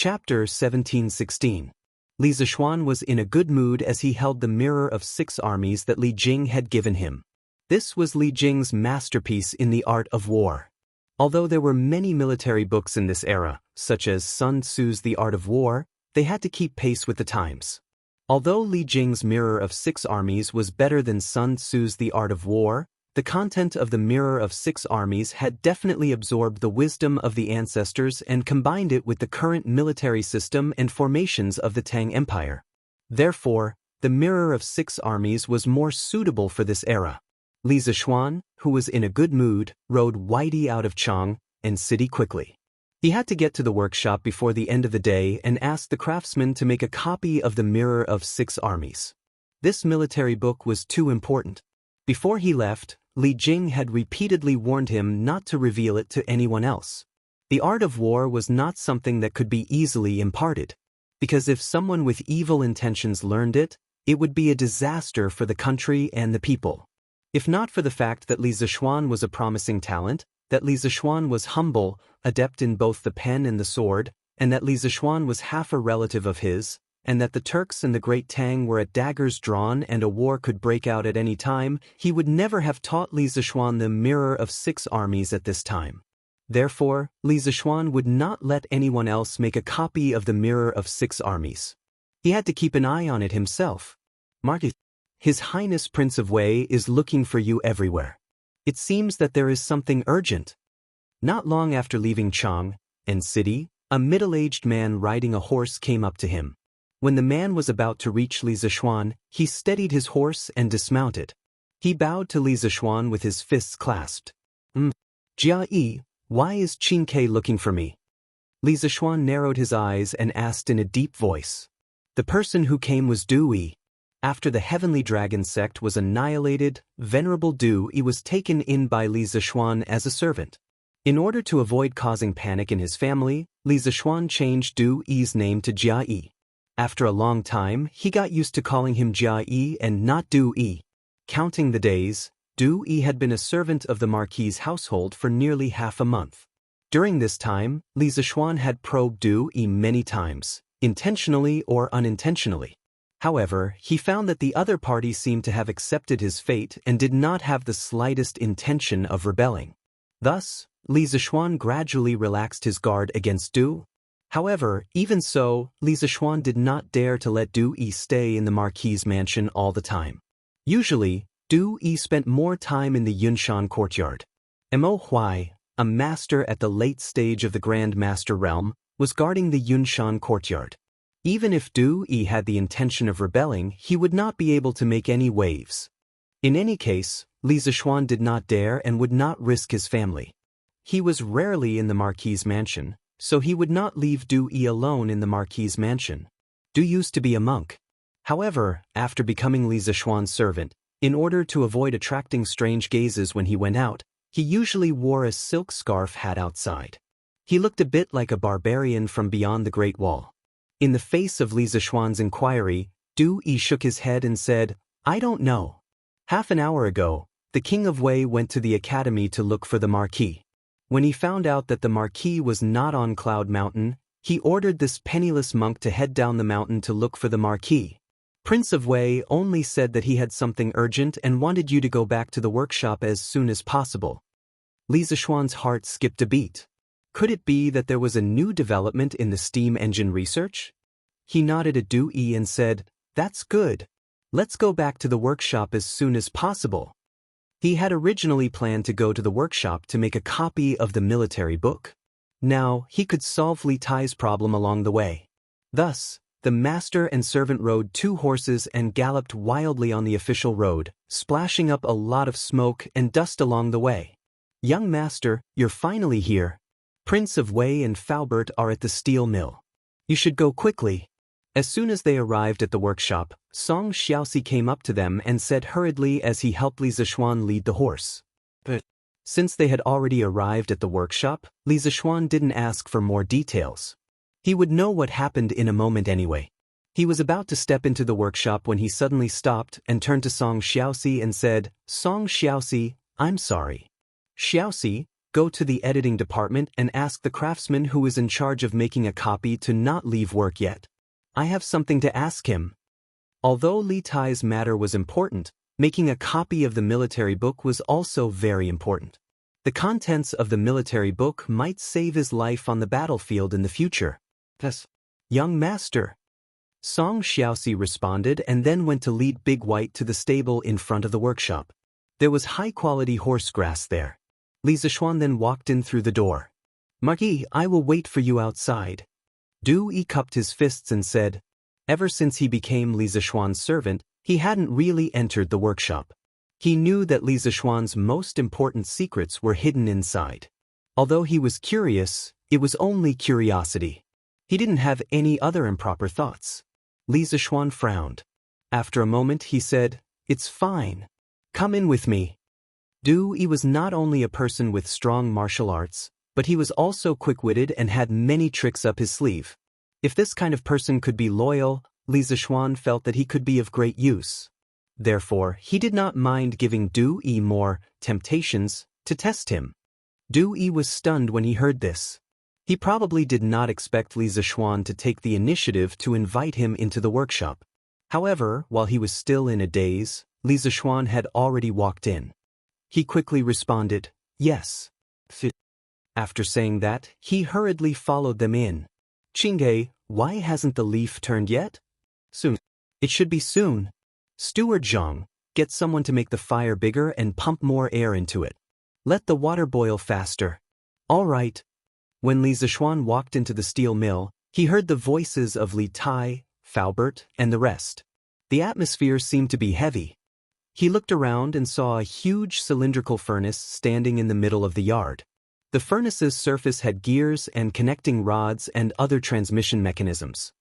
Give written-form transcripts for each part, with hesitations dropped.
Chapter 1716. Li Zishuan was in a good mood as he held the mirror of 6 armies that Li Jing had given him. This was Li Jing's masterpiece in the art of war. Although there were many military books in this era, such as Sun Tzu's The Art of War, they had to keep pace with the times. Although Li Jing's mirror of 6 armies was better than Sun Tzu's The Art of War, the content of the mirror of 6 armies had definitely absorbed the wisdom of the ancestors and combined it with the current military system and formations of the Tang Empire. Therefore, the mirror of 6 armies was more suitable for this era. Li Zishuan, who was in a good mood, rode Whitey out of Chang and City quickly. He had to get to the workshop before the end of the day and asked the craftsman to make a copy of the mirror of 6 armies. This military book was too important. Before he left, Li Jing had repeatedly warned him not to reveal it to anyone else. The art of war was not something that could be easily imparted, because if someone with evil intentions learned it, it would be a disaster for the country and the people. If not for the fact that Li Zishuan was a promising talent, that Li Zishuan was humble, adept in both the pen and the sword, and that Li Zishuan was half a relative of his, and that the Turks and the Great Tang were at daggers drawn and a war could break out at any time, he would never have taught Li Zishuan the mirror of 6 armies at this time. Therefore, Li Zishuan would not let anyone else make a copy of the mirror of 6 armies. He had to keep an eye on it himself. Mark it. His Highness Prince of Wei is looking for you everywhere. It seems that there is something urgent. Not long after leaving Chang and City, a middle-aged man riding a horse came up to him. When the man was about to reach Li Zishuan, he steadied his horse and dismounted. He bowed to Li Zishuan with his fists clasped. Jia Yi, why is Qin Ke looking for me? Li Zishuan narrowed his eyes and asked in a deep voice. The person who came was Du Yi. After the Heavenly Dragon sect was annihilated, Venerable Du Yi was taken in by Li Zishuan as a servant. In order to avoid causing panic in his family, Li Zishuan changed Du Yi's name to Jia Yi. After a long time, he got used to calling him Jia Yi and not Du Yi. Counting the days, Du Yi had been a servant of the Marquis's household for nearly half a month. During this time, Li Zishuan had probed Du Yi many times, intentionally or unintentionally. However, he found that the other party seemed to have accepted his fate and did not have the slightest intention of rebelling. Thus, Li Zishuan gradually relaxed his guard against Du. However, even so, Li Zishuan did not dare to let Du Yi stay in the Marquis's mansion all the time. Usually, Du Yi spent more time in the Yunshan courtyard. Mo Huai, a master at the late stage of the Grand Master realm, was guarding the Yunshan courtyard. Even if Du Yi had the intention of rebelling, he would not be able to make any waves. In any case, Li Zishuan did not dare and would not risk his family. He was rarely in the Marquis's mansion, so he would not leave Du Yi alone in the Marquis's mansion. Du used to be a monk. However, after becoming Li Zishuan's servant, in order to avoid attracting strange gazes when he went out, he usually wore a silk scarf hat outside. He looked a bit like a barbarian from beyond the Great Wall. In the face of Li Zishuan's inquiry, Du Yi shook his head and said, I don't know. Half an hour ago, the King of Wei went to the academy to look for the Marquis. When he found out that the Marquis was not on Cloud Mountain, he ordered this penniless monk to head down the mountain to look for the Marquis. Prince of Wei only said that he had something urgent and wanted you to go back to the workshop as soon as possible. Li Zishuan's heart skipped a beat. Could it be that there was a new development in the steam engine research? He nodded at Du Yi and said, That's good. Let's go back to the workshop as soon as possible. He had originally planned to go to the workshop to make a copy of the military book. Now, he could solve Li Tai's problem along the way. Thus, the master and servant rode 2 horses and galloped wildly on the official road, splashing up a lot of smoke and dust along the way. Young master, you're finally here. Prince of Wei and Faubert are at the steel mill. You should go quickly. As soon as they arrived at the workshop, Song Xiaoxi came up to them and said hurriedly as he helped Li Zishuan lead the horse. But since they had already arrived at the workshop, Li Zishuan didn't ask for more details. He would know what happened in a moment anyway. He was about to step into the workshop when he suddenly stopped and turned to Song Xiaoxi and said, Song Xiaoxi, I'm sorry. Xiaoxi, Go to the editing department and ask the craftsman who is in charge of making a copy to not leave work yet. I have something to ask him." Although Li Tai's matter was important, making a copy of the military book was also very important. The contents of the military book might save his life on the battlefield in the future. "Yes, young master." Song Xiaoxi responded and then went to lead Big White to the stable in front of the workshop. There was high-quality horse grass there. Li Zishuan then walked in through the door. "Marquis, I will wait for you outside." Du Yi cupped his fists and said, ever since he became Li Zishuan's servant, he hadn't really entered the workshop. He knew that Li Zishuan's most important secrets were hidden inside. Although he was curious, it was only curiosity. He didn't have any other improper thoughts. Li Zishuan frowned. After a moment he said, "It's fine. Come in with me." Du Yi was not only a person with strong martial arts, but he was also quick-witted and had many tricks up his sleeve. If this kind of person could be loyal, Li Zishuan felt that he could be of great use. Therefore, he did not mind giving Du Yi more temptations to test him. Du Yi was stunned when he heard this. He probably did not expect Li Zishuan to take the initiative to invite him into the workshop. However, while he was still in a daze, Li Zishuan had already walked in. He quickly responded, "Yes." After saying that, he hurriedly followed them in. "Qingge, why hasn't the leaf turned yet?" "Soon. It should be soon." "Steward Zhang, get someone to make the fire bigger and pump more air into it. Let the water boil faster." "All right." When Li Zishuan walked into the steel mill, he heard the voices of Li Tai, Faubert, and the rest. The atmosphere seemed to be heavy. He looked around and saw a huge cylindrical furnace standing in the middle of the yard. The furnace's surface had gears and connecting rods and other transmission mechanisms.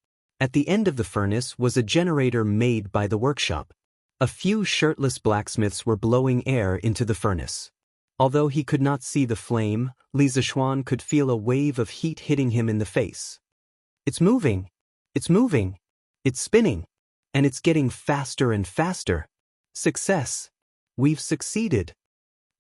At the end of the furnace was a generator made by the workshop. A few shirtless blacksmiths were blowing air into the furnace. Although he could not see the flame, Li Zishuan could feel a wave of heat hitting him in the face. "It's moving! It's moving! It's spinning! And it's getting faster and faster! Success! We've succeeded!"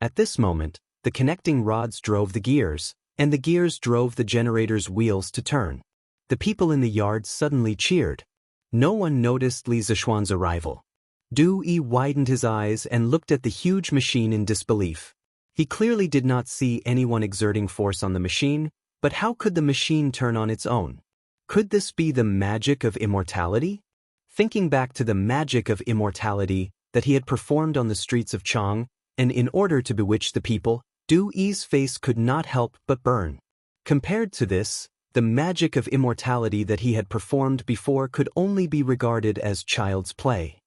At this moment, the connecting rods drove the gears, and the gears drove the generator's wheels to turn. The people in the yard suddenly cheered. No one noticed Li Zishuan's arrival. Du Yi widened his eyes and looked at the huge machine in disbelief. He clearly did not see anyone exerting force on the machine, but how could the machine turn on its own? Could this be the magic of immortality? Thinking back to the magic of immortality that he had performed on the streets of Chang, and in order to bewitch the people, Du Yi's face could not help but burn. Compared to this, the magic of immortality that he had performed before could only be regarded as child's play.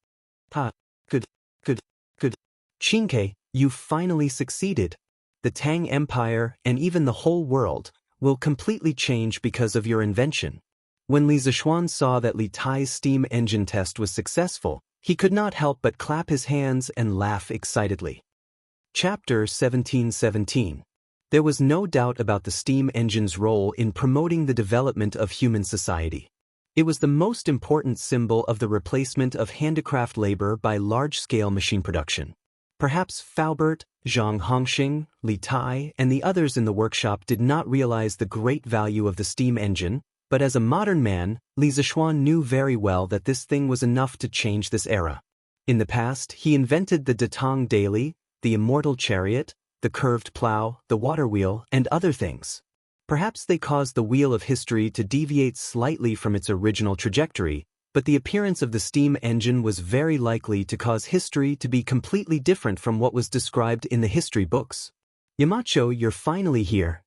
Good. Qingke, you finally succeeded. The Tang Empire and even the whole world will completely change because of your invention. When Li Zishuan saw that Li Tai's steam engine test was successful, he could not help but clap his hands and laugh excitedly. Chapter 1717. There was no doubt about the steam engine's role in promoting the development of human society. It was the most important symbol of the replacement of handicraft labor by large-scale machine production. Perhaps Faubert, Zhang Hongxing, Li Tai, and the others in the workshop did not realize the great value of the steam engine, but as a modern man, Li Zishuan knew very well that this thing was enough to change this era. In the past, he invented the Datang Daily, the Immortal chariot, the curved plow, the water wheel, and other things. Perhaps they caused the wheel of history to deviate slightly from its original trajectory, but the appearance of the steam engine was very likely to cause history to be completely different from what was described in the history books. "Yamacho, you're finally here."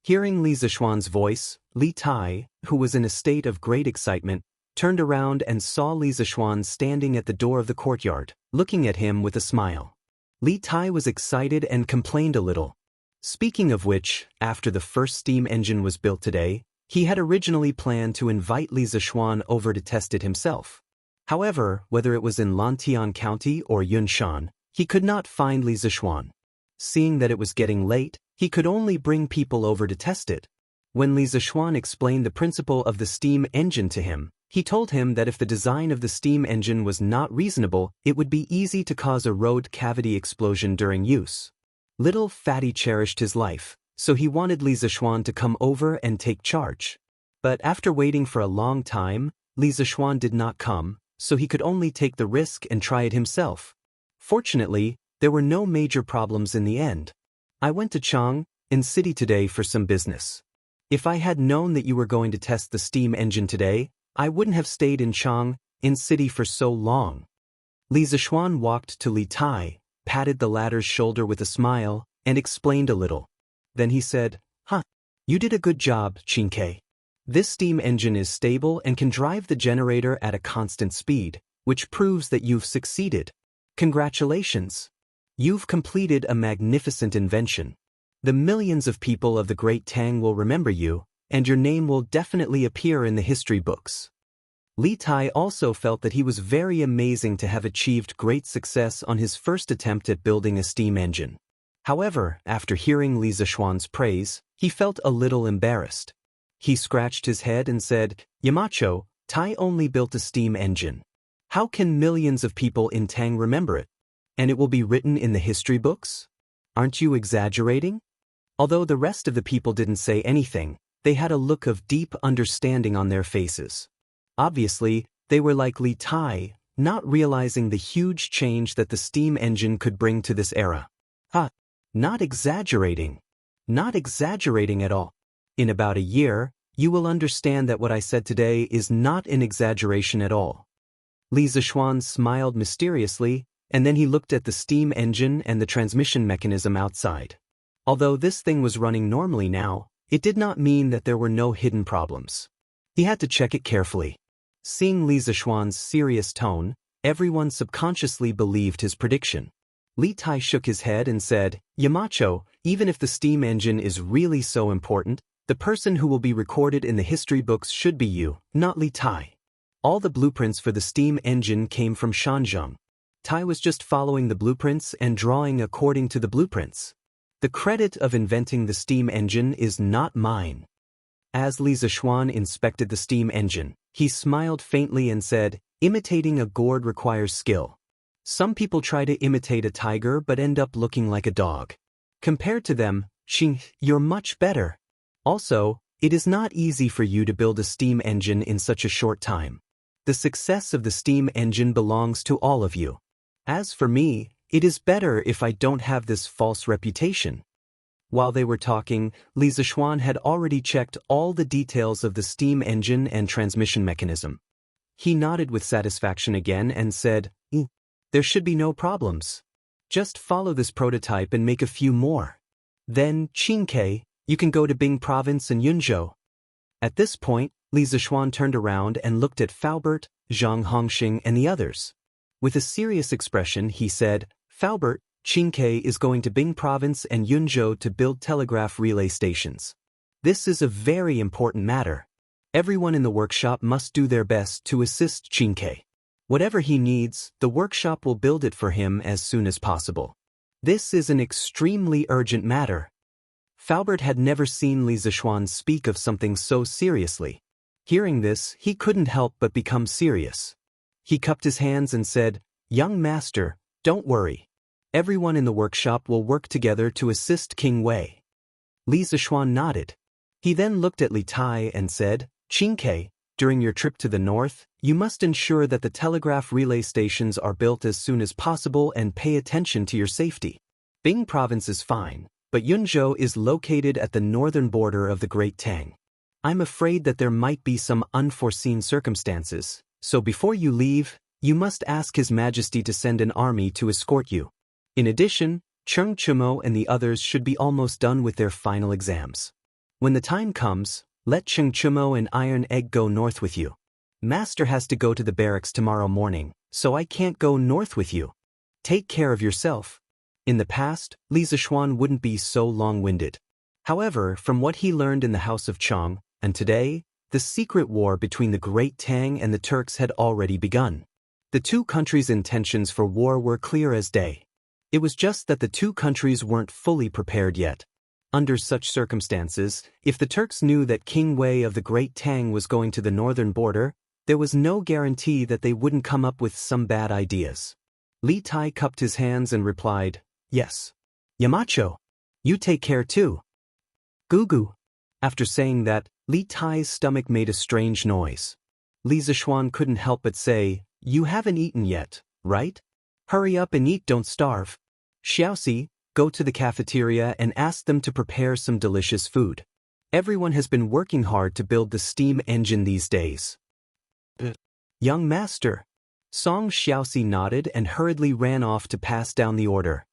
Hearing Li Zishuan's voice, Li Tai, who was in a state of great excitement, turned around and saw Li Zishuan standing at the door of the courtyard, looking at him with a smile. Li Tai was excited and complained a little. Speaking of which, after the first steam engine was built today, he had originally planned to invite Li Zishuan over to test it himself. However, whether it was in Lantian County or Yunshan, he could not find Li Zishuan. Seeing that it was getting late, he could only bring people over to test it. When Li Zishuan explained the principle of the steam engine to him, he told him that if the design of the steam engine was not reasonable, it would be easy to cause a road cavity explosion during use. Little Fatty cherished his life, so he wanted Li Zishuan to come over and take charge. But after waiting for a long time, Li Zishuan did not come, so he could only take the risk and try it himself. Fortunately, there were no major problems in the end. I went to Chang, in city today for some business. If I had known that you were going to test the steam engine today, I wouldn't have stayed in Chang, in city for so long. Li Zishuan walked to Li Tai, patted the latter's shoulder with a smile, and explained a little. Then he said, You did a good job, Qingke. This steam engine is stable and can drive the generator at a constant speed, which proves that you've succeeded. Congratulations! You've completed a magnificent invention. The millions of people of the Great Tang will remember you, and your name will definitely appear in the history books. Li Tai also felt that he was very amazing to have achieved great success on his first attempt at building a steam engine. However, after hearing Li Zishuan's praise, he felt a little embarrassed. He scratched his head and said, Yamacho, Tai only built a steam engine. How can millions of people in Tang remember it? And it will be written in the history books? Aren't you exaggerating? Although the rest of the people didn't say anything, they had a look of deep understanding on their faces. Obviously, they were like Li Tai, not realizing the huge change that the steam engine could bring to this era. Not exaggerating. Not exaggerating at all. In about a year, you will understand that what I said today is not an exaggeration at all. Li Zishuan smiled mysteriously, and then he looked at the steam engine and the transmission mechanism outside. Although this thing was running normally now, it did not mean that there were no hidden problems. He had to check it carefully. Seeing Li Zishuan's serious tone, everyone subconsciously believed his prediction. Li Tai shook his head and said, Yamacho, even if the steam engine is really so important, the person who will be recorded in the history books should be you, not Li Tai. All the blueprints for the steam engine came from Shanzheng. Tai was just following the blueprints and drawing according to the blueprints. The credit of inventing the steam engine is not mine. As Li Zishuan inspected the steam engine, he smiled faintly and said, Imitating a gourd requires skill. Some people try to imitate a tiger but end up looking like a dog. Compared to them, Xing, you're much better. Also, it is not easy for you to build a steam engine in such a short time. The success of the steam engine belongs to all of you. As for me, it is better if I don't have this false reputation. While they were talking, Li Zishuan had already checked all the details of the steam engine and transmission mechanism. He nodded with satisfaction again and said, There should be no problems. Just follow this prototype and make a few more. Then, Qingke, you can go to Bing Province and Yunzhou. At this point, Li Zishuan turned around and looked at Faubert, Zhang Hongxing and the others. With a serious expression, he said, Faubert, Qingke is going to Bing Province and Yunzhou to build telegraph relay stations. This is a very important matter. Everyone in the workshop must do their best to assist Qingke. Whatever he needs, the workshop will build it for him as soon as possible. This is an extremely urgent matter. Faubert had never seen Li Zishuan speak of something so seriously. Hearing this, he couldn't help but become serious. He cupped his hands and said, Young master, don't worry. Everyone in the workshop will work together to assist King Wei. Li Zishuan nodded. He then looked at Li Tai and said, Qingke, during your trip to the north, you must ensure that the telegraph relay stations are built as soon as possible and pay attention to your safety. Bing Province is fine, but Yunzhou is located at the northern border of the Great Tang. I'm afraid that there might be some unforeseen circumstances, so before you leave, you must ask His Majesty to send an army to escort you. In addition, Cheng Chumo and the others should be almost done with their final exams. When the time comes, let Cheng Chumo and Iron Egg go north with you. Master has to go to the barracks tomorrow morning, so I can't go north with you. Take care of yourself. In the past, Li Zishuan wouldn't be so long-winded. However, from what he learned in the House of Chang, and today, the secret war between the Great Tang and the Turks had already begun. The two countries' intentions for war were clear as day. It was just that the two countries weren't fully prepared yet. Under such circumstances, if the Turks knew that King Wei of the Great Tang was going to the northern border, there was no guarantee that they wouldn't come up with some bad ideas. Li Tai cupped his hands and replied, Yes. Yamacho. You take care too. Goo goo. After saying that, Li Tai's stomach made a strange noise. Li Zishuan couldn't help but say, "You haven't eaten yet, right? Hurry up and eat, don't starve." Xiaoxi, go to the cafeteria and ask them to prepare some delicious food. Everyone has been working hard to build the steam engine these days. Young master. Song Xiaoxi nodded and hurriedly ran off to pass down the order.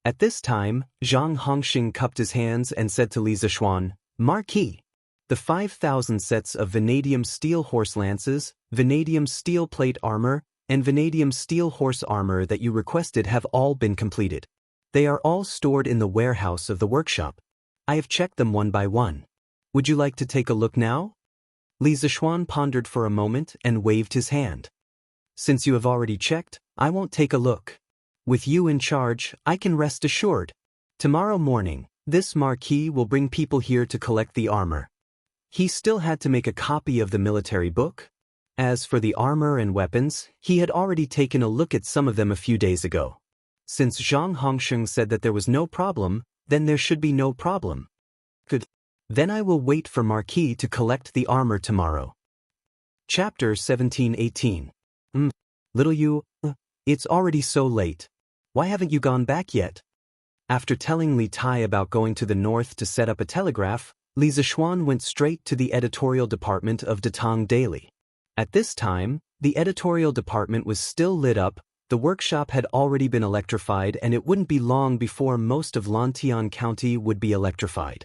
At this time, Zhang Hongxing cupped his hands and said to Li Zishuan, "Marquis, the 5,000 sets of vanadium steel horse lances, vanadium steel plate armor, and vanadium steel horse armor that you requested have all been completed. They are all stored in the warehouse of the workshop. I have checked them one by one. Would you like to take a look now?" Li Zishuan pondered for a moment and waved his hand. "Since you have already checked, I won't take a look. With you in charge, I can rest assured. Tomorrow morning, this Marquis will bring people here to collect the armor." He still had to make a copy of the military book. As for the armor and weapons, he had already taken a look at some of them a few days ago. Since Zhang Hongsheng said that there was no problem, then there should be no problem. Good. Then I will wait for Marquis to collect the armor tomorrow. Chapter 17-18. Little you, it's already so late. Why haven't you gone back yet? After telling Li Tai about going to the north to set up a telegraph, Li Zishuan went straight to the editorial department of Datang Daily. At this time, the editorial department was still lit up, the workshop had already been electrified, and it wouldn't be long before most of Lantian County would be electrified.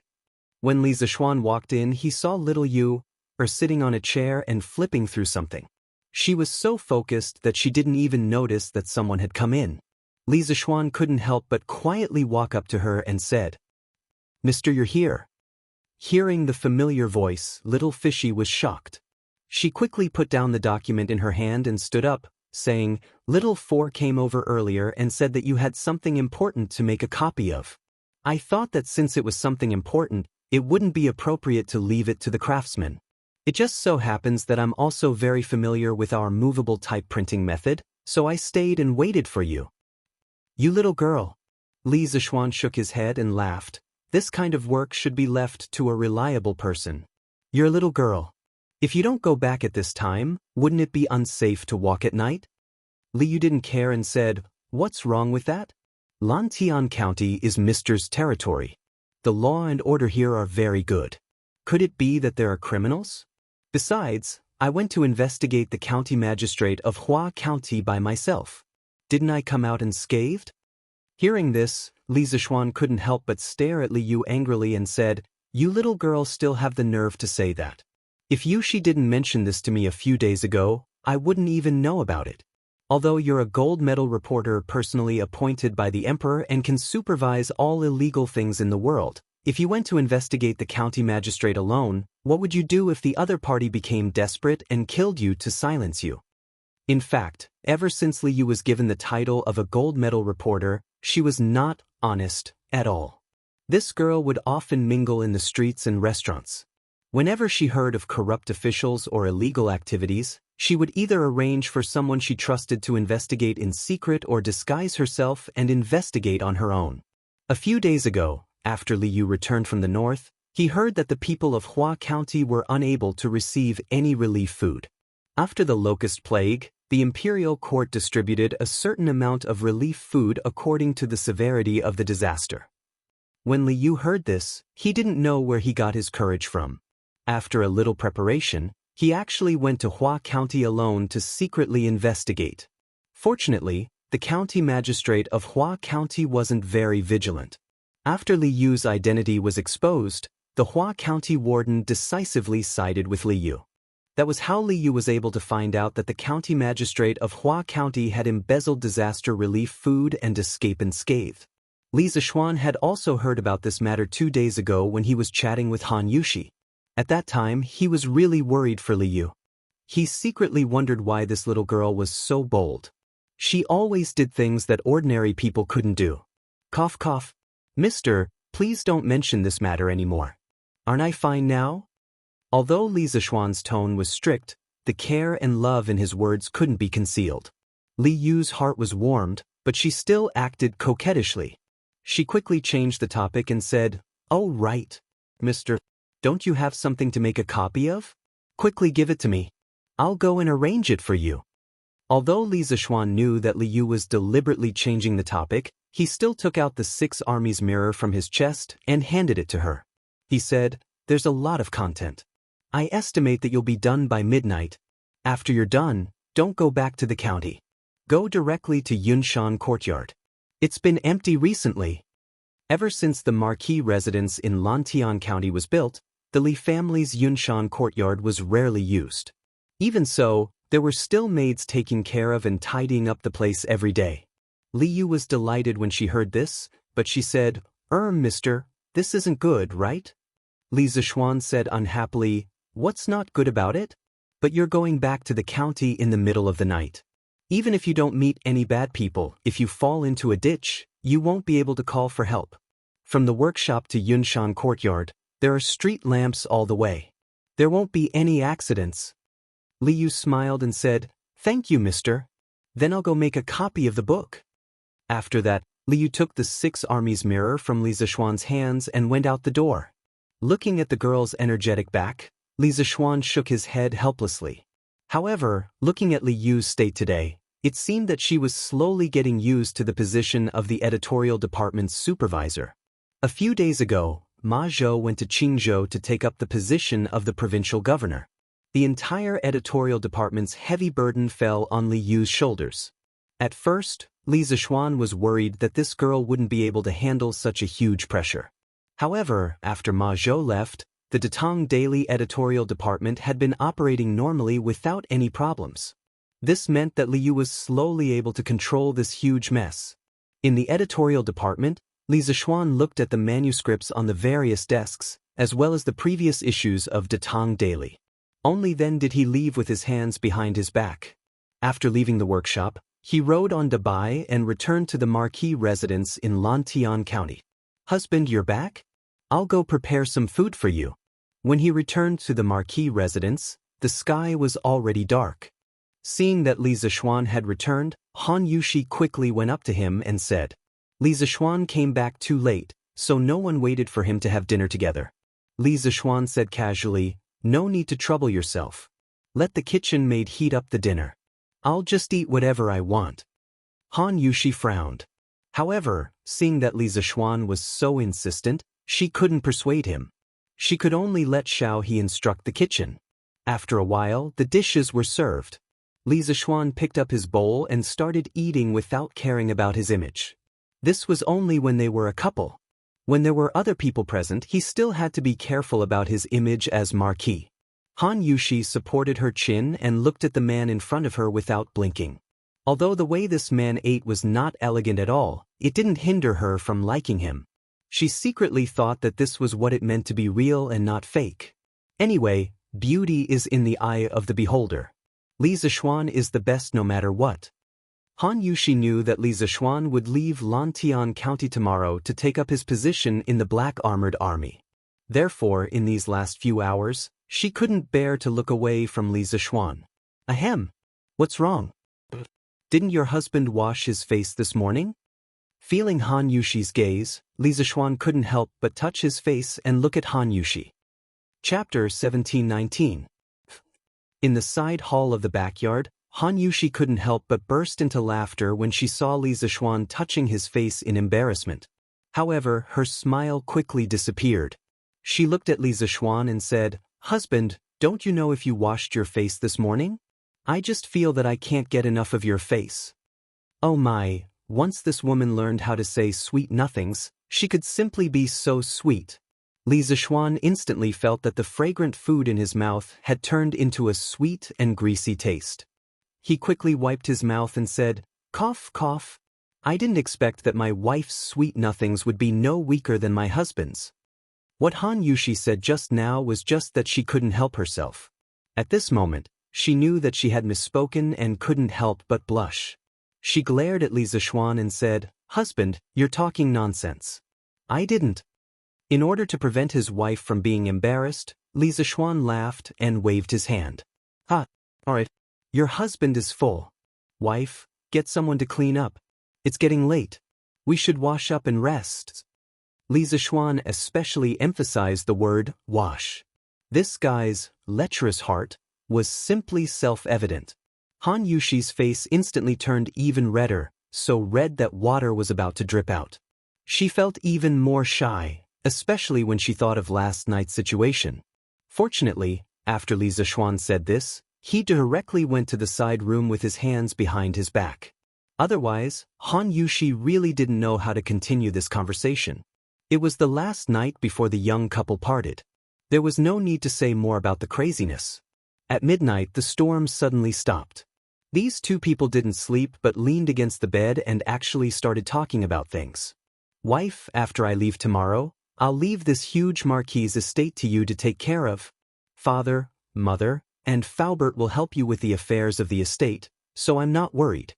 When Li Zishuan walked in, he saw little Yu, sitting on a chair and flipping through something. She was so focused that she didn't even notice that someone had come in. Li Zishuan couldn't help but quietly walk up to her and said, "Mister, you're here." Hearing the familiar voice, little Fishy was shocked. She quickly put down the document in her hand and stood up, saying, "Little Four came over earlier and said that you had something important to make a copy of. I thought that since it was something important, it wouldn't be appropriate to leave it to the craftsman. It just so happens that I'm also very familiar with our movable type printing method, so I stayed and waited for you." "You little girl." Li Zishuan shook his head and laughed. "This kind of work should be left to a reliable person. You're a little girl. If you don't go back at this time, wouldn't it be unsafe to walk at night?" Li Yu didn't care and said, "What's wrong with that? Lantian County is Mister's territory. The law and order here are very good. Could it be that there are criminals? Besides, I went to investigate the county magistrate of Hua County by myself. Didn't I come out unscathed?" Hearing this, Li Zishuan couldn't help but stare at Li Yu angrily and said, "You little girl still have the nerve to say that. If she didn't mention this to me a few days ago, I wouldn't even know about it. Although you're a gold medal reporter personally appointed by the emperor and can supervise all illegal things in the world, if you went to investigate the county magistrate alone, what would you do if the other party became desperate and killed you to silence you?" In fact, ever since Li Yu was given the title of a gold medal reporter, she was not honest at all. This girl would often mingle in the streets and restaurants. Whenever she heard of corrupt officials or illegal activities, she would either arrange for someone she trusted to investigate in secret or disguise herself and investigate on her own. A few days ago, after Li Yu returned from the north, he heard that the people of Hua County were unable to receive any relief food. After the locust plague, the imperial court distributed a certain amount of relief food according to the severity of the disaster. When Li Yu heard this, he didn't know where he got his courage from. After a little preparation, he actually went to Hua County alone to secretly investigate. Fortunately, the county magistrate of Hua County wasn't very vigilant. After Li Yu's identity was exposed, the Hua County warden decisively sided with Li Yu. That was how Li Yu was able to find out that the county magistrate of Hua County had embezzled disaster relief food and escaped unscathed. Li Zishuan had also heard about this matter 2 days ago when he was chatting with Han Yushi. At that time, he was really worried for Li Yu. He secretly wondered why this little girl was so bold. She always did things that ordinary people couldn't do. Cough cough. "Mister, please don't mention this matter anymore. Aren't I fine now?" Although Li Zishuan's tone was strict, the care and love in his words couldn't be concealed. Li Yu's heart was warmed, but she still acted coquettishly. She quickly changed the topic and said, "Oh right. mister. Don't you have something to make a copy of? Quickly give it to me. I'll go and arrange it for you. Although Li Zixuan knew that Li Yu was deliberately changing the topic, he still took out the 6 armies mirror from his chest and handed it to her. He said, "There's a lot of content. I estimate that you'll be done by midnight. After you're done, don't go back to the county. Go directly to Yunshan Courtyard. It's been empty recently." Ever since the Marquis residence in Lantian County was built, the Li family's Yunshan Courtyard was rarely used. Even so, there were still maids taking care of and tidying up the place every day. Li Yu was delighted when she heard this, but she said, Mister, this isn't good, right?" Li Zixuan said unhappily, "What's not good about it? But you're going back to the county in the middle of the night. Even if you don't meet any bad people, if you fall into a ditch, you won't be able to call for help. From the workshop to Yunshan Courtyard, there are street lamps all the way. There won't be any accidents." Li Yu smiled and said, "Thank you, mister. Then I'll go make a copy of the book." After that, Li Yu took the 6 armies mirror from Li Zixuan's hands and went out the door. Looking at the girl's energetic back, Li Zixuan shook his head helplessly. However, looking at Li Yu's state today, it seemed that she was slowly getting used to the position of the editorial department's supervisor. A few days ago, Ma Zhou went to Qingzhou to take up the position of the provincial governor. The entire editorial department's heavy burden fell on Li Yu's shoulders. At first, Li Zixuan was worried that this girl wouldn't be able to handle such a huge pressure. However, after Ma Zhou left, the Datang Daily editorial department had been operating normally without any problems. This meant that Li Yu was slowly able to control this huge mess. In the editorial department, Li Zixuan looked at the manuscripts on the various desks, as well as the previous issues of Datang Daily. Only then did he leave with his hands behind his back. After leaving the workshop, he rode on Dabai and returned to the Marquis residence in Lantian County. "Husband, you're back? I'll go prepare some food for you." When he returned to the Marquis residence, the sky was already dark. Seeing that Li Zixuan had returned, Han Yushi quickly went up to him and said, "Li Zixuan came back too late, so no one waited for him to have dinner together." Li Zixuan said casually, "No need to trouble yourself. Let the kitchen maid heat up the dinner. I'll just eat whatever I want." Han Yushi frowned. However, seeing that Li Zixuan was so insistent, she couldn't persuade him. She could only let Xiao He instruct the kitchen. After a while, the dishes were served. Li Zixuan picked up his bowl and started eating without caring about his image. This was only when they were a couple. When there were other people present, he still had to be careful about his image as Marquis. Han Yushi supported her chin and looked at the man in front of her without blinking. Although the way this man ate was not elegant at all, it didn't hinder her from liking him. She secretly thought that this was what it meant to be real and not fake. Anyway, beauty is in the eye of the beholder. Li Zixuan is the best no matter what. Han Yushi knew that Li Zixuan would leave Lantian County tomorrow to take up his position in the Black Armored Army. Therefore, in these last few hours, she couldn't bear to look away from Li Zixuan. "Ahem. What's wrong? Didn't your husband wash his face this morning?" Feeling Han Yushi's gaze, Li Zixuan couldn't help but touch his face and look at Han Yushi. Chapter 1719. In the side hall of the backyard, Han Yushi couldn't help but burst into laughter when she saw Li Zixuan touching his face in embarrassment. However, her smile quickly disappeared. She looked at Li Zixuan and said, "Husband, don't you know if you washed your face this morning? I just feel that I can't get enough of your face." Oh my, once this woman learned how to say sweet nothings, she could simply be so sweet. Li Zixuan instantly felt that the fragrant food in his mouth had turned into a sweet and greasy taste. He quickly wiped his mouth and said, "Cough, cough. I didn't expect that my wife's sweet nothings would be no weaker than my husband's." What Han Yushi said just now was just that she couldn't help herself. At this moment, she knew that she had misspoken and couldn't help but blush. She glared at Li Zixuan and said, "Husband, you're talking nonsense. I didn't." In order to prevent his wife from being embarrassed, Li Zixuan laughed and waved his hand. "Ah, all right. Your husband is full. Wife, get someone to clean up. It's getting late. We should wash up and rest." Li Zishuan especially emphasized the word wash. This guy's lecherous heart was simply self-evident. Han Yushi's face instantly turned even redder, so red that water was about to drip out. She felt even more shy, especially when she thought of last night's situation. Fortunately, after Li Zishuan said this, he directly went to the side room with his hands behind his back. Otherwise, Han Yushi really didn't know how to continue this conversation. It was the last night before the young couple parted. There was no need to say more about the craziness. At midnight, the storm suddenly stopped. These two people didn't sleep but leaned against the bed and actually started talking about things. Wife, after I leave tomorrow, I'll leave this huge Marquis estate to you to take care of. Father, mother, and Faubert will help you with the affairs of the estate, so I'm not worried.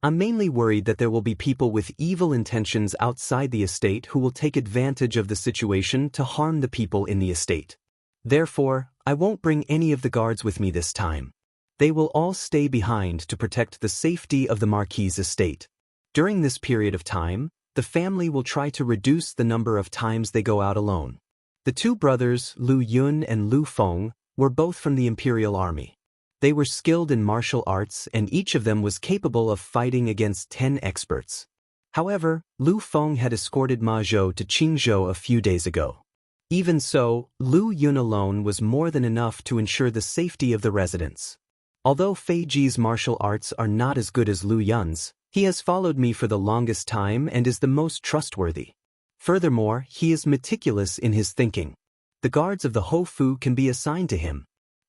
I'm mainly worried that there will be people with evil intentions outside the estate who will take advantage of the situation to harm the people in the estate. Therefore, I won't bring any of the guards with me this time. They will all stay behind to protect the safety of the Marquis' estate. During this period of time, the family will try to reduce the number of times they go out alone. The two brothers, Lu Yun and Lu Feng, were both from the Imperial Army. They were skilled in martial arts and each of them was capable of fighting against 10 experts. However, Lu Feng had escorted Ma Zhou to Qingzhou a few days ago. Even so, Lu Yun alone was more than enough to ensure the safety of the residents. Although Fei Ji's martial arts are not as good as Lu Yun's, he has followed me for the longest time and is the most trustworthy. Furthermore, he is meticulous in his thinking. The guards of the Hofu can be assigned to him.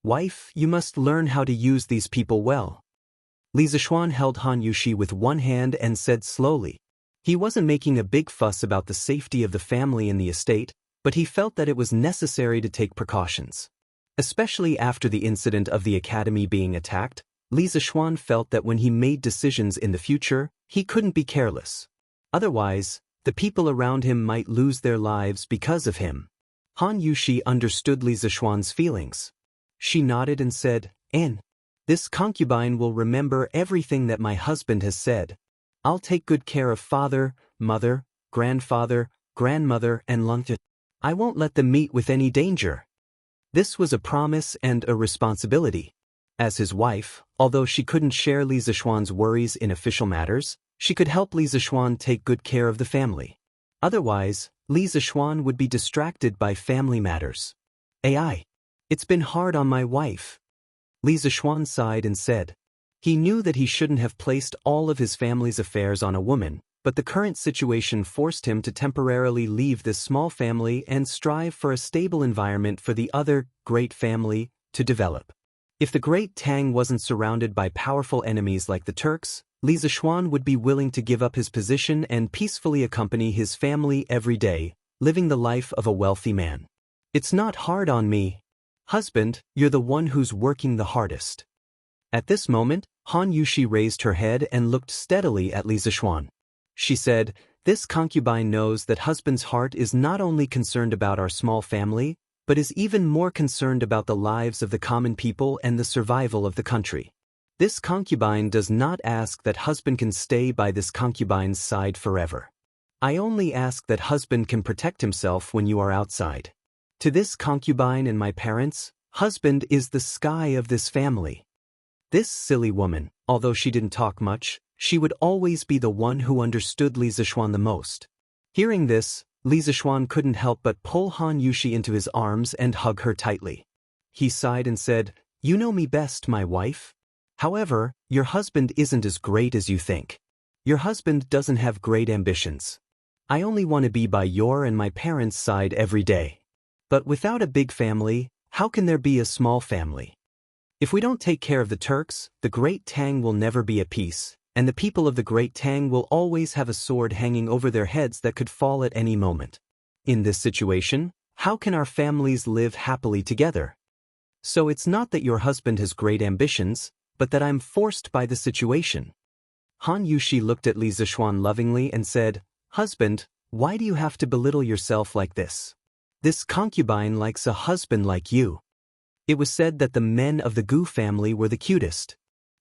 Wife, you must learn how to use these people well. Li Zishuan held Han Yushi with one hand and said slowly. He wasn't making a big fuss about the safety of the family in the estate, but he felt that it was necessary to take precautions. Especially after the incident of the academy being attacked, Li Zishuan felt that when he made decisions in the future, he couldn't be careless. Otherwise, the people around him might lose their lives because of him. Han Yushi understood Li Zishuan's feelings. She nodded and said, This concubine will remember everything that my husband has said. I'll take good care of father, mother, grandfather, grandmother, and Lungta. I won't let them meet with any danger. This was a promise and a responsibility. As his wife, although she couldn't share Li Zishuan's worries in official matters, she could help Li Zishuan take good care of the family. Otherwise, Li Zishuan would be distracted by family matters. It's been hard on my wife. Li Zishuan sighed and said. He knew that he shouldn't have placed all of his family's affairs on a woman, but the current situation forced him to temporarily leave this small family and strive for a stable environment for the other great family to develop. If the Great Tang wasn't surrounded by powerful enemies like the Turks, Li Zishuan would be willing to give up his position and peacefully accompany his family every day, living the life of a wealthy man. It's not hard on me. Husband, you're the one who's working the hardest. At this moment, Han Yushi raised her head and looked steadily at Li Zishuan. She said, This concubine knows that husband's heart is not only concerned about our small family, but is even more concerned about the lives of the common people and the survival of the country. This concubine does not ask that husband can stay by this concubine's side forever. I only ask that husband can protect himself when you are outside. To this concubine and my parents, husband is the sky of this family. This silly woman, although she didn't talk much, she would always be the one who understood Li Zishuan the most. Hearing this, Li Zishuan couldn't help but pull Han Yushi into his arms and hug her tightly. He sighed and said, You know me best, my wife. However, your husband isn't as great as you think. Your husband doesn't have great ambitions. I only want to be by your and my parents' side every day. But without a big family, how can there be a small family? If we don't take care of the Turks, the Great Tang will never be at peace, and the people of the Great Tang will always have a sword hanging over their heads that could fall at any moment. In this situation, how can our families live happily together? So it's not that your husband has great ambitions, but that I'm forced by the situation. Han Yushi looked at Li Zishuan lovingly and said, Husband, why do you have to belittle yourself like this? This concubine likes a husband like you. It was said that the men of the Gu family were the cutest.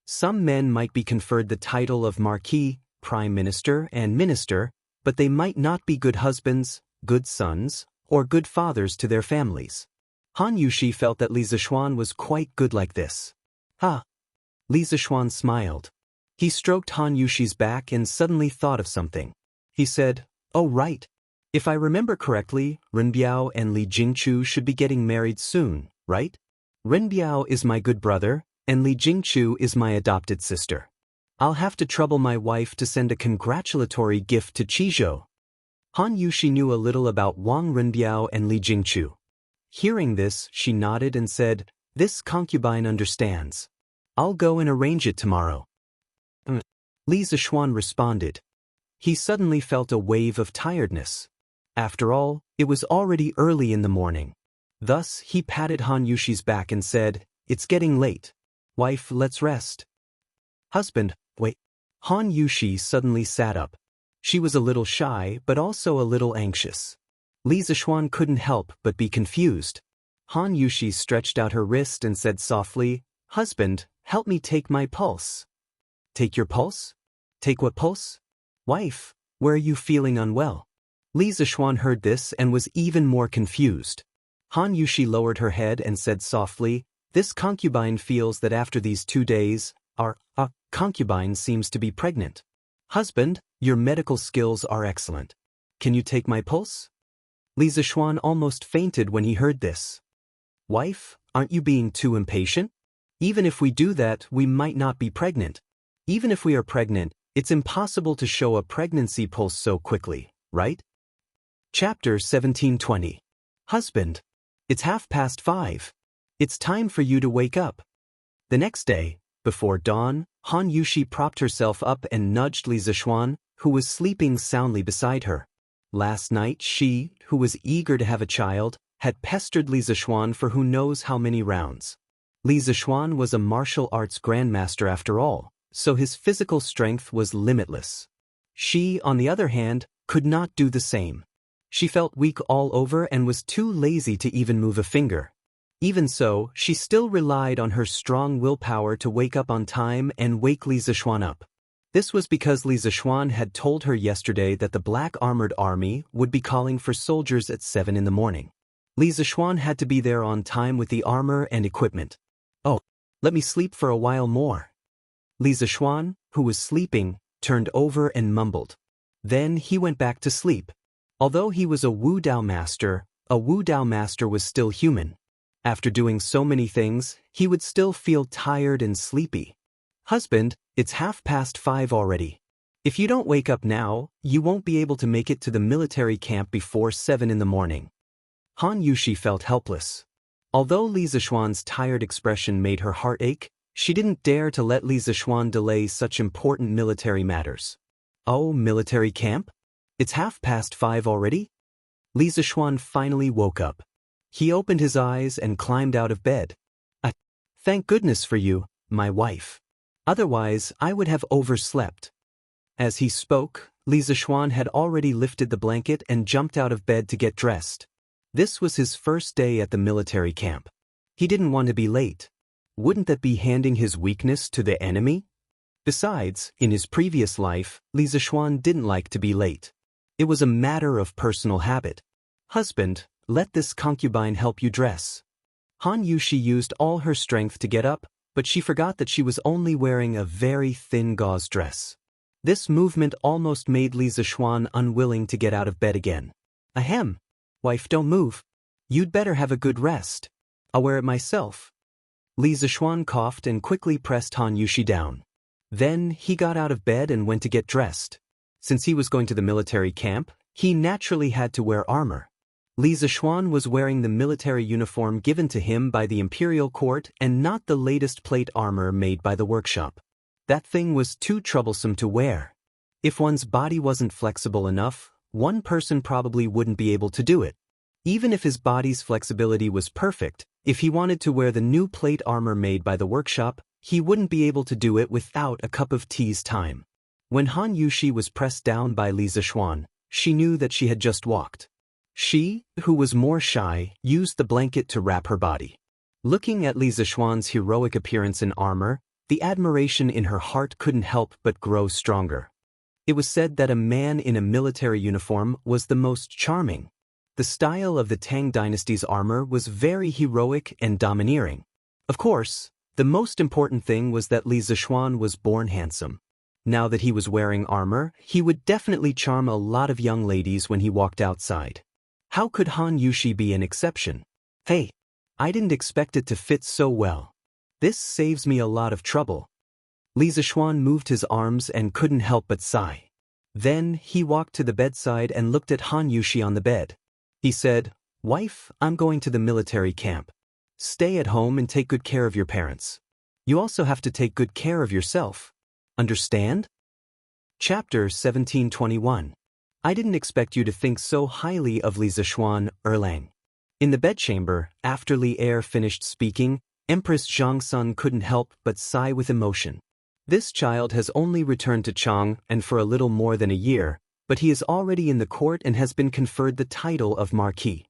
Some men might be conferred the title of Marquis, Prime Minister, and Minister, but they might not be good husbands, good sons, or good fathers to their families. Han Yushi felt that Li Zixuan was quite good like this. Ha! Li Zixuan smiled. He stroked Han Yushi's back and suddenly thought of something. He said, "Oh right. If I remember correctly, Renbiao and Li Jingchu should be getting married soon, right? Renbiao is my good brother, and Li Jingchu is my adopted sister. I'll have to trouble my wife to send a congratulatory gift to Qizhou." Han Yushi knew a little about Wang Renbiao and Li Jingchu. Hearing this, she nodded and said, "This concubine understands. I'll go and arrange it tomorrow." Li Zixuan responded. He suddenly felt a wave of tiredness. After all, it was already early in the morning. Thus, he patted Han Yushi's back and said, "It's getting late. Wife, let's rest." "Husband, wait." Han Yushi suddenly sat up. She was a little shy, but also a little anxious. Li Zixuan couldn't help but be confused. Han Yushi stretched out her wrist and said softly, "Husband, help me take my pulse." "Take your pulse? Take what pulse? Wife, where are you feeling unwell?" Li Zixuan heard this and was even more confused. Han Yushi lowered her head and said softly, "This concubine feels that after these 2 days, our concubine seems to be pregnant. Husband, your medical skills are excellent. Can you take my pulse?" Li Zixuan almost fainted when he heard this. "Wife, aren't you being too impatient? Even if we do that, we might not be pregnant. Even if we are pregnant, it's impossible to show a pregnancy pulse so quickly, right?" Chapter 1720. Husband, it's 5:30. It's time for you to wake up. The next day, before dawn, Han Yushi propped herself up and nudged Li Zixuan, who was sleeping soundly beside her. Last night she, who was eager to have a child, had pestered Li Zixuan for who knows how many rounds. Li Zixuan was a martial arts grandmaster after all, so his physical strength was limitless. She, on the other hand, could not do the same. She felt weak all over and was too lazy to even move a finger. Even so, she still relied on her strong willpower to wake up on time and wake Li Zixuan up. This was because Li Zixuan had told her yesterday that the Black Armored Army would be calling for soldiers at 7 in the morning. Li Zixuan had to be there on time with the armor and equipment. "Oh, let me sleep for a while more." Li Zixuan, who was sleeping, turned over and mumbled. Then he went back to sleep. Although he was a Wu Dao master was still human. After doing so many things, he would still feel tired and sleepy. "Husband, it's 5:30 already. If you don't wake up now, you won't be able to make it to the military camp before 7 in the morning." Han Yushi felt helpless. Although Li Zixuan's tired expression made her heart ache, she didn't dare to let Li Zixuan delay such important military matters. "Oh, military camp? It's 5:30 already?" Li Zixuan finally woke up. He opened his eyes and climbed out of bed. Thank goodness for you, my wife. Otherwise, I would have overslept." As he spoke, Li Zixuan had already lifted the blanket and jumped out of bed to get dressed. This was his first day at the military camp. He didn't want to be late. Wouldn't that be handing his weakness to the enemy? Besides, in his previous life, Li Zixuan didn't like to be late. It was a matter of personal habit. "Husband, let this concubine help you dress." Han Yushi used all her strength to get up, but she forgot that she was only wearing a very thin gauze dress. This movement almost made Li Zixuan unwilling to get out of bed again. "Ahem. Wife, don't move. You'd better have a good rest. I'll wear it myself." Li Zixuan coughed and quickly pressed Han Yushi down. Then he got out of bed and went to get dressed. Since he was going to the military camp, he naturally had to wear armor. Li Zixuan was wearing the military uniform given to him by the imperial court and not the latest plate armor made by the workshop. That thing was too troublesome to wear. If one's body wasn't flexible enough, one person probably wouldn't be able to do it. Even if his body's flexibility was perfect, if he wanted to wear the new plate armor made by the workshop, he wouldn't be able to do it without a cup of tea's time. When Han Yushi was pressed down by Li Zixuan, she knew that she had just walked. She, who was more shy, used the blanket to wrap her body. Looking at Li Zixuan's heroic appearance in armor, the admiration in her heart couldn't help but grow stronger. It was said that a man in a military uniform was the most charming. The style of the Tang dynasty's armor was very heroic and domineering. Of course, the most important thing was that Li Zishuan was born handsome. Now that he was wearing armor, he would definitely charm a lot of young ladies when he walked outside. How could Han Yushi be an exception? Hey, I didn't expect it to fit so well. This saves me a lot of trouble. Li Zishuan moved his arms and couldn't help but sigh. Then he walked to the bedside and looked at Han Yushi on the bed. He said, "Wife, I'm going to the military camp. Stay at home and take good care of your parents. You also have to take good care of yourself. Understand?" Chapter 1721. I didn't expect you to think so highly of Li Zishuan, Erlang. In the bedchamber, after Li Er finished speaking, Empress Zhangsun couldn't help but sigh with emotion. This child has only returned to Chang and for a little more than a year, but he is already in the court and has been conferred the title of Marquis.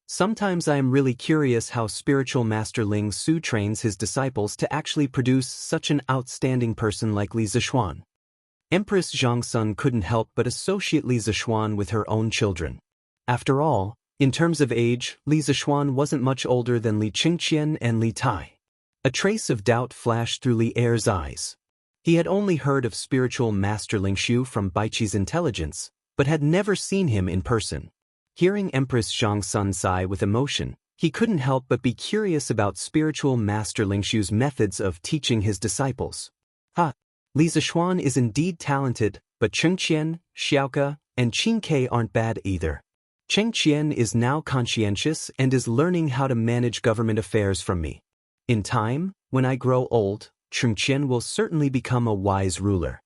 Sometimes I am really curious how spiritual master Ling Su trains his disciples to actually produce such an outstanding person like Li Zishuan. Empress Zhangsun couldn't help but associate Li Zishuan with her own children. After all, in terms of age, Li Zishuan wasn't much older than Li Qingqian and Li Tai. A trace of doubt flashed through Li Er's eyes. He had only heard of spiritual master Ling Shu from Baiqi's intelligence, but had never seen him in person. Hearing Empress Zhangsun sigh with emotion, he couldn't help but be curious about spiritual master Ling Shu's methods of teaching his disciples. Li Zishuan is indeed talented, but Chengqian, Xiaoke, and Qingke aren't bad either. Chengqian is now conscientious and is learning how to manage government affairs from me. In time, when I grow old, Chengqian will certainly become a wise ruler.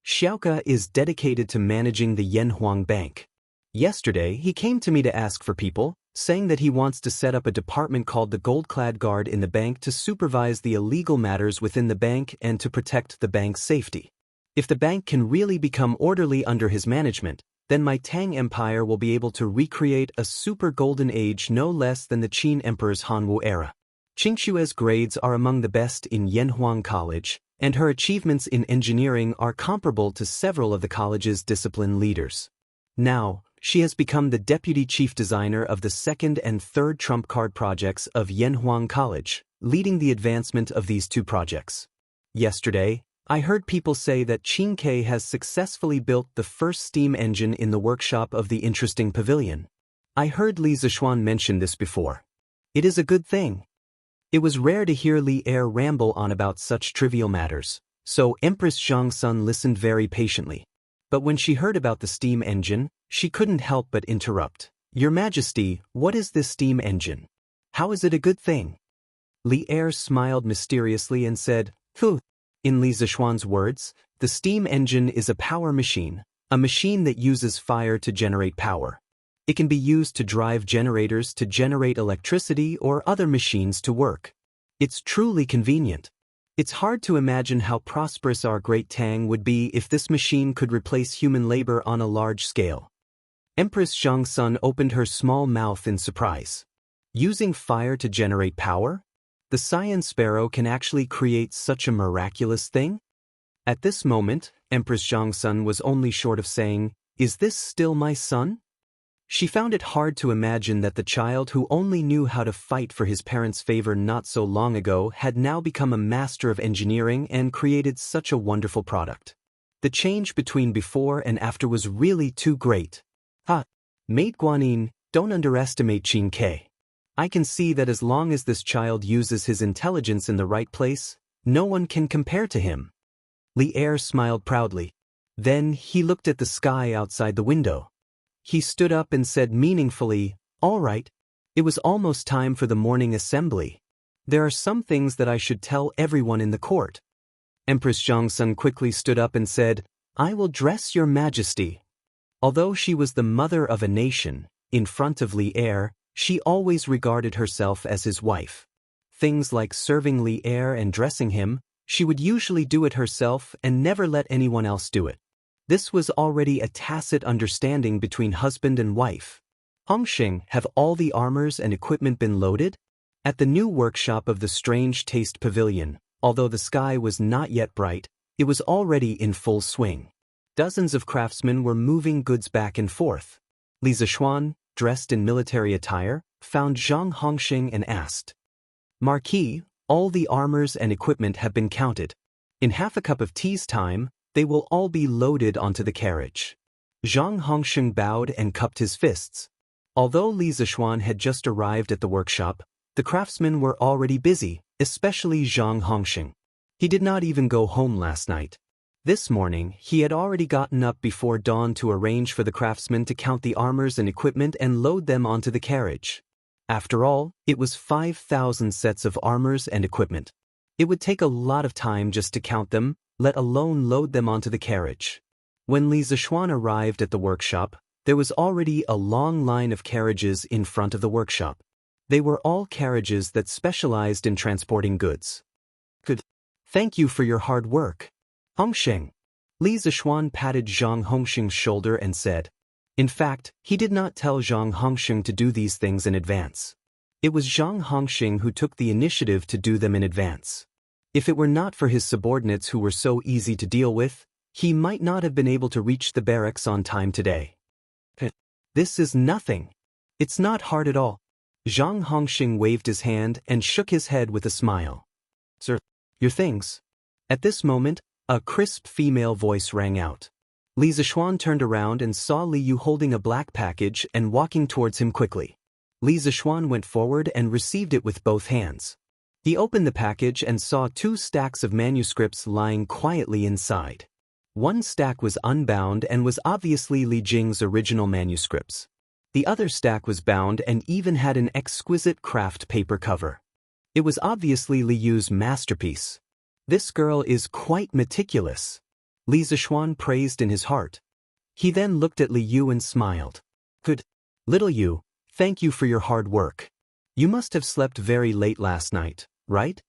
Xiaoke is dedicated to managing the Yanhuang Bank. Yesterday, he came to me to ask for people, saying that he wants to set up a department called the Gold-Clad Guard in the bank to supervise the illegal matters within the bank and to protect the bank's safety. If the bank can really become orderly under his management, then my Tang Empire will be able to recreate a super golden age no less than the Qin Emperor's Hanwu era. Qingshue's grades are among the best in Yanhuang College, and her achievements in engineering are comparable to several of the college's discipline leaders. Now, she has become the deputy chief designer of the second and third trump card projects of Yanhuang College, leading the advancement of these two projects. Yesterday, I heard people say that Qingke has successfully built the first steam engine in the workshop of the interesting pavilion. I heard Li Zishuan mention this before. It is a good thing. It was rare to hear Li Er ramble on about such trivial matters, so Empress Zhangsun listened very patiently. But when she heard about the steam engine, she couldn't help but interrupt. "Your Majesty, what is this steam engine? How is it a good thing?" Li Er smiled mysteriously and said, In Li Zishuan's words, the steam engine is a power machine, a machine that uses fire to generate power. It can be used to drive generators to generate electricity or other machines to work. It's truly convenient. It's hard to imagine how prosperous our great Tang would be if this machine could replace human labor on a large scale. Empress Zhangsun opened her small mouth in surprise. Using fire to generate power? The Cyan Sparrow can actually create such a miraculous thing? At this moment, Empress Zhangsun was only short of saying, "Is this still my son?" She found it hard to imagine that the child who only knew how to fight for his parents' favor not so long ago had now become a master of engineering and created such a wonderful product. The change between before and after was really too great. Mate Guanyin, don't underestimate Qingke. I can see that as long as this child uses his intelligence in the right place, no one can compare to him. Li Er smiled proudly. Then he looked at the sky outside the window. He stood up and said meaningfully, "All right. It was almost time for the morning assembly. There are some things that I should tell everyone in the court." Empress Zhangsun quickly stood up and said, "I will dress your Majesty." Although she was the mother of a nation, in front of Li Er, she always regarded herself as his wife. Things like serving Li Er and dressing him, she would usually do it herself and never let anyone else do it. This was already a tacit understanding between husband and wife. Hongxing, have all the armors and equipment been loaded? At the new workshop of the Strange Taste Pavilion, although the sky was not yet bright, it was already in full swing. Dozens of craftsmen were moving goods back and forth. Li Zishuan, dressed in military attire, found Zhang Hongxing and asked, "Marquis, all the armors and equipment have been counted. In half a cup of tea's time, they will all be loaded onto the carriage." Zhang Hongxing bowed and cupped his fists. Although Li Zixuan had just arrived at the workshop, the craftsmen were already busy, especially Zhang Hongxing. He did not even go home last night. This morning, he had already gotten up before dawn to arrange for the craftsmen to count the armors and equipment and load them onto the carriage. After all, it was 5,000 sets of armors and equipment. It would take a lot of time just to count them, let alone load them onto the carriage. When Li Zixuan arrived at the workshop, there was already a long line of carriages in front of the workshop. They were all carriages that specialized in transporting goods. "Good. Thank you for your hard work, Hongxing." Li Zixuan patted Zhang Hongxing's shoulder and said. In fact, he did not tell Zhang Hongxing to do these things in advance. It was Zhang Hongxing who took the initiative to do them in advance. If it were not for his subordinates who were so easy to deal with, he might not have been able to reach the barracks on time today. "This is nothing. It's not hard at all." Zhang Hongxing waved his hand and shook his head with a smile. "Sir, your things." At this moment, a crisp female voice rang out. Li Zixuan turned around and saw Li Yu holding a black package and walking towards him quickly. Li Zixuan went forward and received it with both hands. He opened the package and saw 2 stacks of manuscripts lying quietly inside. One stack was unbound and was obviously Li Jing's original manuscripts. The other stack was bound and even had an exquisite craft paper cover. It was obviously Li Yu's masterpiece. "This girl is quite meticulous," Li Zixuan praised in his heart. He then looked at Li Yu and smiled. "Good. Little Yu, thank you for your hard work. You must have slept very late last night, right?"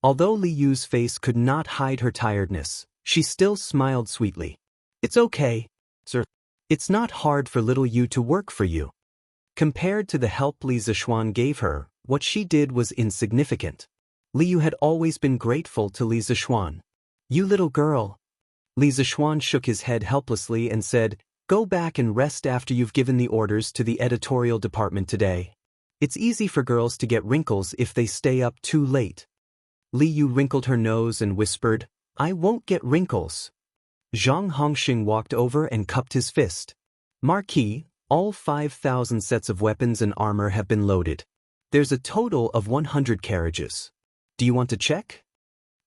Although Li Yu's face could not hide her tiredness, she still smiled sweetly. "It's okay, sir. It's not hard for little Yu to work for you." Compared to the help Li Zixuan gave her, what she did was insignificant. Li Yu had always been grateful to Li Zixuan. "You little girl." Li Zixuan shook his head helplessly and said, "Go back and rest after you've given the orders to the editorial department today. It's easy for girls to get wrinkles if they stay up too late." Li Yu wrinkled her nose and whispered, "I won't get wrinkles." Zhang Hongxing walked over and cupped his fist. "Marquis, all 5,000 sets of weapons and armor have been loaded. There's a total of 100 carriages. Do you want to check?"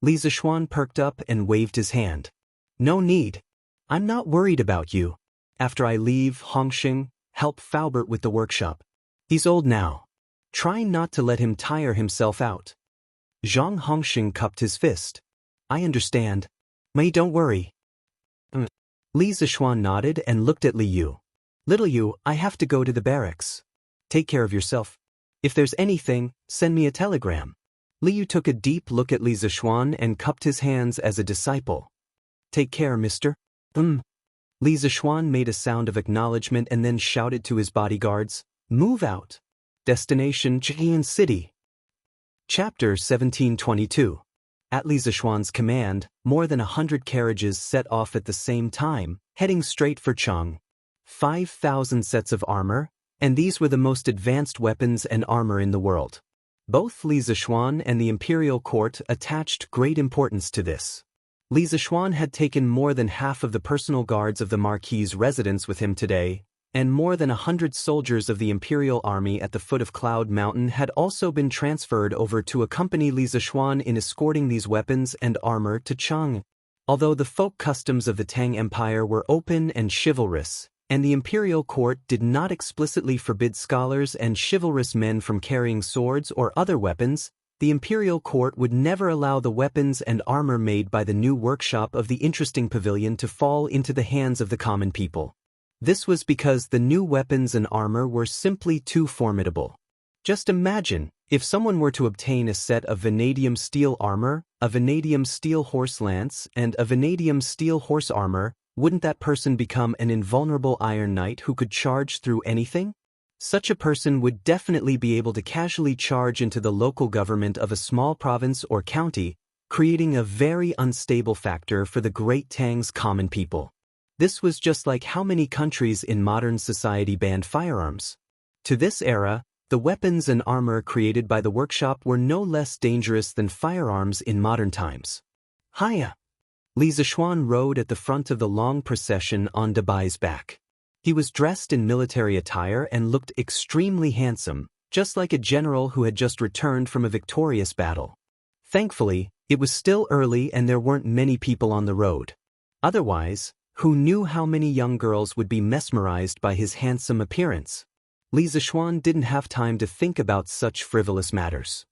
Li Zixuan perked up and waved his hand. "No need. I'm not worried about you. After I leave, Hongxing, help Faubert with the workshop. He's old now. Try not to let him tire himself out." Zhang Hongxing cupped his fist. "I understand. May, don't worry." Li Zixuan nodded and looked at Li Yu. "Little Yu, I have to go to the barracks. Take care of yourself. If there's anything, send me a telegram." Li Yu took a deep look at Li Zixuan and cupped his hands as a disciple. "Take care, mister." Li Zixuan made a sound of acknowledgement and then shouted to his bodyguards, "Move out. Destination Jian City." Chapter 1722. At Li Zixuan's command, more than 100 carriages set off at the same time, heading straight for Cheng. 5,000 sets of armor, and these were the most advanced weapons and armor in the world. Both Li Zixuan and the imperial court attached great importance to this. Li Zixuan had taken more than half of the personal guards of the Marquis's residence with him today, and more than 100 soldiers of the imperial army at the foot of Cloud Mountain had also been transferred over to accompany Li Zixuan in escorting these weapons and armor to Cheng. Although the folk customs of the Tang Empire were open and chivalrous, and the imperial court did not explicitly forbid scholars and chivalrous men from carrying swords or other weapons, the imperial court would never allow the weapons and armor made by the new workshop of the interesting pavilion to fall into the hands of the common people. This was because the new weapons and armor were simply too formidable. Just imagine, if someone were to obtain a set of vanadium steel armor, a vanadium steel horse lance, and a vanadium steel horse armor, wouldn't that person become an invulnerable Iron Knight who could charge through anything? Such a person would definitely be able to casually charge into the local government of a small province or county, creating a very unstable factor for the Great Tang's common people. This was just like how many countries in modern society banned firearms. To this era, the weapons and armor created by the workshop were no less dangerous than firearms in modern times. Hiya! Li Zishuan rode at the front of the long procession on Dabai's back. He was dressed in military attire and looked extremely handsome, just like a general who had just returned from a victorious battle. Thankfully, it was still early and there weren't many people on the road. Otherwise, who knew how many young girls would be mesmerized by his handsome appearance? Li Zishuan didn't have time to think about such frivolous matters.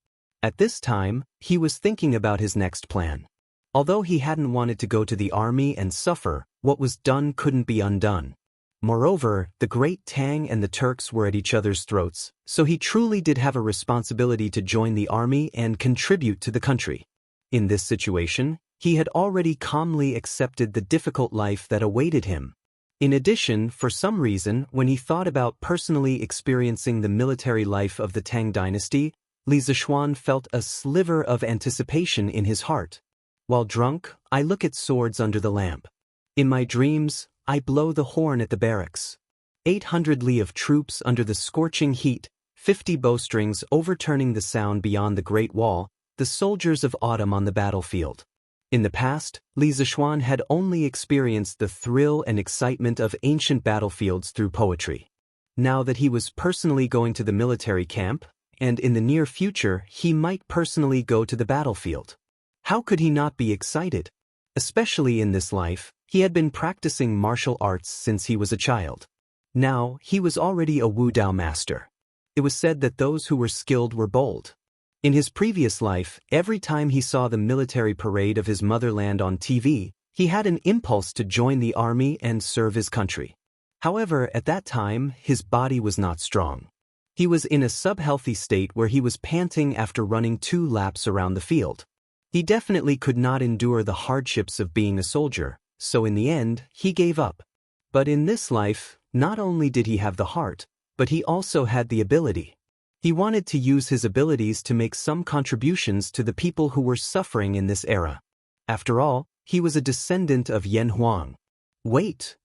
At this time, he was thinking about his next plan. Although he hadn't wanted to go to the army and suffer, what was done couldn't be undone. Moreover, the Great Tang and the Turks were at each other's throats, so he truly did have a responsibility to join the army and contribute to the country. In this situation, he had already calmly accepted the difficult life that awaited him. In addition, for some reason, when he thought about personally experiencing the military life of the Tang dynasty, Li Zishuan felt a sliver of anticipation in his heart. While drunk, I look at swords under the lamp. In my dreams, I blow the horn at the barracks. 800 li of troops under the scorching heat, 50 bowstrings overturning the sound beyond the Great Wall, the soldiers of autumn on the battlefield. In the past, Li Zishuan had only experienced the thrill and excitement of ancient battlefields through poetry. Now that he was personally going to the military camp, and in the near future he might personally go to the battlefield, how could he not be excited? Especially in this life, he had been practicing martial arts since he was a child. Now, he was already a Wu Dao master. It was said that those who were skilled were bold. In his previous life, every time he saw the military parade of his motherland on TV, he had an impulse to join the army and serve his country. However, at that time, his body was not strong. He was in a subhealthy state where he was panting after running 2 laps around the field. He definitely could not endure the hardships of being a soldier, so in the end, he gave up. But in this life, not only did he have the heart, but he also had the ability. He wanted to use his abilities to make some contributions to the people who were suffering in this era. After all, he was a descendant of Yan Huang. Wait!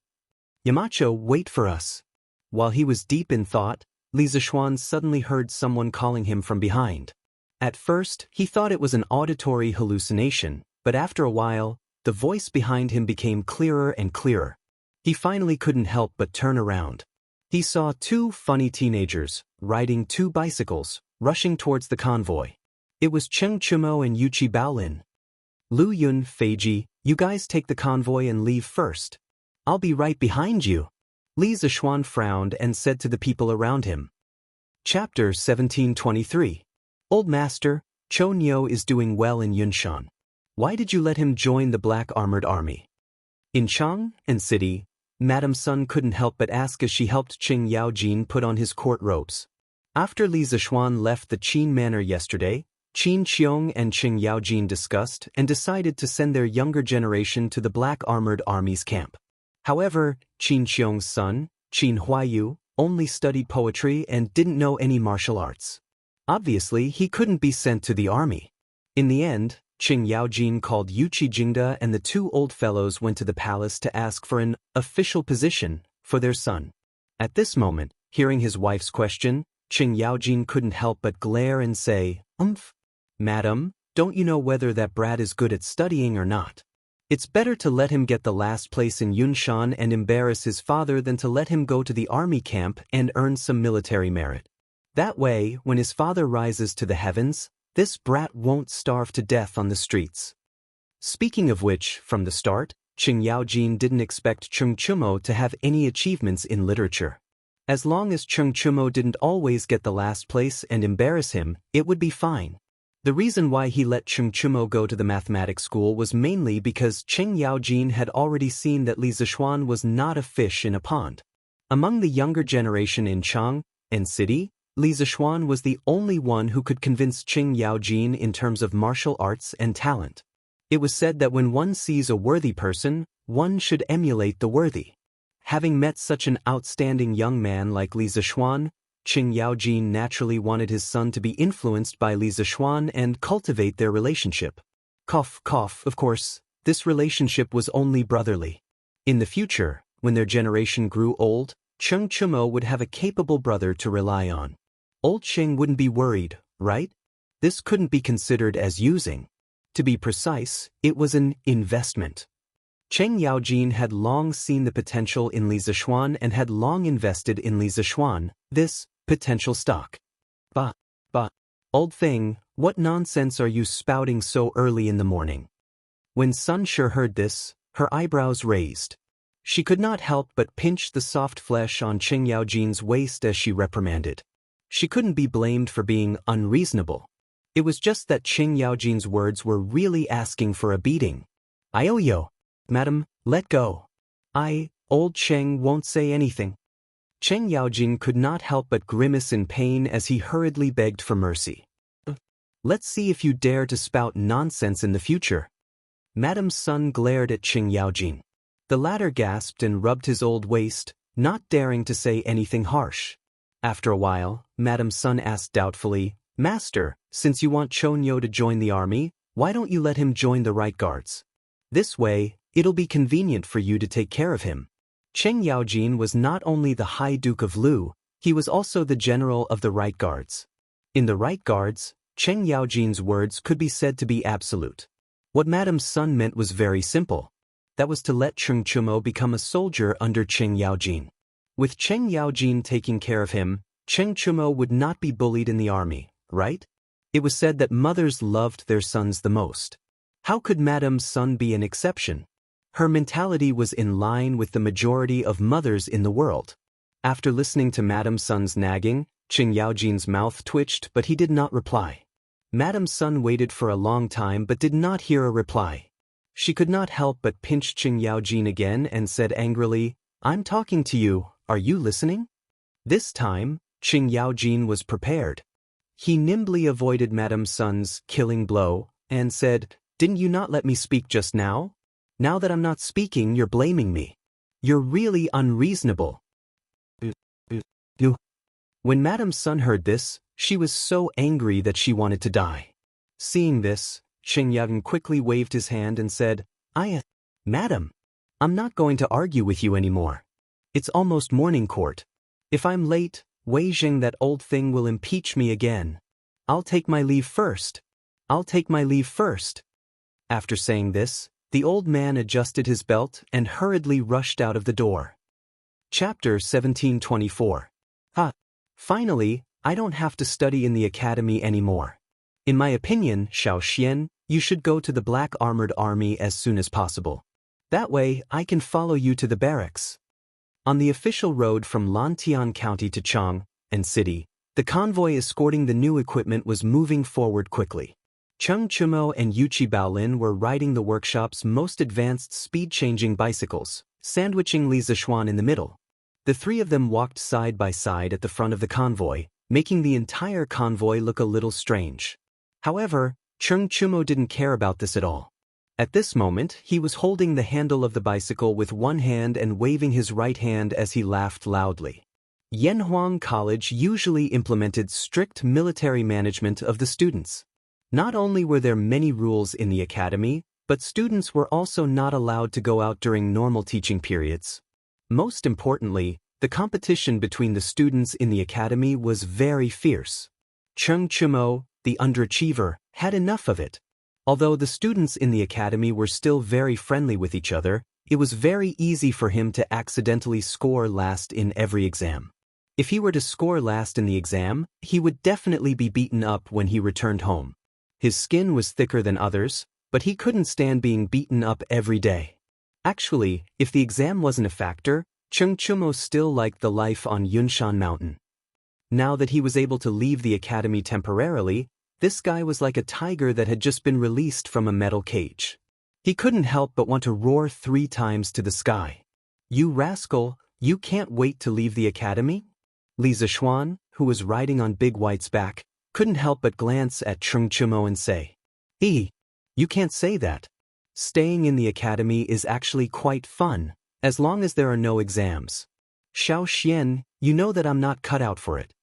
Yamacho, wait for us. While he was deep in thought, Li Zishuan suddenly heard someone calling him from behind. At first, he thought it was an auditory hallucination, but after a while, the voice behind him became clearer and clearer. He finally couldn't help but turn around. He saw 2 funny teenagers, riding 2 bicycles, rushing towards the convoy. It was Cheng Chumo and Yuchi Baolin. Lu Yun, Feiji, you guys take the convoy and leave first. I'll be right behind you. Li Zishuan frowned and said to the people around him. Chapter 1723. Old Master, Cho Nyo is doing well in Yunshan. Why did you let him join the black armored army? In Chang and City, Madame Sun couldn't help but ask as she helped Qing Yaojin put on his court robes. After Li Zishuan left the Qin manor yesterday, Qin Qiong and Qing Yaojin discussed and decided to send their younger generation to the black armored army's camp. However, Qin Qiong's son, Qin Huayu, only studied poetry and didn't know any martial arts. Obviously, he couldn't be sent to the army. In the end, Qing Yaojin called Yuchi Jingda and the 2 old fellows went to the palace to ask for an official position for their son. At this moment, hearing his wife's question, Qing Yaojin couldn't help but glare and say, Madam, don't you know whether that brat is good at studying or not? It's better to let him get the last place in Yunshan and embarrass his father than to let him go to the army camp and earn some military merit. That way, when his father rises to the heavens, this brat won't starve to death on the streets. Speaking of which, from the start, Qing Yaojin didn't expect Cheng Chumo to have any achievements in literature. As long as Cheng Chumo didn't always get the last place and embarrass him, it would be fine. The reason why he let Cheng Chumo go to the mathematics school was mainly because Qing Yaojin had already seen that Li Zishuan was not a fish in a pond. Among the younger generation in Chang and City, Li Zishuan was the only one who could convince Qing Yaojin in terms of martial arts and talent. It was said that when one sees a worthy person, one should emulate the worthy. Having met such an outstanding young man like Li Zishuan, Qing Yaojin naturally wanted his son to be influenced by Li Zishuan and cultivate their relationship. Cough, cough, of course, this relationship was only brotherly. In the future, when their generation grew old, Cheng Chumo would have a capable brother to rely on. Old Cheng wouldn't be worried, right? This couldn't be considered as using. To be precise, it was an investment. Cheng Yaojin had long seen the potential in Li Zishuan and had long invested in Li Zishuan, this potential stock. Bah, old thing, what nonsense are you spouting so early in the morning? When Sun Shi heard this, her eyebrows raised. She could not help but pinch the soft flesh on Cheng Yaojin's waist as she reprimanded. She couldn't be blamed for being unreasonable. It was just that Cheng Yaojin's words were really asking for a beating. "Ioyo, madam, let go. Old Cheng won't say anything." Cheng Yaojin could not help but grimace in pain as he hurriedly begged for mercy. "Let's see if you dare to spout nonsense in the future." Madam Sun glared at Cheng Yaojin. The latter gasped and rubbed his old waist, not daring to say anything harsh. After a while, Madam Sun asked doubtfully, "Master, since you want Chonyo to join the army, why don't you let him join the Right Guards? This way, it'll be convenient for you to take care of him." Cheng Yaojin was not only the High Duke of Lu, he was also the general of the Right Guards. In the Right Guards, Cheng Yaojin's words could be said to be absolute. What Madam Sun meant was very simple. That was to let Cheng Chumo become a soldier under Cheng Yaojin. With Cheng Yaojin taking care of him, Cheng Chumo would not be bullied in the army, right? It was said that mothers loved their sons the most. How could Madam Sun be an exception? Her mentality was in line with the majority of mothers in the world. After listening to Madam Sun's nagging, Cheng Yaojin's mouth twitched but he did not reply. Madam Sun waited for a long time but did not hear a reply. She could not help but pinch Cheng Yaojin again and said angrily, "I'm talking to you, are you listening?" This time, Cheng Yaojin was prepared. He nimbly avoided Madam Sun's killing blow and said, "Didn't you not let me speak just now? Now that I'm not speaking, you're blaming me. You're really unreasonable." When Madam Sun heard this, she was so angry that she wanted to die. Seeing this, Cheng Yaojin quickly waved his hand and said, Madam, I'm not going to argue with you anymore. It's almost morning court. If I'm late, Wei Jing, that old thing, will impeach me again. I'll take my leave first. After saying this, the old man adjusted his belt and hurriedly rushed out of the door. Chapter 1724. Finally, I don't have to study in the academy anymore. In my opinion, Xiao Xian, you should go to the Black Armored Army as soon as possible. That way, I can follow you to the barracks. On the official road from Lantian County to Chang and City, the convoy escorting the new equipment was moving forward quickly. Cheng Chumo and Yuchi Baolin were riding the workshop's most advanced speed-changing bicycles, sandwiching Li Zishuan in the middle. The three of them walked side by side at the front of the convoy, making the entire convoy look a little strange. However, Cheng Chumo didn't care about this at all. At this moment, he was holding the handle of the bicycle with one hand and waving his right hand as he laughed loudly. Yanhuang College usually implemented strict military management of the students. Not only were there many rules in the academy, but students were also not allowed to go out during normal teaching periods. Most importantly, the competition between the students in the academy was very fierce. Cheng Chumo, the underachiever, had enough of it. Although the students in the academy were still very friendly with each other, it was very easy for him to accidentally score last in every exam. If he were to score last in the exam, he would definitely be beaten up when he returned home. His skin was thicker than others, but he couldn't stand being beaten up every day. Actually, if the exam wasn't a factor, Cheng Chumo still liked the life on Yunshan Mountain. Now that he was able to leave the academy temporarily, this guy was like a tiger that had just been released from a metal cage. He couldn't help but want to roar 3 times to the sky. "You rascal, you can't wait to leave the academy?" Li Zishuan, who was riding on Big White's back, couldn't help but glance at Cheng Chumo and say, You can't say that. Staying in the academy is actually quite fun, as long as there are no exams. Xiao Xian, you know that I'm not cut out for it."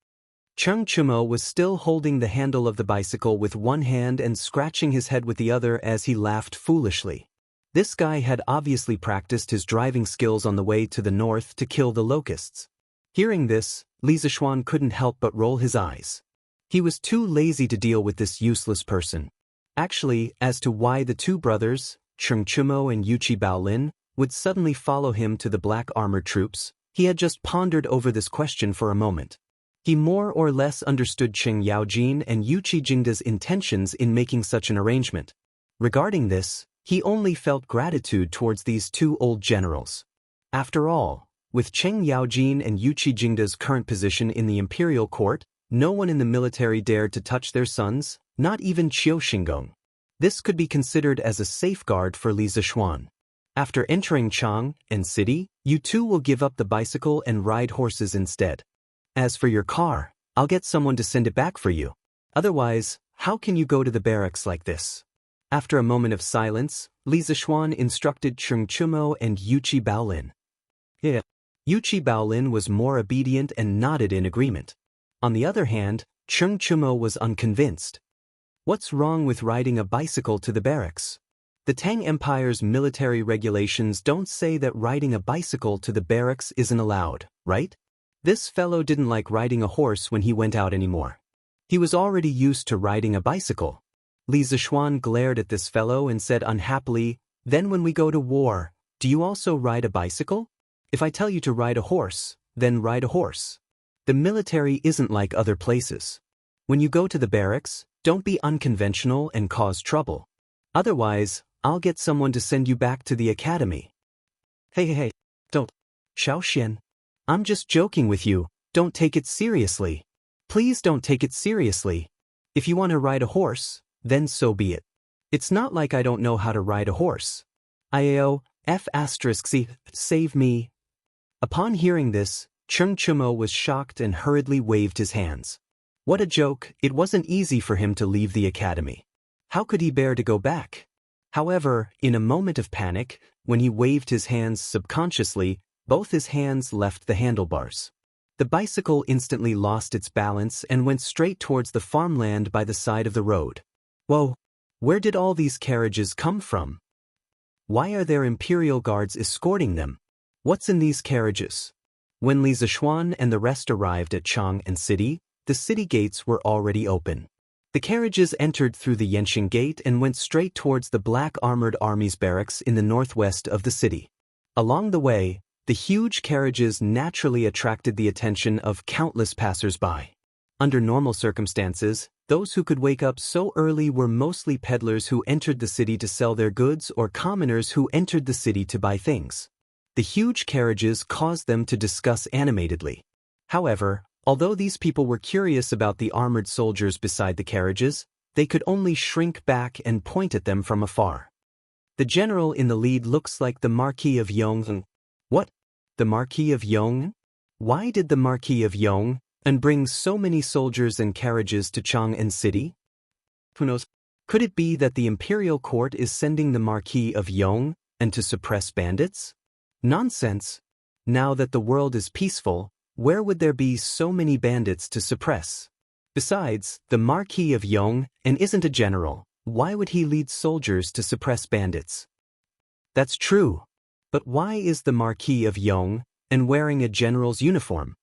Cheng Chumo was still holding the handle of the bicycle with one hand and scratching his head with the other as he laughed foolishly. This guy had obviously practiced his driving skills on the way to the north to kill the locusts. Hearing this, Li Zishuan couldn't help but roll his eyes. He was too lazy to deal with this useless person. Actually, as to why the two brothers, Cheng Chumo and Yuchi Baolin, would suddenly follow him to the black armored troops, he had just pondered over this question for a moment. He more or less understood Cheng Yaojin and Yuchi Jingda's intentions in making such an arrangement. Regarding this, he only felt gratitude towards these two old generals. After all, with Cheng Yaojin and Yuchi Jingda's current position in the imperial court, no one in the military dared to touch their sons, not even Qiu Xingong. This could be considered as a safeguard for Li Zishuan. After entering Chang and city, you two will give up the bicycle and ride horses instead. As for your car, I'll get someone to send it back for you. Otherwise, how can you go to the barracks like this? After a moment of silence, Li Zishuan instructed Cheng Chumo and Yuchi Baolin. Yeah. Yuchi Baolin was more obedient and nodded in agreement. On the other hand, Cheng Chumo was unconvinced. What's wrong with riding a bicycle to the barracks? The Tang Empire's military regulations don't say that riding a bicycle to the barracks isn't allowed, right? This fellow didn't like riding a horse when he went out anymore. He was already used to riding a bicycle. Li Zishuan glared at this fellow and said unhappily, "Then when we go to war, do you also ride a bicycle? If I tell you to ride a horse, then ride a horse. The military isn't like other places. When you go to the barracks, don't be unconventional and cause trouble. Otherwise, I'll get someone to send you back to the academy." Hey, don't. Xiao Xian. I'm just joking with you, don't take it seriously. Please don't take it seriously. If you want to ride a horse, then so be it. It's not like I don't know how to ride a horse. IAO, F***C, save me. Upon hearing this, Cheng Chumo was shocked and hurriedly waved his hands. What a joke, it wasn't easy for him to leave the academy. How could he bear to go back? However, in a moment of panic, when he waved his hands subconsciously, both his hands left the handlebars. The bicycle instantly lost its balance and went straight towards the farmland by the side of the road. Whoa! Where did all these carriages come from? Why are there imperial guards escorting them? What's in these carriages? When Li Zishuan and the rest arrived at Chang and city, the city gates were already open. The carriages entered through the Yanxing Gate and went straight towards the Black Armored Army's barracks in the northwest of the city. Along the way, the huge carriages naturally attracted the attention of countless passers-by. Under normal circumstances, those who could wake up so early were mostly peddlers who entered the city to sell their goods or commoners who entered the city to buy things. The huge carriages caused them to discuss animatedly. However, although these people were curious about the armored soldiers beside the carriages, they could only shrink back and point at them from afar. The general in the lead looks like the Marquis of Yong. What? The Marquis of Yong? Why did the Marquis of Yong bring so many soldiers and carriages to Chang'an City? Who knows? Could it be that the imperial court is sending the Marquis of Yong to suppress bandits? Nonsense! Now that the world is peaceful, where would there be so many bandits to suppress? Besides, the Marquis of Yong isn't a general. Why would he lead soldiers to suppress bandits? That's true. But why is the Marquis of Yong wearing a general's uniform?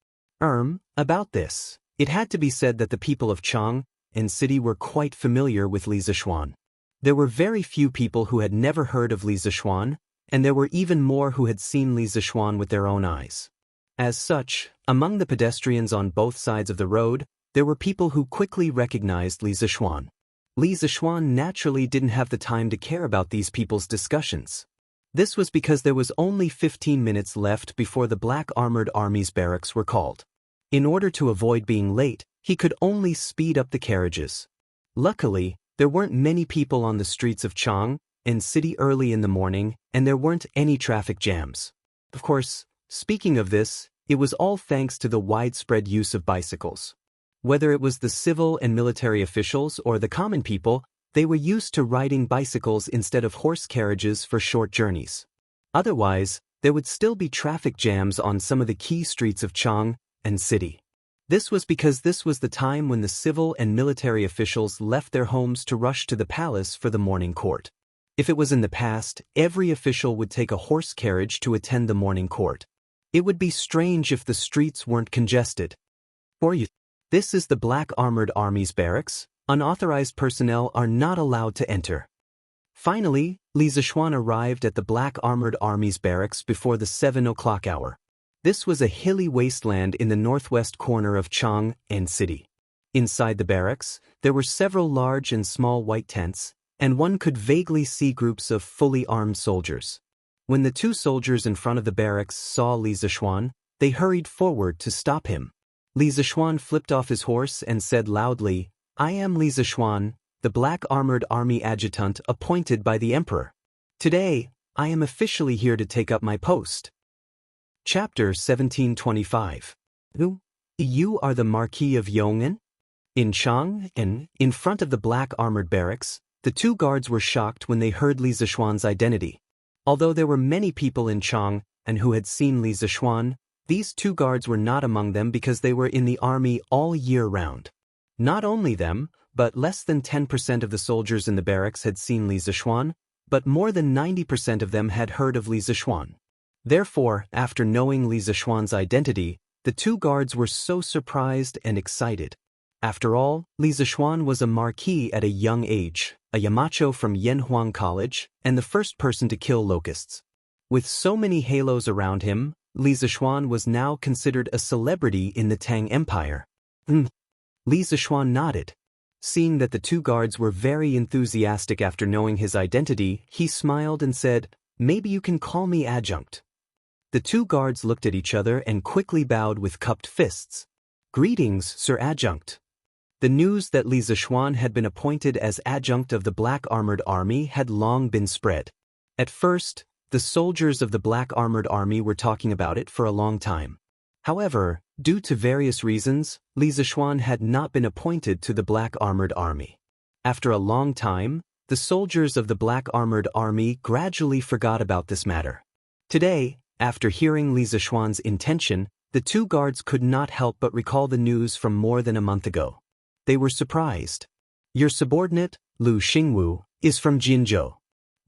About this, it had to be said that the people of Chang and city were quite familiar with Li Zishuan. There were very few people who had never heard of Li Zishuan, and there were even more who had seen Li Zishuan with their own eyes. As such, among the pedestrians on both sides of the road, there were people who quickly recognized Li Zishuan. Li Zishuan naturally didn't have the time to care about these people's discussions. This was because there was only 15 minutes left before the Black Armored Army's barracks were called. In order to avoid being late, he could only speed up the carriages. Luckily, there weren't many people on the streets of Chang and city early in the morning, and there weren't any traffic jams. Of course, speaking of this, it was all thanks to the widespread use of bicycles. Whether it was the civil and military officials or the common people, they were used to riding bicycles instead of horse carriages for short journeys. Otherwise, there would still be traffic jams on some of the key streets of Chang and city. This was because this was the time when the civil and military officials left their homes to rush to the palace for the morning court. If it was in the past, every official would take a horse carriage to attend the morning court. It would be strange if the streets weren't congested. For you, this is the Black Armored Army's barracks. Unauthorized personnel are not allowed to enter. Finally, Li Zishuan arrived at the Black Armored Army's barracks before the 7 o'clock hour. This was a hilly wasteland in the northwest corner of Chang'an City. Inside the barracks, there were several large and small white tents, and one could vaguely see groups of fully armed soldiers. When the two soldiers in front of the barracks saw Li Zishuan, they hurried forward to stop him. Li Zishuan flipped off his horse and said loudly, "I am Li Zishuan, the Black Armored Army adjutant appointed by the Emperor. Today, I am officially here to take up my post." Chapter 1725. You are the Marquis of Yong'an? In Chang'an, in front of the Black Armored Barracks, the two guards were shocked when they heard Li Zishuan's identity. Although there were many people in Chang'an who had seen Li Zishuan, these two guards were not among them because they were in the army all year round. Not only them, but less than 10% of the soldiers in the barracks had seen Li Zishuan, but more than 90% of them had heard of Li Zishuan. Therefore, after knowing Li Zishuan's identity, the two guards were so surprised and excited. After all, Li Zishuan was a marquis at a young age, a Yamacho from Yanhuang College, and the first person to kill locusts. With so many halos around him, Li Zishuan was now considered a celebrity in the Tang Empire. Li Zishuan nodded. Seeing that the two guards were very enthusiastic after knowing his identity, he smiled and said, "Maybe you can call me adjunct." The two guards looked at each other and quickly bowed with cupped fists. "Greetings, Sir Adjunct." The news that Li Zishuan had been appointed as adjunct of the Black Armored Army had long been spread. At first, the soldiers of the Black Armored Army were talking about it for a long time. However, due to various reasons, Li Zishuan had not been appointed to the Black Armored Army. After a long time, the soldiers of the Black Armored Army gradually forgot about this matter. Today, after hearing Li Zishuan's intention, the two guards could not help but recall the news from more than a month ago. They were surprised. "Your subordinate, Lu Xingwu, is from Jinzhou.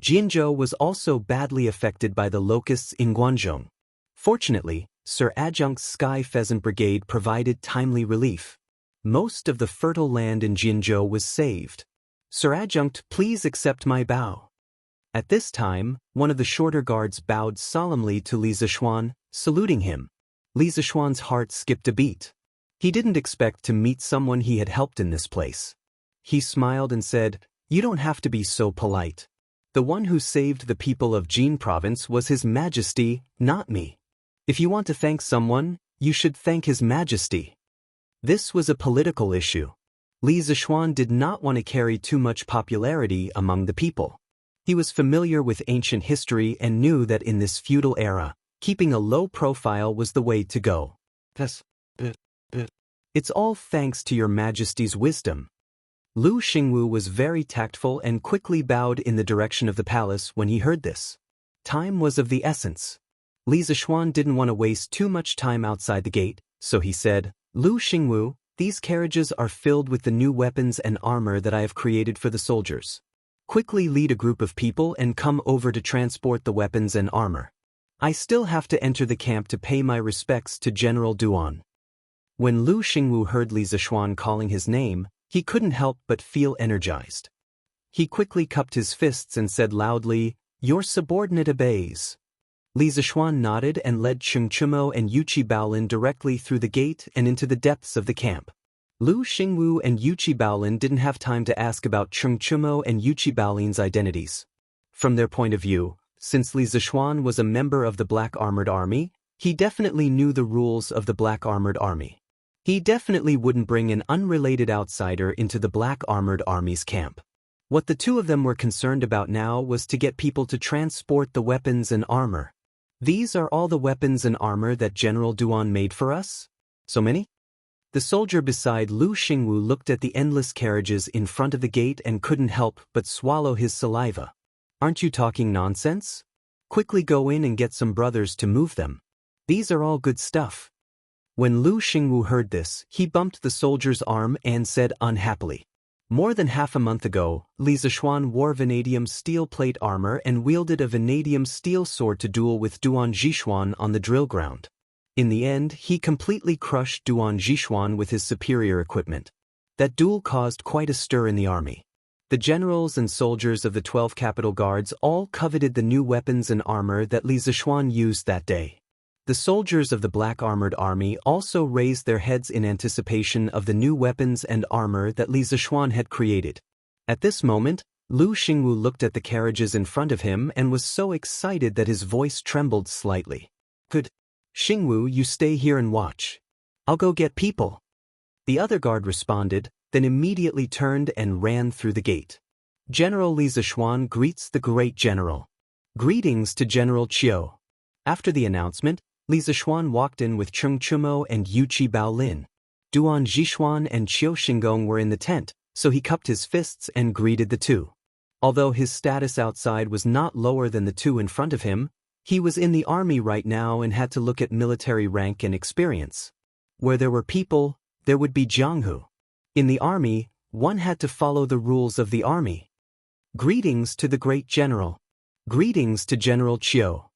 Jinzhou was also badly affected by the locusts in Guangzhou. Fortunately, Sir Adjunct's Sky Pheasant Brigade provided timely relief. Most of the fertile land in Jinzhou was saved. Sir Adjunct, please accept my bow." At this time, one of the shorter guards bowed solemnly to Li Zishuan, saluting him. Li Zishuan's heart skipped a beat. He didn't expect to meet someone he had helped in this place. He smiled and said, "You don't have to be so polite. The one who saved the people of Jin Province was His Majesty, not me. If you want to thank someone, you should thank His Majesty." This was a political issue. Li Zishuan did not want to carry too much popularity among the people. He was familiar with ancient history and knew that in this feudal era, keeping a low profile was the way to go. "It's all thanks to your Majesty's wisdom." Lu Xingwu was very tactful and quickly bowed in the direction of the palace when he heard this. Time was of the essence. Li Zishuan didn't want to waste too much time outside the gate, so he said, "Lu Xingwu, these carriages are filled with the new weapons and armor that I have created for the soldiers. Quickly lead a group of people and come over to transport the weapons and armor. I still have to enter the camp to pay my respects to General Duan." When Lu Xingwu heard Li Zishuan calling his name, he couldn't help but feel energized. He quickly cupped his fists and said loudly, "Your subordinate obeys." Li Zishuan nodded and led Cheng Chumo and Yuchi Baolin directly through the gate and into the depths of the camp. Lu Xingwu and Yuchi Baolin didn't have time to ask about Cheng Chumo and Yuchi Baolin's identities. From their point of view, since Li Zishuan was a member of the Black Armored Army, he definitely knew the rules of the Black Armored Army. He definitely wouldn't bring an unrelated outsider into the Black Armored Army's camp. What the two of them were concerned about now was to get people to transport the weapons and armor. "These are all the weapons and armor that General Duan made for us? So many?" The soldier beside Lu Xingwu looked at the endless carriages in front of the gate and couldn't help but swallow his saliva. "Aren't you talking nonsense? Quickly go in and get some brothers to move them. These are all good stuff." When Lu Xingwu heard this, he bumped the soldier's arm and said unhappily, "More than half a month ago, Li Zishuan wore vanadium steel plate armor and wielded a vanadium steel sword to duel with Duan Zhishuan on the drill ground. In the end, he completely crushed Duan Zhishuan with his superior equipment. That duel caused quite a stir in the army. The generals and soldiers of the 12 capital guards all coveted the new weapons and armor that Li Zishuan used that day. The soldiers of the black armored army also raised their heads in anticipation of the new weapons and armor that Li Zishuan had created. At this moment, Lu Xingwu looked at the carriages in front of him and was so excited that his voice trembled slightly. "Good. Xingwu, you stay here and watch. I'll go get people." The other guard responded, then immediately turned and ran through the gate. General Li Zishuan greets the great general. Greetings to General Qiu. After the announcement, Li Zishuan walked in with Cheng Chumo and Yuqi Baolin. Duan Zhishuan and Qiu Xingong were in the tent, so he cupped his fists and greeted the two. Although his status outside was not lower than the two in front of him, he was in the army right now and had to look at military rank and experience. Where there were people, there would be Jianghu. In the army, one had to follow the rules of the army. Greetings to the great general. Greetings to General Qiu.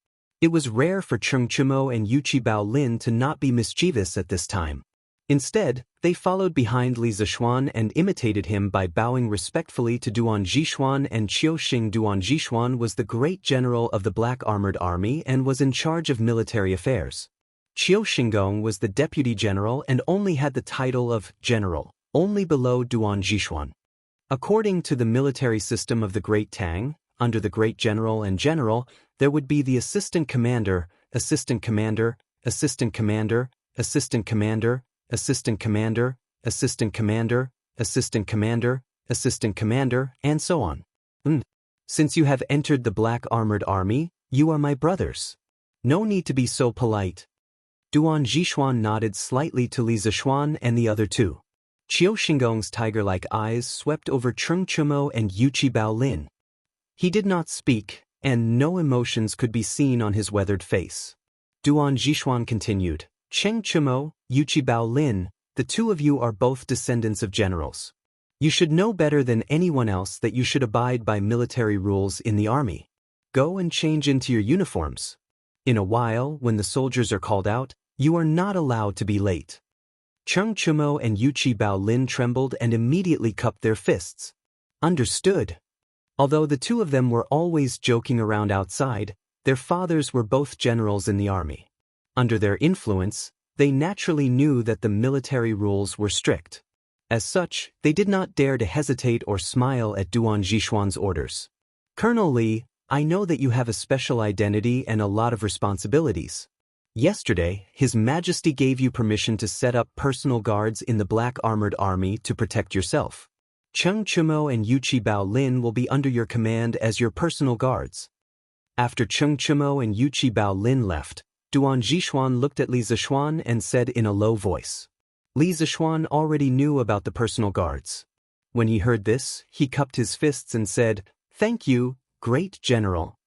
It was rare for Cheng Chumo and Yuqi Baolin to not be mischievous at this time. Instead, they followed behind Li Zishuan and imitated him by bowing respectfully to Duan Zhishuan and Qiu Xing. Duan Zhishuan was the great general of the Black Armored Army and was in charge of military affairs. Qiu Xingong was the deputy general and only had the title of general, only below Duan Zhishuan. According to the military system of the Great Tang, under the great general and general, there would be the assistant commander, assistant commander, assistant commander, assistant commander, assistant commander, assistant commander, assistant commander, assistant commander, and so on. Since you have entered the Black Armored Army, you are my brothers. No need to be so polite. Duan Zhishuan nodded slightly to Li Zishuan and the other two. Qiu Xingong's tiger-like eyes swept over Cheng Chumo and Yuqi Baolin. He did not speak, and no emotions could be seen on his weathered face. Duan Zhishuan continued, Cheng Chumo, Yuqi Baolin, the two of you are both descendants of generals. You should know better than anyone else that you should abide by military rules in the army. Go and change into your uniforms. In a while, when the soldiers are called out, you are not allowed to be late. Cheng Chumo and Yuqi Baolin trembled and immediately cupped their fists. Understood. Although the two of them were always joking around outside, their fathers were both generals in the army. Under their influence, they naturally knew that the military rules were strict. As such, they did not dare to hesitate or smile at Duan Zhishuan's orders. Colonel Li, I know that you have a special identity and a lot of responsibilities. Yesterday, His Majesty gave you permission to set up personal guards in the Black Armored Army to protect yourself. Cheng Chumo and Yuqi Baolin will be under your command as your personal guards. After Cheng Chumo and Yuqi Baolin left, Duan Zhishuan looked at Li Zishuan and said in a low voice. Li Zishuan already knew about the personal guards. When he heard this, he cupped his fists and said, Thank you, great general.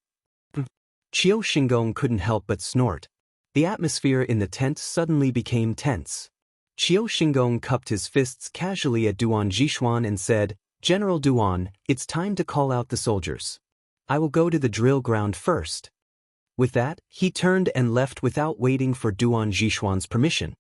Qiu Xingong couldn't help but snort. The atmosphere in the tent suddenly became tense. Qiu Xingong cupped his fists casually at Duan Zhishuan and said, General Duan, it's time to call out the soldiers. I will go to the drill ground first. With that, he turned and left without waiting for Duan Zhishuan's permission.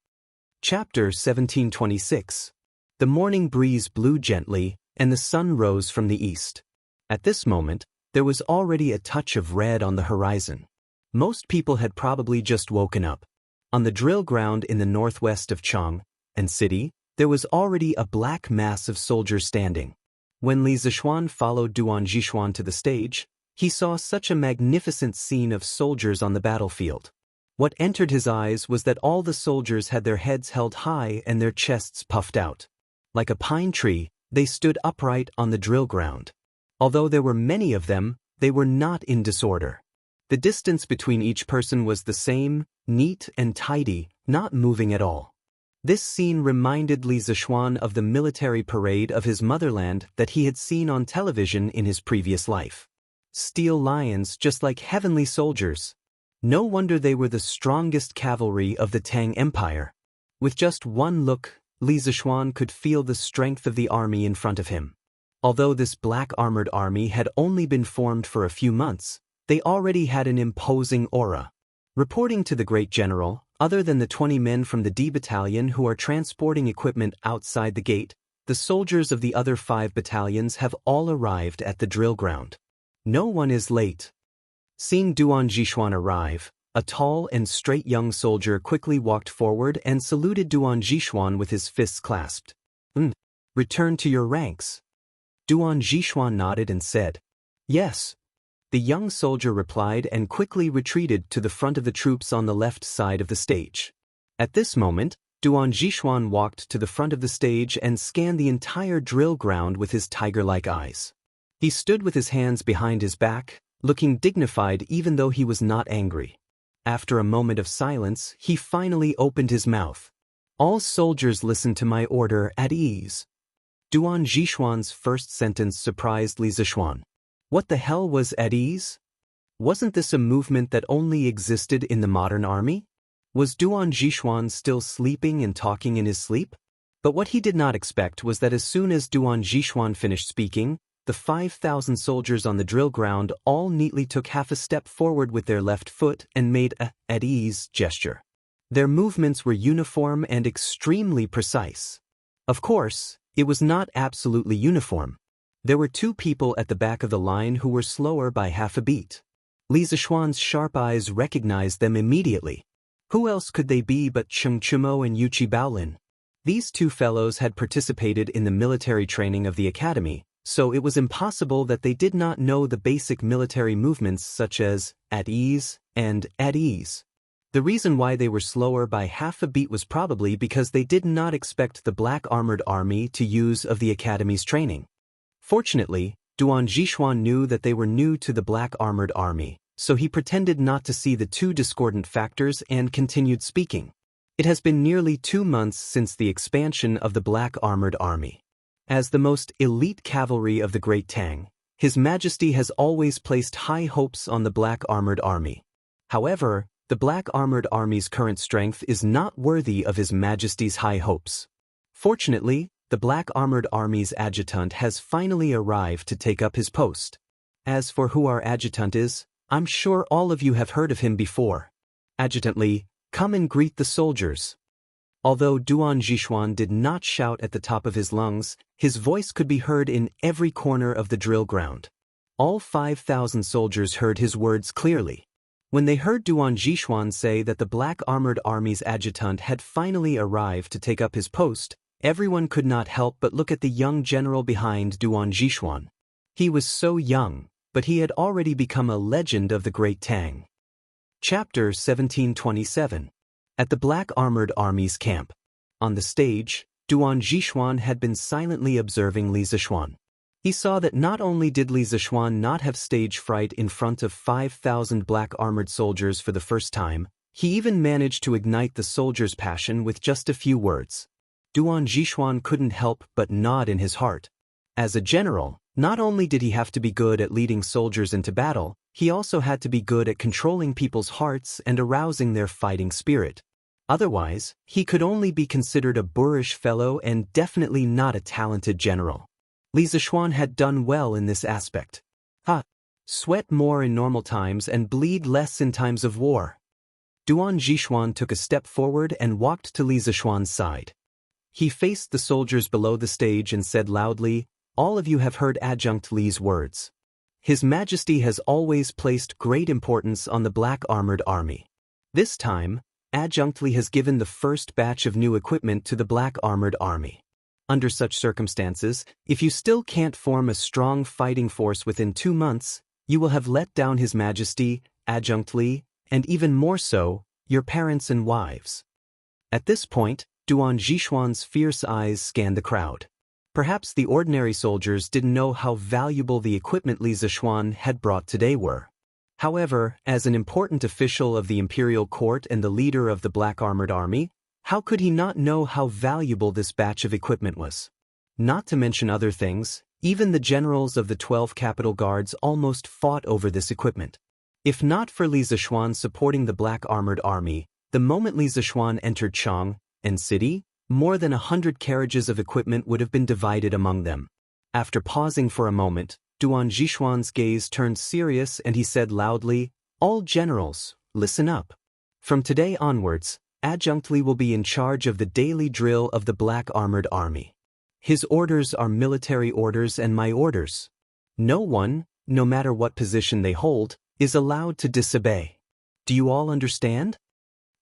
Chapter 1726. The morning breeze blew gently, and the sun rose from the east. At this moment, there was already a touch of red on the horizon. Most people had probably just woken up. On the drill ground in the northwest of Chang and city, there was already a black mass of soldiers standing. When Li Zishuan followed Duan Zhishuan to the stage, he saw such a magnificent scene of soldiers on the battlefield. What entered his eyes was that all the soldiers had their heads held high and their chests puffed out. Like a pine tree, they stood upright on the drill ground. Although there were many of them, they were not in disorder. The distance between each person was the same, neat and tidy, not moving at all. This scene reminded Li Zishuan of the military parade of his motherland that he had seen on television in his previous life. Steel lions just like heavenly soldiers. No wonder they were the strongest cavalry of the Tang Empire. With just one look, Li Zishuan could feel the strength of the army in front of him. Although this black armored army had only been formed for a few months, they already had an imposing aura. Reporting to the great general, Other than the 20 men from the D Battalion who are transporting equipment outside the gate, the soldiers of the other 5 battalions have all arrived at the drill ground. No one is late. Seeing Duan Zhishuan arrive, a tall and straight young soldier quickly walked forward and saluted Duan Zhishuan with his fists clasped. Return to your ranks. Duan Zhishuan nodded and said, Yes. The young soldier replied and quickly retreated to the front of the troops on the left side of the stage. At this moment, Duan Zhishuan walked to the front of the stage and scanned the entire drill ground with his tiger-like eyes. He stood with his hands behind his back, looking dignified even though he was not angry. After a moment of silence, he finally opened his mouth. All soldiers listen to my order at ease. Duan Zhishuan's first sentence surprised Li Zishuan. What the hell was at ease? Wasn't this a movement that only existed in the modern army? Was Duan Zhishuan still sleeping and talking in his sleep? But what he did not expect was that as soon as Duan Zhishuan finished speaking, the 5,000 soldiers on the drill ground all neatly took half a step forward with their left foot and made a at ease gesture. Their movements were uniform and extremely precise. Of course, it was not absolutely uniform. There were 2 people at the back of the line who were slower by half a beat. Li Zishuan's sharp eyes recognized them immediately. Who else could they be but Cheng Chumo and Yuqi Baolin? These 2 fellows had participated in the military training of the academy, so it was impossible that they did not know the basic military movements such as at ease and at ease. The reason why they were slower by half a beat was probably because they did not expect the Black Armored Army to use of the academy's training. Fortunately, Duan Zhishuan knew that they were new to the Black Armored Army, so he pretended not to see the 2 discordant factors and continued speaking. It has been nearly 2 months since the expansion of the Black Armored Army. As the most elite cavalry of the Great Tang, His Majesty has always placed high hopes on the Black Armored Army. However, the Black Armored Army's current strength is not worthy of His Majesty's high hopes. Fortunately, the Black Armored Army's adjutant has finally arrived to take up his post. As for who our adjutant is, I'm sure all of you have heard of him before. Adjutant Li, come and greet the soldiers. Although Duan Zhishuan did not shout at the top of his lungs, his voice could be heard in every corner of the drill ground. All 5,000 soldiers heard his words clearly. When they heard Duan Zhishuan say that the Black Armored Army's adjutant had finally arrived to take up his post, everyone could not help but look at the young general behind Duan Zhishuan. He was so young, but he had already become a legend of the Great Tang. Chapter 1727. At the Black Armored Army's camp. On the stage, Duan Zhishuan had been silently observing Li Zishuan. He saw that not only did Li Zishuan not have stage fright in front of 5,000 black armored soldiers for the first time, he even managed to ignite the soldiers' passion with just a few words. Duan Zhishuan couldn't help but nod in his heart. As a general, not only did he have to be good at leading soldiers into battle, he also had to be good at controlling people's hearts and arousing their fighting spirit. Otherwise, he could only be considered a boorish fellow and definitely not a talented general. Li Zishuan had done well in this aspect. Sweat more in normal times and bleed less in times of war. Duan Zhishuan took a step forward and walked to Li Zishuan's side. He faced the soldiers below the stage and said loudly, "All of you have heard Adjunct Li's words. His Majesty has always placed great importance on the Black Armored Army. This time, Adjunct Li has given the first batch of new equipment to the Black Armored Army. Under such circumstances, if you still can't form a strong fighting force within 2 months, you will have let down His Majesty, Adjunct Li, and even more so, your parents and wives." At this point, Duan Zhishuan's fierce eyes scanned the crowd. Perhaps the ordinary soldiers didn't know how valuable the equipment Li Zishuan had brought today were. However, as an important official of the imperial court and the leader of the Black Armored Army, how could he not know how valuable this batch of equipment was? Not to mention other things, even the generals of the 12 capital guards almost fought over this equipment. If not for Li Zishuan supporting the Black Armored Army, the moment Li Zishuan entered Chang and City, more than 100 carriages of equipment would have been divided among them. After pausing for a moment, Duan Zhishuan's gaze turned serious and he said loudly, "All generals, listen up. From today onwards, Adjunct Li will be in charge of the daily drill of the Black Armored Army. His orders are military orders and my orders. No one, no matter what position they hold, is allowed to disobey. Do you all understand?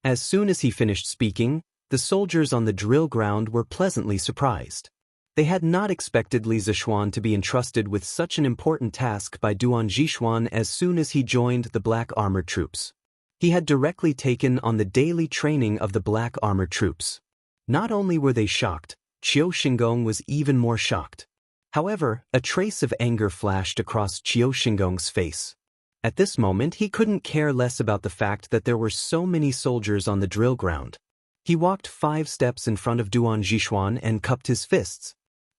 As soon as he finished speaking, the soldiers on the drill ground were pleasantly surprised. They had not expected Li Zishuan to be entrusted with such an important task by Duan Zhishuan as soon as he joined the Black Armored Troops. He had directly taken on the daily training of the Black Armored Troops. Not only were they shocked, Qiu Xingong was even more shocked. However, a trace of anger flashed across Qiu Xingong's face. At this moment he couldn't care less about the fact that there were so many soldiers on the drill ground. He walked 5 steps in front of Duan Zhishuan and cupped his fists.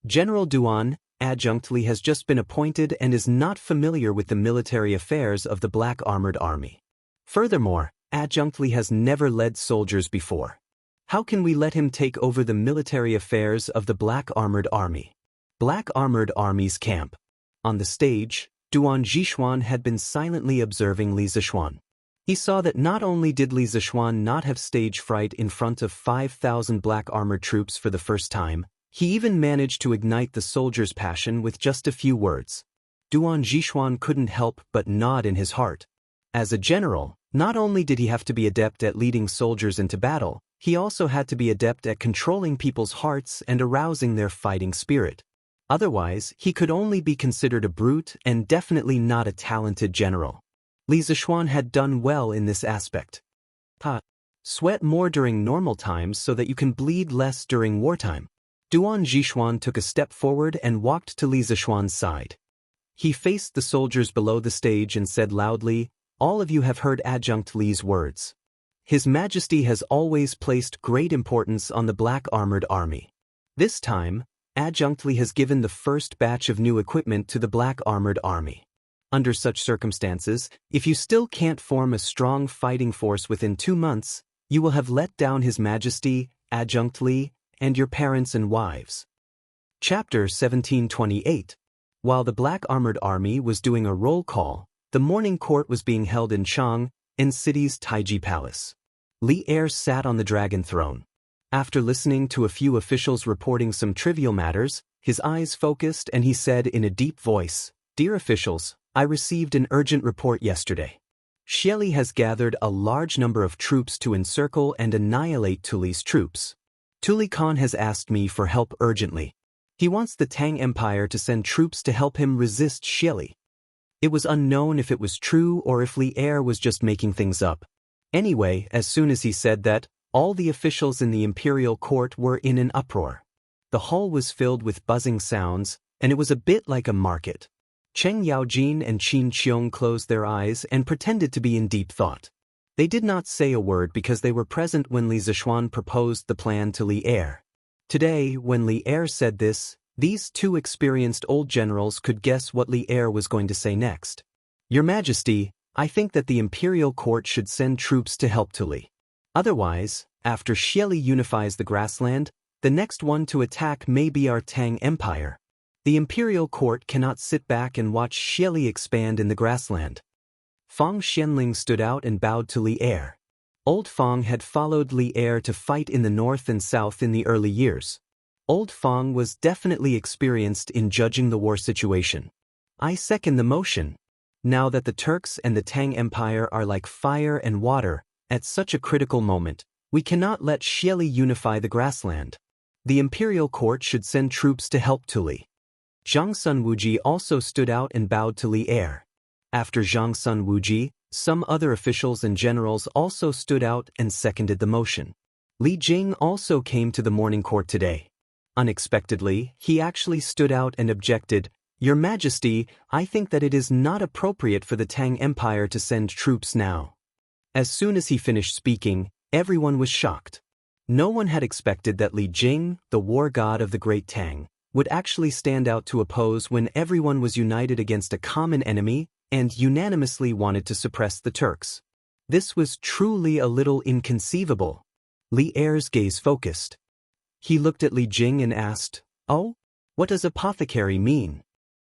General Duan, Adjunct Li has just been appointed and is not familiar with the military affairs of the Black Armored Army. Furthermore, Adjunct Li has never led soldiers before. How can we let him take over the military affairs of the Black Armored Army? Black Armored Army's camp. On the stage, Duan Zhishuan had been silently observing Li Zishuan. He saw that not only did Li Zishuan not have stage fright in front of 5,000 Black Armored Troops for the first time, he even managed to ignite the soldiers' passion with just a few words. Duan Zhishuan couldn't help but nod in his heart. As a general, not only did he have to be adept at leading soldiers into battle, he also had to be adept at controlling people's hearts and arousing their fighting spirit. Otherwise, he could only be considered a brute and definitely not a talented general. Li Zishuan had done well in this aspect. Sweat more during normal times so that you can bleed less during wartime. Duan Zhishuan took a step forward and walked to Li Zishuan's side. He faced the soldiers below the stage and said loudly, "All of you have heard Adjunct Li's words. His Majesty has always placed great importance on the Black Armored Army. This time, Adjunct Li has given the first batch of new equipment to the Black Armored Army. Under such circumstances, if you still can't form a strong fighting force within 2 months, you will have let down His Majesty, Adjunct Li, and your parents and wives." Chapter 1728. While the Black Armored Army was doing a roll call, the morning court was being held in Chang, in city's Taiji Palace. Li Er sat on the dragon throne. After listening to a few officials reporting some trivial matters, his eyes focused and he said in a deep voice, "Dear officials, I received an urgent report yesterday. Xieli has gathered a large number of troops to encircle and annihilate Tuli's troops. Tuli Khan has asked me for help urgently. He wants the Tang Empire to send troops to help him resist Xieli." It was unknown if it was true or if Li Er was just making things up. Anyway, as soon as he said that, all the officials in the imperial court were in an uproar. The hall was filled with buzzing sounds, and it was a bit like a market. Cheng Yaojin and Qin Qiong closed their eyes and pretended to be in deep thought. They did not say a word because they were present when Li Zishuan proposed the plan to Li Er. Today, when Li Er said this, these 2 experienced old generals could guess what Li Er was going to say next. "Your Majesty, I think that the imperial court should send troops to help Tuli. Otherwise, after Xieli unifies the grassland, the next one to attack may be our Tang Empire. The imperial court cannot sit back and watch Xieli expand in the grassland." Fang Xianling stood out and bowed to Li Er. Old Fang had followed Li Er to fight in the north and south in the early years. Old Fang was definitely experienced in judging the war situation. "I second the motion. Now that the Turks and the Tang Empire are like fire and water, at such a critical moment, we cannot let Xieli unify the grassland. The imperial court should send troops to help Tuli." Zhang Sun Wuji also stood out and bowed to Li Er. After Zhang Sun Wuji, some other officials and generals also stood out and seconded the motion. Li Jing also came to the morning court today. Unexpectedly, he actually stood out and objected, "Your Majesty, I think that it is not appropriate for the Tang Empire to send troops now." As soon as he finished speaking, everyone was shocked. No one had expected that Li Jing, the war god of the Great Tang, would actually stand out to oppose when everyone was united against a common enemy and unanimously wanted to suppress the Turks. This was truly a little inconceivable. Li Er's gaze focused. He looked at Li Jing and asked, "Oh? What does apothecary mean?"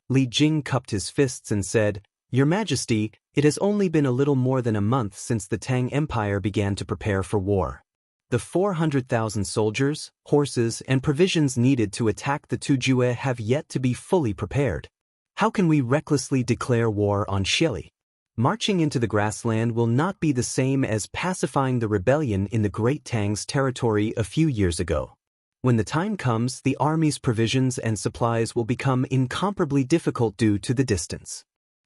Li Jing cupped his fists and said, "Your Majesty, it has only been a little more than a month since the Tang Empire began to prepare for war. The 400,000 soldiers, horses, and provisions needed to attack the Tujue have yet to be fully prepared. How can we recklessly declare war on Shili? Marching into the grassland will not be the same as pacifying the rebellion in the Great Tang's territory a few years ago. When the time comes, the army's provisions and supplies will become incomparably difficult due to the distance.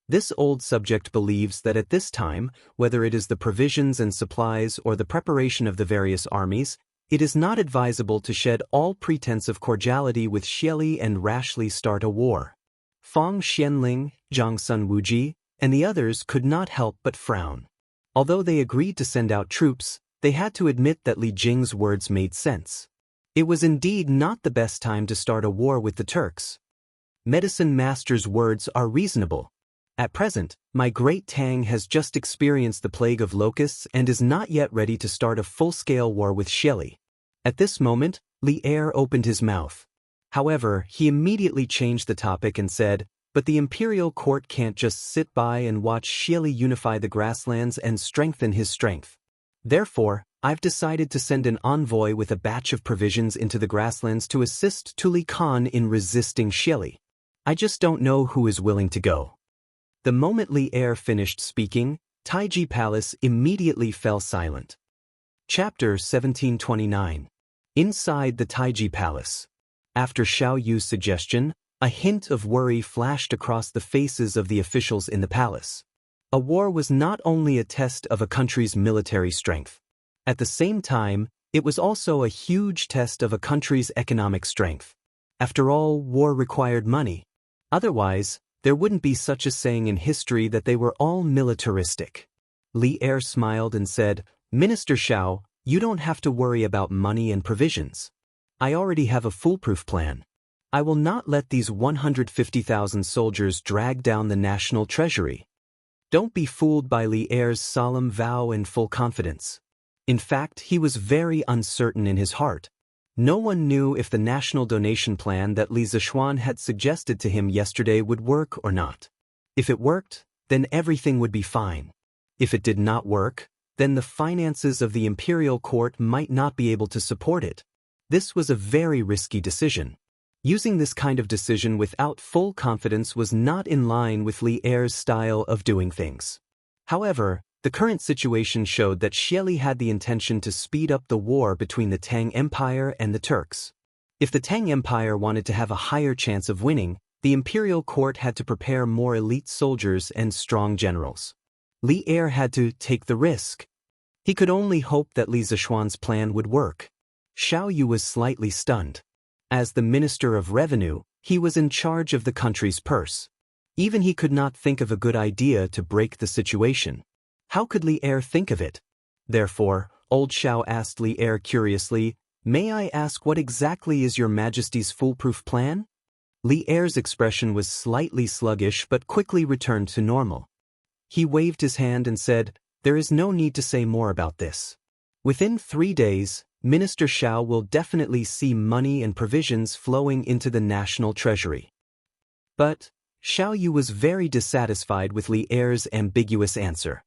This old subject believes that at this time, whether it is the provisions and supplies or the preparation of the various armies, it is not advisable to shed all pretense of cordiality with Shili and rashly start a war. Fang Xianling, Zhang Sun Wuji, and the others could not help but frown. Although they agreed to send out troops, they had to admit that Li Jing's words made sense. It was indeed not the best time to start a war with the Turks. Medicine Master's words are reasonable. At present, my great Tang has just experienced the plague of locusts and is not yet ready to start a full-scale war with Shili. At this moment, Li Er opened his mouth. However, he immediately changed the topic and said, "But the imperial court can't just sit by and watch Shili unify the grasslands and strengthen his strength. Therefore, I've decided to send an envoy with a batch of provisions into the grasslands to assist Tuli Khan in resisting Shili. I just don't know who is willing to go." The moment Li Er finished speaking, Taiji Palace immediately fell silent. Chapter 1729. Inside the Taiji Palace. After Xiao Yu's suggestion, a hint of worry flashed across the faces of the officials in the palace. A war was not only a test of a country's military strength. At the same time, it was also a huge test of a country's economic strength. After all, war required money. Otherwise, there wouldn't be such a saying in history that they were all militaristic. Li Er smiled and said, "Minister Xiao, you don't have to worry about money and provisions. I already have a foolproof plan. I will not let these 150,000 soldiers drag down the national treasury." Don't be fooled by Li Er's solemn vow and full confidence. In fact, he was very uncertain in his heart. No one knew if the national donation plan that Li Zishuan had suggested to him yesterday would work or not. If it worked, then everything would be fine. If it did not work, then the finances of the imperial court might not be able to support it. This was a very risky decision. Using this kind of decision without full confidence was not in line with Li Er's style of doing things. However, the current situation showed that Shili had the intention to speed up the war between the Tang Empire and the Turks. If the Tang Empire wanted to have a higher chance of winning, the imperial court had to prepare more elite soldiers and strong generals. Li Er had to take the risk. He could only hope that Li Zishuan's plan would work. Xiao Yu was slightly stunned. As the Minister of Revenue, he was in charge of the country's purse. Even he could not think of a good idea to break the situation. How could Li Er think of it? Therefore, old Xiao asked Li Er curiously, "May I ask what exactly is your Majesty's foolproof plan?" Li Er's expression was slightly sluggish but quickly returned to normal. He waved his hand and said, "There is no need to say more about this. Within 3 days, Minister Xiao will definitely see money and provisions flowing into the national treasury." But Xiao Yu was very dissatisfied with Li Er's ambiguous answer.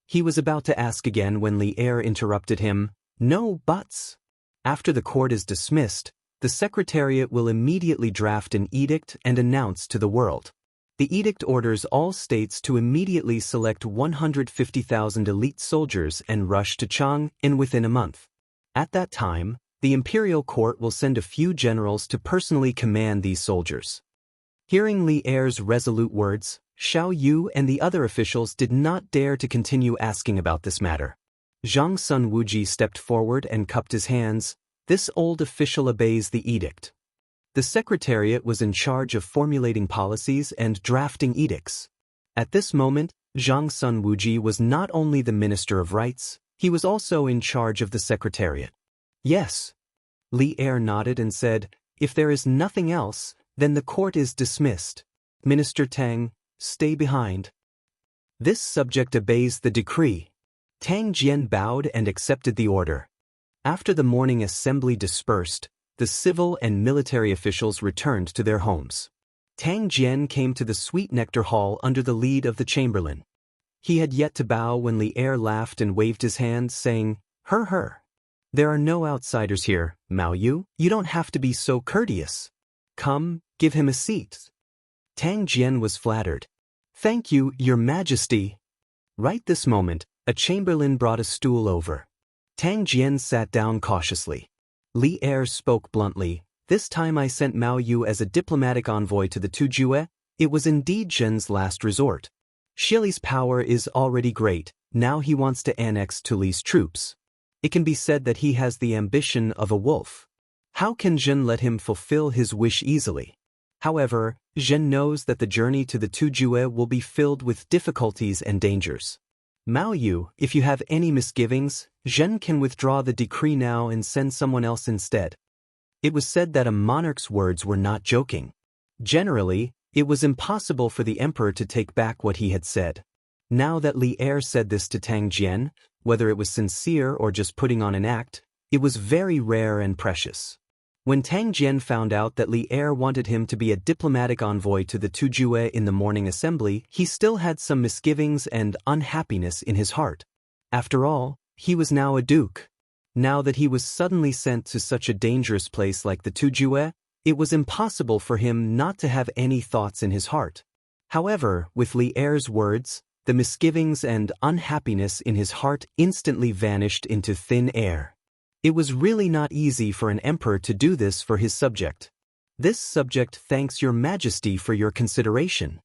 He was about to ask again when Li Er interrupted him, "No buts. After the court is dismissed, the Secretariat will immediately draft an edict and announce to the world. The edict orders all states to immediately select 150,000 elite soldiers and rush to Chang'an within a month. At that time, the imperial court will send a few generals to personally command these soldiers." Hearing Li Er's resolute words, Xiao Yu and the other officials did not dare to continue asking about this matter. Zhang Sun Wuji stepped forward and cupped his hands. This old official obeys the edict. The Secretariat was in charge of formulating policies and drafting edicts. At this moment, Zhang Sun Wuji was not only the Minister of Rights, he was also in charge of the Secretariat. "Yes." Li Er nodded and said, "If there is nothing else, then the court is dismissed. Minister Tang, stay behind." This subject obeys the decree. Tang Jian bowed and accepted the order. After the morning assembly dispersed, the civil and military officials returned to their homes. Tang Jian came to the Sweet Nectar Hall under the lead of the chamberlain. He had yet to bow when Li Er laughed and waved his hand, saying, "Her." There are no outsiders here, Mao Yu. You don't have to be so courteous. Come, give him a seat. Tang Jian was flattered. Thank you, Your Majesty. Right this moment, a chamberlain brought a stool over. Tang Jian sat down cautiously. Li Er spoke bluntly. This time I sent Mao Yu as a diplomatic envoy to the Tujue. It was indeed Zhen's last resort. Shili's power is already great, now he wants to annex Tuli's troops. It can be said that he has the ambition of a wolf. How can Zhen let him fulfill his wish easily? However, Zhen knows that the journey to the Tujue will be filled with difficulties and dangers. Mao Yu, if you have any misgivings, Zhen can withdraw the decree now and send someone else instead. It was said that a monarch's words were not joking. Generally, it was impossible for the emperor to take back what he had said. Now that Li Er said this to Tang Jian, whether it was sincere or just putting on an act, it was very rare and precious. When Tang Jian found out that Li Er wanted him to be a diplomatic envoy to the Tujue in the morning assembly, he still had some misgivings and unhappiness in his heart. After all, he was now a duke. Now that he was suddenly sent to such a dangerous place like the Tujue, it was impossible for him not to have any thoughts in his heart. However, with Li Er's words, the misgivings and unhappiness in his heart instantly vanished into thin air. It was really not easy for an emperor to do this for his subject. This subject thanks Your Majesty for your consideration.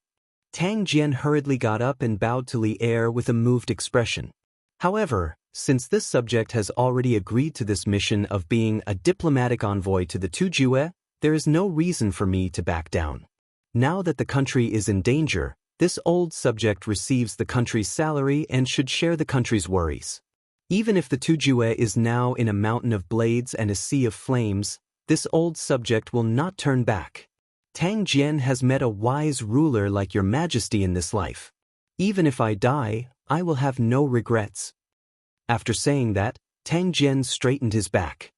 Tang Jian hurriedly got up and bowed to Li Er with a moved expression. However, since this subject has already agreed to this mission of being a diplomatic envoy to the Tujue, there is no reason for me to back down. Now that the country is in danger, this old subject receives the country's salary and should share the country's worries. Even if the Tujue is now in a mountain of blades and a sea of flames, this old subject will not turn back. Tang Jian has met a wise ruler like Your Majesty in this life. Even if I die, I will have no regrets. After saying that, Tang Jian straightened his back.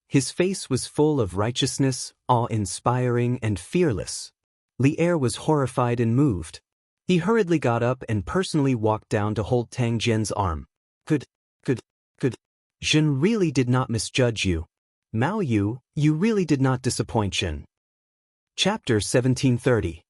His face was full of righteousness, awe-inspiring and fearless. Li Er was horrified and moved. He hurriedly got up and personally walked down to hold Tang Jian's arm. Could. Zhen really did not misjudge you. Mao Yu, you really did not disappoint Zhen. Chapter 1730.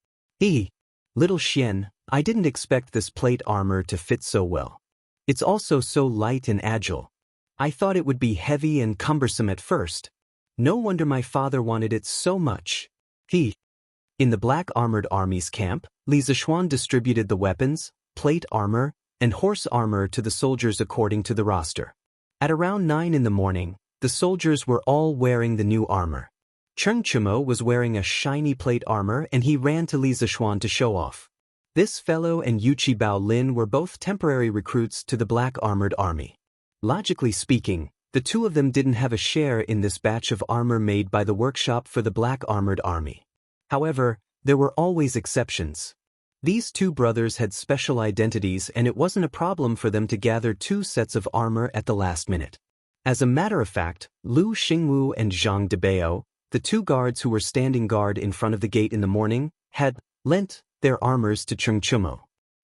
Little Xian, I didn't expect this plate armor to fit so well. It's also so light and agile. I thought it would be heavy and cumbersome at first. No wonder my father wanted it so much. In the black armored army's camp, Li Zishuan distributed the weapons, plate armor, and horse armor to the soldiers according to the roster. At around 9 in the morning, the soldiers were all wearing the new armor. Cheng Chumo was wearing a shiny plate armor and he ran to Li Zishuan to show off. This fellow and Yuqi Bao Lin were both temporary recruits to the black armored army. Logically speaking, the two of them didn't have a share in this batch of armor made by the workshop for the black armored army. However, there were always exceptions. These two brothers had special identities and it wasn't a problem for them to gather 2 sets of armor at the last minute. As a matter of fact, Lu Xingwu and Zhang Debao, the 2 guards who were standing guard in front of the gate in the morning, had lent their armors to Cheng Chumo.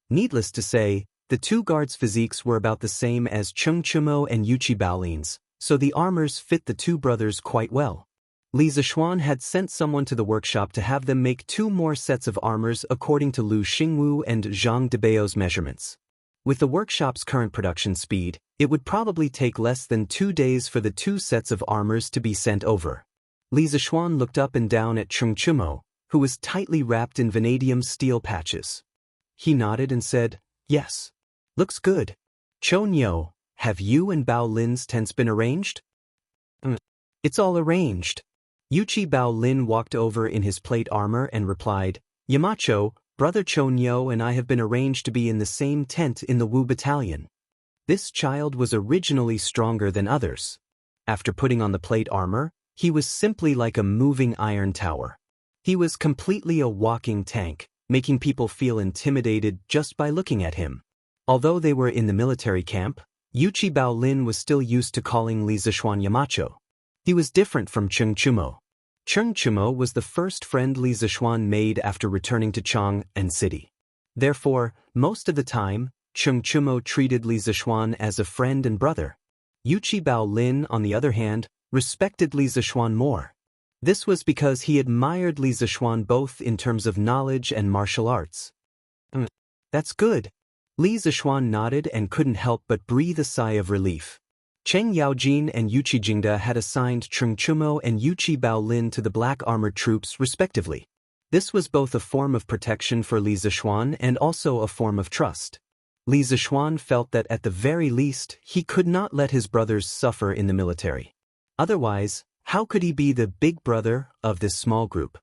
Needless to say, the 2 guards' physiques were about the same as Cheng Chumo and Yuqi Baolin's, so the armors fit the 2 brothers quite well. Li Zishuan had sent someone to the workshop to have them make 2 more sets of armors according to Lu Xingwu and Zhang Debao's measurements. With the workshop's current production speed, it would probably take less than 2 days for the 2 sets of armors to be sent over. Li Zishuan looked up and down at Cheng Chumo, who was tightly wrapped in vanadium steel patches. He nodded and said, "Yes. Looks good. Chonyo, have you and Bao Lin's tents been arranged?" It's all arranged." Yuqi Bao Lin walked over in his plate armor and replied, "Yamacho, Brother Chonyo and I have been arranged to be in the same tent in the Wu battalion." This child was originally stronger than others. After putting on the plate armor, he was simply like a moving iron tower. He was completely a walking tank, making people feel intimidated just by looking at him. Although they were in the military camp, Yuqi Bao Lin was still used to calling Li Zishuan Yamacho. He was different from Cheng Chumo. Cheng Chumo was the first friend Li Zishuan made after returning to Chang'an City. Therefore, most of the time, Cheng Chumo treated Li Zishuan as a friend and brother. Yuchi Bao Lin, on the other hand, respected Li Zixuan more. This was because he admired Li Zixuan both in terms of knowledge and martial arts. That's good. Li Zixuan nodded and couldn't help but breathe a sigh of relief. Cheng Yaojin and Yuchi Jingda had assigned Cheng Chumo and Yuchi Bao Lin to the black armored troops respectively. This was both a form of protection for Li Zixuan and also a form of trust. Li Zixuan felt that at the very least he could not let his brothers suffer in the military. Otherwise, how could he be the big brother of this small group?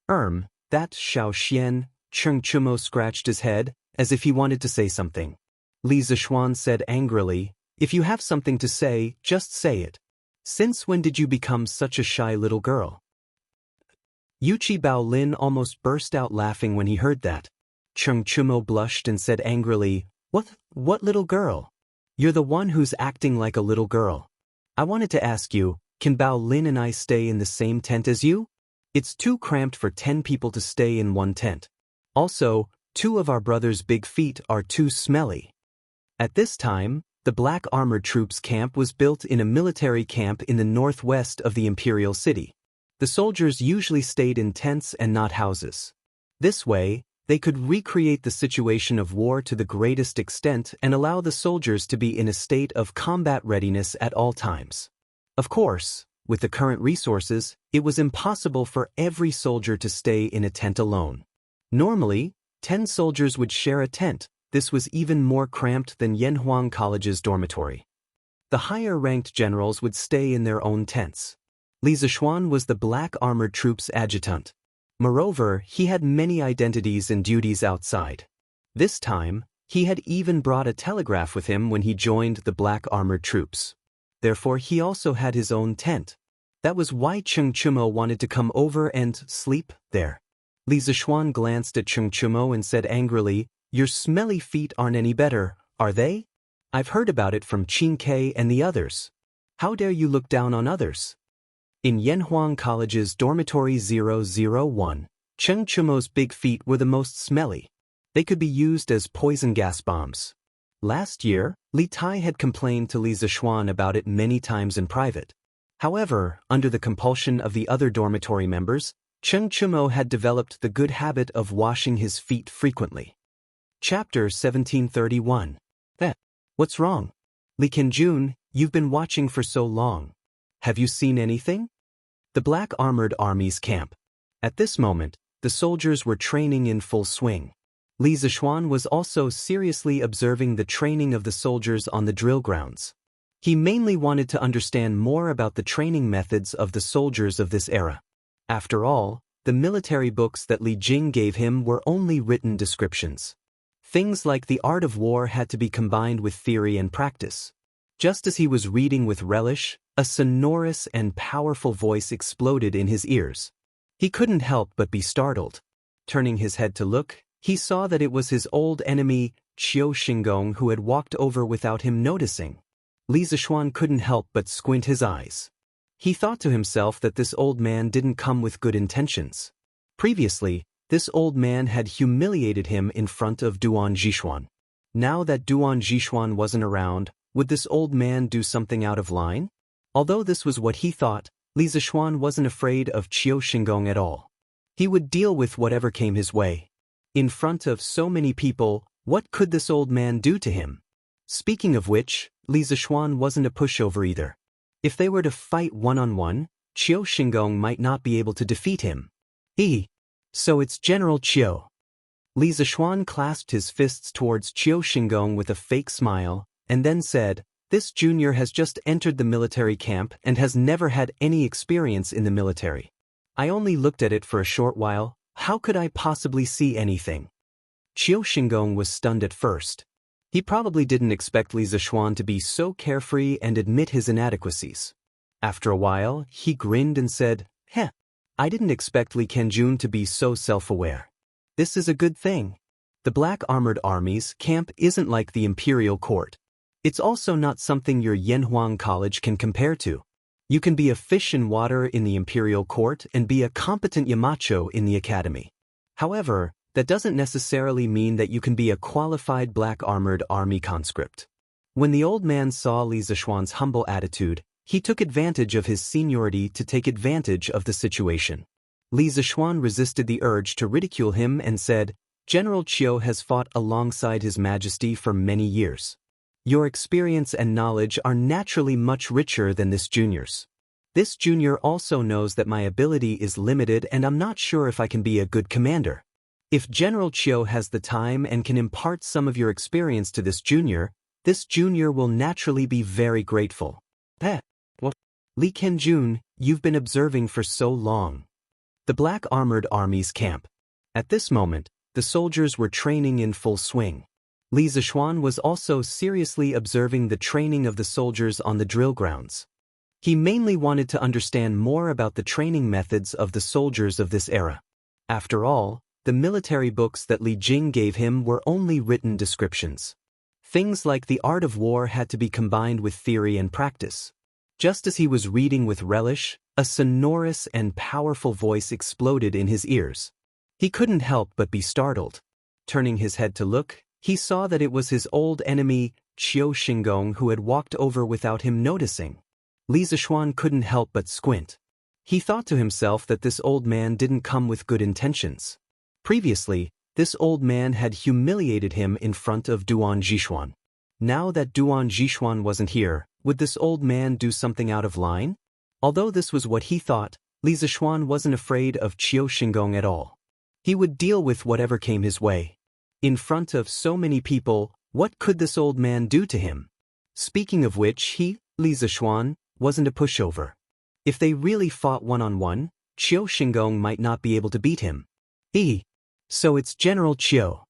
That Xiao Xian, Cheng Chumo scratched his head, as if he wanted to say something. Li Zixuan said angrily, "If you have something to say, just say it. Since when did you become such a shy little girl?" Yuchi Bao Lin almost burst out laughing when he heard that. Cheng Chumo blushed and said angrily, What little girl? You're the one who's acting like a little girl. I wanted to ask you, can Bao Lin and I stay in the same tent as you? It's too cramped for 10 people to stay in one tent. Also, 2 of our brothers' big feet are too smelly. At this time, the Black Armored Troops camp was built in a military camp in the northwest of the imperial city. The soldiers usually stayed in tents and not houses. This way, they could recreate the situation of war to the greatest extent and allow the soldiers to be in a state of combat readiness at all times. Of course, with the current resources, it was impossible for every soldier to stay in a tent alone. Normally, 10 soldiers would share a tent. This was even more cramped than Yanhuang College's dormitory. The higher-ranked generals would stay in their own tents. Li Zixuan was the Black Armored Troops adjutant. Moreover, he had many identities and duties outside. This time, he had even brought a telegraph with him when he joined the Black Armored Troops. Therefore, he also had his own tent. That was why Cheng Chumo wanted to come over and sleep there. Li Zixuan glanced at Cheng Chumo and said angrily, "Your smelly feet aren't any better, are they? I've heard about it from Qin Ke and the others. How dare you look down on others?" In Yanhuang College's dormitory 001, Cheng Chumo's big feet were the most smelly. They could be used as poison gas bombs. Last year, Li Tai had complained to Li Zixuan about it many times in private. However, under the compulsion of the other dormitory members, Cheng Chumo had developed the good habit of washing his feet frequently. Chapter 1731. What's wrong? Li Kenjun, you've been watching for so long. Have you seen anything? The Black Armored Army's camp. At this moment, the soldiers were training in full swing. Li Zixuan was also seriously observing the training of the soldiers on the drill grounds. He mainly wanted to understand more about the training methods of the soldiers of this era. After all, the military books that Li Jing gave him were only written descriptions. Things like the art of war had to be combined with theory and practice. Just as he was reading with relish, a sonorous and powerful voice exploded in his ears. He couldn't help but be startled. Turning his head to look, he saw that it was his old enemy, Qiu Xingong, who had walked over without him noticing. Li Zixuan couldn't help but squint his eyes. He thought to himself that this old man didn't come with good intentions. Previously, this old man had humiliated him in front of Duan Zhishuan. Now that Duan Zhishuan wasn't around, would this old man do something out of line? Although this was what he thought, Li Zixuan wasn't afraid of Qiu Xingong at all. He would deal with whatever came his way. In front of so many people, what could this old man do to him? Speaking of which, Li Zixuan wasn't a pushover either. If they were to fight one-on-one, Qiu Xingong might not be able to defeat him. So it's General Qiu. Li Zixuan clasped his fists towards Qiu Xingong with a fake smile, and then said, "This junior has just entered the military camp and has never had any experience in the military. I only looked at it for a short while. How could I possibly see anything?" Qiu Xingong was stunned at first. He probably didn't expect Li Zixuan to be so carefree and admit his inadequacies. After a while, he grinned and said, I didn't expect Li Kenjun to be so self-aware. This is a good thing. The Black Armored Army's camp isn't like the Imperial Court. It's also not something your Yanhuang College can compare to. You can be a fish in water in the Imperial Court and be a competent Yamacho in the Academy. However, that doesn't necessarily mean that you can be a qualified Black Armored Army conscript. When the old man saw Li Zishuan's humble attitude, he took advantage of his seniority to take advantage of the situation. Li Zishuan resisted the urge to ridicule him and said, "General Qiu has fought alongside His Majesty for many years. Your experience and knowledge are naturally much richer than this junior's. This junior also knows that my ability is limited and I'm not sure if I can be a good commander. If General Qiu has the time and can impart some of your experience to this junior will naturally be very grateful." What? Li Kenjun, you've been observing for so long. The Black Armored Army's camp. At this moment, the soldiers were training in full swing. Li Zishuan was also seriously observing the training of the soldiers on the drill grounds. He mainly wanted to understand more about the training methods of the soldiers of this era. After all, the military books that Li Jing gave him were only written descriptions. Things like the art of war had to be combined with theory and practice. Just as he was reading with relish, a sonorous and powerful voice exploded in his ears. He couldn't help but be startled. Turning his head to look, he saw that it was his old enemy, Qiu Xingong, who had walked over without him noticing. Li Zishuan couldn't help but squint. He thought to himself that this old man didn't come with good intentions. Previously, this old man had humiliated him in front of Duan Zhishuan. Now that Duan Zhishuan wasn't here, would this old man do something out of line? Although this was what he thought, Li Zishuan wasn't afraid of Qiu Xingong at all. He would deal with whatever came his way. In front of so many people, what could this old man do to him? Speaking of which, Li Zishuan, wasn't a pushover. If they really fought one-on-one, Qiu Xingong might not be able to beat him. So it's General Qiu.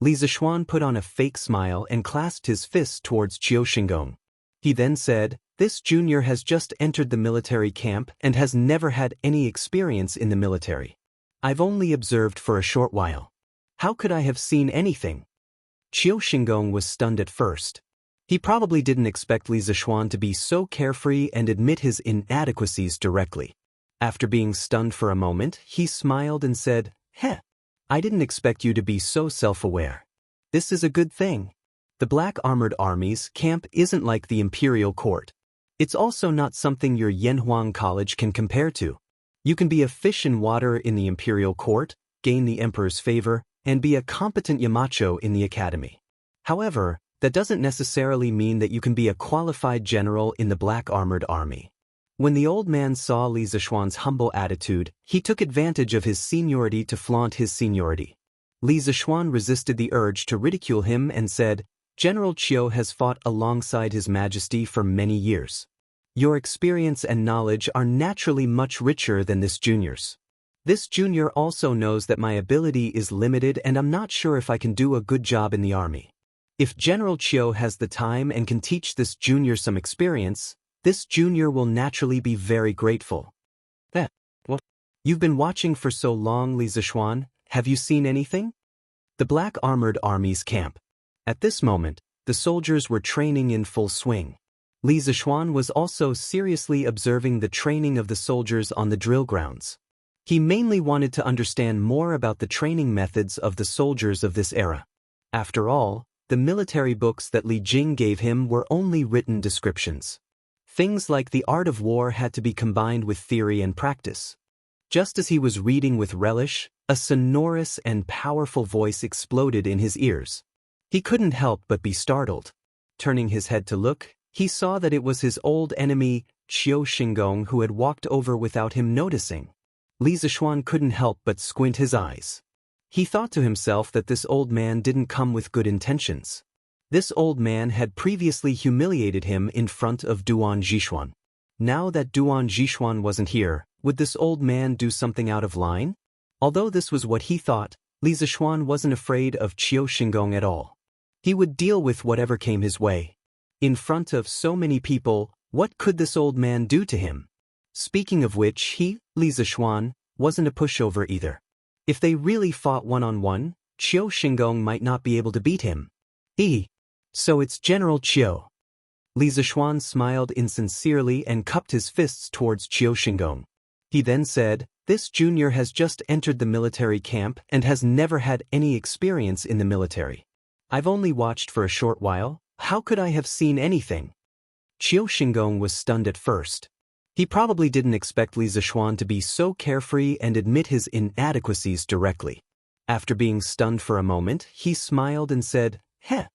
Li Zishuan put on a fake smile and clasped his fists towards Qiu Xingong. He then said, "This junior has just entered the military camp and has never had any experience in the military. I've only observed for a short while. How could I have seen anything?" Qiu Xingong was stunned at first. He probably didn't expect Li Zishuan to be so carefree and admit his inadequacies directly. After being stunned for a moment, he smiled and said, I didn't expect you to be so self-aware. This is a good thing. The Black Armored Army's camp isn't like the Imperial Court. It's also not something your Yanhuang College can compare to. You can be a fish in water in the Imperial Court, gain the Emperor's favor, and be a competent Yamacho in the Academy. However, that doesn't necessarily mean that you can be a qualified general in the Black Armored Army. When the old man saw Li Zishuan's humble attitude, he took advantage of his seniority to flaunt his seniority. Li Zishuan resisted the urge to ridicule him and said, "General Qiu has fought alongside His Majesty for many years. Your experience and knowledge are naturally much richer than this junior's. This junior also knows that my ability is limited and I'm not sure if I can do a good job in the army. If General Qiu has the time and can teach this junior some experience, this junior will naturally be very grateful." What? You've been watching for so long, Li Zishuan, have you seen anything? The Black Armored Army's camp. At this moment, the soldiers were training in full swing. Li Zishuan was also seriously observing the training of the soldiers on the drill grounds. He mainly wanted to understand more about the training methods of the soldiers of this era. After all, the military books that Li Jing gave him were only written descriptions. Things like the art of war had to be combined with theory and practice. Just as he was reading with relish, a sonorous and powerful voice exploded in his ears. He couldn't help but be startled. Turning his head to look, he saw that it was his old enemy, Qiu Xingong, who had walked over without him noticing. Li Zishuan couldn't help but squint his eyes. He thought to himself that this old man didn't come with good intentions. This old man had previously humiliated him in front of Duan Zhishuan. Now that Duan Zhishuan wasn't here, would this old man do something out of line? Although this was what he thought, Li Zishuan wasn't afraid of Qiu Xingong at all. He would deal with whatever came his way. In front of so many people, what could this old man do to him? Speaking of which, Li Zishuan, wasn't a pushover either. If they really fought one-on-one, Qiu Xingong might not be able to beat him. So it's General Qiu. Li Zishuan smiled insincerely and cupped his fists towards Qiu Xingong. He then said, "This junior has just entered the military camp and has never had any experience in the military. I've only watched for a short while, How could I have seen anything? Qiu Xingong was stunned at first. He probably didn't expect Li Zixuan to be so carefree and admit his inadequacies directly. After being stunned for a moment, he smiled and said, "Heh,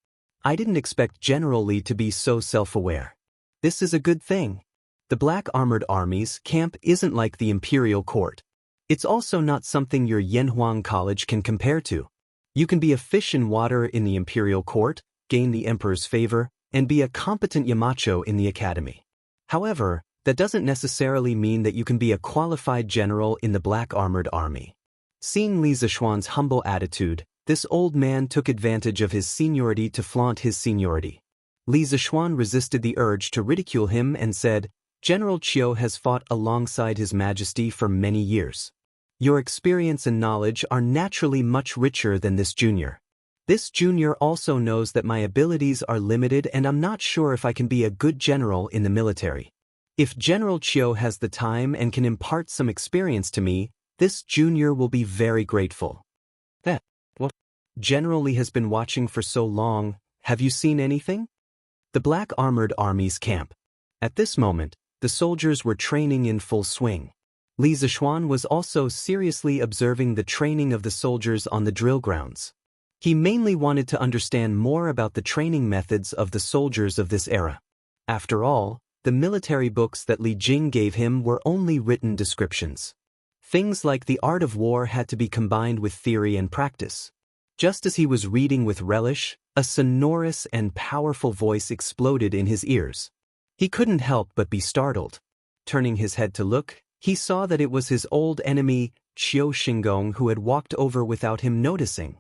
I didn't expect General Li to be so self-aware. This is a good thing. The Black Armored Army's camp isn't like the Imperial Court. It's also not something your Yanhuang College can compare to. You can be a fish in water in the Imperial Court, gain the Emperor's favor, and be a competent Yamacho in the Academy. However, that doesn't necessarily mean that you can be a qualified general in the Black Armored Army." Seeing Li Zixuan's humble attitude, this old man took advantage of his seniority to flaunt his seniority. Li Zixuan resisted the urge to ridicule him and said, "General Qiu has fought alongside His Majesty for many years. Your experience and knowledge are naturally much richer than this junior. This junior also knows that my abilities are limited and I'm not sure if I can be a good general in the military. If General Qiu has the time and can impart some experience to me, this junior will be very grateful." What? General Li has been watching for so long, have you seen anything? The Black Armored Army's camp. At this moment, the soldiers were training in full swing. Li Zixuan was also seriously observing the training of the soldiers on the drill grounds. He mainly wanted to understand more about the training methods of the soldiers of this era. After all, the military books that Li Jing gave him were only written descriptions. Things like the art of war had to be combined with theory and practice. Just as he was reading with relish, a sonorous and powerful voice exploded in his ears. He couldn't help but be startled. Turning his head to look, he saw that it was his old enemy, Qiu Xingong, who had walked over without him noticing.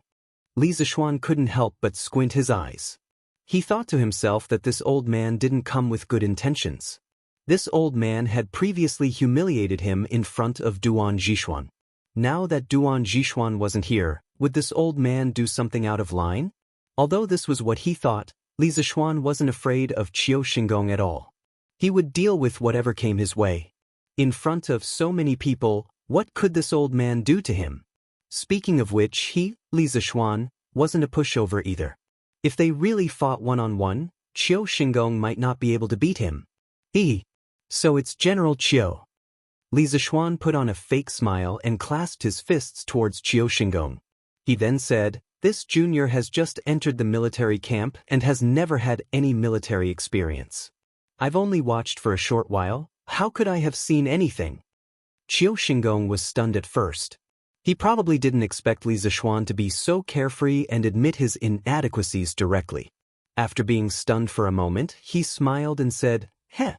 Li Zixuan couldn't help but squint his eyes. He thought to himself that this old man didn't come with good intentions. This old man had previously humiliated him in front of Duan Zhishuan. Now that Duan Zhishuan wasn't here, would this old man do something out of line? Although this was what he thought, Li Zixuan wasn't afraid of Qiu Xingong at all. He would deal with whatever came his way. In front of so many people, what could this old man do to him? Speaking of which, he, Li Zixuan, wasn't a pushover either. If they really fought one-on-one, Qiu Xingong might not be able to beat him. So it's General Qiu. Li Zixuan put on a fake smile and clasped his fists towards Qiu Xingong. He then said, "This junior has just entered the military camp and has never had any military experience. I've only watched for a short while, how could I have seen anything?" Qiu Xingong was stunned at first. He probably didn't expect Li Zixuan to be so carefree and admit his inadequacies directly. After being stunned for a moment, he smiled and said, "Heh,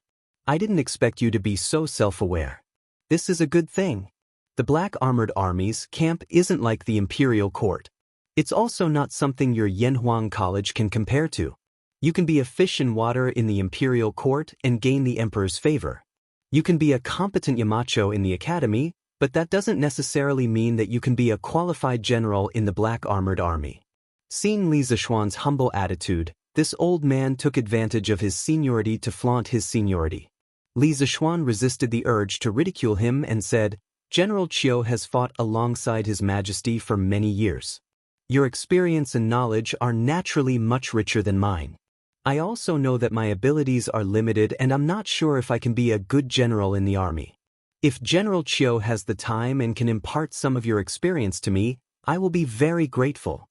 I didn't expect you to be so self-aware. This is a good thing. The Black Armored Army's camp isn't like the Imperial Court. It's also not something your Yanhuang College can compare to. You can be a fish in water in the Imperial Court and gain the Emperor's favor. You can be a competent Yamacho in the Academy, but that doesn't necessarily mean that you can be a qualified general in the Black Armored Army." Seeing Li Zixuan's humble attitude, this old man took advantage of his seniority to flaunt his seniority. Li Zixuan resisted the urge to ridicule him and said, "General Qiu has fought alongside His Majesty for many years. Your experience and knowledge are naturally much richer than mine. I also know that my abilities are limited and I'm not sure if I can be a good general in the army. If General Qiu has the time and can impart some of your experience to me, I will be very grateful."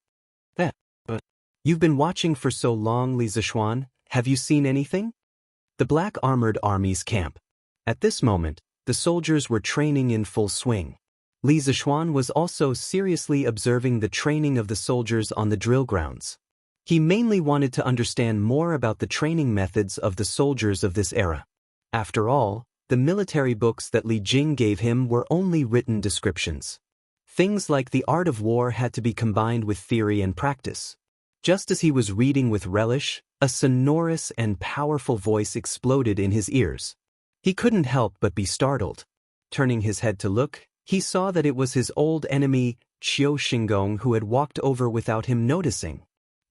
But you've been watching for so long, Li Zixuan, have you seen anything? The Black Armored Army's camp. At this moment, the soldiers were training in full swing. Li Zixuan was also seriously observing the training of the soldiers on the drill grounds. He mainly wanted to understand more about the training methods of the soldiers of this era. After all, the military books that Li Jing gave him were only written descriptions. Things like the art of war had to be combined with theory and practice. Just as he was reading with relish, a sonorous and powerful voice exploded in his ears. He couldn't help but be startled. Turning his head to look, he saw that it was his old enemy, Qiu Xingong, who had walked over without him noticing.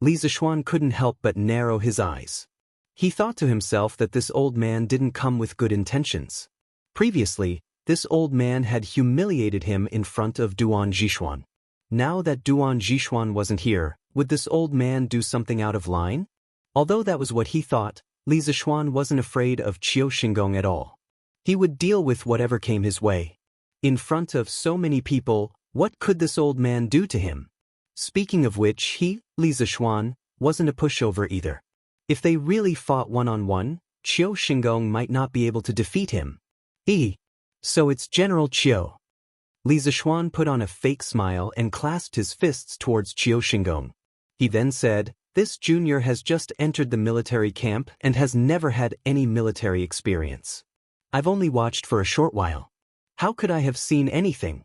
Li Zixuan couldn't help but narrow his eyes. He thought to himself that this old man didn't come with good intentions. Previously, this old man had humiliated him in front of Duan Zhishuan. Now that Duan Zhishuan wasn't here, would this old man do something out of line? Although that was what he thought, Li Zixuan wasn't afraid of Qiu Xingong at all. He would deal with whatever came his way. In front of so many people, what could this old man do to him? Speaking of which, he, Li Zixuan, wasn't a pushover either. If they really fought one-on-one, Qiu Xingong might not be able to defeat him. So it's General Qiu. Li Zixuan put on a fake smile and clasped his fists towards Qiu Xingong. He then said, "This junior has just entered the military camp and has never had any military experience. I've only watched for a short while. How could I have seen anything?"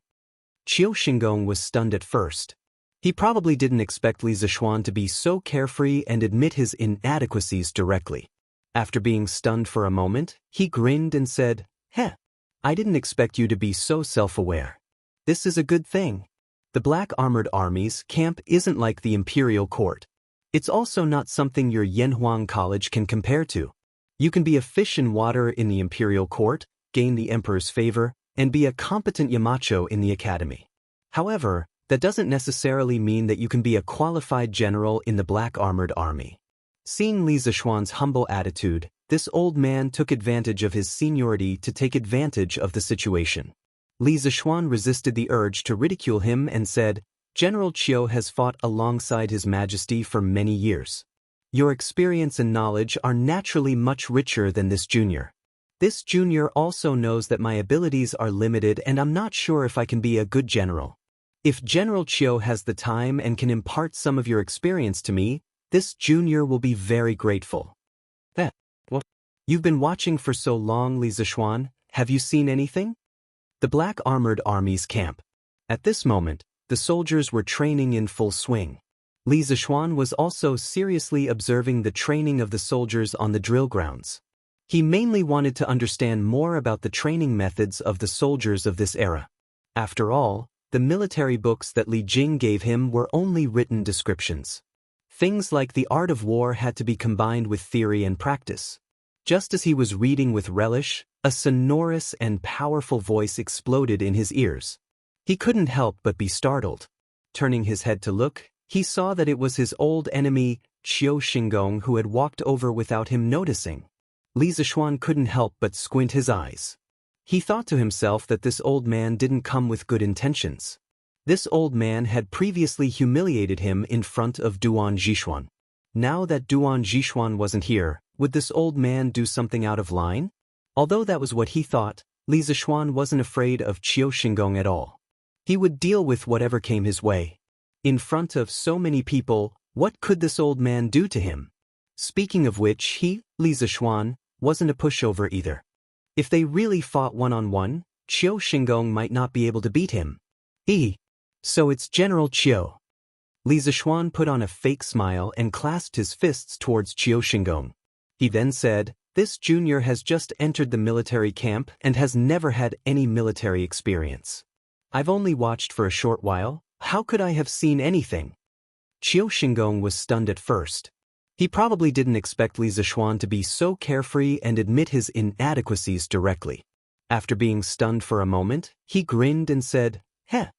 Qiu Xingong was stunned at first. He probably didn't expect Li Zixuan to be so carefree and admit his inadequacies directly. After being stunned for a moment, he grinned and said, "Heh, I didn't expect you to be so self-aware. This is a good thing. The Black Armored Army's camp isn't like the Imperial Court. It's also not something your Yanhuang College can compare to. You can be a fish in water in the Imperial Court, gain the Emperor's favor, and be a competent Yamacho in the Academy. However, that doesn't necessarily mean that you can be a qualified general in the Black Armored Army." Seeing Li Zixuan's humble attitude, this old man took advantage of his seniority to take advantage of the situation. Li Zixuan resisted the urge to ridicule him and said, "General Qiu has fought alongside His Majesty for many years. Your experience and knowledge are naturally much richer than this junior. This junior also knows that my abilities are limited and I'm not sure if I can be a good general. If General Qiu has the time and can impart some of your experience to me, this junior will be very grateful." What? You've been watching for so long, Li Zixuan, have you seen anything? The Black Armored Army's camp. At this moment, the soldiers were training in full swing. Li Zixuan was also seriously observing the training of the soldiers on the drill grounds. He mainly wanted to understand more about the training methods of the soldiers of this era. After all, the military books that Li Jing gave him were only written descriptions. Things like the art of war had to be combined with theory and practice. Just as he was reading with relish, a sonorous and powerful voice exploded in his ears. He couldn't help but be startled. Turning his head to look, he saw that it was his old enemy, Qiu Xingong, who had walked over without him noticing. Li Zixuan couldn't help but squint his eyes. He thought to himself that this old man didn't come with good intentions. This old man had previously humiliated him in front of Duan Zixuan. Now that Duan Zixuan wasn't here, would this old man do something out of line? Although that was what he thought, Li Zixuan wasn't afraid of Qiu Xingong at all. He would deal with whatever came his way. In front of so many people, what could this old man do to him? Speaking of which, he, Li Zixuan, wasn't a pushover either. If they really fought one-on-one, Qiu Xingong might not be able to beat him. So it's General Qiu. Li Zixuan put on a fake smile and clasped his fists towards Qiu Xingong. He then said, "This junior has just entered the military camp and has never had any military experience. I've only watched for a short while, how could I have seen anything?" Qiu Xingong was stunned at first. He probably didn't expect Li Zixuan to be so carefree and admit his inadequacies directly. After being stunned for a moment, he grinned and said, "Heh,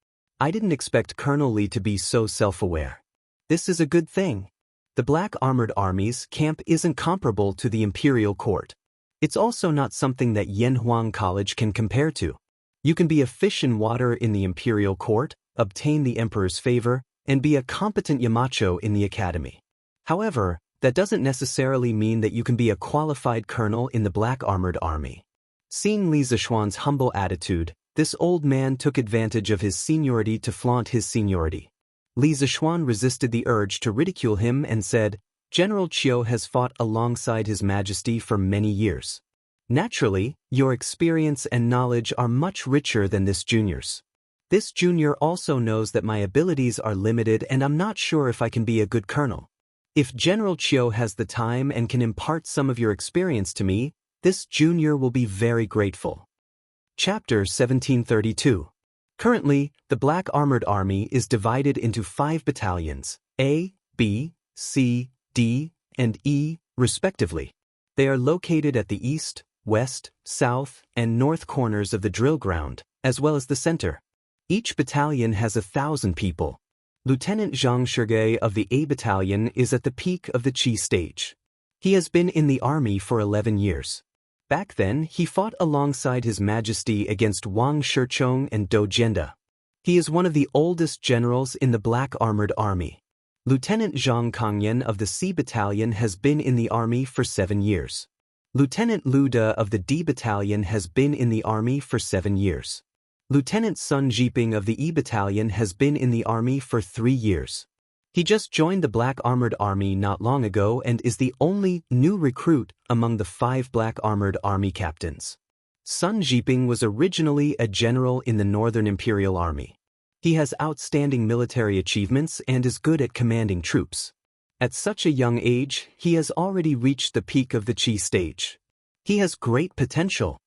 I didn't expect Colonel Li to be so self-aware. This is a good thing. The Black Armored Army's camp isn't comparable to the Imperial Court. It's also not something that Yanhuang College can compare to. You can be a fish in water in the Imperial Court, obtain the Emperor's favor, and be a competent Yamacho in the Academy. However, that doesn't necessarily mean that you can be a qualified colonel in the Black Armored Army." Seeing Li Zixuan's humble attitude, this old man took advantage of his seniority to flaunt his seniority. Li Zixuan resisted the urge to ridicule him and said, "General Qiu has fought alongside His Majesty for many years. Naturally, your experience and knowledge are much richer than this junior's. This junior also knows that my abilities are limited and I'm not sure if I can be a good colonel. If General Qiu has the time and can impart some of your experience to me, this junior will be very grateful." Chapter 1732. Currently, the Black Armored Army is divided into 5 battalions, A, B, C, D, and E, respectively. They are located at the east, west, south, and north corners of the drill ground, as well as the center. Each battalion has 1,000 people. Lieutenant Zhang Shige of the A Battalion is at the peak of the Qi stage. He has been in the army for 11 years. Back then, he fought alongside His Majesty against Wang Shichong and Dou Jianda. He is one of the oldest generals in the Black Armored Army. Lieutenant Zhang Kangyan of the C Battalion has been in the army for 7 years. Lieutenant Liu De of the D Battalion has been in the army for 7 years. Lieutenant Sun Jiping of the E Battalion has been in the army for 3 years. He just joined the Black Armored Army not long ago and is the only new recruit among the 5 Black Armored Army captains. Sun Jiping was originally a general in the Northern Imperial Army. He has outstanding military achievements and is good at commanding troops. At such a young age, he has already reached the peak of the Qi stage. He has great potential.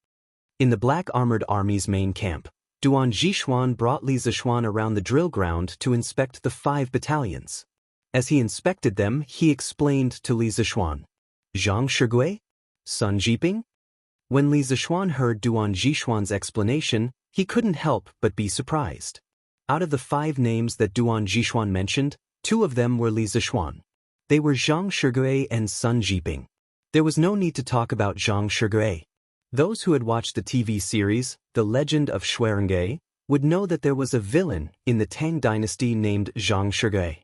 In the Black Armored Army's main camp, Duan Zhixuan brought Li Zixuan around the drill ground to inspect the 5 battalions. As he inspected them, he explained to Li Zixuan, "Zhang Shigui? Sun Jiping?" When Li Zixuan heard Duan Zhixuan's explanation, he couldn't help but be surprised. Out of the 5 names that Duan Zhixuan mentioned, 2 of them were Li Zixuan. They were Zhang Shigui and Sun Jiping. There was no need to talk about Zhang Shigui. Those who had watched the TV series, The Legend of Xuerenge, would know that there was a villain in the Tang dynasty named Zhang Shigui.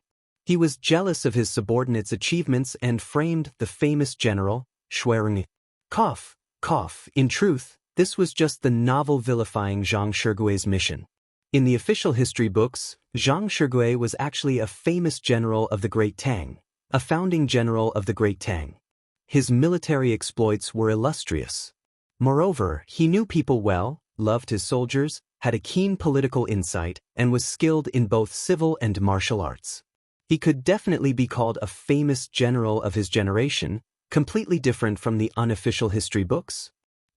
He was jealous of his subordinates' achievements and framed the famous general, Xuerenge. In truth, this was just the novel vilifying Zhang Shigui's mission. In the official history books, Zhang Shigui was actually a famous general of the Great Tang, a founding general of the Great Tang. His military exploits were illustrious. Moreover, he knew people well, loved his soldiers, had a keen political insight, and was skilled in both civil and martial arts. He could definitely be called a famous general of his generation, completely different from the unofficial history books.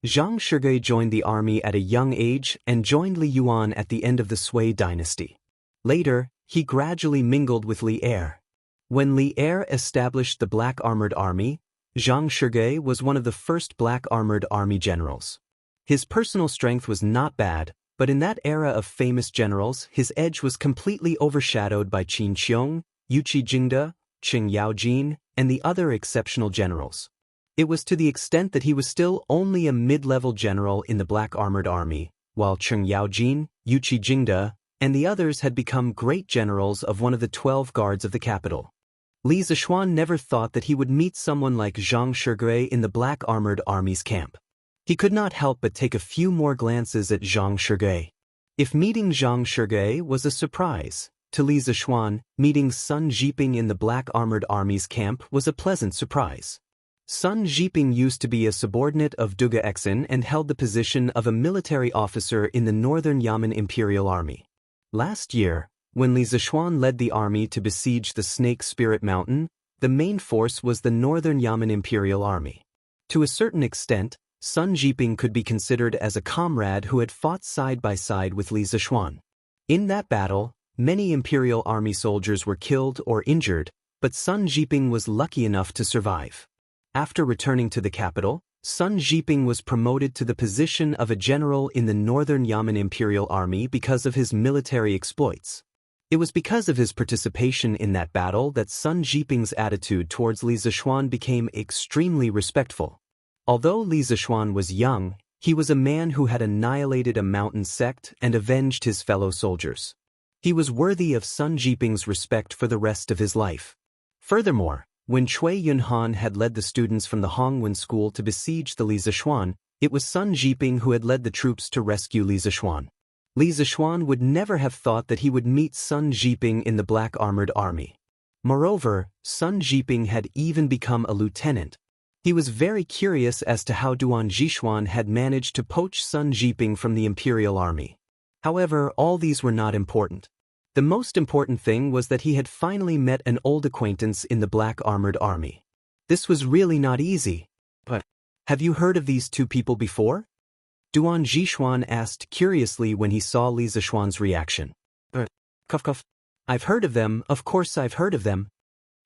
Zhang Shigui joined the army at a young age and joined Li Yuan at the end of the Sui dynasty. Later, he gradually mingled with Li Er. When Li Er established the Black Armored Army, Zhang Shigui was one of the first Black Armored Army generals. His personal strength was not bad, but in that era of famous generals, his edge was completely overshadowed by Qin Qiong, Yuqi Jingde, Qing Yaojin, and the other exceptional generals. It was to the extent that he was still only a mid-level general in the Black Armored Army, while Qing Yaojin, Yuqi Jingde, and the others had become great generals of one of the 12 guards of the capital. Li Zixuan never thought that he would meet someone like Zhang Shigui in the Black Armored Army's camp. He could not help but take a few more glances at Zhang Shigui. If meeting Zhang Shigui was a surprise, to Li Zixuan, meeting Sun Jiping in the Black Armored Army's camp was a pleasant surprise. Sun Jiping used to be a subordinate of Duga Exin and held the position of a military officer in the Northern Yamen Imperial Army. Last year, when Li Zixuan led the army to besiege the Snake Spirit Mountain, the main force was the Northern Yamen Imperial Army. To a certain extent, Sun Jiping could be considered as a comrade who had fought side by side with Li Zixuan. In that battle, many Imperial Army soldiers were killed or injured, but Sun Jiping was lucky enough to survive. After returning to the capital, Sun Jiping was promoted to the position of a general in the Northern Yamen Imperial Army because of his military exploits. It was because of his participation in that battle that Sun Jiping's attitude towards Li Zixuan became extremely respectful. Although Li Zixuan was young, he was a man who had annihilated a mountain sect and avenged his fellow soldiers. He was worthy of Sun Jiping's respect for the rest of his life. Furthermore, when Cui Yunhan had led the students from the Hongwen school to besiege the Li Zixuan, it was Sun Jiping who had led the troops to rescue Li Zixuan. Li Zixuan would never have thought that he would meet Sun Jiping in the Black Armored Army. Moreover, Sun Jiping had even become a lieutenant. He was very curious as to how Duan Zhixuan had managed to poach Sun Jiping from the Imperial Army. However, all these were not important. The most important thing was that he had finally met an old acquaintance in the Black Armored Army. This was really not easy. But, have you heard of these 2 people before? Duan Zhixuan asked curiously when he saw Li Zixuan's reaction. Cough. I've heard of them, of course I've heard of them.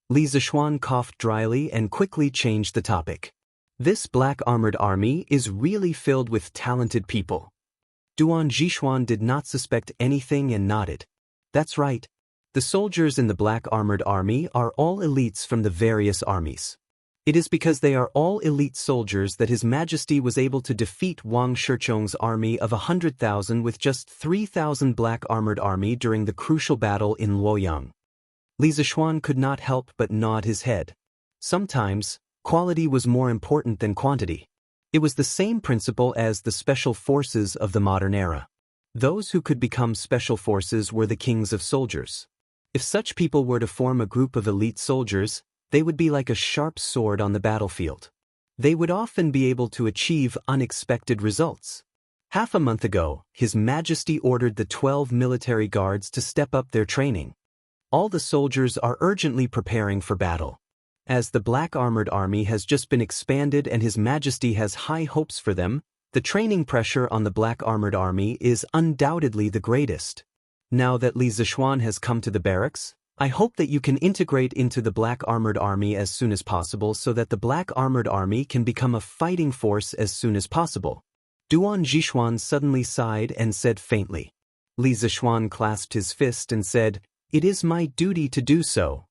Li Zixuan coughed dryly and quickly changed the topic. This Black Armored Army is really filled with talented people. Duan Zhixuan did not suspect anything and nodded. That's right. The soldiers in the black armored army are all elites from the various armies. It is because they are all elite soldiers that His Majesty was able to defeat Wang Shichong's army of 100,000 with just 3,000 black armored army during the crucial battle in Luoyang. Li Zishuan could not help but nod his head. Sometimes, quality was more important than quantity. It was the same principle as the special forces of the modern era. Those who could become special forces were the kings of soldiers. If such people were to form a group of elite soldiers, they would be like a sharp sword on the battlefield. They would often be able to achieve unexpected results. Half a month ago, His Majesty ordered the 12 military guards to step up their training. All the soldiers are urgently preparing for battle. As the black armored army has just been expanded and His Majesty has high hopes for them, the training pressure on the black armored army is undoubtedly the greatest. Now that Li Zishuan has come to the barracks, I hope that you can integrate into the black armored army as soon as possible so that the black armored army can become a fighting force as soon as possible. Duan Zhishuan suddenly sighed and said faintly. Li Zishuan clasped his fist and said, "It is my duty to do so.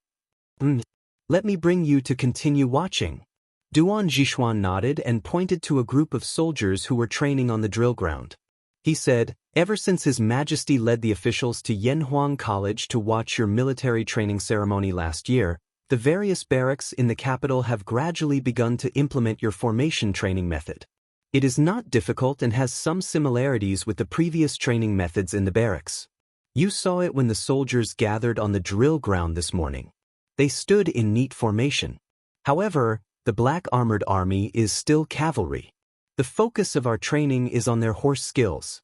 Let me bring you to continue watching." Duan Zhishuan nodded and pointed to a group of soldiers who were training on the drill ground. He said, "Ever since His Majesty led the officials to Yanhuang College to watch your military training ceremony last year, the various barracks in the capital have gradually begun to implement your formation training method. It is not difficult and has some similarities with the previous training methods in the barracks. You saw it when the soldiers gathered on the drill ground this morning. They stood in neat formation. However, the black armored army is still cavalry. The focus of our training is on their horse skills."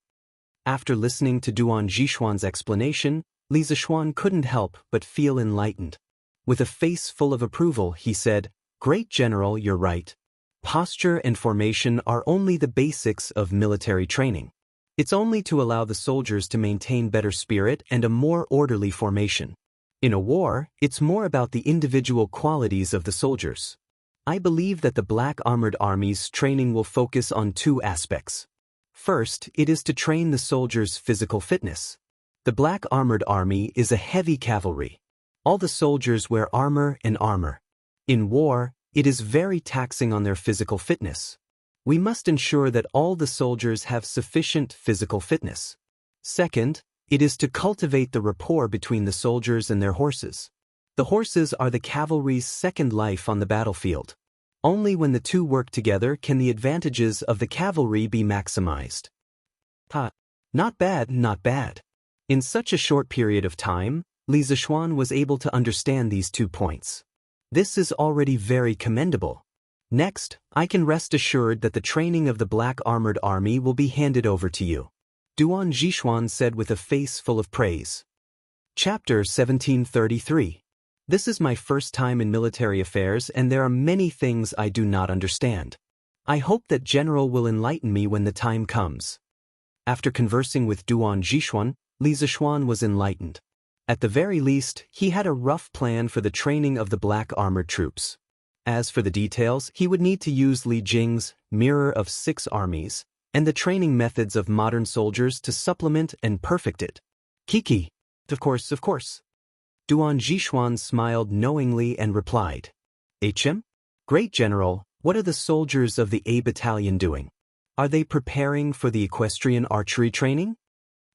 After listening to Duan Zhishuan's explanation, Li Zishuan couldn't help but feel enlightened. With a face full of approval, he said, "Great General, you're right. Posture and formation are only the basics of military training. It's only to allow the soldiers to maintain better spirit and a more orderly formation. In a war, it's more about the individual qualities of the soldiers. I believe that the black armored army's training will focus on two aspects. First, it is to train the soldiers' physical fitness. The black armored army is a heavy cavalry. All the soldiers wear armor and armor. In war, it is very taxing on their physical fitness. We must ensure that all the soldiers have sufficient physical fitness. Second, it is to cultivate the rapport between the soldiers and their horses. The horses are the cavalry's second life on the battlefield. Only when the two work together can the advantages of the cavalry be maximized." Not bad, not bad. In such a short period of time, Li Zishuan was able to understand these 2 points. This is already very commendable. Next, I can rest assured that the training of the black armored army will be handed over to you," Duan Zhishuan said with a face full of praise. Chapter 1733. This is my first time in military affairs and there are many things I do not understand. I hope that General will enlighten me when the time comes. After conversing with Duan Zhishuan, Li Zishuan was enlightened. At the very least, he had a rough plan for the training of the black armored troops. As for the details, he would need to use Li Jing's Mirror of 6 Armies and the training methods of modern soldiers to supplement and perfect it. Kiki. Of course. Duan Zhishuan smiled knowingly and replied, "HM? Great General, what are the soldiers of the A Battalion doing? Are they preparing for the equestrian archery training?"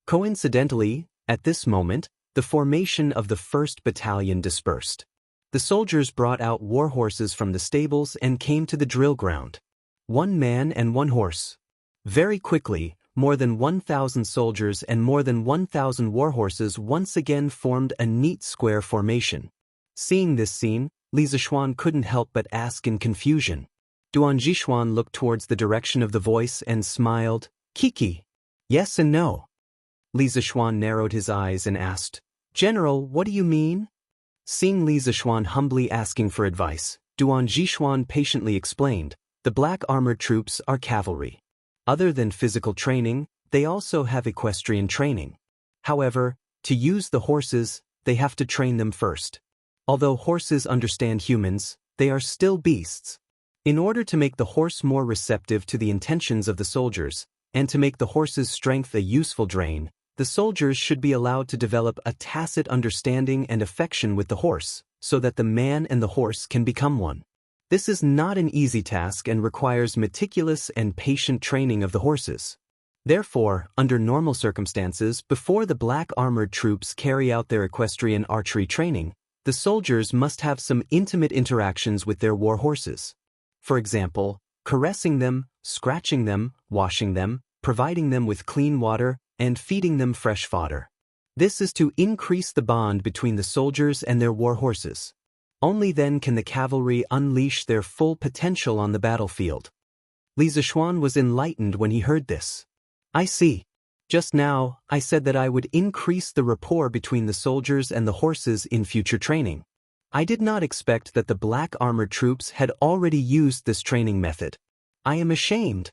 Coincidentally, at this moment, the formation of the 1st Battalion dispersed. The soldiers brought out war horses from the stables and came to the drill ground. 1 man and 1 horse. Very quickly, more than 1,000 soldiers and more than 1,000 war horses once again formed a neat square formation. Seeing this scene, Li Zishuan couldn't help but ask in confusion. Duan Zhishuan looked towards the direction of the voice and smiled, "Kiki." "Yes and no." Li Zishuan narrowed his eyes and asked, "General, what do you mean?" Seeing Li Zishuan humbly asking for advice, Duan Zhishuan patiently explained, "The black armored troops are cavalry. Other than physical training, they also have equestrian training. However, to use the horses, they have to train them first. Although horses understand humans, they are still beasts. In order to make the horse more receptive to the intentions of the soldiers, and to make the horse's strength a useful drain, the soldiers should be allowed to develop a tacit understanding and affection with the horse, so that the man and the horse can become one. This is not an easy task and requires meticulous and patient training of the horses. Therefore, under normal circumstances, before the black armored troops carry out their equestrian archery training, the soldiers must have some intimate interactions with their war horses. For example, caressing them, scratching them, washing them, providing them with clean water, and feeding them fresh fodder. This is to increase the bond between the soldiers and their war horses. Only then can the cavalry unleash their full potential on the battlefield. Li Zishuan was enlightened when he heard this. I see. Just now, I said that I would increase the rapport between the soldiers and the horses in future training. I did not expect that the black armored troops had already used this training method. I am ashamed.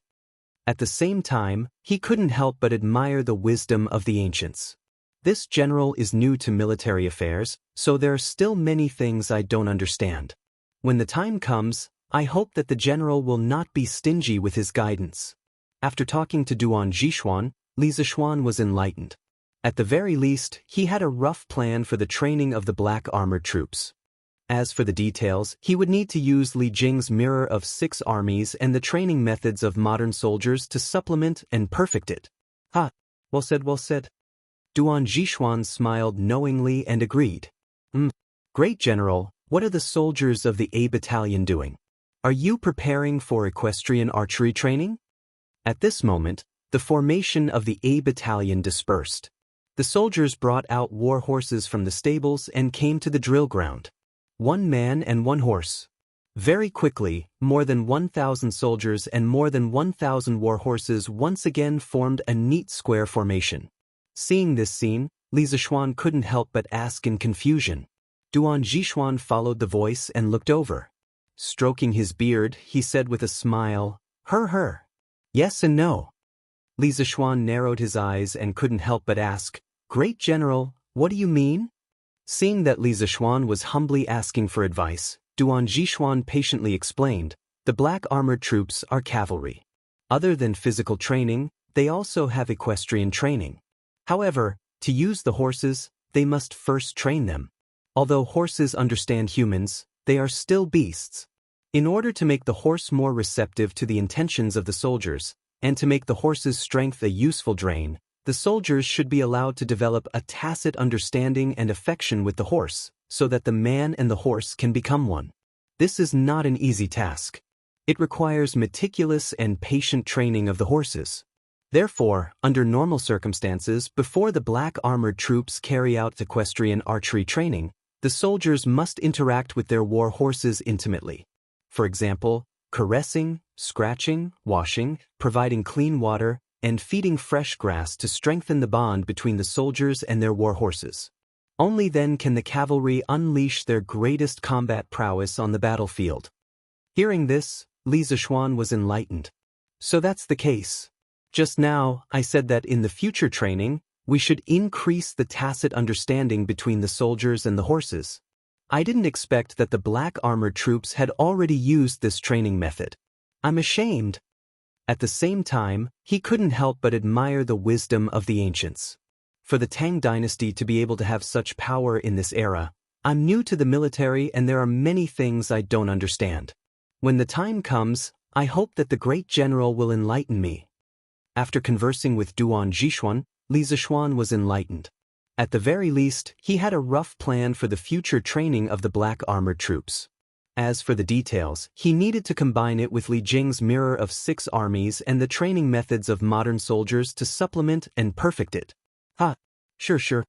At the same time, he couldn't help but admire the wisdom of the ancients. This general is new to military affairs, so there are still many things I don't understand. When the time comes, I hope that the general will not be stingy with his guidance. After talking to Duan Zhishuan, Li Zishuan was enlightened. At the very least, he had a rough plan for the training of the black armored troops. As for the details, he would need to use Li Jing's mirror of 6 armies and the training methods of modern soldiers to supplement and perfect it. Ha! Well said, well said. Duan Zhishuan smiled knowingly and agreed. Great General, what are the soldiers of the A Battalion doing? Are you preparing for equestrian archery training? At this moment, the formation of the A Battalion dispersed. The soldiers brought out war horses from the stables and came to the drill ground. 1 man and 1 horse. Very quickly, more than 1,000 soldiers and more than 1,000 war horses once again formed a neat square formation. Seeing this scene, Li Zishuan couldn't help but ask in confusion. Duan Zhishuan followed the voice and looked over. Stroking his beard, he said with a smile, Her. Yes and no. Li Zishuan narrowed his eyes and couldn't help but ask, Great General, what do you mean? Seeing that Li Zishuan was humbly asking for advice, Duan Zhishuan patiently explained, the black armored troops are cavalry. Other than physical training, they also have equestrian training. However, to use the horses, they must first train them. Although horses understand humans, they are still beasts. In order to make the horse more receptive to the intentions of the soldiers, and to make the horse's strength a useful drain, the soldiers should be allowed to develop a tacit understanding and affection with the horse, so that the man and the horse can become one. This is not an easy task. It requires meticulous and patient training of the horses. Therefore, under normal circumstances, before the black armored troops carry out equestrian archery training, the soldiers must interact with their war horses intimately. For example, caressing, scratching, washing, providing clean water, and feeding fresh grass to strengthen the bond between the soldiers and their war horses. Only then can the cavalry unleash their greatest combat prowess on the battlefield. Hearing this, Li Zishuan was enlightened. So that's the case. Just now, I said that in the future training, we should increase the tacit understanding between the soldiers and the horses. I didn't expect that the black armored troops had already used this training method. I'm ashamed. At the same time, he couldn't help but admire the wisdom of the ancients. For the Tang dynasty to be able to have such power in this era, I'm new to the military and there are many things I don't understand. When the time comes, I hope that the great general will enlighten me. After conversing with Duan Zhishuan, Li Zishuan was enlightened. At the very least, he had a rough plan for the future training of the black armored troops. As for the details, he needed to combine it with Li Jing's mirror of 6 armies and the training methods of modern soldiers to supplement and perfect it. Ha! Sure.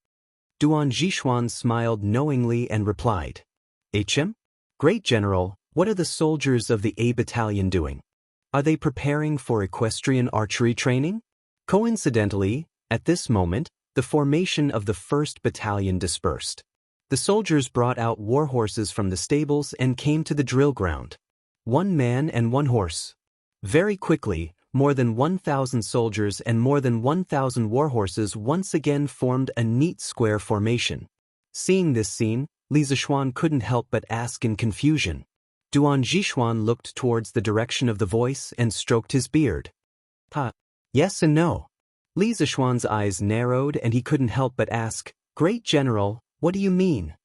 Duan Zhishuan smiled knowingly and replied, HM? Great General, what are the soldiers of the A Battalion doing? Are they preparing for equestrian archery training? Coincidentally, at this moment, the formation of the 1st Battalion dispersed. The soldiers brought out war horses from the stables and came to the drill ground. 1 man and 1 horse. Very quickly, more than 1,000 soldiers and more than 1,000 war horses once again formed a neat square formation. Seeing this scene, Li Zishuan couldn't help but ask in confusion. Duan Zhishuan looked towards the direction of the voice and stroked his beard. Yes and no. Li Zishuan's eyes narrowed and he couldn't help but ask, "Great General, what do you mean?"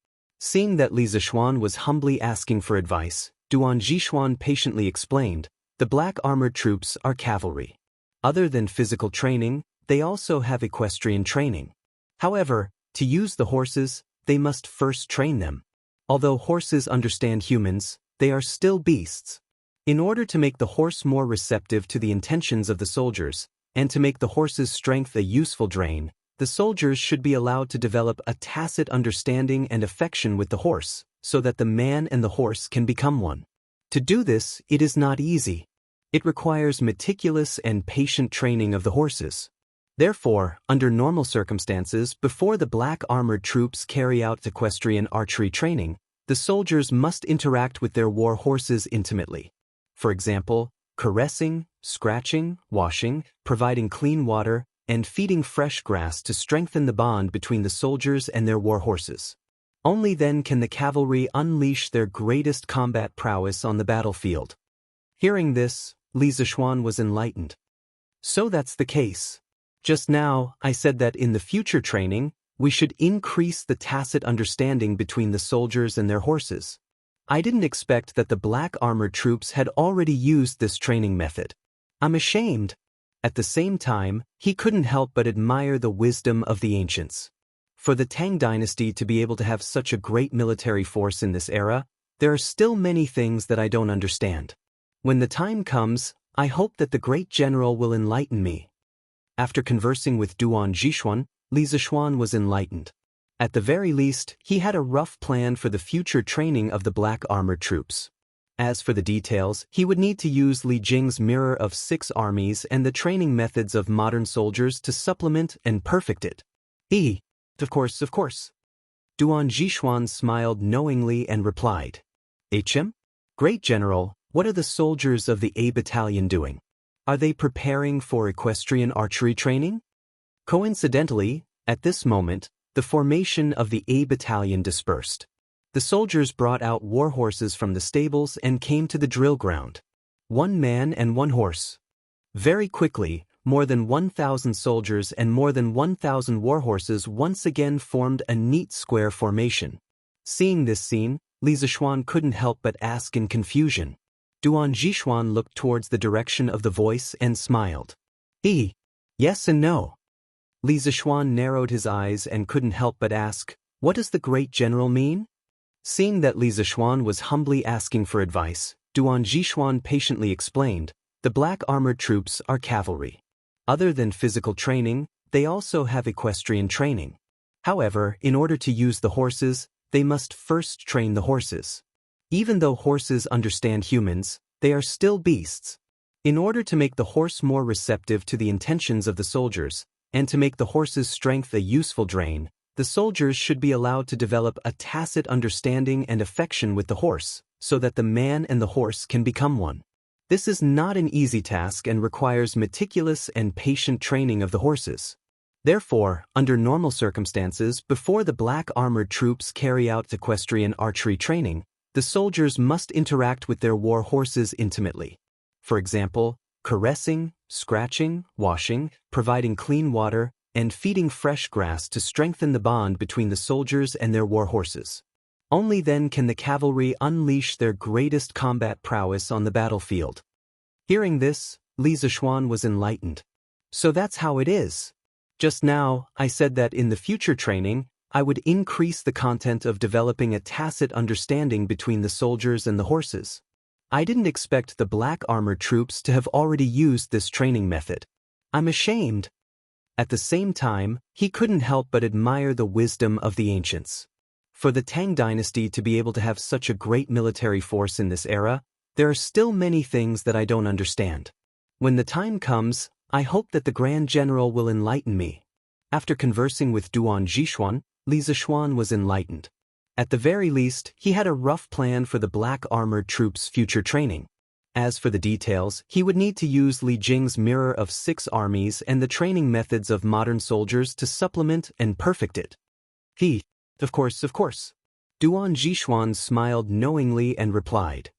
Seeing that Li Zishuan was humbly asking for advice, Duan Zhishuan patiently explained, "The black armored troops are cavalry. Other than physical training, they also have equestrian training. However, to use the horses, they must first train them. Although horses understand humans, they are still beasts. In order to make the horse more receptive to the intentions of the soldiers, and to make the horse's strength a useful drain, the soldiers should be allowed to develop a tacit understanding and affection with the horse, so that the man and the horse can become one. To do this, it is not easy. It requires meticulous and patient training of the horses. Therefore, under normal circumstances, before the black armored troops carry out equestrian archery training, the soldiers must interact with their war horses intimately. For example, caressing, scratching, washing, providing clean water, and feeding fresh grass to strengthen the bond between the soldiers and their war horses. Only then can the cavalry unleash their greatest combat prowess on the battlefield. Hearing this, Li Zishuan was enlightened. So that's the case. Just now, I said that in the future training, we should increase the tacit understanding between the soldiers and their horses. I didn't expect that the black armored troops had already used this training method. I'm ashamed. At the same time, he couldn't help but admire the wisdom of the ancients. For the Tang dynasty to be able to have such a great military force in this era, there are still many things that I don't understand. When the time comes, I hope that the great general will enlighten me. After conversing with Duan Zhishuan, Li Zishuan was enlightened. At the very least, he had a rough plan for the future training of the black armored troops. As for the details, he would need to use Li Jing's mirror of 6 armies and the training methods of modern soldiers to supplement and perfect it. Of course. Duan Zhishuan smiled knowingly and replied, "HM? Great General, what are the soldiers of the A Battalion doing? Are they preparing for equestrian archery training?" Coincidentally, at this moment, the formation of the A Battalion dispersed. The soldiers brought out war horses from the stables and came to the drill ground. 1 man and 1 horse. Very quickly, more than 1,000 soldiers and more than 1,000 war horses once again formed a neat square formation. Seeing this scene, Li Zishuan couldn't help but ask in confusion. Duan Zhishuan looked towards the direction of the voice and smiled. Yes and no. Li Zishuan narrowed his eyes and couldn't help but ask, "What does the great general mean?" Seeing that Li Zishuan was humbly asking for advice, Duan Zhishuan patiently explained, "The black armored troops are cavalry. Other than physical training, they also have equestrian training. However, in order to use the horses, they must first train the horses. Even though horses understand humans, they are still beasts. In order to make the horse more receptive to the intentions of the soldiers, and to make the horse's strength a useful drain, the soldiers should be allowed to develop a tacit understanding and affection with the horse, so that the man and the horse can become one. This is not an easy task and requires meticulous and patient training of the horses. Therefore, under normal circumstances, before the black armored troops carry out equestrian archery training, the soldiers must interact with their war horses intimately. For example, caressing, scratching, washing, providing clean water, and feeding fresh grass to strengthen the bond between the soldiers and their war horses. Only then can the cavalry unleash their greatest combat prowess on the battlefield. Hearing this, Li Zishuan was enlightened. So that's how it is. Just now, I said that in the future training, I would increase the content of developing a tacit understanding between the soldiers and the horses. I didn't expect the black armored troops to have already used this training method. I'm ashamed. At the same time, he couldn't help but admire the wisdom of the ancients. For the Tang dynasty to be able to have such a great military force in this era, there are still many things that I don't understand. When the time comes, I hope that the Grand General will enlighten me. After conversing with Duan Zhishuan, Li Zishuan was enlightened. At the very least, he had a rough plan for the black armored troops' future training. As for the details, he would need to use Li Jing's mirror of 6 armies and the training methods of modern soldiers to supplement and perfect it. Of course. Duan Zhishuan smiled knowingly and replied,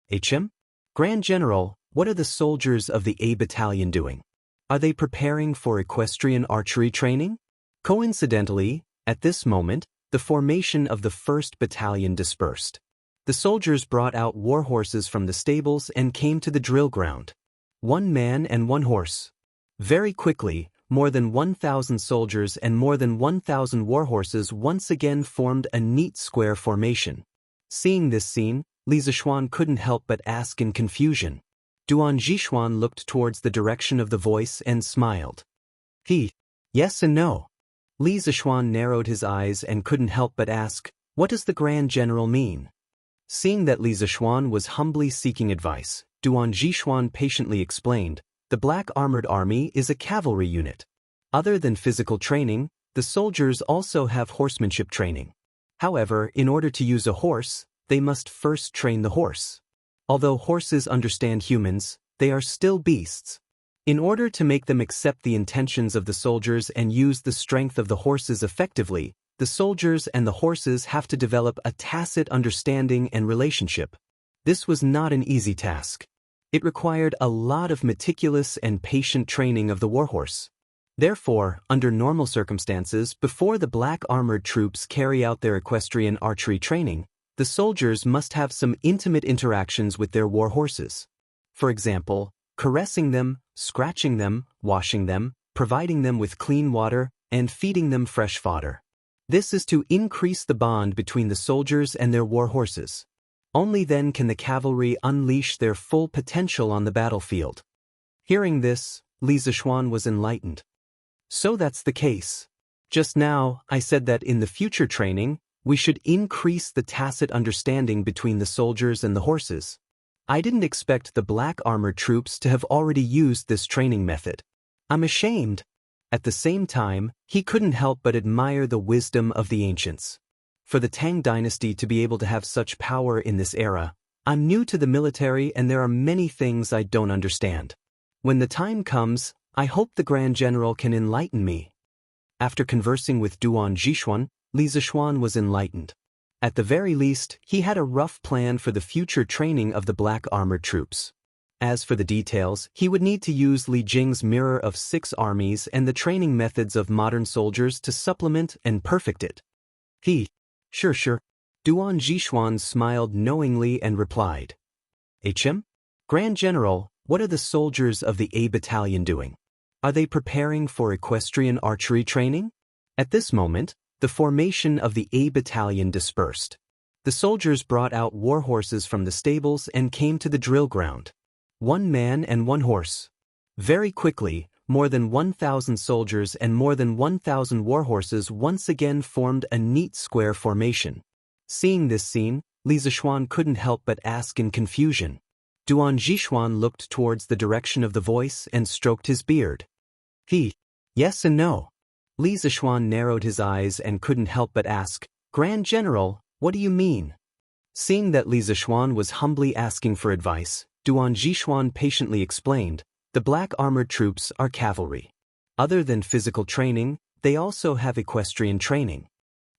"HM? Grand General, what are the soldiers of the A Battalion doing? Are they preparing for equestrian archery training? Coincidentally, at this moment, the formation of the 1st Battalion dispersed. The soldiers brought out war horses from the stables and came to the drill ground. 1 man and 1 horse. Very quickly, more than 1,000 soldiers and more than 1,000 war horses once again formed a neat square formation. Seeing this scene, Li Zishuan couldn't help but ask in confusion. Duan Zhishuan looked towards the direction of the voice and smiled. Yes and no. Li Zishuan narrowed his eyes and couldn't help but ask, what does the Grand General mean? Seeing that Li Zishuan was humbly seeking advice, Duan Zhishuan patiently explained, the Black Armored Army is a cavalry unit. Other than physical training, the soldiers also have horsemanship training. However, in order to use a horse, they must first train the horse. Although horses understand humans, they are still beasts. In order to make them accept the intentions of the soldiers and use the strength of the horses effectively, the soldiers and the horses have to develop a tacit understanding and relationship. This was not an easy task. It required a lot of meticulous and patient training of the warhorse. Therefore, under normal circumstances, before the black armored troops carry out their equestrian archery training, the soldiers must have some intimate interactions with their war horses. For example, caressing them, scratching them, washing them, providing them with clean water, and feeding them fresh fodder. This is to increase the bond between the soldiers and their war horses. Only then can the cavalry unleash their full potential on the battlefield. Hearing this, Li Zishuan was enlightened. So that's the case. Just now, I said that in the future training, we should increase the tacit understanding between the soldiers and the horses. I didn't expect the black armored troops to have already used this training method. I'm ashamed. At the same time, he couldn't help but admire the wisdom of the ancients. For the Tang dynasty to be able to have such power in this era, I'm new to the military and there are many things I don't understand. When the time comes, I hope the Grand General can enlighten me. After conversing with Duan Zhishuan, Li Zishuan was enlightened. At the very least, he had a rough plan for the future training of the black armored troops. As for the details, he would need to use Li Jing's mirror of 6 armies and the training methods of modern soldiers to supplement and perfect it. Sure. Duan Zhishuan smiled knowingly and replied. HM? Grand General, what are the soldiers of the A Battalion doing? Are they preparing for equestrian archery training? At this moment, the formation of the A Battalion dispersed. The soldiers brought out war horses from the stables and came to the drill ground. 1 man and 1 horse. Very quickly, more than 1,000 soldiers and more than 1,000 war horses once again formed a neat square formation. Seeing this scene, Li Zishuan couldn't help but ask in confusion. Duan Zhishuan looked towards the direction of the voice and stroked his beard. Yes and no. Li Zishuan narrowed his eyes and couldn't help but ask, Grand General, what do you mean? Seeing that Li Zishuan was humbly asking for advice, Duan Zhishuan patiently explained, the black armored troops are cavalry. Other than physical training, they also have equestrian training.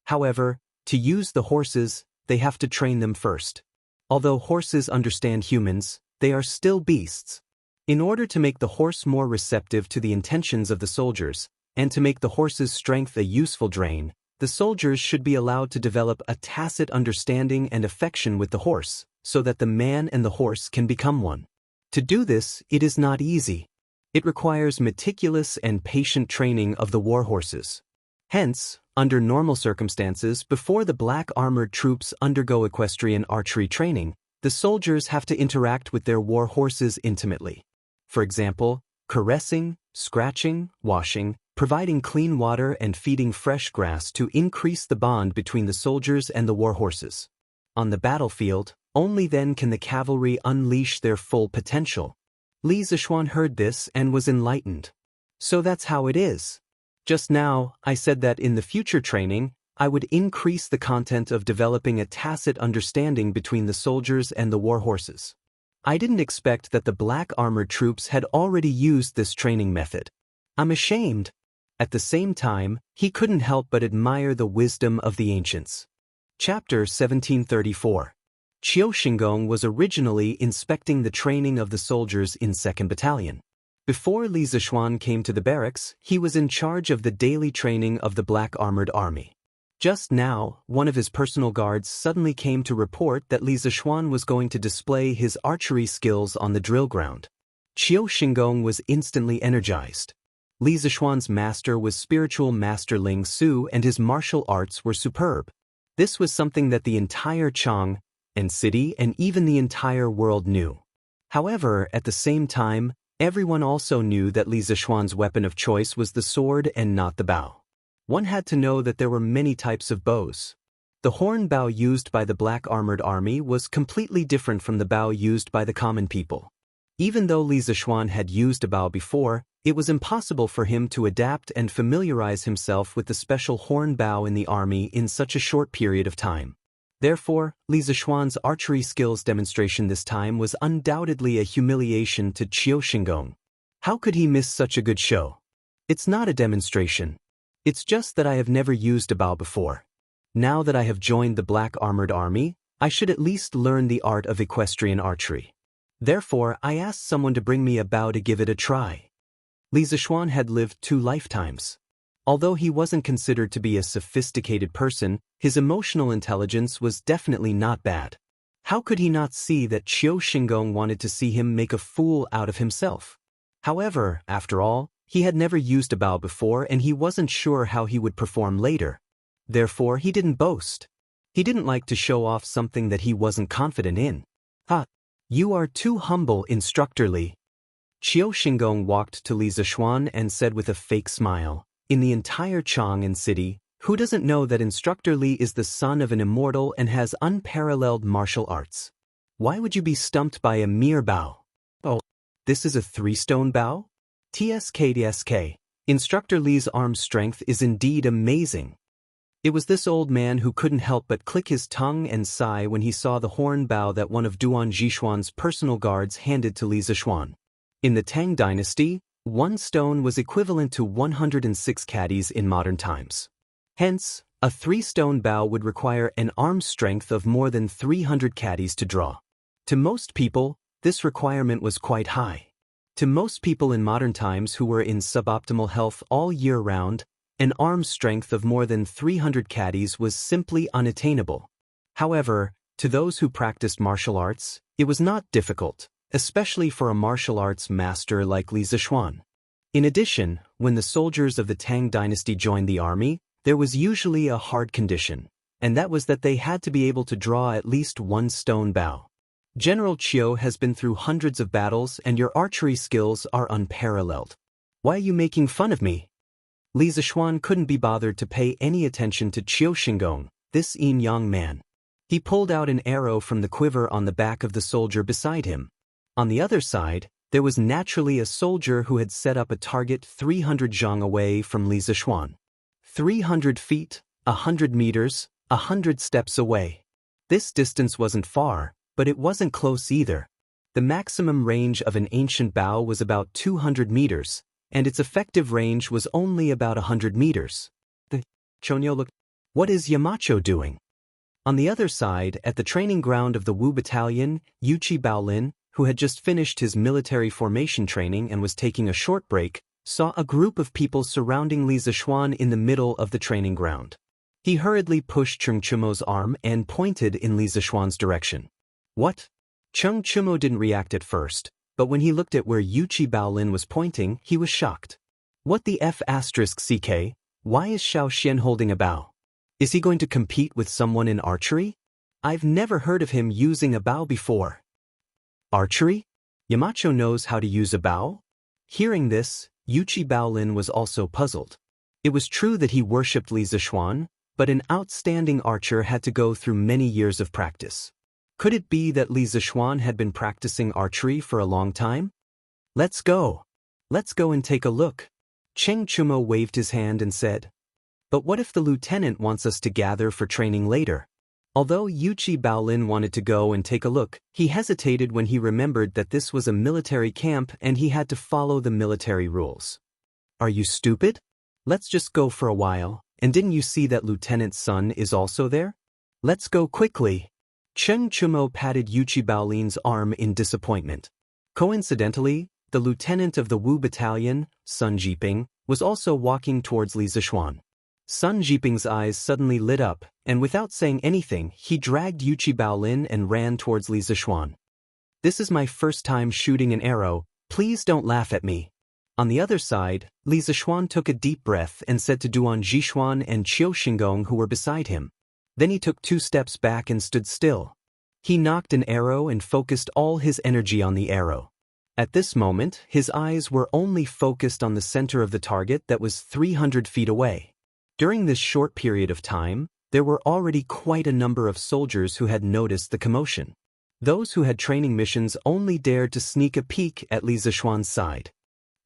However, to use the horses, they have to train them first. Although horses understand humans, they are still beasts. In order to make the horse more receptive to the intentions of the soldiers, and to make the horse's strength a useful drain, the soldiers should be allowed to develop a tacit understanding and affection with the horse, so that the man and the horse can become one. To do this, it is not easy. It requires meticulous and patient training of the war horses. Hence, under normal circumstances, before the black armored troops undergo equestrian archery training, the soldiers have to interact with their war horses intimately. For example, caressing, scratching, washing, providing clean water and feeding fresh grass to increase the bond between the soldiers and the war horses. On the battlefield, only then can the cavalry unleash their full potential. Li Zishuan heard this and was enlightened. So that's how it is. Just now, I said that in the future training, I would increase the content of developing a tacit understanding between the soldiers and the war horses. I didn't expect that the black armored troops had already used this training method. I'm ashamed. At the same time, he couldn't help but admire the wisdom of the ancients. Chapter 1734. Qiu Xingong was originally inspecting the training of the soldiers in 2nd Battalion. Before Li Zixuan came to the barracks, he was in charge of the daily training of the Black Armored Army. Just now, one of his personal guards suddenly came to report that Li Zixuan was going to display his archery skills on the drill ground. Qiu Xingong was instantly energized. Li Zixuan's master was spiritual master Ling Su, and his martial arts were superb. This was something that the entire Chang and city and even the entire world knew. However, at the same time, everyone also knew that Li Zixuan's weapon of choice was the sword and not the bow. One had to know that there were many types of bows. The horn bow used by the Black Armored Army was completely different from the bow used by the common people. Even though Li Zixuan had used a bow before, it was impossible for him to adapt and familiarize himself with the special horn bow in the army in such a short period of time. Therefore, Li Zixuan's archery skills demonstration this time was undoubtedly a humiliation to Qiu Xingong. How could he miss such a good show? It's not a demonstration. It's just that I have never used a bow before. Now that I have joined the Black Armored Army, I should at least learn the art of equestrian archery. Therefore, I asked someone to bring me a bow to give it a try. Li Zixuan had lived 2 lifetimes. Although he wasn't considered to be a sophisticated person, his emotional intelligence was definitely not bad. How could he not see that Qiu Xingong wanted to see him make a fool out of himself? However, after all, he had never used a bow before and he wasn't sure how he would perform later. Therefore, he didn't boast. He didn't like to show off something that he wasn't confident in. You are too humble, Instructor Li. Qiu Xingong walked to Li Zixuan and said with a fake smile, in the entire Chang'an city, who doesn't know that Instructor Li is the son of an immortal and has unparalleled martial arts? Why would you be stumped by a mere bow? Oh, this is a 3-stone bow? TSK. Instructor Li's arm strength is indeed amazing. It was this old man who couldn't help but click his tongue and sigh when he saw the horn bow that one of Duan Zixuan's personal guards handed to Li Zixuan. In the Tang dynasty, 1 stone was equivalent to 106 caddies in modern times. Hence, a 3-stone bow would require an arm strength of more than 300 caddies to draw. To most people, this requirement was quite high. To most people in modern times who were in suboptimal health all year round, an arm strength of more than 300 caddies was simply unattainable. However, to those who practiced martial arts, it was not difficult, especially for a martial arts master like Li Zixuan. In addition, when the soldiers of the Tang dynasty joined the army, there was usually a hard condition, and that was that they had to be able to draw at least 1 stone bow. General Qiu has been through hundreds of battles and your archery skills are unparalleled. Why are you making fun of me? Li Zixuan couldn't be bothered to pay any attention to Qiu Xingong, this yin-yang man. He pulled out an arrow from the quiver on the back of the soldier beside him. On the other side, there was naturally a soldier who had set up a target 300 zhang away from Li Zixuan. 300 feet, 100 meters, 100 steps away. This distance wasn't far, but it wasn't close either. The maximum range of an ancient bow was about 200 meters, and its effective range was only about 100 meters. The Chonyo looked. What is Yamacho doing? On the other side, at the training ground of the Wu Battalion, Wang Lin, who had just finished his military formation training and was taking a short break, saw a group of people surrounding Li Zixuan in the middle of the training ground. He hurriedly pushed Cheng Chumo's arm and pointed in Li Zixuan's direction. What? Cheng Chumo didn't react at first, but when he looked at where Wang Lin was pointing, he was shocked. What the F***ck? Why is Xiao Xian holding a bow? Is he going to compete with someone in archery? I've never heard of him using a bow before. Archery? Yamacho knows how to use a bow? Hearing this, Wang Lin was also puzzled. It was true that he worshipped Li Zixuan, but an outstanding archer had to go through many years of practice. Could it be that Li Zixuan had been practicing archery for a long time? Let's go. Let's go and take a look. Cheng Chumo waved his hand and said. But what if the lieutenant wants us to gather for training later? Although Wang Lin wanted to go and take a look, he hesitated when he remembered that this was a military camp and he had to follow the military rules. Are you stupid? Let's just go for a while, and didn't you see that Lieutenant's son is also there? Let's go quickly. Cheng Chumo patted Wang Lin's arm in disappointment. Coincidentally, the lieutenant of the Wu battalion, Sun Jiping, was also walking towards Li Zixuan. Sun Jiping's eyes suddenly lit up, and without saying anything, he dragged Lin and ran towards Li Zixuan. "This is my first time shooting an arrow, please don't laugh at me." On the other side, Li Zixuan took a deep breath and said to Duan Zhishuan and Qiu Xingong who were beside him. Then he took 2 steps back and stood still. He knocked an arrow and focused all his energy on the arrow. At this moment, his eyes were only focused on the center of the target that was 300 feet away. During this short period of time, there were already quite a number of soldiers who had noticed the commotion. Those who had training missions only dared to sneak a peek at Li Zixuan's side.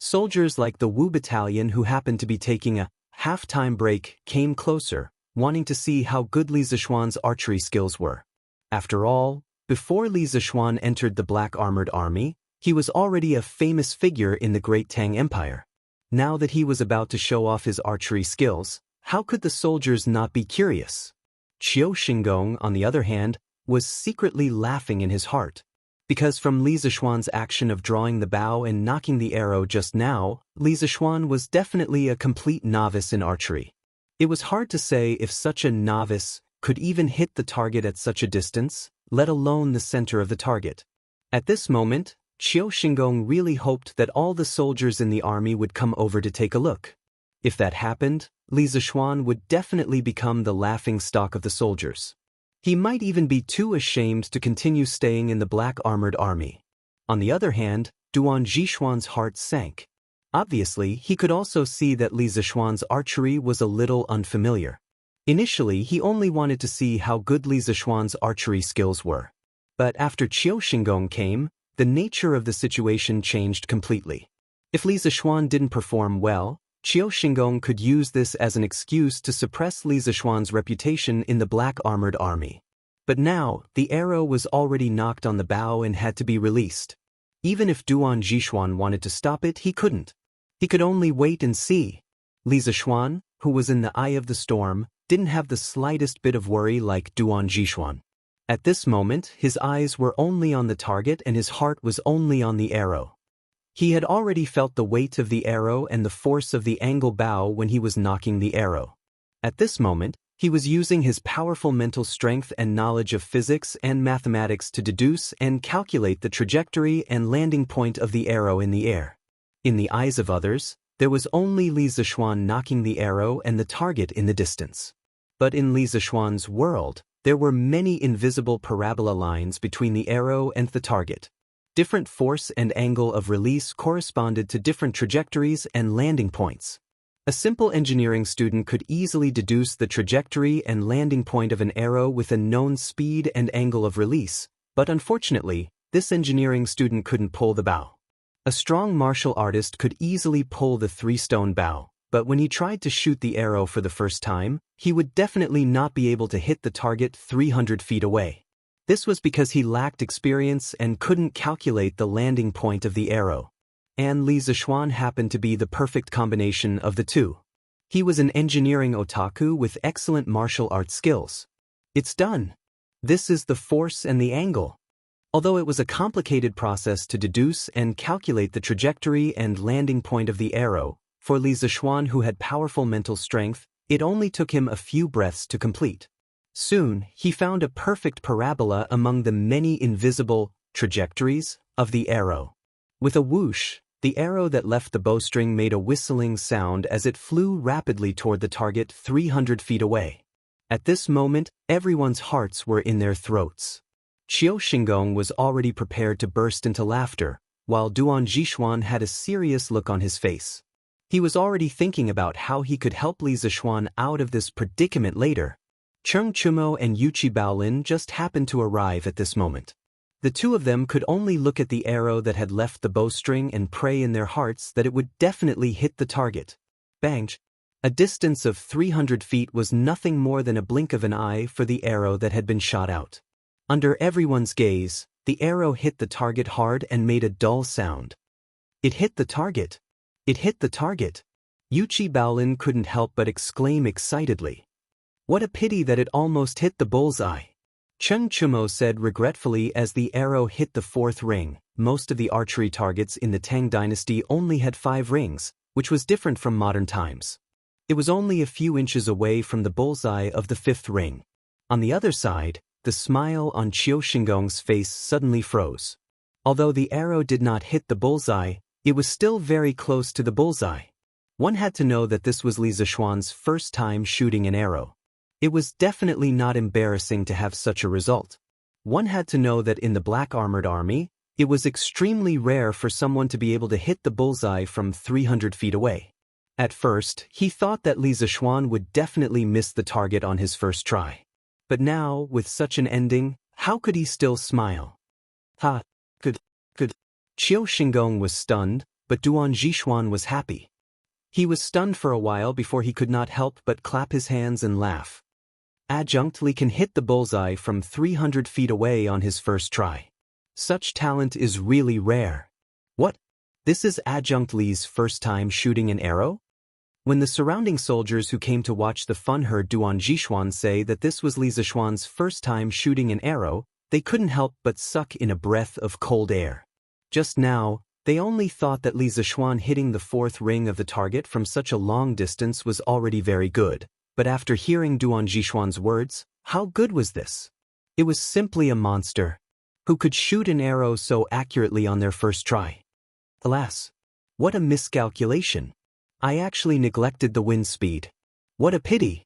Soldiers like the Wu battalion who happened to be taking a half-time break came closer, wanting to see how good Li Zixuan's archery skills were. After all, before Li Zixuan entered the Black Armored Army, he was already a famous figure in the Great Tang Empire. Now that he was about to show off his archery skills, how could the soldiers not be curious? Qiu Xingong, on the other hand, was secretly laughing in his heart. Because from Li Zixuan's action of drawing the bow and knocking the arrow just now, Li Zixuan was definitely a complete novice in archery. It was hard to say if such a novice could even hit the target at such a distance, let alone the center of the target. At this moment, Qiu Xingong really hoped that all the soldiers in the army would come over to take a look. If that happened, Li Zixuan would definitely become the laughing stock of the soldiers. He might even be too ashamed to continue staying in the Black Armored Army. On the other hand, Duan Zhishuan's heart sank. Obviously, he could also see that Li Zixuan's archery was a little unfamiliar. Initially, he only wanted to see how good Li Zixuan's archery skills were. But after Qiu Xingong came, the nature of the situation changed completely. If Li Zixuan didn't perform well, Qiu Xingong could use this as an excuse to suppress Li Zixuan's reputation in the Black Armored Army. But now, the arrow was already knocked on the bow and had to be released. Even if Duan Zhishuan wanted to stop it, he couldn't. He could only wait and see. Li Zixuan, who was in the eye of the storm, didn't have the slightest bit of worry like Duan Zhishuan. At this moment, his eyes were only on the target and his heart was only on the arrow. He had already felt the weight of the arrow and the force of the angle bow when he was knocking the arrow. At this moment, he was using his powerful mental strength and knowledge of physics and mathematics to deduce and calculate the trajectory and landing point of the arrow in the air. In the eyes of others, there was only Li Zixuan knocking the arrow and the target in the distance. But in Li Zixuan's world, there were many invisible parabola lines between the arrow and the target. Different force and angle of release corresponded to different trajectories and landing points. A simple engineering student could easily deduce the trajectory and landing point of an arrow with a known speed and angle of release, but unfortunately, this engineering student couldn't pull the bow. A strong martial artist could easily pull the 3-stone bow, but when he tried to shoot the arrow for the first time, he would definitely not be able to hit the target 300 feet away. This was because he lacked experience and couldn't calculate the landing point of the arrow. And Li Zixuan happened to be the perfect combination of the two. He was an engineering otaku with excellent martial arts skills. It's done. This is the force and the angle. Although it was a complicated process to deduce and calculate the trajectory and landing point of the arrow, for Li Zixuan who had powerful mental strength, it only took him a few breaths to complete. Soon, he found a perfect parabola among the many invisible trajectories of the arrow. With a whoosh, the arrow that left the bowstring made a whistling sound as it flew rapidly toward the target 300 feet away. At this moment, everyone's hearts were in their throats. Qiu Xingong was already prepared to burst into laughter, while Duan Zhishuan had a serious look on his face. He was already thinking about how he could help Li Zixuan out of this predicament later. Cheng Chumo and Lin just happened to arrive at this moment. The two of them could only look at the arrow that had left the bowstring and pray in their hearts that it would definitely hit the target. Bang! A distance of 300 feet was nothing more than a blink of an eye for the arrow that had been shot out. Under everyone's gaze, the arrow hit the target hard and made a dull sound. It hit the target. It hit the target. Lin couldn't help but exclaim excitedly. What a pity that it almost hit the bullseye. Chen Chumo said regretfully as the arrow hit the fourth ring. Most of the archery targets in the Tang dynasty only had 5 rings, which was different from modern times. It was only a few inches away from the bullseye of the 5th ring. On the other side, the smile on Qiu Xingong's face suddenly froze. Although the arrow did not hit the bullseye, it was still very close to the bullseye. One had to know that this was Li Zishuan's first time shooting an arrow. It was definitely not embarrassing to have such a result. One had to know that in the black armored army, it was extremely rare for someone to be able to hit the bullseye from 300 feet away. At first, he thought that Li Zishuan would definitely miss the target on his first try. But now, with such an ending, how could he still smile? Good. Qiu Xingong was stunned, but Duan Zhishuan was happy. He was stunned for a while before he could not help but clap his hands and laugh. Adjunct Li can hit the bullseye from 300 feet away on his first try. Such talent is really rare. What? This is Adjunct Li's first time shooting an arrow? When the surrounding soldiers who came to watch the fun heard Duan Zhishuan say that this was Li Zishuan's first time shooting an arrow, they couldn't help but suck in a breath of cold air. Just now, they only thought that Li Zishuan hitting the 4th ring of the target from such a long distance was already very good, but after hearing Duan Zhishuan's words, how good was this? It was simply a monster. Who could shoot an arrow so accurately on their first try? Alas! What a miscalculation! I actually neglected the wind speed. What a pity!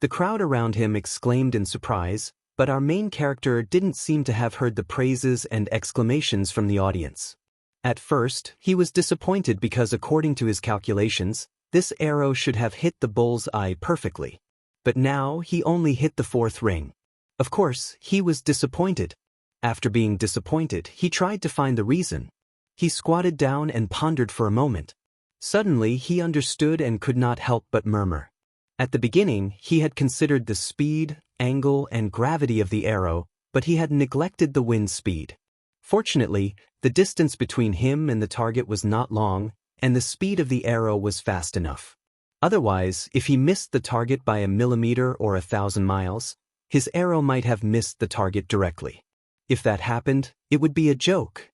The crowd around him exclaimed in surprise, but our main character didn't seem to have heard the praises and exclamations from the audience. At first, he was disappointed because according to his calculations, this arrow should have hit the bull's eye perfectly. But now he only hit the 4th ring. Of course, he was disappointed. After being disappointed, he tried to find the reason. He squatted down and pondered for a moment. Suddenly, he understood and could not help but murmur. At the beginning, he had considered the speed, angle, and gravity of the arrow, but he had neglected the wind speed. Fortunately, the distance between him and the target was not long, and the speed of the arrow was fast enough. Otherwise, if he missed the target by a millimeter or 1,000 miles, his arrow might have missed the target directly. If that happened, it would be a joke.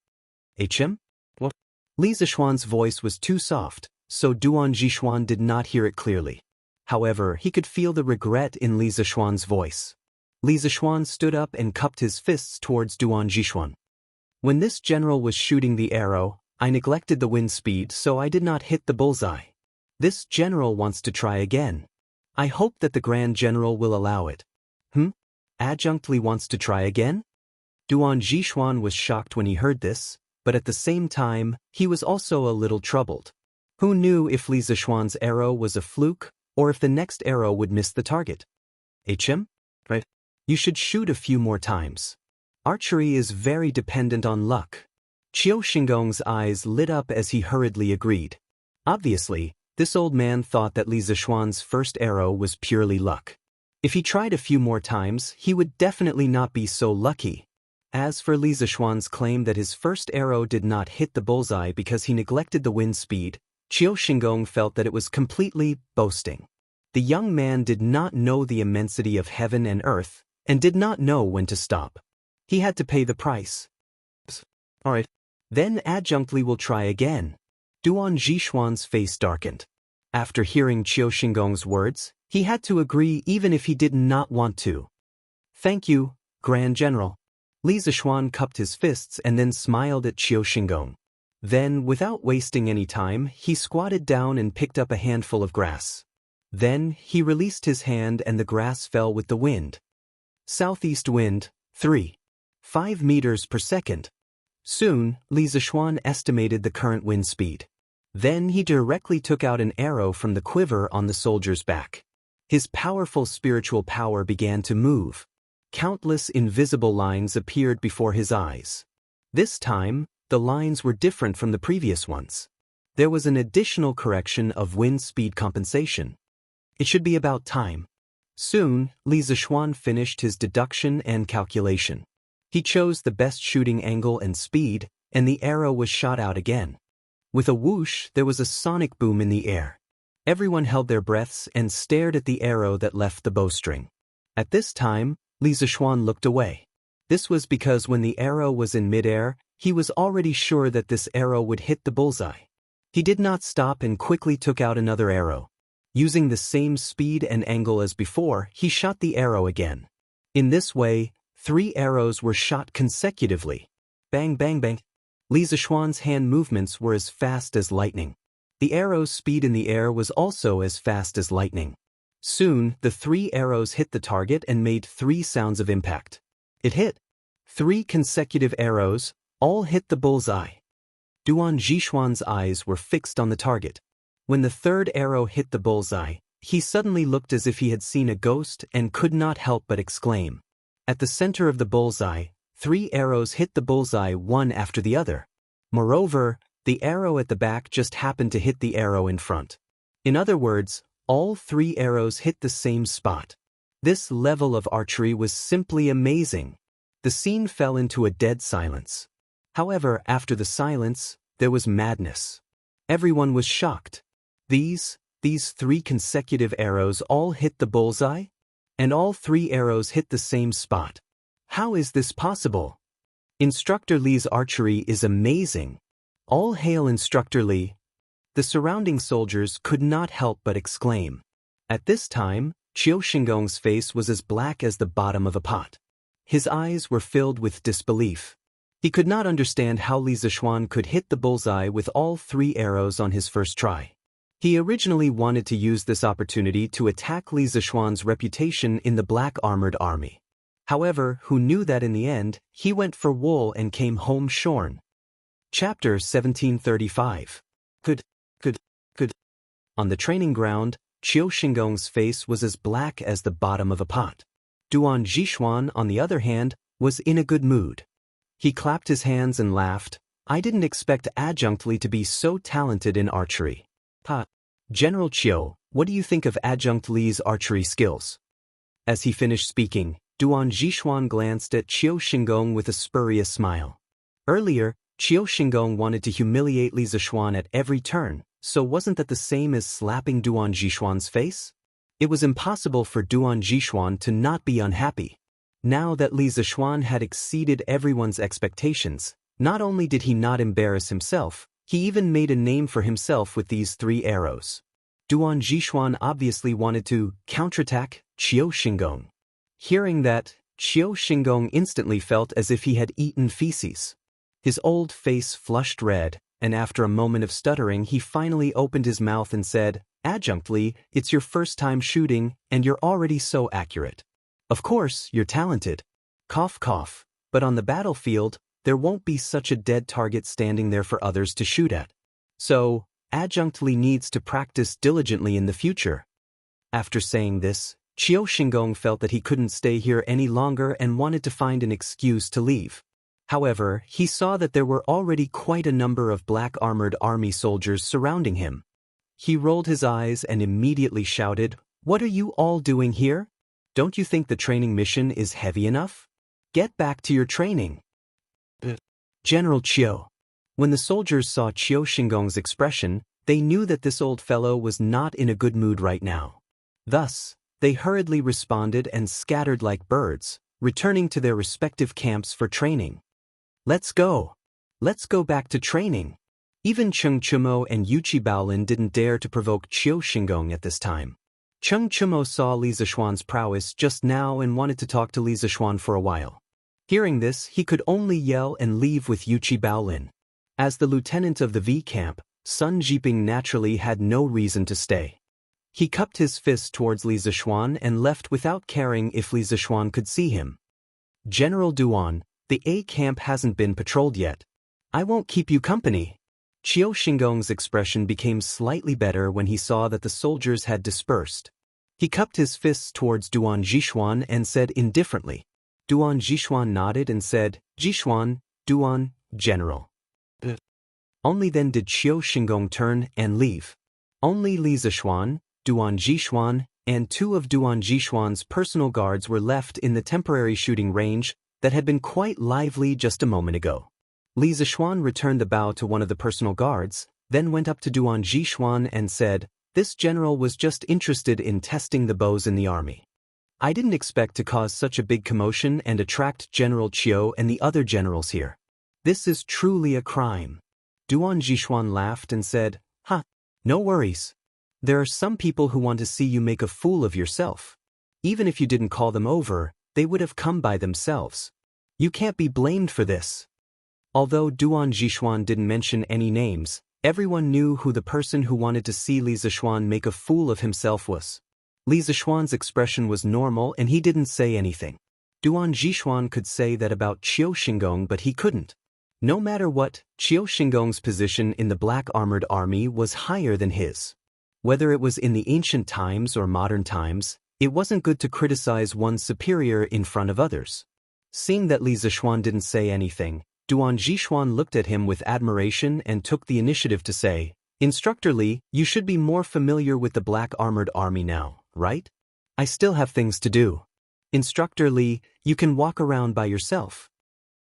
HM? What? Li Zishuan's voice was too soft, so Duan Zhishuan did not hear it clearly. However, he could feel the regret in Li Zishuan's voice. Li Zishuan stood up and cupped his fists towards Duan Zhishuan. When this general was shooting the arrow, I neglected the wind speed, so I did not hit the bullseye. This general wants to try again. I hope that the Grand General will allow it. Adjunct Li wants to try again? Duan Zhishuan was shocked when he heard this, but at the same time, he was also a little troubled. Who knew if Li Zishuan's arrow was a fluke, or if the next arrow would miss the target? HM? Right. You should shoot a few more times. Archery is very dependent on luck. Qiu Xingong's eyes lit up as he hurriedly agreed. Obviously, this old man thought that Li Zishuan's first arrow was purely luck. If he tried a few more times, he would definitely not be so lucky. As for Li Zishuan's claim that his first arrow did not hit the bullseye because he neglected the wind speed, Qiu Xingong felt that it was completely boasting. The young man did not know the immensity of heaven and earth, and did not know when to stop. He had to pay the price. Alright. Then Adjunct Li will try again. Duan Zhishuan's face darkened. After hearing Qiu Xingong's words, he had to agree even if he did not want to. Thank you, Grand General. Li Zishuan cupped his fists and then smiled at Qiu Xingong. Then, without wasting any time, he squatted down and picked up a handful of grass. Then, he released his hand and the grass fell with the wind. Southeast wind, 3.5 meters per second. Soon, Li Zishuan estimated the current wind speed. Then he directly took out an arrow from the quiver on the soldier's back. His powerful spiritual power began to move. Countless invisible lines appeared before his eyes. This time, the lines were different from the previous ones. There was an additional correction of wind speed compensation. It should be about time. Soon, Li Zishuan finished his deduction and calculation. He chose the best shooting angle and speed, and the arrow was shot out again. With a whoosh, there was a sonic boom in the air. Everyone held their breaths and stared at the arrow that left the bowstring. At this time, Li Zishuan looked away. This was because when the arrow was in midair, he was already sure that this arrow would hit the bullseye. He did not stop and quickly took out another arrow. Using the same speed and angle as before, he shot the arrow again. In this way, 3 arrows were shot consecutively. Bang bang bang. Li Zishuan's hand movements were as fast as lightning. The arrow's speed in the air was also as fast as lightning. Soon, the 3 arrows hit the target and made 3 sounds of impact. It hit. 3 consecutive arrows, all hit the bullseye. Duan Zhishuan's eyes were fixed on the target. When the 3rd arrow hit the bullseye, he suddenly looked as if he had seen a ghost and could not help but exclaim. At the center of the bullseye, 3 arrows hit the bullseye one after the other. Moreover, the arrow at the back just happened to hit the arrow in front. In other words, all 3 arrows hit the same spot. This level of archery was simply amazing. The scene fell into a dead silence. However, after the silence, there was madness. Everyone was shocked. These 3 consecutive arrows all hit the bullseye? And all 3 arrows hit the same spot. How is this possible? Instructor Li's archery is amazing. All hail Instructor Li. The surrounding soldiers could not help but exclaim. At this time, Qiu Xingong's face was as black as the bottom of a pot. His eyes were filled with disbelief. He could not understand how Li Zishuan could hit the bullseye with all 3 arrows on his first try. He originally wanted to use this opportunity to attack Li Zishuan's reputation in the black armored army. However, who knew that in the end, he went for wool and came home shorn. Chapter 1735. Could. On the training ground, Qiu Xingong's face was as black as the bottom of a pot. Duan Zhishuan, on the other hand, was in a good mood. He clapped his hands and laughed. I didn't expect Adjunct Li to be so talented in archery. General Qiu, what do you think of Adjunct Li's archery skills? As he finished speaking, Duan Zhishuan glanced at Qiu Xingong with a spurious smile. Earlier, Qiu Xingong wanted to humiliate Li Zishuan at every turn, so wasn't that the same as slapping Duan Zhishuan's face? It was impossible for Duan Zhishuan to not be unhappy. Now that Li Zishuan had exceeded everyone's expectations, not only did he not embarrass himself, he even made a name for himself with these 3 arrows. Duan Zhishuan obviously wanted to counterattack Qiu Xingong. Hearing that, Qiu Xingong instantly felt as if he had eaten feces. His old face flushed red, and after a moment of stuttering he finally opened his mouth and said, Adjunct Li, it's your first time shooting, and you're already so accurate. Of course, you're talented. Cough cough, but on the battlefield, there won't be such a dead target standing there for others to shoot at. So, Adjunct Li needs to practice diligently in the future. After saying this, Qiu Xingong felt that he couldn't stay here any longer and wanted to find an excuse to leave. However, he saw that there were already quite a number of black-armored army soldiers surrounding him. He rolled his eyes and immediately shouted, What are you all doing here? Don't you think the training mission is heavy enough? Get back to your training. General Qiu. When the soldiers saw Qiu Xingong's expression, they knew that this old fellow was not in a good mood right now. Thus, they hurriedly responded and scattered like birds, returning to their respective camps for training. Let's go. Let's go back to training. Even Cheng Chumo and Yuqi Baolin didn't dare to provoke Qiu Xingong at this time. Cheng Chumo saw Li Zishuan's prowess just now and wanted to talk to Li Zishuan for a while. Hearing this, he could only yell and leave with Yuqi Baolin. As the lieutenant of the V camp, Sun Jiping naturally had no reason to stay. He cupped his fist towards Li Zishuan and left without caring if Li Zishuan could see him. General Duan, the A camp hasn't been patrolled yet. I won't keep you company. Qiu Xingong's expression became slightly better when he saw that the soldiers had dispersed. He cupped his fists towards Duan Zhishuan and said indifferently. Duan Zhishuan nodded and said, Zhishuan, Duan, General. Only then did Qiu Xingong turn and leave. Only Li Zishuan, Duan Zhishuan, and 2 of Duan Zhishuan's personal guards were left in the temporary shooting range that had been quite lively just a moment ago. Li Zishuan returned the bow to one of the personal guards, then went up to Duan Zhishuan and said, This general was just interested in testing the bows in the army. I didn't expect to cause such a big commotion and attract General Qiu and the other generals here. This is truly a crime. Duan Zhixuan laughed and said, "Huh, no worries. There are some people who want to see you make a fool of yourself. Even if you didn't call them over, they would have come by themselves. You can't be blamed for this." Although Duan Zhixuan didn't mention any names, everyone knew who the person who wanted to see Li Zixuan make a fool of himself was. Li Zixuan's expression was normal and he didn't say anything. Duan Zhixuan could say that about Qiu Xingong, but he couldn't. No matter what, Qiu Xingong's position in the Black Armored Army was higher than his. Whether it was in the ancient times or modern times, it wasn't good to criticize one's superior in front of others. Seeing that Li Zixuan didn't say anything, Duan Zhixuan looked at him with admiration and took the initiative to say, "Instructor Li, you should be more familiar with the Black Armored Army now, right? I still have things to do. Instructor Li, you can walk around by yourself."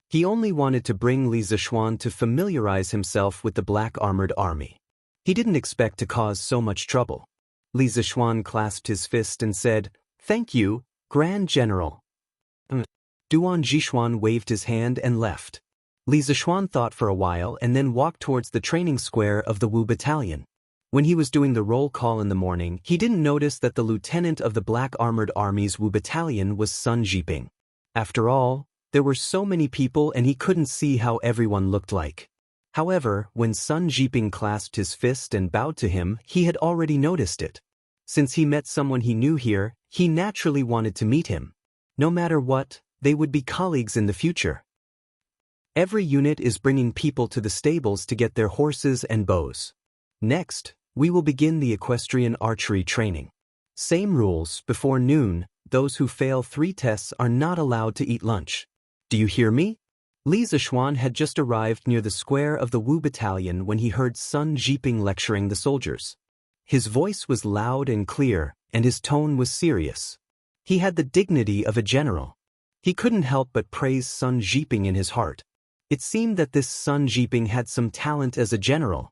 He only wanted to bring Li Zixuan to familiarize himself with the Black Armored Army. He didn't expect to cause so much trouble. Li Zixuan clasped his fist and said, "Thank you, Grand General." Duan Zhixuan waved his hand and left. Li Zixuan thought for a while and then walked towards the training square of the Wu Battalion. When he was doing the roll call in the morning, he didn't notice that the lieutenant of the Black Armored Army's Wu Battalion was Sun Jiping. After all, there were so many people and he couldn't see how everyone looked like. However, when Sun Jiping clasped his fist and bowed to him, he had already noticed it. Since he met someone he knew here, he naturally wanted to meet him. No matter what, they would be colleagues in the future. Every unit is bringing people to the stables to get their horses and bows. Next, we will begin the equestrian archery training. Same rules, before noon, those who fail 3 tests are not allowed to eat lunch. Do you hear me? Li Zixuan had just arrived near the square of the Wu Battalion when he heard Sun Jiping lecturing the soldiers. His voice was loud and clear, and his tone was serious. He had the dignity of a general. He couldn't help but praise Sun Jiping in his heart. It seemed that this Sun Jiping had some talent as a general.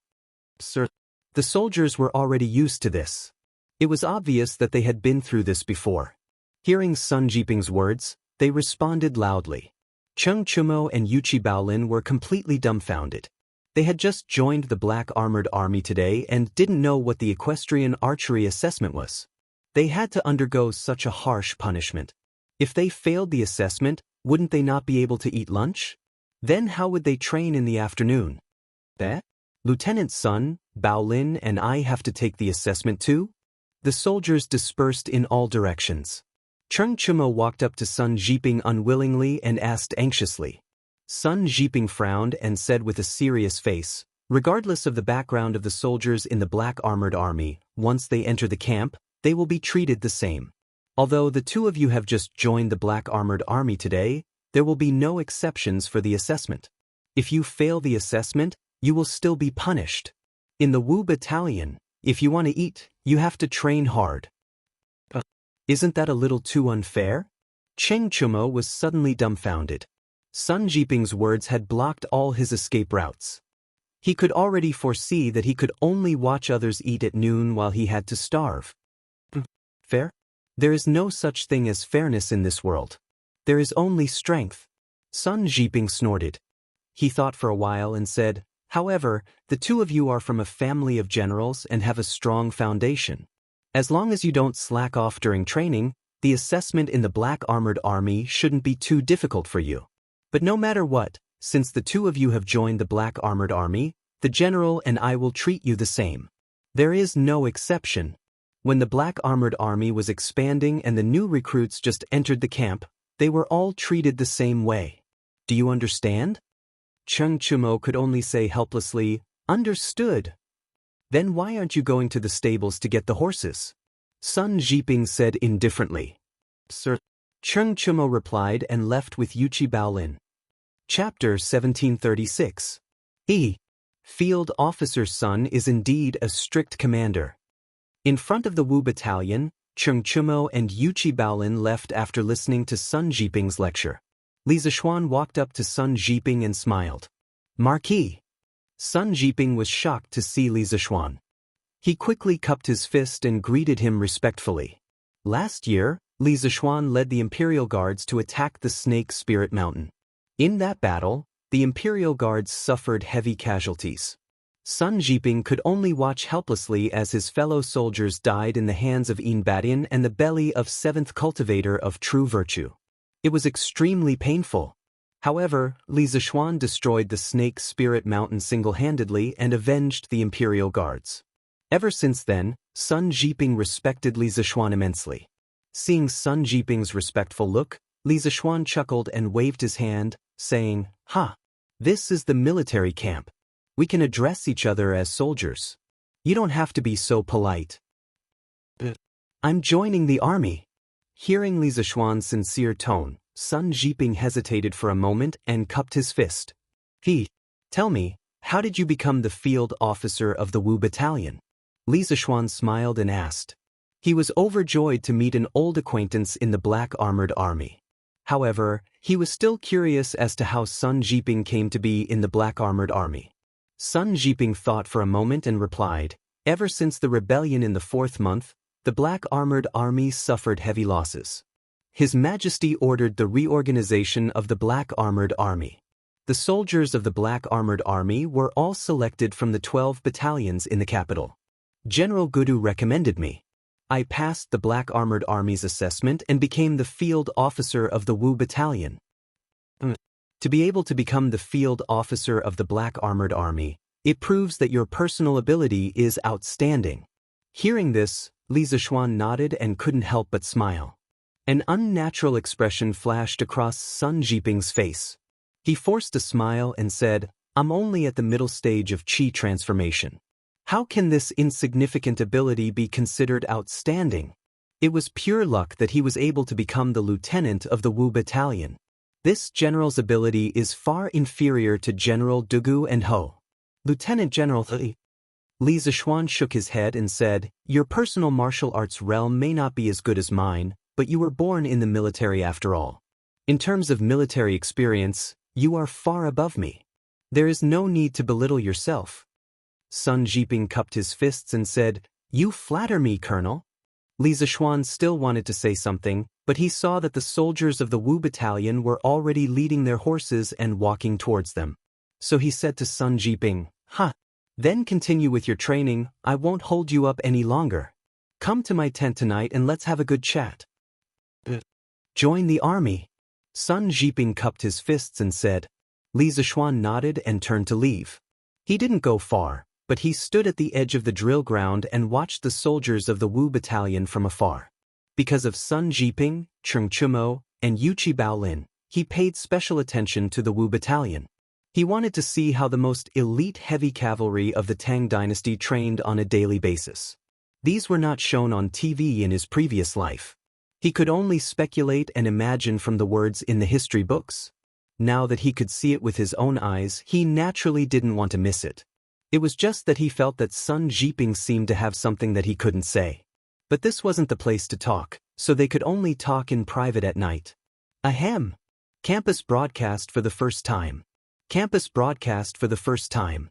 Sir, the soldiers were already used to this. It was obvious that they had been through this before. Hearing Sun Jiping's words, they responded loudly. Cheng Chumo and Yuchi Baolin were completely dumbfounded. They had just joined the Black Armored Army today and didn't know what the equestrian archery assessment was. They had to undergo such a harsh punishment. If they failed the assessment, wouldn't they not be able to eat lunch? Then how would they train in the afternoon? Lieutenant Sun, Baolin and I have to take the assessment too? The soldiers dispersed in all directions. Cheng Chumo walked up to Sun Jiping unwillingly and asked anxiously. Sun Jiping frowned and said with a serious face, "Regardless of the background of the soldiers in the Black Armored Army, once they enter the camp, they will be treated the same. Although the 2 of you have just joined the Black Armored Army today, there will be no exceptions for the assessment. If you fail the assessment, you will still be punished. In the Wu Battalion, if you want to eat, you have to train hard." Isn't that a little too unfair? Cheng Chumo was suddenly dumbfounded. Sun Jiping's words had blocked all his escape routes. He could already foresee that he could only watch others eat at noon while he had to starve. Fair? There is no such thing as fairness in this world. There is only strength. Sun Jiping snorted. He thought for a while and said, "However, the 2 of you are from a family of generals and have a strong foundation. As long as you don't slack off during training, the assessment in the Black Armored Army shouldn't be too difficult for you. But no matter what, since the 2 of you have joined the Black Armored Army, the general and I will treat you the same. There is no exception." When the Black Armored Army was expanding and the new recruits just entered the camp, they were all treated the same way. Do you understand? Cheng Chumo could only say helplessly, "Understood." Then why aren't you going to the stables to get the horses? Sun Jiping said indifferently. Sir. Cheng Chumo replied and left with Yuchi Baolin. Chapter 1736. Field Officer's son is indeed a strict commander. In front of the Wu Battalion, Cheng Chumo and Yuchi Baolin left after listening to Sun Jiping's lecture. Li Zixuan walked up to Sun Jiping and smiled. "Marquis." Sun Jiping was shocked to see Li Zixuan. He quickly cupped his fist and greeted him respectfully. Last year, Li Zixuan led the Imperial Guards to attack the Snake Spirit Mountain. In that battle, the Imperial Guards suffered heavy casualties. Sun Jiping could only watch helplessly as his fellow soldiers died in the hands of Yin Badian and the belly of 7th Cultivator of True Virtue. It was extremely painful. However, Li Zixuan destroyed the Snake Spirit Mountain single-handedly and avenged the Imperial Guards. Ever since then, Sun Jiping respected Li Zixuan immensely. Seeing Sun Jiping's respectful look, Li Zixuan chuckled and waved his hand, saying, "Ha! This is the military camp. We can address each other as soldiers. You don't have to be so polite." "I'm joining the army." Hearing Li Zixuan's sincere tone, Sun Jiping hesitated for a moment and cupped his fist. Tell me, how did you become the field officer of the Wu Battalion?" Li Zixuan smiled and asked. He was overjoyed to meet an old acquaintance in the Black Armored Army. However, he was still curious as to how Sun Jiping came to be in the Black Armored Army. Sun Jiping thought for a moment and replied, "Ever since the rebellion in the 4th month, the Black Armored Army suffered heavy losses. His Majesty ordered the reorganization of the Black Armored Army. The soldiers of the Black Armored Army were all selected from the 12 battalions in the capital. General Gudu recommended me. I passed the Black Armored Army's assessment and became the field officer of the Wu Battalion." To be able to become the field officer of the Black Armored Army, it proves that your personal ability is outstanding. Hearing this, Li Zixuan nodded and couldn't help but smile. An unnatural expression flashed across Sun Jiping's face. He forced a smile and said, "I'm only at the middle stage of Qi transformation. How can this insignificant ability be considered outstanding?" It was pure luck that he was able to become the lieutenant of the Wu Battalion. This general's ability is far inferior to General Dugu and Ho. Lieutenant General Li Zixuan shook his head and said, "Your personal martial arts realm may not be as good as mine, but you were born in the military after all. In terms of military experience, you are far above me. There is no need to belittle yourself." Sun Jiping cupped his fists and said, "You flatter me, Colonel." Li Zixuan still wanted to say something, but he saw that the soldiers of the Wu Battalion were already leading their horses and walking towards them. So he said to Sun Jiping, Then continue with your training, I won't hold you up any longer. Come to my tent tonight and let's have a good chat." "Join the army." Sun Jiping cupped his fists and said. Li Zixuan nodded and turned to leave. He didn't go far, but he stood at the edge of the drill ground and watched the soldiers of the Wu Battalion from afar. Because of Sun Jiping, Cheng Chumo, and Yuqi Baolin, he paid special attention to the Wu Battalion. He wanted to see how the most elite heavy cavalry of the Tang dynasty trained on a daily basis. These were not shown on TV in his previous life. He could only speculate and imagine from the words in the history books. Now that he could see it with his own eyes, he naturally didn't want to miss it. It was just that he felt that Sun Jiping seemed to have something that he couldn't say. But this wasn't the place to talk, so they could only talk in private at night. Ahem! Campus broadcast for the first time. Campus broadcast for the first time.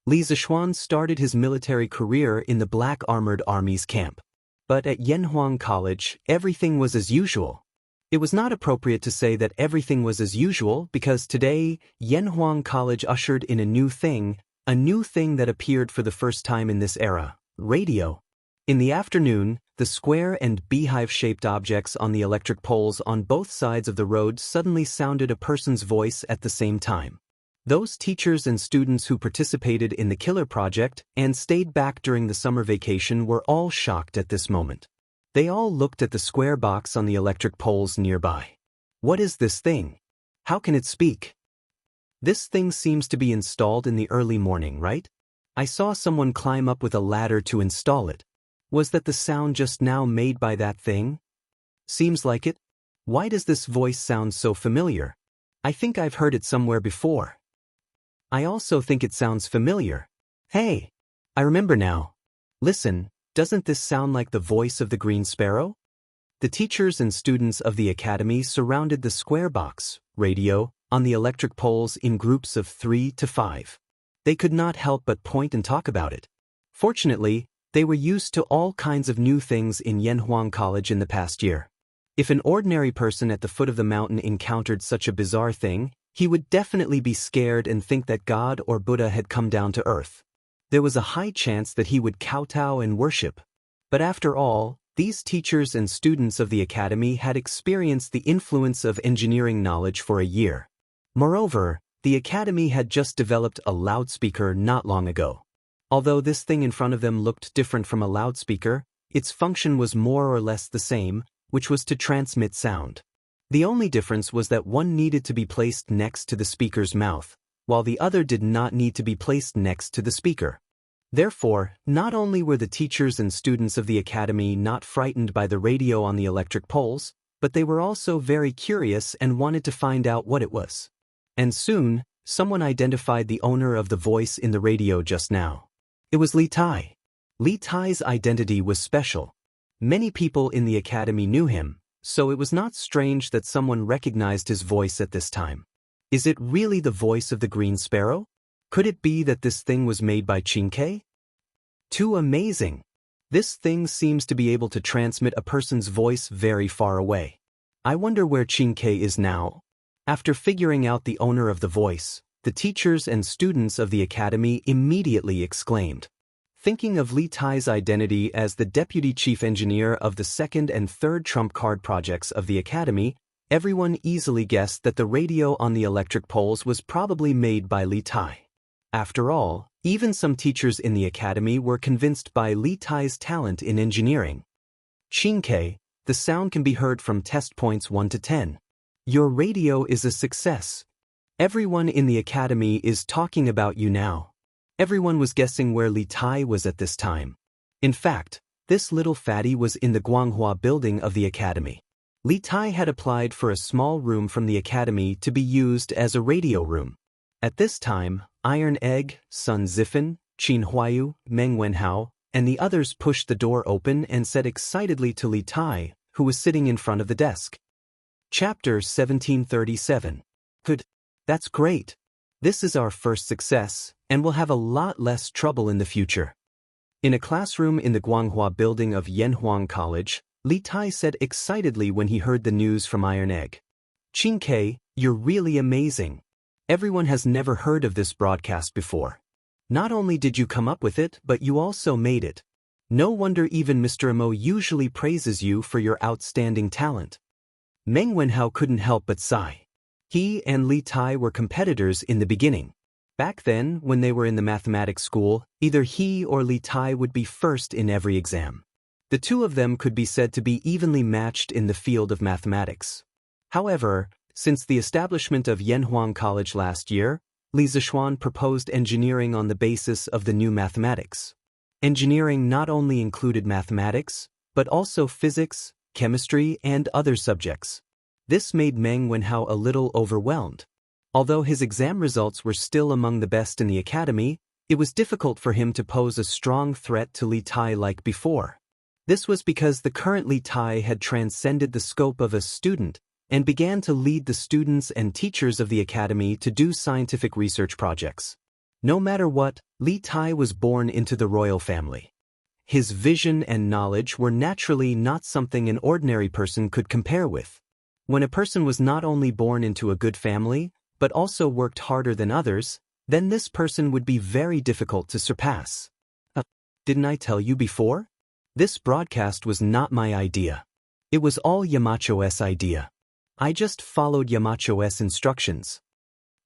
Li Zixuan started his military career in the Black Armored Army's camp. But at Yanhuang College, everything was as usual. It was not appropriate to say that everything was as usual because today, Yanhuang College ushered in a new thing that appeared for the first time in this era, radio. In the afternoon, the square and beehive-shaped objects on the electric poles on both sides of the road suddenly sounded a person's voice at the same time. Those teachers and students who participated in the Killer Project and stayed back during the summer vacation were all shocked at this moment. They all looked at the square box on the electric poles nearby. What is this thing? How can it speak? This thing seems to be installed in the early morning, right? I saw someone climb up with a ladder to install it. Was that the sound just now made by that thing? Seems like it. Why does this voice sound so familiar? I think I've heard it somewhere before. I also think it sounds familiar. Hey! I remember now. Listen, doesn't this sound like the voice of the Green Sparrow? The teachers and students of the academy surrounded the square box, radio, on the electric poles in groups of 3 to 5. They could not help but point and talk about it. Fortunately, they were used to all kinds of new things in Yanhuang College in the past year. If an ordinary person at the foot of the mountain encountered such a bizarre thing, he would definitely be scared and think that God or Buddha had come down to earth. There was a high chance that he would kowtow and worship. But after all, these teachers and students of the academy had experienced the influence of engineering knowledge for a year. Moreover, the academy had just developed a loudspeaker not long ago. Although this thing in front of them looked different from a loudspeaker, its function was more or less the same, which was to transmit sound. The only difference was that one needed to be placed next to the speaker's mouth, while the other did not need to be placed next to the speaker. Therefore, not only were the teachers and students of the academy not frightened by the radio on the electric poles, but they were also very curious and wanted to find out what it was. And soon, someone identified the owner of the voice in the radio just now. It was Li Tai. Li Tai's identity was special. Many people in the academy knew him, so it was not strange that someone recognized his voice at this time. Is it really the voice of the green sparrow? Could it be that this thing was made by Xianxia? Too amazing! This thing seems to be able to transmit a person's voice very far away. I wonder where Xianxia is now. After figuring out the owner of the voice, the teachers and students of the academy immediately exclaimed. Thinking of Li Tai's identity as the deputy chief engineer of the second and third trump card projects of the academy, everyone easily guessed that the radio on the electric poles was probably made by Li Tai. After all, even some teachers in the academy were convinced by Li Tai's talent in engineering. Xianxia, the sound can be heard from test points 1 to 10. Your radio is a success. Everyone in the academy is talking about you now. Everyone was guessing where Li Tai was at this time. In fact, this little fatty was in the Guanghua building of the academy. Li Tai had applied for a small room from the academy to be used as a radio room. At this time, Iron Egg, Sun Zifan, Qin Huayu, Meng Wenhao, and the others pushed the door open and said excitedly to Li Tai, who was sitting in front of the desk. Chapter 1737. Good. That's great. This is our first success, and we'll have a lot less trouble in the future. In a classroom in the Guanghua building of Yanhuang College, Li Tai said excitedly when he heard the news from Iron Egg. Xianxia, you're really amazing. Everyone has never heard of this broadcast before. Not only did you come up with it, but you also made it. No wonder even Mr. Mo usually praises you for your outstanding talent. Meng Wenhao couldn't help but sigh. He and Li Tai were competitors in the beginning. Back then, when they were in the mathematics school, either he or Li Tai would be first in every exam. The two of them could be said to be evenly matched in the field of mathematics. However, since the establishment of Yanhuang College last year, Li Zishuan proposed engineering on the basis of the new mathematics. Engineering not only included mathematics, but also physics, chemistry, and other subjects. This made Meng Wenhao a little overwhelmed. Although his exam results were still among the best in the academy, it was difficult for him to pose a strong threat to Li Tai like before. This was because the current Li Tai had transcended the scope of a student and began to lead the students and teachers of the academy to do scientific research projects. No matter what, Li Tai was born into the royal family. His vision and knowledge were naturally not something an ordinary person could compare with. When a person was not only born into a good family, but also worked harder than others, then this person would be very difficult to surpass. Didn't I tell you before? This broadcast was not my idea. It was all Yamacho's idea. I just followed Yamacho's instructions.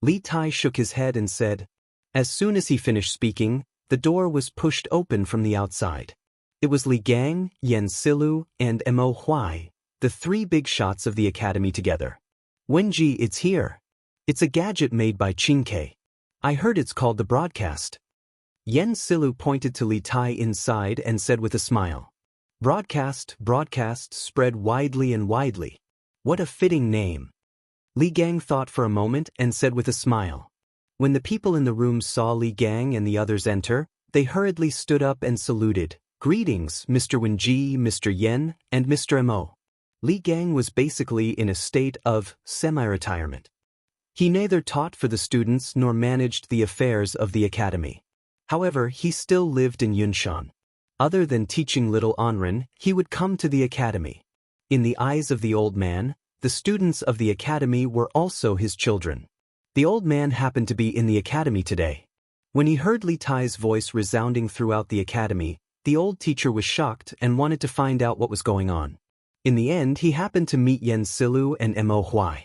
Li Tai shook his head and said. As soon as he finished speaking, the door was pushed open from the outside. It was Li Gang, Yan Silu, and Mo Huai, the three big shots of the academy together. Wenji, it's here. It's a gadget made by Xianxia. I heard it's called the broadcast. Yan Silu pointed to Li Tai inside and said with a smile. Broadcast, spread widely and widely. What a fitting name. Li Gang thought for a moment and said with a smile. When the people in the room saw Li Gang and the others enter, they hurriedly stood up and saluted. Greetings, Mr. Wenji, Mr. Yen, and Mr. Mo. Li Gang was basically in a state of semi-retirement. He neither taught for the students nor managed the affairs of the academy. However, he still lived in Yunshan. Other than teaching little Anren, he would come to the academy. In the eyes of the old man, the students of the academy were also his children. The old man happened to be in the academy today. When he heard Li Tai's voice resounding throughout the academy, the old teacher was shocked and wanted to find out what was going on. In the end, he happened to meet Yen Silu and Mo Huai.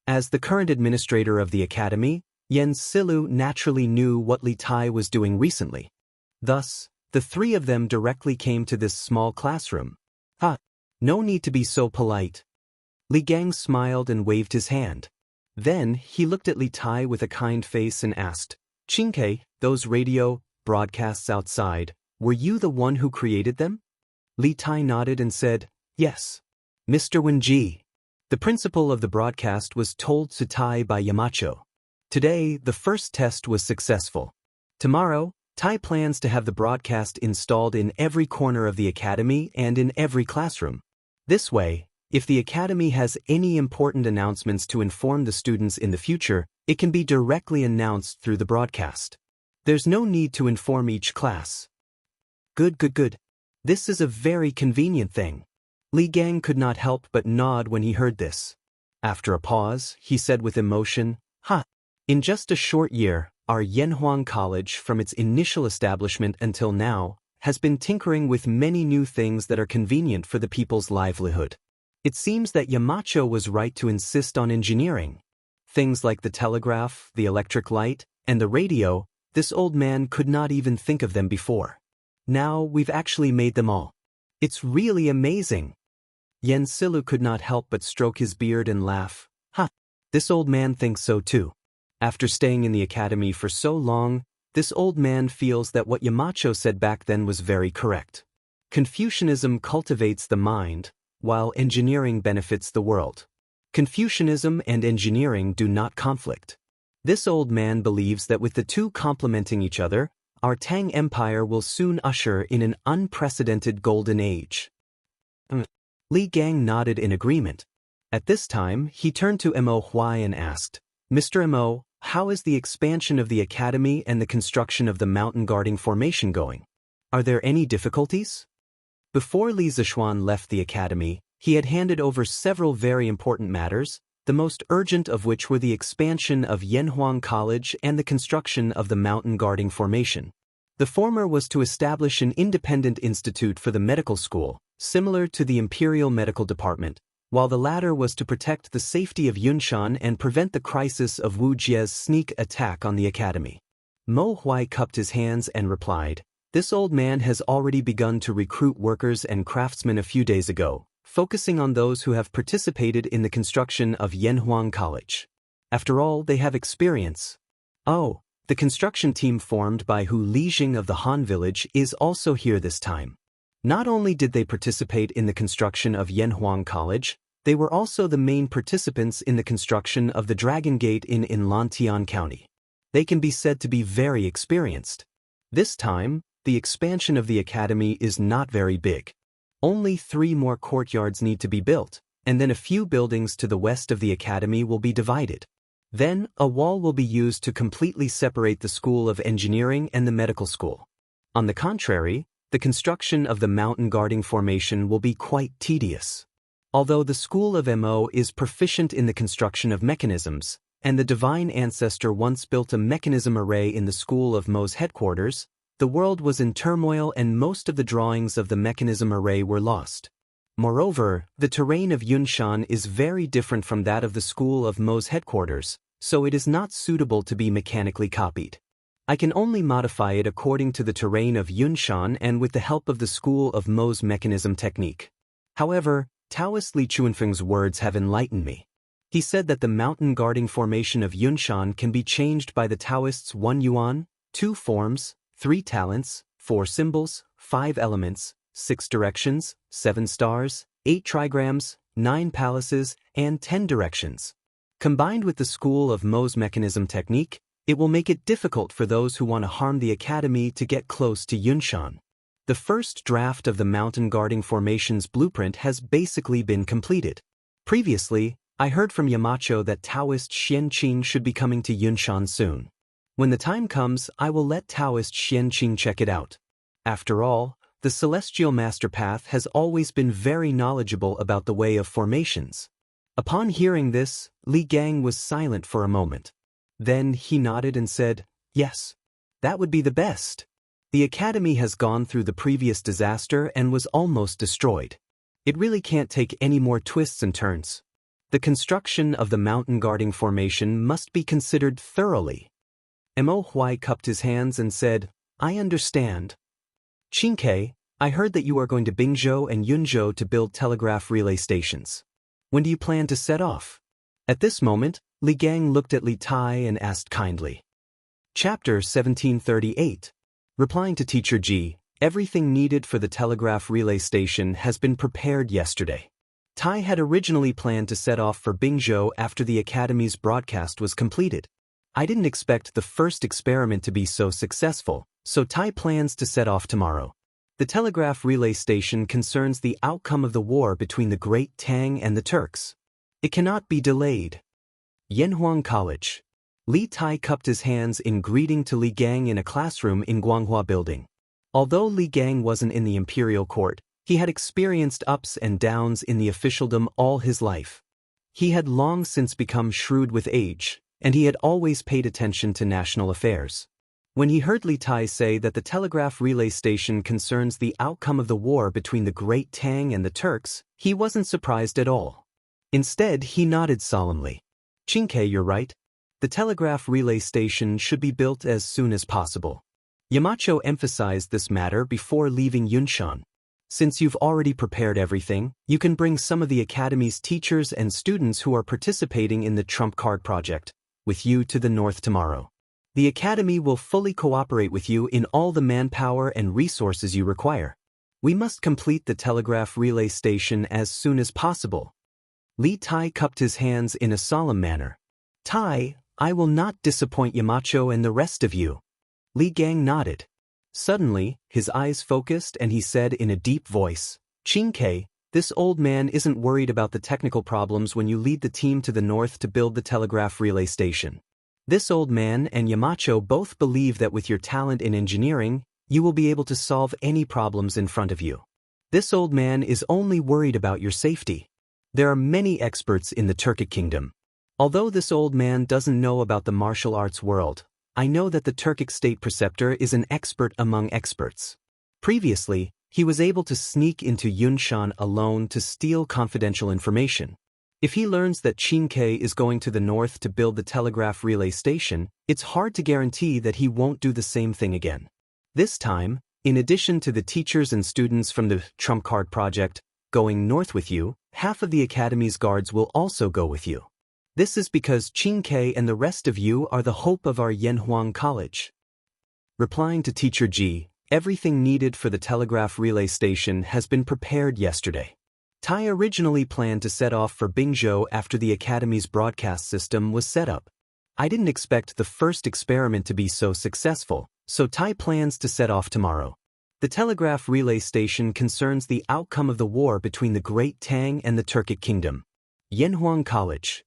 As the current administrator of the academy, Yen Silu naturally knew what Li Tai was doing recently. Thus, the three of them directly came to this small classroom. No need to be so polite. Li Gang smiled and waved his hand. Then, he looked at Li Tai with a kind face and asked, "Qingke, those radio broadcasts outside, were you the one who created them?" Li Tai nodded and said, "Yes. Mr. Wenji." The principle of the broadcast was told to Tai by Yamacho. Today, the first test was successful. Tomorrow, Tai plans to have the broadcast installed in every corner of the academy and in every classroom. This way, if the academy has any important announcements to inform the students in the future, it can be directly announced through the broadcast. There's no need to inform each class. Good. This is a very convenient thing. Li Gang could not help but nod when he heard this. After a pause, he said with emotion, In just a short year, our Yanhuang College, from its initial establishment until now, has been tinkering with many new things that are convenient for the people's livelihood. It seems that Yamacho was right to insist on engineering. Things like the telegraph, the electric light, and the radio, this old man could not even think of them before. Now we've actually made them all. It's really amazing. Yen Silu could not help but stroke his beard and laugh. This old man thinks so too. After staying in the academy for so long, this old man feels that what Yamacho said back then was very correct. Confucianism cultivates the mind, while engineering benefits the world. Confucianism and engineering do not conflict. This old man believes that with the two complementing each other, our Tang Empire will soon usher in an unprecedented golden age. Li Gang nodded in agreement. At this time, he turned to Mo Huai and asked, "Mr. Mo, how is the expansion of the academy and the construction of the mountain guarding formation going? Are there any difficulties?" Before Li Zishuan left the academy, he had handed over several very important matters, the most urgent of which were the expansion of Yanhuang College and the construction of the mountain guarding formation. The former was to establish an independent institute for the medical school, similar to the Imperial Medical Department, while the latter was to protect the safety of Yunshan and prevent the crisis of Wu Jie's sneak attack on the academy. Mo Huai cupped his hands and replied, "This old man has already begun to recruit workers and craftsmen a few days ago, focusing on those who have participated in the construction of Yanhuang College. After all, they have experience." The construction team formed by Hu Lijing of the Han village is also here this time. Not only did they participate in the construction of Yanhuang College, they were also the main participants in the construction of the Dragon Gate in Lantian County. They can be said to be very experienced. This time, the expansion of the academy is not very big. Only 3 more courtyards need to be built, and then a few buildings to the west of the academy will be divided. Then, a wall will be used to completely separate the School of Engineering and the medical school. On the contrary, the construction of the mountain guarding formation will be quite tedious. Although the School of Mo is proficient in the construction of mechanisms, and the divine ancestor once built a mechanism array in the School of Mo's headquarters, the world was in turmoil and most of the drawings of the mechanism array were lost. Moreover, the terrain of Yunshan is very different from that of the School of Mo's headquarters, so it is not suitable to be mechanically copied. I can only modify it according to the terrain of Yunshan and with the help of the School of Mo's mechanism technique. However, Taoist Li Chuanfeng's words have enlightened me. He said that the mountain guarding formation of Yunshan can be changed by the Taoists' 1 yuan, 2 forms, 3 talents, 4 symbols, 5 elements, 6 directions, 7 stars, 8 trigrams, 9 palaces, and 10 directions. Combined with the School of Mo's mechanism technique, it will make it difficult for those who want to harm the academy to get close to Yunshan. The first draft of the mountain guarding formation's blueprint has basically been completed. Previously, I heard from Yamacho that Taoist Xianqing should be coming to Yunshan soon. When the time comes, I will let Taoist Xianqing check it out. After all, The celestial master path has always been very knowledgeable about the way of formations. Upon hearing this, Li Gang was silent for a moment. Then he nodded and said, "Yes. That would be the best. The academy has gone through the previous disaster and was almost destroyed. It really can't take any more twists and turns. The construction of the mountain guarding formation must be considered thoroughly." Mo Huai cupped his hands and said, "I understand. Qingke, I heard that you are going to Bingzhou and Yunzhou to build telegraph relay stations. When do you plan to set off?" At this moment, Li Gang looked at Li Tai and asked kindly. Chapter 1738. Replying to Teacher Ji, everything needed for the telegraph relay station has been prepared yesterday. Tai had originally planned to set off for Bingzhou after the academy's broadcast was completed. I didn't expect the first experiment to be so successful, so Tai plans to set off tomorrow. The telegraph relay station concerns the outcome of the war between the Great Tang and the Turks. It cannot be delayed. Yanhuang College. Li Tai cupped his hands in greeting to Li Gang in a classroom in Guanghua Building. Although Li Gang wasn't in the imperial court, he had experienced ups and downs in the officialdom all his life. He had long since become shrewd with age, and he had always paid attention to national affairs. When he heard Li Tai say that the telegraph relay station concerns the outcome of the war between the Great Tang and the Turks, he wasn't surprised at all. Instead, he nodded solemnly. "Qingke, you're right. The telegraph relay station should be built as soon as possible." Yamacho emphasized this matter before leaving Yunshan. "Since you've already prepared everything, you can bring some of the academy's teachers and students who are participating in the trump card project with you to the north tomorrow. The academy will fully cooperate with you in all the manpower and resources you require. We must complete the telegraph relay station as soon as possible." Li Tai cupped his hands in a solemn manner. "Tai, I will not disappoint Yamacho and the rest of you." Li Gang nodded. Suddenly, his eyes focused and he said in a deep voice, "Qingke, this old man isn't worried about the technical problems when you lead the team to the north to build the telegraph relay station. This old man and Yamacho both believe that with your talent in engineering, you will be able to solve any problems in front of you. This old man is only worried about your safety. There are many experts in the Turkic kingdom. Although this old man doesn't know about the martial arts world, I know that the Turkic state preceptor is an expert among experts. Previously, he was able to sneak into Yunshan alone to steal confidential information. If he learns that Qingke is going to the north to build the telegraph relay station, it's hard to guarantee that he won't do the same thing again. This time, in addition to the teachers and students from the trump card project going north with you, half of the academy's guards will also go with you. This is because Qingke and the rest of you are the hope of our Yanhuang College." Replying to Teacher Ji, everything needed for the telegraph relay station has been prepared yesterday. Tai originally planned to set off for Bingzhou after the academy's broadcast system was set up. I didn't expect the first experiment to be so successful, so Tai plans to set off tomorrow. The telegraph relay station concerns the outcome of the war between the Great Tang and the Turkic kingdom. Yanhuang College.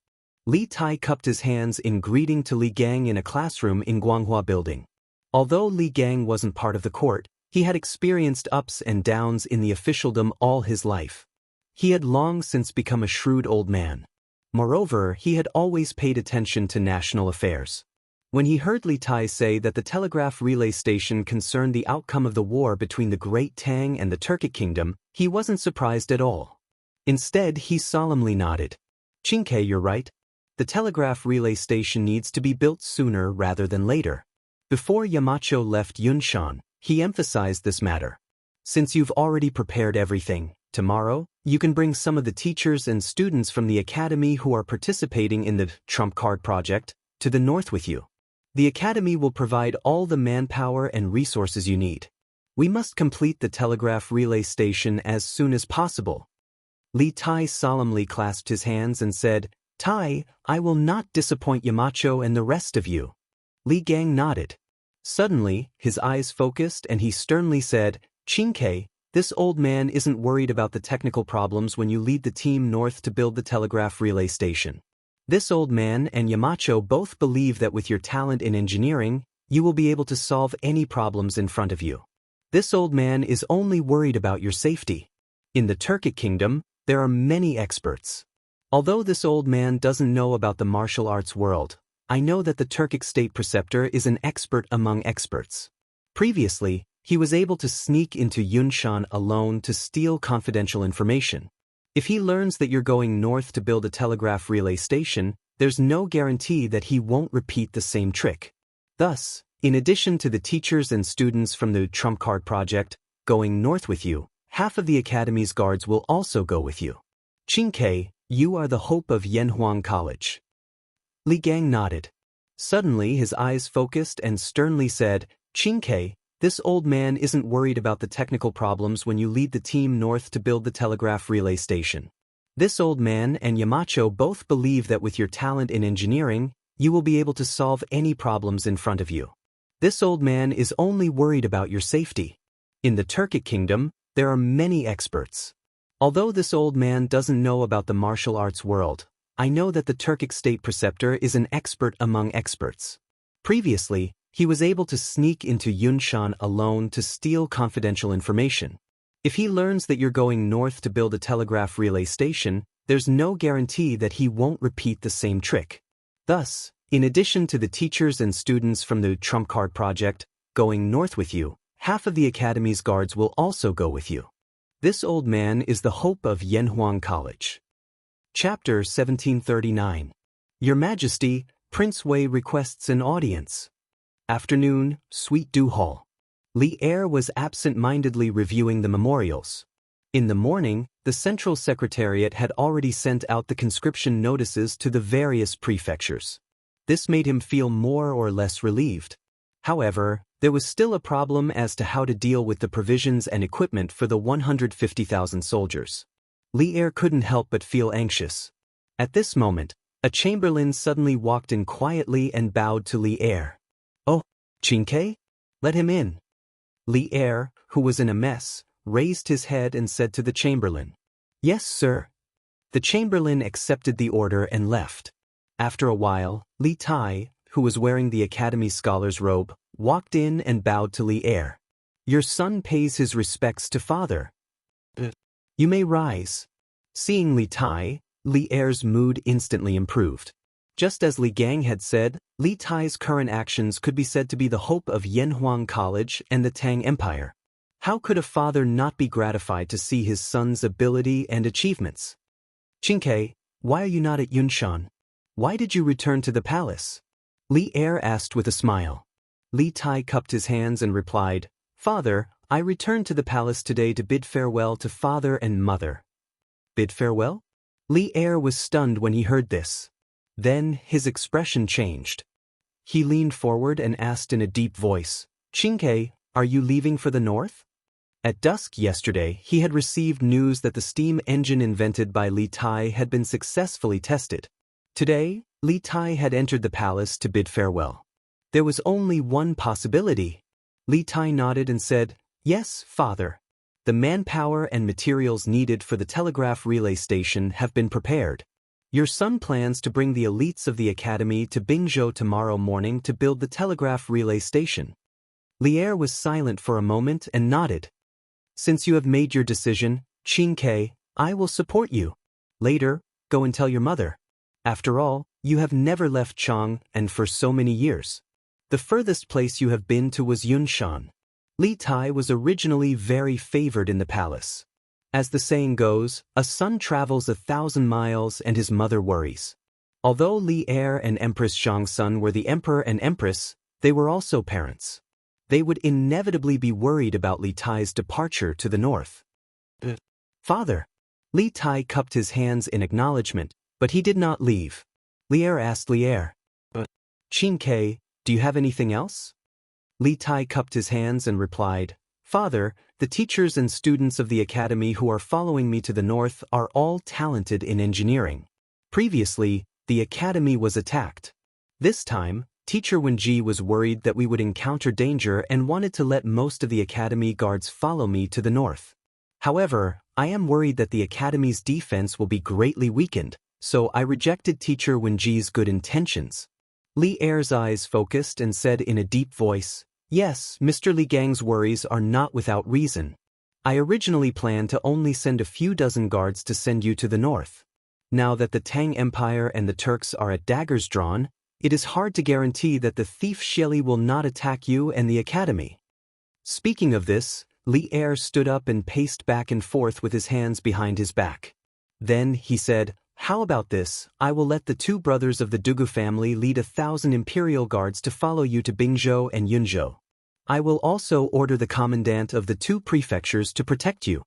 Li Tai cupped his hands in greeting to Li Gang in a classroom in Guanghua Building. Although Li Gang wasn't part of the court, he had experienced ups and downs in the officialdom all his life. He had long since become a shrewd old man. Moreover, he had always paid attention to national affairs. When he heard Li Tai say that the telegraph relay station concerned the outcome of the war between the Great Tang and the Turkic kingdom, he wasn't surprised at all. Instead, he solemnly nodded. "Qingke, you're right. The telegraph relay station needs to be built sooner rather than later." Before Yamacho left Yunshan, he emphasized this matter. "Since you've already prepared everything, tomorrow, you can bring some of the teachers and students from the academy who are participating in the trump card project to the north with you. The academy will provide all the manpower and resources you need. We must complete the telegraph relay station as soon as possible." Li Tai solemnly clasped his hands and said, "Tai, I will not disappoint Yamacho and the rest of you." Li Gang nodded. Suddenly, his eyes focused and he sternly said, "Qingke, this old man isn't worried about the technical problems when you lead the team north to build the telegraph relay station. This old man and Yamacho both believe that with your talent in engineering, you will be able to solve any problems in front of you. This old man is only worried about your safety. In the Turkic kingdom, there are many experts. Although this old man doesn't know about the martial arts world, I know that the Turkic state preceptor is an expert among experts. Previously, he was able to sneak into Yunshan alone to steal confidential information. If he learns that you're going north to build a telegraph relay station, there's no guarantee that he won't repeat the same trick. Thus, in addition to the teachers and students from the Trump Card Project going north with you, half of the academy's guards will also go with you. Qingke, you are the hope of Yanhuang College. Li Gang nodded. Suddenly his eyes focused and sternly said, Qingke, this old man isn't worried about the technical problems when you lead the team north to build the telegraph relay station. This old man and Yamacho both believe that with your talent in engineering, you will be able to solve any problems in front of you. This old man is only worried about your safety. In the Turkic kingdom, there are many experts. Although this old man doesn't know about the martial arts world, I know that the Turkic state preceptor is an expert among experts. Previously, he was able to sneak into Yunshan alone to steal confidential information. If he learns that you're going north to build a telegraph relay station, there's no guarantee that he won't repeat the same trick. Thus, in addition to the teachers and students from the Trump Card Project going north with you, half of the academy's guards will also go with you. This old man is the hope of Yanhuang College. Chapter 1739. Your Majesty, Prince Wei requests an audience. Afternoon, Sweet Dew Hall. Li Er was absent-mindedly reviewing the memorials. In the morning, the Central Secretariat had already sent out the conscription notices to the various prefectures. This made him feel more or less relieved. However, there was still a problem as to how to deal with the provisions and equipment for the 150,000 soldiers. Li Er couldn't help but feel anxious. At this moment, a chamberlain suddenly walked in quietly and bowed to Li Er. Oh, Qingke? Let him in. Li Er, who was in a mess, raised his head and said to the chamberlain, Yes, sir. The chamberlain accepted the order and left. After a while, Li Tai, who was wearing the academy scholar's robe, walked in and bowed to Li Er. Your son pays his respects to father. You may rise. Seeing Li Tai, Li Er's mood instantly improved. Just as Li Gang had said, Li Tai's current actions could be said to be the hope of Yanhuang College and the Tang Empire. How could a father not be gratified to see his son's ability and achievements? Qingke, why are you not at Yunshan? Why did you return to the palace? Li Er asked with a smile. Li Tai cupped his hands and replied, Father, I returned to the palace today to bid farewell to father and mother. Bid farewell? Li Er was stunned when he heard this. Then his expression changed. He leaned forward and asked in a deep voice, Qingke, are you leaving for the north? At dusk yesterday, he had received news that the steam engine invented by Li Tai had been successfully tested. Today, Li Tai had entered the palace to bid farewell. There was only one possibility. Li Tai nodded and said, Yes, father. The manpower and materials needed for the telegraph relay station have been prepared. Your son plans to bring the elites of the academy to Bingzhou tomorrow morning to build the telegraph relay station. Li Er was silent for a moment and nodded. Since you have made your decision, Qingke, I will support you. Later, go and tell your mother. After all, you have never left Chang and for so many years. The furthest place you have been to was Yunshan. Li Tai was originally very favored in the palace. As the saying goes, a son travels 1,000 miles and his mother worries. Although Li Er and Empress Xiangsun were the emperor and empress, they were also parents. They would inevitably be worried about Li Tai's departure to the north. Father. Li Tai cupped his hands in acknowledgement, but he did not leave. Li Er asked Li Er, Qingke, do you have anything else? Li Tai cupped his hands and replied, Father, the teachers and students of the academy who are following me to the north are all talented in engineering. Previously, the academy was attacked. This time, Teacher Wenji was worried that we would encounter danger and wanted to let most of the academy guards follow me to the north. However, I am worried that the academy's defense will be greatly weakened, so I rejected Teacher Wenji's good intentions. Li Er's eyes focused and said in a deep voice, Yes, Mr. Li Gang's worries are not without reason. I originally planned to only send a few dozen guards to send you to the north. Now that the Tang Empire and the Turks are at daggers drawn, it is hard to guarantee that the thief Xieli will not attack you and the academy. Speaking of this, Li Er stood up and paced back and forth with his hands behind his back. Then, he said, "How about this? I will let the two brothers of the Dugu family lead 1,000 imperial guards to follow you to Bingzhou and Yunzhou. I will also order the commandant of the two prefectures to protect you."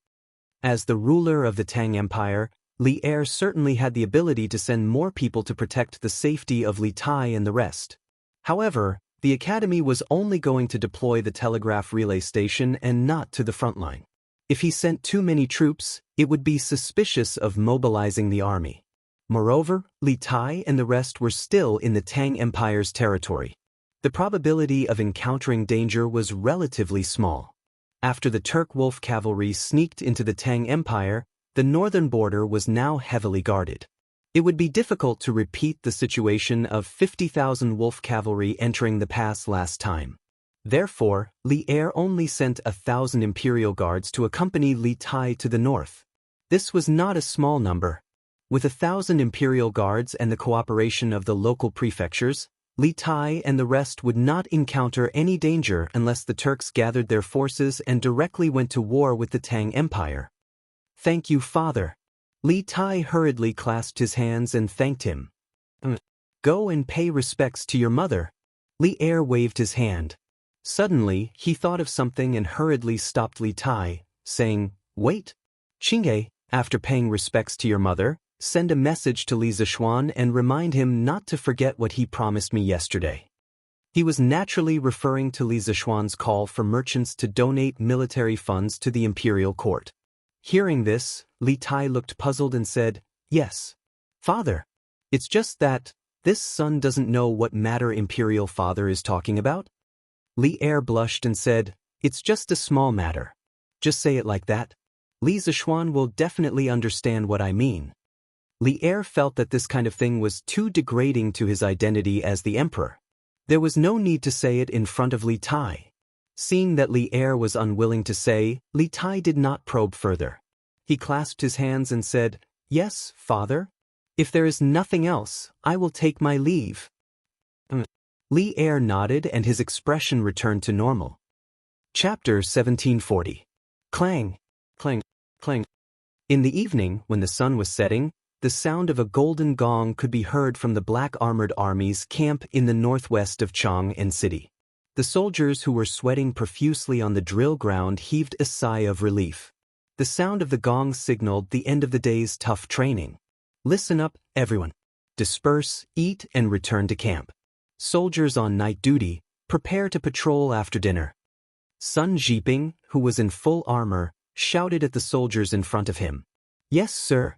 As the ruler of the Tang Empire, Li Er certainly had the ability to send more people to protect the safety of Li Tai and the rest. However, the academy was only going to deploy the telegraph relay station and not to the front line. If he sent too many troops, it would be suspicious of mobilizing the army. Moreover, Li Tai and the rest were still in the Tang Empire's territory. The probability of encountering danger was relatively small. After the Turk wolf cavalry sneaked into the Tang Empire, the northern border was now heavily guarded. It would be difficult to repeat the situation of 50,000 wolf cavalry entering the pass last time. Therefore, Li Er only sent 1,000 imperial guards to accompany Li Tai to the north. This was not a small number. With 1,000 imperial guards and the cooperation of the local prefectures, Li Tai and the rest would not encounter any danger unless the Turks gathered their forces and directly went to war with the Tang Empire. "Thank you, father." Li Tai hurriedly clasped his hands and thanked him. "Go and pay respects to your mother." Li Er waved his hand. Suddenly, he thought of something and hurriedly stopped Li Tai, saying, "Wait. Qingge, after paying respects to your mother, send a message to Li Zishuan and remind him not to forget what he promised me yesterday." He was naturally referring to Li Zishuan's call for merchants to donate military funds to the imperial court. Hearing this, Li Tai looked puzzled and said, "Yes, father. It's just that this son doesn't know what matter imperial father is talking about." Li Er blushed and said, "It's just a small matter. Just say it like that. Li Zishuan will definitely understand what I mean." Li Er felt that this kind of thing was too degrading to his identity as the emperor. There was no need to say it in front of Li Tai. Seeing that Li Er was unwilling to say, Li Tai did not probe further. He clasped his hands and said, "Yes, father. If there is nothing else, I will take my leave." Li Er nodded and his expression returned to normal. Chapter 1740. Clang, clang, clang. In the evening, when the sun was setting, the sound of a golden gong could be heard from the black armored army's camp in the northwest of Chang'an City. The soldiers who were sweating profusely on the drill ground heaved a sigh of relief. The sound of the gong signaled the end of the day's tough training. "Listen up, everyone. Disperse, eat, and return to camp. Soldiers on night duty, prepare to patrol after dinner." Sun Zhiping, who was in full armor, shouted at the soldiers in front of him. "Yes, sir."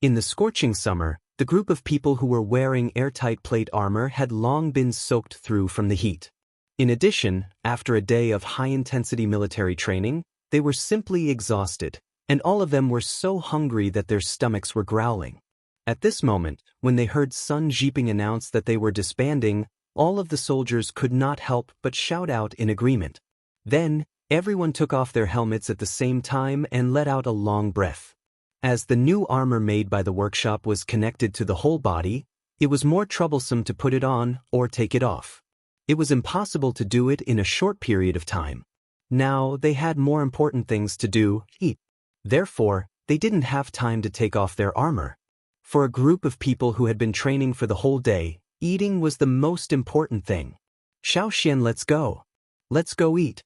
In the scorching summer, the group of people who were wearing airtight plate armor had long been soaked through from the heat. In addition, after a day of high-intensity military training, they were simply exhausted, and all of them were so hungry that their stomachs were growling. At this moment, when they heard Sun Zhiping announce that they were disbanding, all of the soldiers could not help but shout out in agreement. Then, everyone took off their helmets at the same time and let out a long breath. As the new armor made by the workshop was connected to the whole body, it was more troublesome to put it on or take it off. It was impossible to do it in a short period of time. Now, they had more important things to do, eat. Therefore, they didn't have time to take off their armor. For a group of people who had been training for the whole day, eating was the most important thing. "Xiaoxian, let's go. Let's go eat."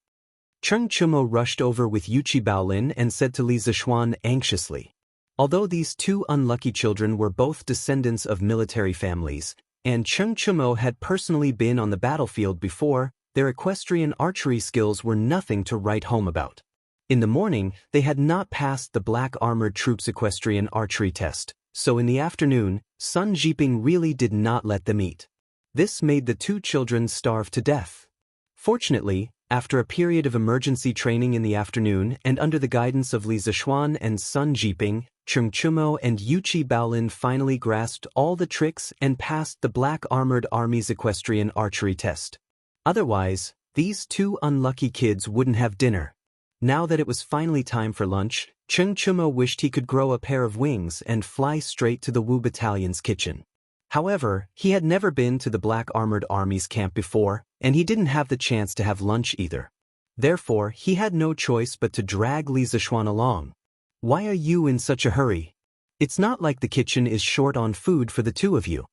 Cheng Chumo rushed over with Yuchi Baolin and said to Li Zishuan anxiously. Although these two unlucky children were both descendants of military families, and Cheng Chumo had personally been on the battlefield before, their equestrian archery skills were nothing to write home about. In the morning, they had not passed the black armored troops' equestrian archery test, so in the afternoon, Sun Zhiping really did not let them eat. This made the two children starve to death. Fortunately, after a period of emergency training in the afternoon and under the guidance of Li Zishuan and Sun Zhiping, Cheng Chumo and Yuchi Baolin finally grasped all the tricks and passed the black armored army's equestrian archery test. Otherwise, These two unlucky kids wouldn't have dinner. Now that it was finally time for lunch, Cheng Chumo wished he could grow a pair of wings and fly straight to the Wu Battalion's kitchen. However, he had never been to the Black Armored Army's camp before, and he didn't have the chance to have lunch either. Therefore, he had no choice but to drag Li Zixuan along. "Why are you in such a hurry? It's not like the kitchen is short on food for the two of you."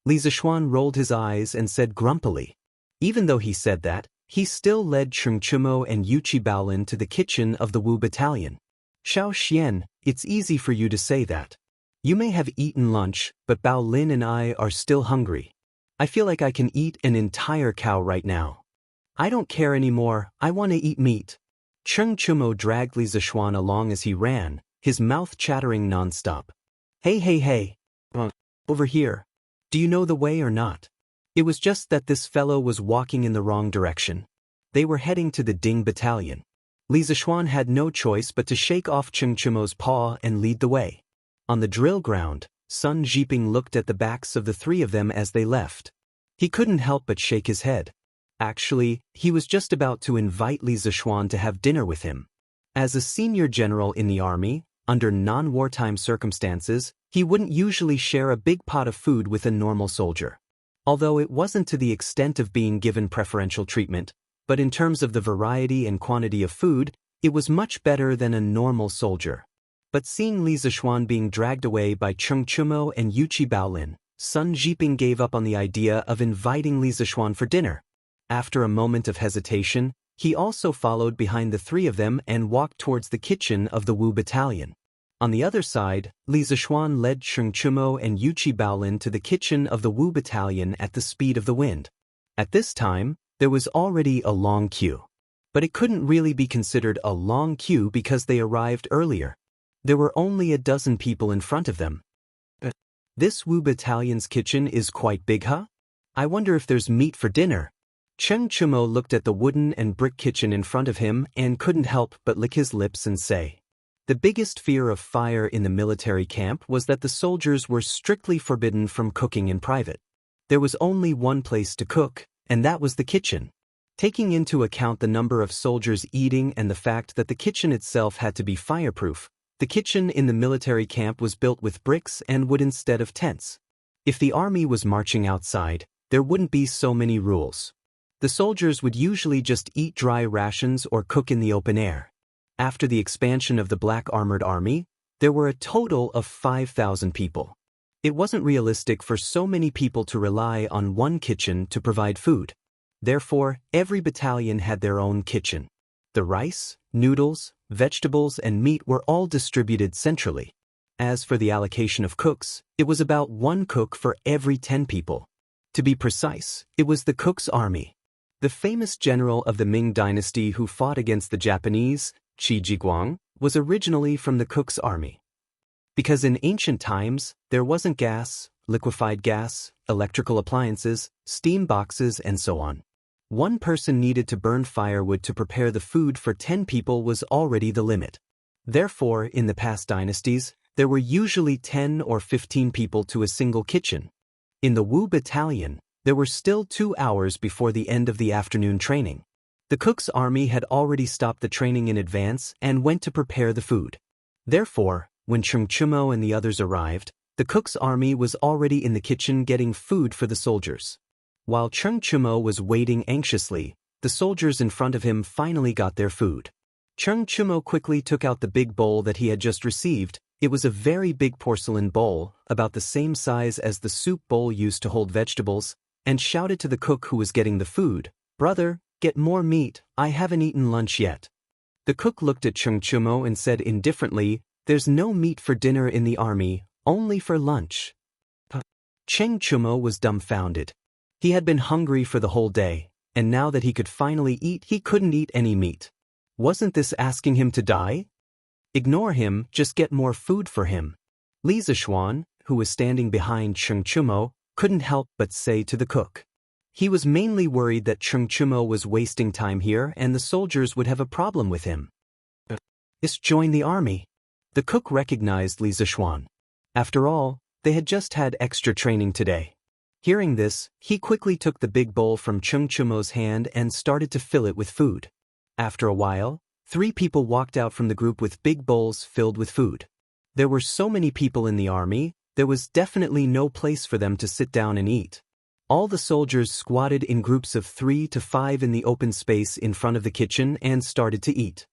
Li Zixuan rolled his eyes and said grumpily. Even though he said that, he still led Cheng Chumo and Yuqi Baolin to the kitchen of the Wu Battalion. "Xiao Xian, it's easy for you to say that. You may have eaten lunch, but Baolin and I are still hungry. I feel like I can eat an entire cow right now. I don't care anymore, I want to eat meat." Cheng Chumo dragged Li Zixuan along as he ran, his mouth chattering nonstop. Hey. Over here. Do you know the way or not?" It was just that this fellow was walking in the wrong direction. They were heading to the Ding Battalion. Li Zixuan had no choice but to shake off Cheng Chumo's paw and lead the way. On the drill ground, Sun Jiping looked at the backs of the three of them as they left. He couldn't help but shake his head. Actually, he was just about to invite Li Zixuan to have dinner with him. As a senior general in the army, under non-wartime circumstances, he wouldn't usually share a big pot of food with a normal soldier. Although it wasn't to the extent of being given preferential treatment, but in terms of the variety and quantity of food, it was much better than a normal soldier. But seeing Li Zixuan being dragged away by Cheng Chumo and Yuqi Baolin, Sun Jiping gave up on the idea of inviting Li Zixuan for dinner. After a moment of hesitation, he also followed behind the three of them and walked towards the kitchen of the Wu Battalion. On the other side, Li Zixuan led Cheng Chumo and Yuqi Baolin to the kitchen of the Wu Battalion at the speed of the wind. At this time, there was already a long queue. But it couldn't really be considered a long queue because they arrived earlier. There were only a dozen people in front of them. "This Wu Battalion's kitchen is quite big, huh? I wonder if there's meat for dinner." Cheng Chumo looked at the wooden and brick kitchen in front of him and couldn't help but lick his lips and say, the biggest fear of fire in the military camp was that the soldiers were strictly forbidden from cooking in private. There was only one place to cook, and that was the kitchen. Taking into account the number of soldiers eating and the fact that the kitchen itself had to be fireproof, the kitchen in the military camp was built with bricks and wood instead of tents. If the army was marching outside, there wouldn't be so many rules. The soldiers would usually just eat dry rations or cook in the open air. After the expansion of the Black Armored Army, there were a total of 5,000 people. It wasn't realistic for so many people to rely on one kitchen to provide food. Therefore, every battalion had their own kitchen. The rice, noodles, vegetables, and meat were all distributed centrally. As for the allocation of cooks, it was about one cook for every 10 people. To be precise, it was the cook's army. The famous general of the Ming dynasty who fought against the Japanese, Qi Jiguang, was originally from the cook's army. Because in ancient times, there wasn't gas, liquefied gas, electrical appliances, steam boxes, and so on. One person needed to burn firewood to prepare the food for 10 people was already the limit. Therefore, in the past dynasties, there were usually 10 or 15 people to a single kitchen. In the Wu Battalion, there were still 2 hours before the end of the afternoon training. The cook's army had already stopped the training in advance and went to prepare the food. Therefore, when Cheng Chumo and the others arrived, the cook's army was already in the kitchen getting food for the soldiers. While Cheng Chumo was waiting anxiously, the soldiers in front of him finally got their food. Cheng Chumo quickly took out the big bowl that he had just received. It was a very big porcelain bowl, about the same size as the soup bowl used to hold vegetables, and shouted to the cook who was getting the food, "Brother, get more meat, I haven't eaten lunch yet." The cook looked at Cheng Chumo and said indifferently, "There's no meat for dinner in the army, only for lunch." Cheng Chumo was dumbfounded. He had been hungry for the whole day, and now that he could finally eat, he couldn't eat any meat. Wasn't this asking him to die? Ignore him, just get more food for him. Li Zixuan, who was standing behind Cheng Chumo, couldn't help but say to the cook. He was mainly worried that Cheng Chumo was wasting time here and the soldiers would have a problem with him. Just join the army. The cook recognized Li Zixuan. After all, they had just had extra training today. Hearing this, he quickly took the big bowl from Cheng Chumo's hand and started to fill it with food. After a while, 3 people walked out from the group with big bowls filled with food. There were so many people in the army, there was definitely no place for them to sit down and eat. All the soldiers squatted in groups of 3 to 5 in the open space in front of the kitchen and started to eat.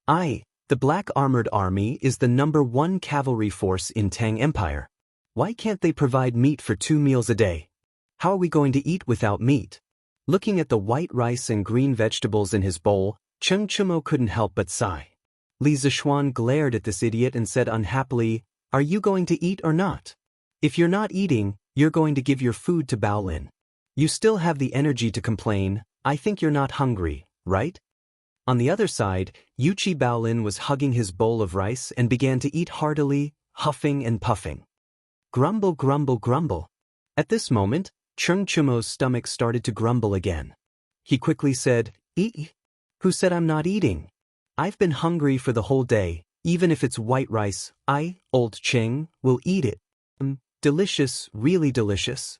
The Black Armored Army is the #1 cavalry force in Tang Empire. Why can't they provide meat for 2 meals a day? How are we going to eat without meat? Looking at the white rice and green vegetables in his bowl, Cheng Chumo couldn't help but sigh. Li Zishuan glared at this idiot and said unhappily, "Are you going to eat or not? If you're not eating, you're going to give your food to Bao Lin. You still have the energy to complain. I think you're not hungry, right?" On the other side, Yuchi Bao Lin was hugging his bowl of rice and began to eat heartily, huffing and puffing. Grumble, grumble, grumble. At this moment, Cheng Chumo's stomach started to grumble again. He quickly said, "Eat? Who said I'm not eating? I've been hungry for the whole day, even if it's white rice. Old Cheng, will eat it. Delicious, really delicious."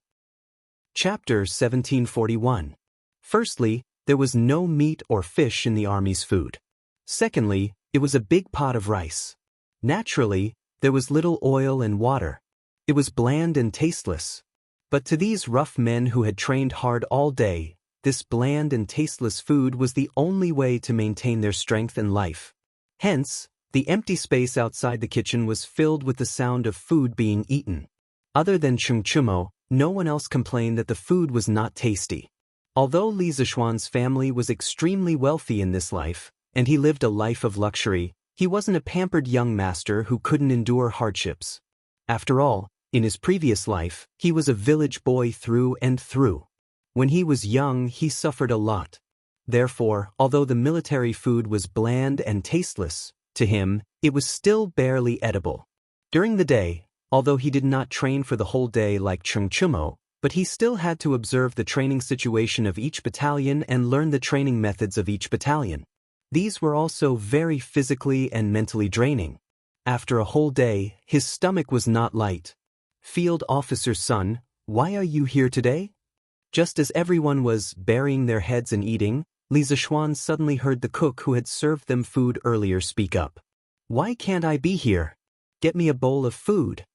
Chapter 1741. Firstly, there was no meat or fish in the army's food. Secondly, it was a big pot of rice. Naturally, there was little oil and water. It was bland and tasteless. But to these rough men who had trained hard all day, this bland and tasteless food was the only way to maintain their strength and life. Hence, the empty space outside the kitchen was filled with the sound of food being eaten. Other than Cheng Chumo, no one else complained that the food was not tasty. Although Li Zishuan's family was extremely wealthy in this life, and he lived a life of luxury, he wasn't a pampered young master who couldn't endure hardships. After all, in his previous life, he was a village boy through and through. When he was young, he suffered a lot. Therefore, although the military food was bland and tasteless, to him, it was still barely edible. During the day, although he did not train for the whole day like Cheng Chumo, but he still had to observe the training situation of each battalion and learn the training methods of each battalion. These were also very physically and mentally draining. After a whole day, his stomach was not light. "Field officer's son, why are you here today?" Just as everyone was burying their heads and eating, Li Zishuan suddenly heard the cook who had served them food earlier speak up. "Why can't I be here? Get me a bowl of food."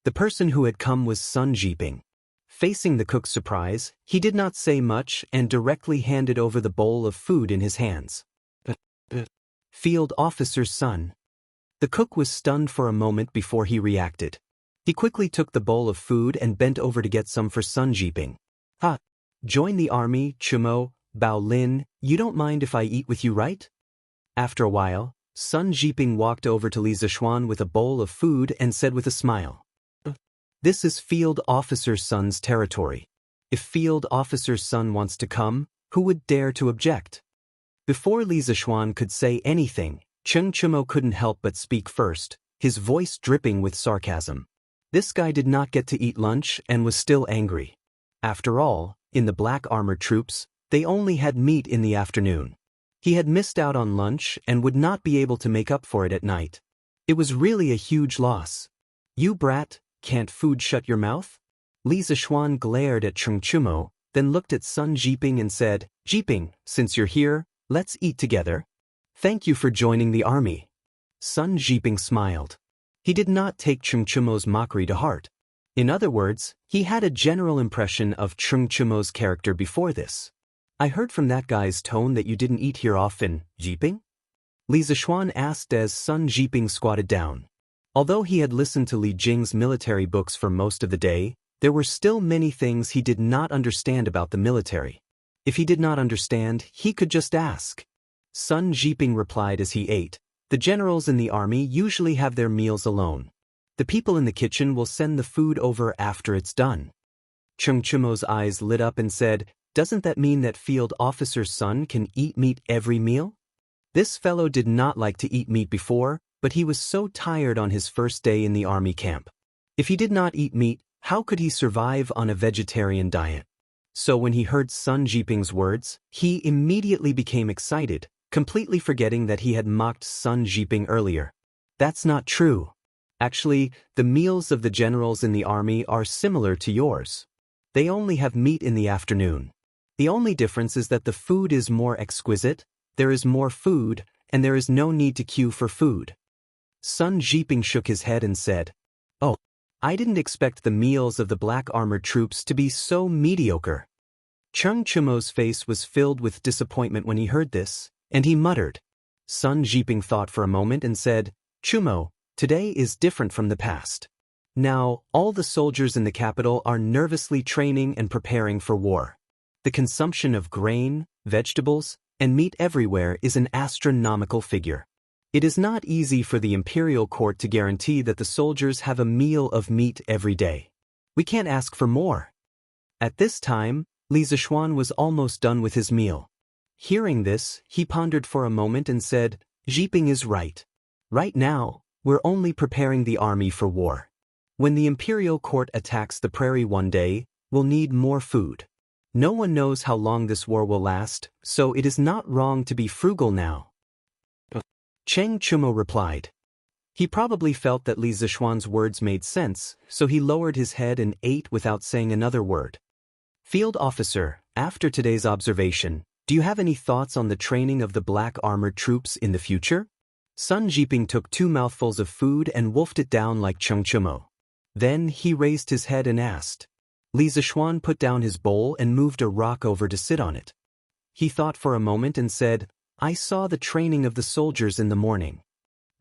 The person who had come was Sun Jiping. Facing the cook's surprise, he did not say much and directly handed over the bowl of food in his hands. "Field officer's son." The cook was stunned for a moment before he reacted. He quickly took the bowl of food and bent over to get some for Sun Jiping. Join the army, Chumo, Bao Lin, you don't mind if I eat with you, right?" After a while, Sun Jiping walked over to Li Zishuan with a bowl of food and said with a smile, "This is Field Officer's son's territory. If Field Officer's son wants to come, who would dare to object?" Before Li Zishuan could say anything, Cheng Chumo couldn't help but speak first, his voice dripping with sarcasm. This guy did not get to eat lunch and was still angry. After all, in the Black Armored troops, they only had meat in the afternoon. He had missed out on lunch and would not be able to make up for it at night. It was really a huge loss. "You brat, can't food shut your mouth?" Li Zishuan glared at Cheng Chumo, then looked at Sun Jiping and said, "Jiping, since you're here, let's eat together. Thank you for joining the army." Sun Jiping smiled. He did not take Cheng Chumo's mockery to heart. In other words, he had a general impression of Cheng Chumo's character before this. "I heard from that guy's tone that you didn't eat here often, Jiping?" Li Zishuan asked as Sun Jiping squatted down. Although he had listened to Li Jing's military books for most of the day, there were still many things he did not understand about the military. If he did not understand, he could just ask. Sun Jiping replied as he ate, "The generals in the army usually have their meals alone. The people in the kitchen will send the food over after it's done." Cheng Chumo's eyes lit up and said, "Doesn't that mean that Field Officer's son can eat meat every meal?" This fellow did not like to eat meat before, but he was so tired on his first day in the army camp. If he did not eat meat, how could he survive on a vegetarian diet? So when he heard Sun Jiping's words, he immediately became excited, completely forgetting that he had mocked Sun Jiping earlier. "That's not true. Actually, the meals of the generals in the army are similar to yours. They only have meat in the afternoon. The only difference is that the food is more exquisite, there is more food, and there is no need to queue for food. Sun Jiping shook his head and said, "Oh, I didn't expect the meals of the black armored troops to be so mediocre." Cheng Chumo's face was filled with disappointment when he heard this, and he muttered. Sun Jiping thought for a moment and said, "Chumo, today is different from the past. Now, all the soldiers in the capital are nervously training and preparing for war. The consumption of grain, vegetables, and meat everywhere is an astronomical figure. It is not easy for the imperial court to guarantee that the soldiers have a meal of meat every day. We can't ask for more." At this time, Li Zishuan was almost done with his meal. Hearing this, he pondered for a moment and said, "Jiping is right. Right now, we're only preparing the army for war. When the imperial court attacks the prairie one day, we'll need more food. No one knows how long this war will last, so it is not wrong to be frugal now." Cheng Chumo replied. He probably felt that Li Zishuan's words made sense, so he lowered his head and ate without saying another word. "Field officer, after today's observation, do you have any thoughts on the training of the black armored troops in the future?" Sun Jiping took 2 mouthfuls of food and wolfed it down like Cheng Chumo. Then he raised his head and asked. Li Zishuan put down his bowl and moved a rock over to sit on it. He thought for a moment and said, "I saw the training of the soldiers in the morning.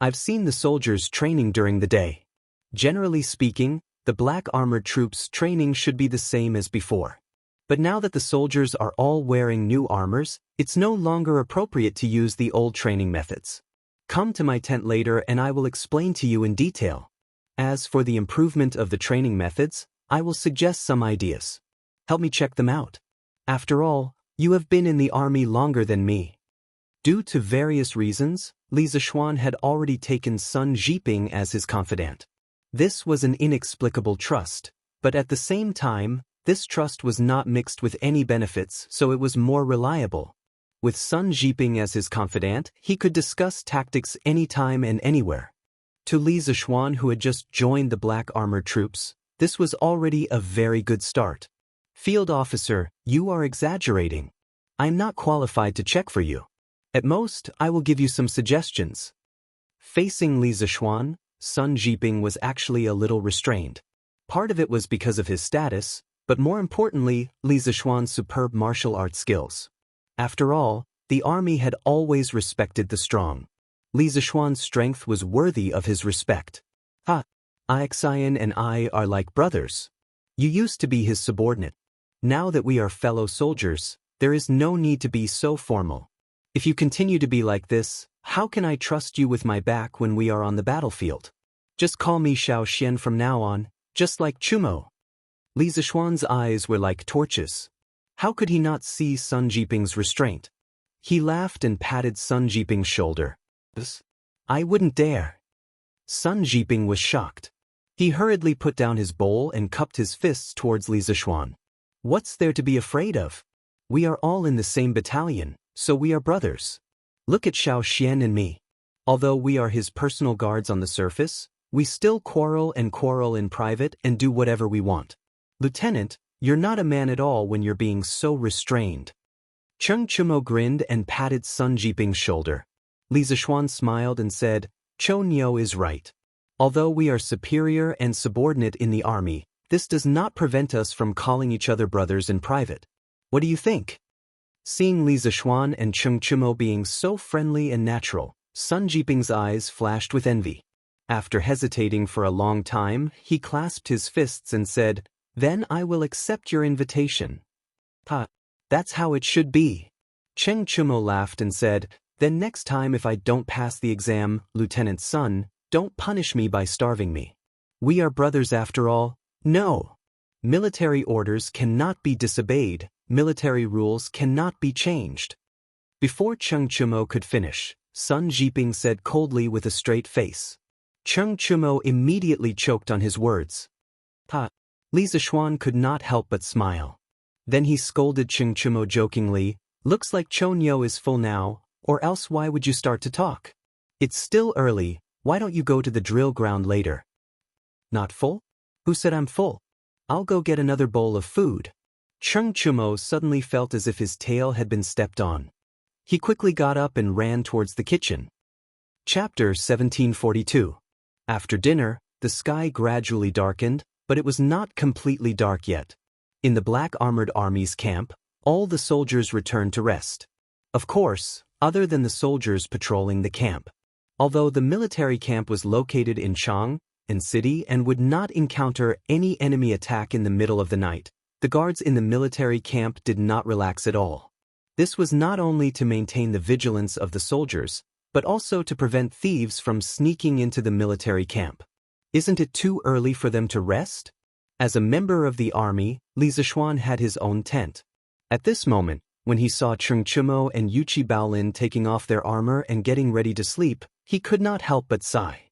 I've seen the soldiers training during the day. Generally speaking, the black armored troops' training should be the same as before. But now that the soldiers are all wearing new armors, it's no longer appropriate to use the old training methods. Come to my tent later and I will explain to you in detail. As for the improvement of the training methods, I will suggest some ideas. Help me check them out. After all, you have been in the army longer than me." Due to various reasons, Li Zishuan had already taken Sun Jiping as his confidant. This was an inexplicable trust, but at the same time, this trust was not mixed with any benefits, so it was more reliable. With Sun Jiping as his confidant, he could discuss tactics anytime and anywhere. To Li Zishuan, who had just joined the black armored troops, this was already a very good start. "Field officer, you are exaggerating. I'm not qualified to check for you. At most, I will give you some suggestions." Facing Li Zishuan, Sun Jiping was actually a little restrained. Part of it was because of his status, but more importantly, Li Zishuan's superb martial arts skills. After all, the army had always respected the strong. Li Zishuan's strength was worthy of his respect. Xian and I are like brothers. You used to be his subordinate. Now that we are fellow soldiers, there is no need to be so formal. If you continue to be like this, how can I trust you with my back when we are on the battlefield? Just call me Xiao Xian from now on, just like Chumo." Li Zishuan's eyes were like torches. How could he not see Sun Jiping's restraint? He laughed and patted Sun Jiping's shoulder. "I wouldn't dare." Sun Jiping was shocked. He hurriedly put down his bowl and cupped his fists towards Li Zishuan. "What's there to be afraid of? We are all in the same battalion, so we are brothers. Look at Xiao Xian and me. Although we are his personal guards on the surface, we still quarrel in private and do whatever we want. Lieutenant, you're not a man at all when you're being so restrained." Cheng Chumo grinned and patted Sun Jiping's shoulder. Li Zishuan smiled and said, "Cho Nyo is right. Although we are superior and subordinate in the army, this does not prevent us from calling each other brothers in private. What do you think?" Seeing Li Zishuan and Cheng Chumo being so friendly and natural, Sun Jiping's eyes flashed with envy. After hesitating for a long time, he clasped his fists and said, "Then I will accept your invitation." That's how it should be." Cheng Chumo laughed and said, "Then next time if I don't pass the exam, Lieutenant Sun, don't punish me by starving me. We are brothers after all." "No. Military orders cannot be disobeyed, military rules cannot be changed." Before Cheng Chumo could finish, Sun Jiping said coldly with a straight face. Cheng Chumo immediately choked on his words. Li Zishuan could not help but smile. Then he scolded Cheng Chumo jokingly, "Looks like Chonyo is full now, or else why would you start to talk? It's still early, why don't you go to the drill ground later?" "Not full? Who said I'm full? I'll go get another bowl of food. Cheng Chumo suddenly felt as if his tail had been stepped on. He quickly got up and ran towards the kitchen. Chapter 1742. After dinner, the sky gradually darkened, but it was not completely dark yet. In the Black Armored Army's camp, all the soldiers returned to rest. Of course, other than the soldiers patrolling the camp. Although the military camp was located in Chang'an City and would not encounter any enemy attack in the middle of the night, the guards in the military camp did not relax at all. This was not only to maintain the vigilance of the soldiers, but also to prevent thieves from sneaking into the military camp. Isn't it too early for them to rest? As a member of the army, Li Zishuan had his own tent. At this moment, when he saw Cheng Chumo and Wuxia Lin taking off their armor and getting ready to sleep, he could not help but sigh.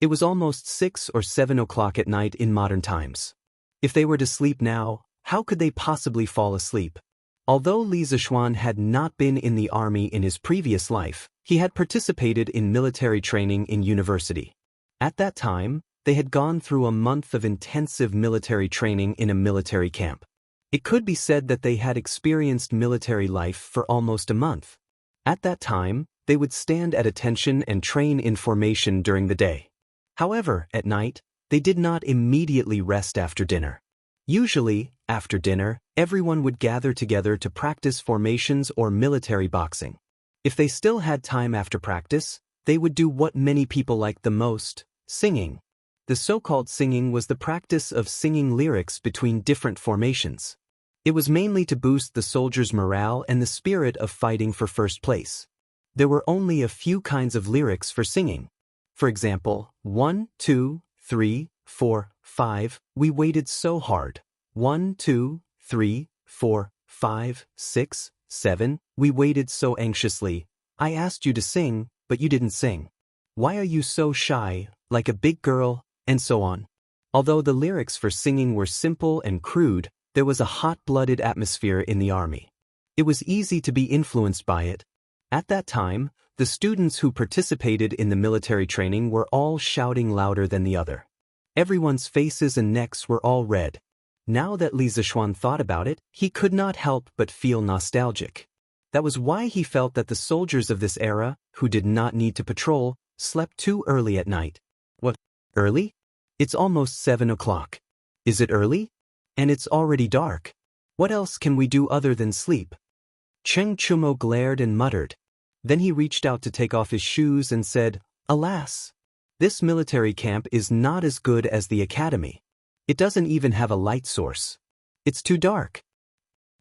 It was almost 6 or 7 o'clock at night in modern times. If they were to sleep now, how could they possibly fall asleep? Although Li Zishuan had not been in the army in his previous life, he had participated in military training in university. At that time, they had gone through a month of intensive military training in a military camp. It could be said that they had experienced military life for almost a month. At that time, they would stand at attention and train in formation during the day. However, at night, they did not immediately rest after dinner. Usually, after dinner, everyone would gather together to practice formations or military boxing. If they still had time after practice, they would do what many people liked the most, singing. The so-called singing was the practice of singing lyrics between different formations. It was mainly to boost the soldiers' morale and the spirit of fighting for first place. There were only a few kinds of lyrics for singing. For example, 1, 2, 3, 4, 5, we waited so hard. 1, 2, 3, 4, 5, 6, 7, we waited so anxiously. I asked you to sing, but you didn't sing. Why are you so shy, like a big girl, and so on. Although the lyrics for singing were simple and crude, there was a hot-blooded atmosphere in the army. It was easy to be influenced by it. At that time, the students who participated in the military training were all shouting louder than the other. Everyone's faces and necks were all red. Now that Li Zishuan thought about it, he could not help but feel nostalgic. That was why he felt that the soldiers of this era, who did not need to patrol, slept too early at night. What? Early? It's almost 7 o'clock. Is it early? And it's already dark. What else can we do other than sleep? Cheng Chumo glared and muttered. Then he reached out to take off his shoes and said, Alas! This military camp is not as good as the academy. It doesn't even have a light source. It's too dark.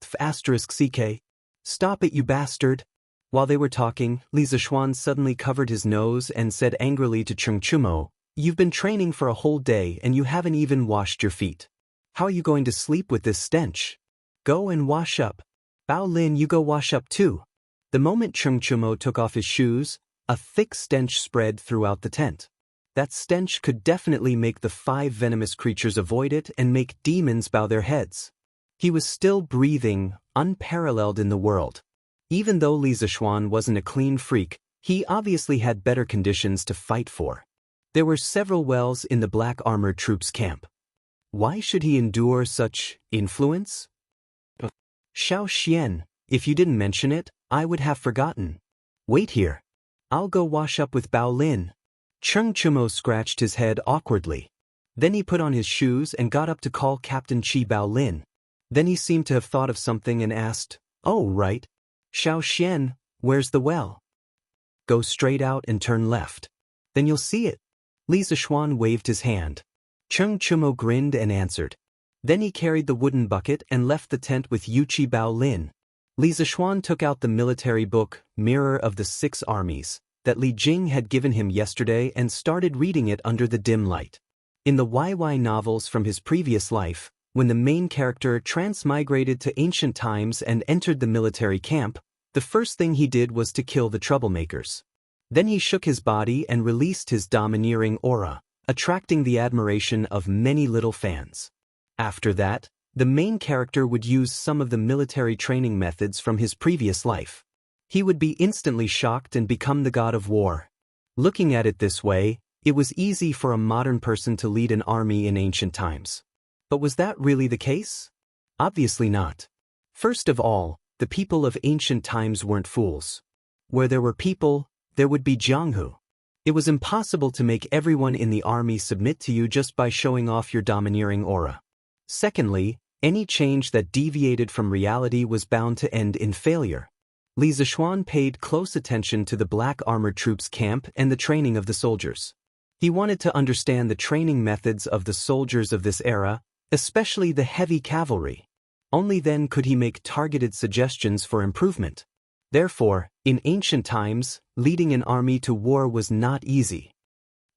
*CK. Stop it, you bastard! While they were talking, Li Zishuan suddenly covered his nose and said angrily to Cheng Chumo, You've been training for a whole day and you haven't even washed your feet. How are you going to sleep with this stench? Go and wash up. Bao Lin, you go wash up too. The moment Cheng Chumo took off his shoes, a thick stench spread throughout the tent. That stench could definitely make the 5 venomous creatures avoid it and make demons bow their heads. He was still breathing, unparalleled in the world. Even though Li Zishuan wasn't a clean freak, he obviously had better conditions to fight for. There were several wells in the Black Armored Troops camp. Why should he endure such influence? Xiao Xian, if you didn't mention it, I would have forgotten. Wait here. I'll go wash up with Bao Lin. Cheng Chumo scratched his head awkwardly. Then he put on his shoes and got up to call Captain Chi Bao Lin. Then he seemed to have thought of something and asked, Oh, right. Xiao Xian, where's the well? Go straight out and turn left. Then you'll see it. Li Zishuan waved his hand. Cheng Chumo grinned and answered. Then he carried the wooden bucket and left the tent with Wuxia Bao Lin. Li Zishuan took out the military book, Mirror of the 6 Armies, that Li Jing had given him yesterday and started reading it under the dim light. In the YY novels from his previous life, when the main character transmigrated to ancient times and entered the military camp, the first thing he did was to kill the troublemakers. Then he shook his body and released his domineering aura, attracting the admiration of many little fans. After that, the main character would use some of the military training methods from his previous life. He would be instantly shocked and become the god of war. Looking at it this way, it was easy for a modern person to lead an army in ancient times. But was that really the case? Obviously not. First of all, the people of ancient times weren't fools. Where there were people, there would be Jianghu. It was impossible to make everyone in the army submit to you just by showing off your domineering aura. Secondly, any change that deviated from reality was bound to end in failure. Li Zishuan paid close attention to the black armored troops camp and the training of the soldiers. He wanted to understand the training methods of the soldiers of this era, especially the heavy cavalry. Only then could he make targeted suggestions for improvement. Therefore, in ancient times, leading an army to war was not easy.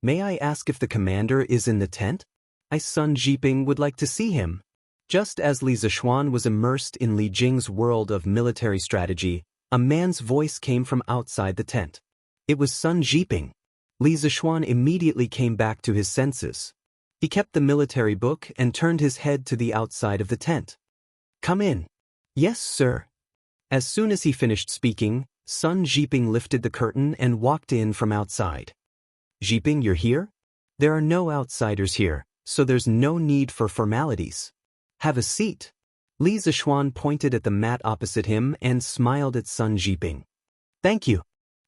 May I ask if the commander is in the tent? My son Jiping would like to see him. Just as Li Zishuan was immersed in Li Jing's world of military strategy, a man's voice came from outside the tent. It was Sun Jiping. Li Zishuan immediately came back to his senses. He kept the military book and turned his head to the outside of the tent. Come in. Yes, sir. As soon as he finished speaking, Sun Jiping lifted the curtain and walked in from outside. Jiping, you're here? There are no outsiders here, so there's no need for formalities. Have a seat. Li Zishuan pointed at the mat opposite him and smiled at Sun Jiping. Thank you.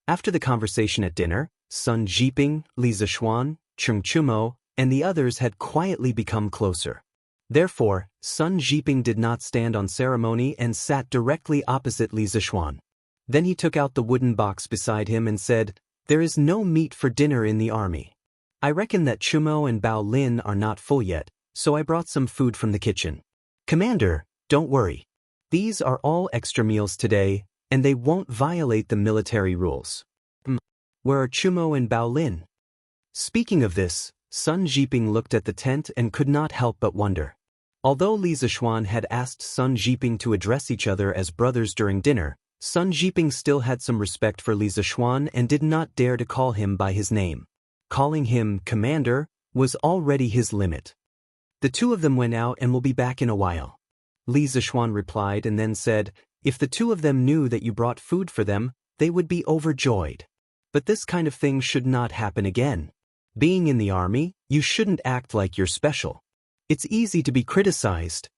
After the conversation at dinner, Sun Jiping, Li Zishuan, Cheng Chumo, and the others had quietly become closer. Therefore, Sun Jiping did not stand on ceremony and sat directly opposite Li Zishuan. Then he took out the wooden box beside him and said, "There is no meat for dinner in the army. I reckon that Chumo and Bao Lin are not full yet, so I brought some food from the kitchen. Commander, don't worry. These are all extra meals today, and they won't violate the military rules." Where are Chumo and Bao Lin? Speaking of this, Sun Jiping looked at the tent and could not help but wonder. Although Li Zishuan had asked Sun Jiping to address each other as brothers during dinner, Sun Jiping still had some respect for Li Zishuan and did not dare to call him by his name. Calling him commander was already his limit. The two of them went out and will be back in a while. Li Zishuan replied and then said, if the two of them knew that you brought food for them, they would be overjoyed. But this kind of thing should not happen again. Being in the army, you shouldn't act like you're special. It's easy to be criticized.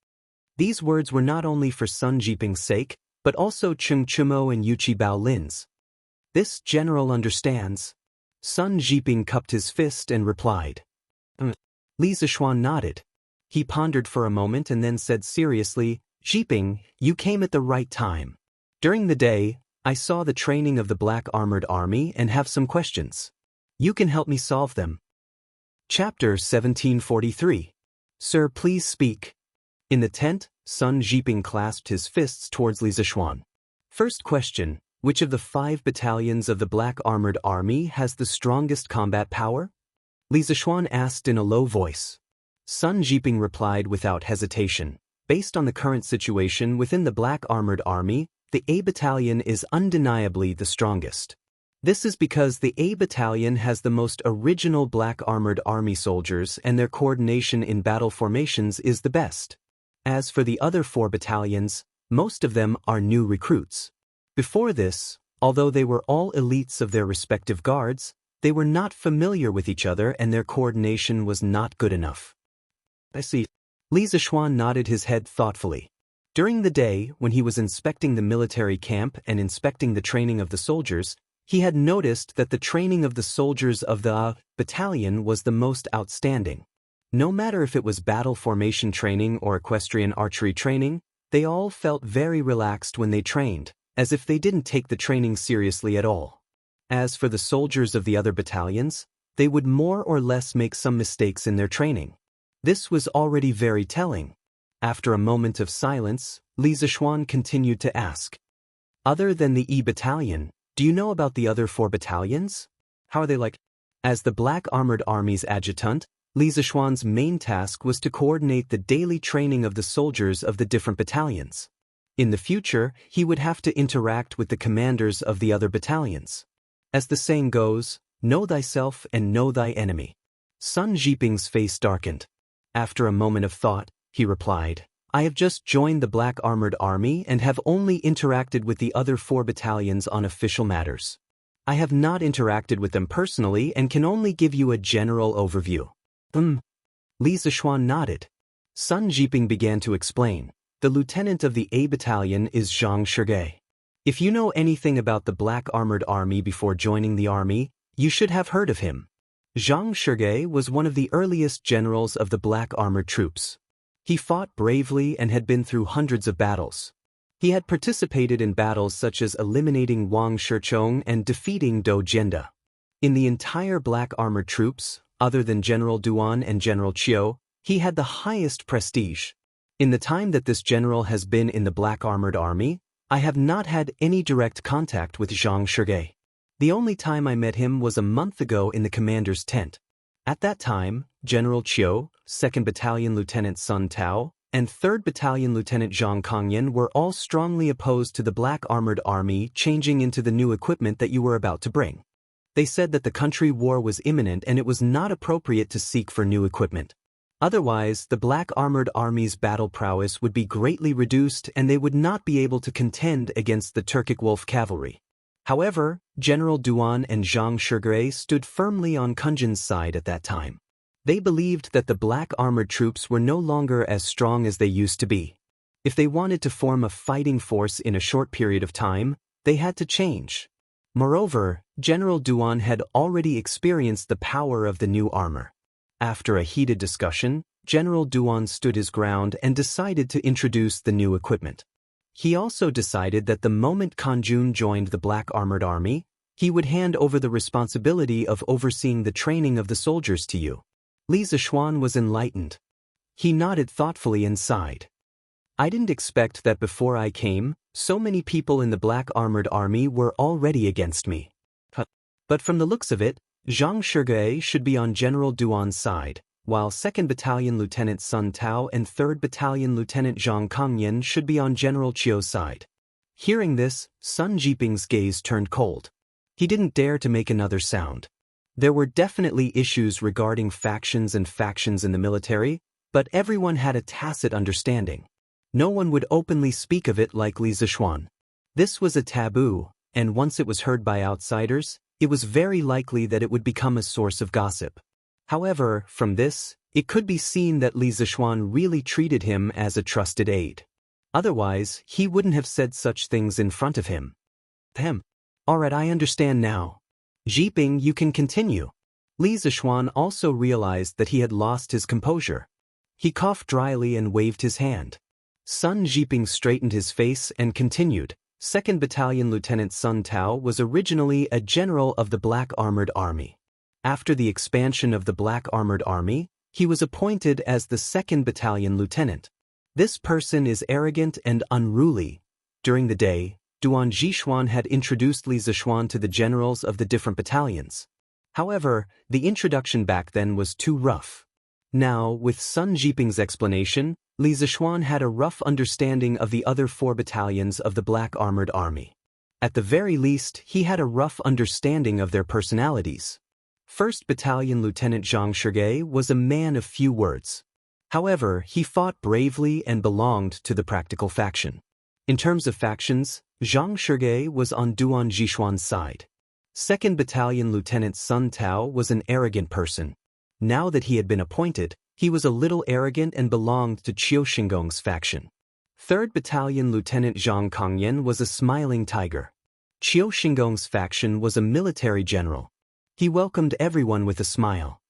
These words were not only for Sun Jiping's sake, but also Cheng Chumo and Yuchi Bao Lin's. This general understands. Sun Jiping cupped his fist and replied. Li Zishuan nodded. He pondered for a moment and then said seriously, Jiping, you came at the right time. During the day, I saw the training of the Black Armored Army and have some questions. You can help me solve them. Chapter 1743. Sir, please speak. In the tent, Sun Jiping clasped his fists towards Li Zishuan. First question, which of the 5 battalions of the Black Armored Army has the strongest combat power? Li Zishuan asked in a low voice. Sun Jiping replied without hesitation. Based on the current situation within the Black Armored Army, the A Battalion is undeniably the strongest. This is because the A Battalion has the most original Black Armored Army soldiers and their coordination in battle formations is the best. As for the other 4 battalions, most of them are new recruits. Before this, although they were all elites of their respective guards, they were not familiar with each other and their coordination was not good enough. I see. Li Zishuan nodded his head thoughtfully. During the day, when he was inspecting the military camp and inspecting the training of the soldiers, he had noticed that the training of the soldiers of the battalion was the most outstanding. No matter if it was battle formation training or equestrian archery training, they all felt very relaxed when they trained, as if they didn't take the training seriously at all. As for the soldiers of the other battalions, they would more or less make some mistakes in their training. This was already very telling. After a moment of silence, Li Zishuan continued to ask. Other than the E Battalion, do you know about the other 4 battalions? How are they like? As the Black Armored Army's adjutant, Li Zishuan's main task was to coordinate the daily training of the soldiers of the different battalions. In the future, he would have to interact with the commanders of the other battalions. As the saying goes, know thyself and know thy enemy. Sun Jiping's face darkened. After a moment of thought, he replied, I have just joined the Black Armored Army and have only interacted with the other 4 battalions on official matters. I have not interacted with them personally and can only give you a general overview. Li Zishuan nodded. Sun Jiping began to explain. The lieutenant of the A Battalion is Zhang Shige. If you know anything about the Black Armored Army before joining the army, you should have heard of him. Zhang Shige was one of the earliest generals of the Black Armored Troops. He fought bravely and had been through hundreds of battles. He had participated in battles such as eliminating Wang Shichong and defeating Dou Jianda. In the entire Black Armored Troops, other than General Duan and General Qiu, he had the highest prestige. In the time that this general has been in the Black Armored Army, I have not had any direct contact with Zhang Shige. The only time I met him was a month ago in the commander's tent. At that time, General Qiu, 2nd Battalion Lieutenant Sun Tao, and 3rd Battalion Lieutenant Zhang Kongyan were all strongly opposed to the Black Armored Army changing into the new equipment that you were about to bring. They said that the country war was imminent and it was not appropriate to seek for new equipment. Otherwise, the Black Armored Army's battle prowess would be greatly reduced and they would not be able to contend against the Turkic Wolf cavalry. However, General Duan and Zhang Shige stood firmly on Kunjan's side at that time. They believed that the Black Armored Troops were no longer as strong as they used to be. If they wanted to form a fighting force in a short period of time, they had to change. Moreover, General Duan had already experienced the power of the new armor. After a heated discussion, General Duan stood his ground and decided to introduce the new equipment. He also decided that the moment Kanjun joined the Black Armored Army, he would hand over the responsibility of overseeing the training of the soldiers to you. Li Zishuan was enlightened. He nodded thoughtfully and sighed. I didn't expect that before I came, so many people in the Black Armored Army were already against me. But from the looks of it, Zhang Shige should be on General Duan's side, while 2nd Battalion Lieutenant Sun Tao and 3rd Battalion Lieutenant Zhang Kongyan should be on General Qiu's side. Hearing this, Sun Jiping's gaze turned cold. He didn't dare to make another sound. There were definitely issues regarding factions in the military, but everyone had a tacit understanding. No one would openly speak of it like Li Zishuan. This was a taboo, and once it was heard by outsiders, it was very likely that it would become a source of gossip. However, from this, it could be seen that Li Zishuan really treated him as a trusted aide. Otherwise, he wouldn't have said such things in front of him. Alright, I understand now. Jiping, you can continue. Li Zishuan also realized that he had lost his composure. He coughed dryly and waved his hand. Sun Jiping straightened his face and continued. 2nd Battalion Lieutenant Sun Tao was originally a general of the Black Armored Army. After the expansion of the Black Armored Army, he was appointed as the 2nd Battalion Lieutenant. This person is arrogant and unruly. During the day, Duan Zhishuan had introduced Li Zishuan to the generals of the different battalions. However, the introduction back then was too rough. Now, with Sun Jiping's explanation, Li Zishuan had a rough understanding of the other 4 battalions of the Black Armored Army. At the very least, he had a rough understanding of their personalities. 1st Battalion Lieutenant Zhang Shige was a man of few words. However, he fought bravely and belonged to the practical faction. In terms of factions, Zhang Shige was on Duan Zhishuan's side. 2nd Battalion Lieutenant Sun Tao was an arrogant person. Now that he had been appointed, he was a little arrogant and belonged to Qiu Xingong's faction. 3rd Battalion Lieutenant Zhang Kongyan was a smiling tiger. Qiu Xingong's faction was a military general. He welcomed everyone with a smile.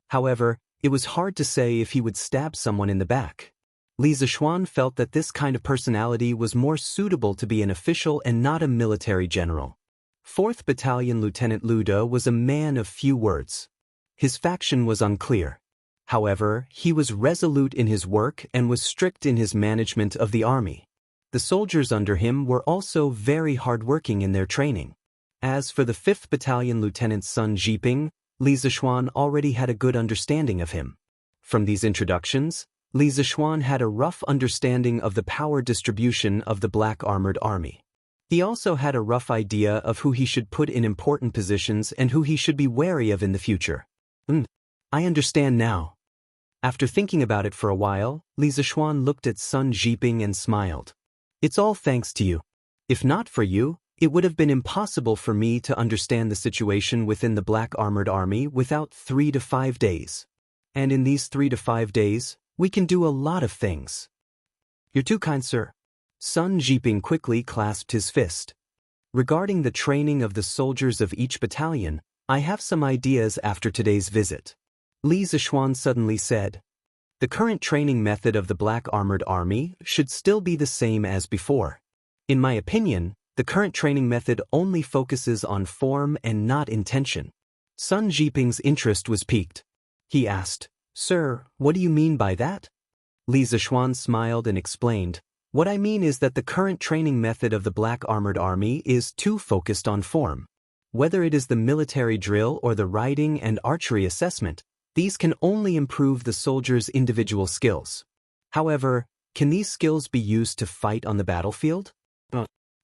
However, it was hard to say if he would stab someone in the back. Li Zishuan felt that this kind of personality was more suitable to be an official and not a military general. 4th Battalion Lieutenant Luda was a man of few words. His faction was unclear. However, he was resolute in his work and was strict in his management of the army. The soldiers under him were also very hardworking in their training. As for the 5th Battalion Lieutenant Sun Jiping, Li Zishuan already had a good understanding of him. From these introductions, Li Zishuan had a rough understanding of the power distribution of the Black Armored Army. He also had a rough idea of who he should put in important positions and who he should be wary of in the future. I understand now. After thinking about it for a while, Li Zishuan looked at Sun Jiping and smiled. It's all thanks to you. If not for you, it would have been impossible for me to understand the situation within the Black Armored Army without 3 to 5 days. And in these 3 to 5 days, We can do a lot of things. You're too kind, sir. Sun Jiping quickly clasped his fist. Regarding the training of the soldiers of each battalion, I have some ideas after today's visit. Li Zishuan suddenly said. The current training method of the Black Armored Army should still be the same as before. In my opinion, the current training method only focuses on form and not intention. Sun Jiping's interest was piqued. He asked, Sir, what do you mean by that? Li Zishuan smiled and explained, What I mean is that the current training method of the Black Armored Army is too focused on form. Whether it is the military drill or the riding and archery assessment, these can only improve the soldier's individual skills. However, can these skills be used to fight on the battlefield?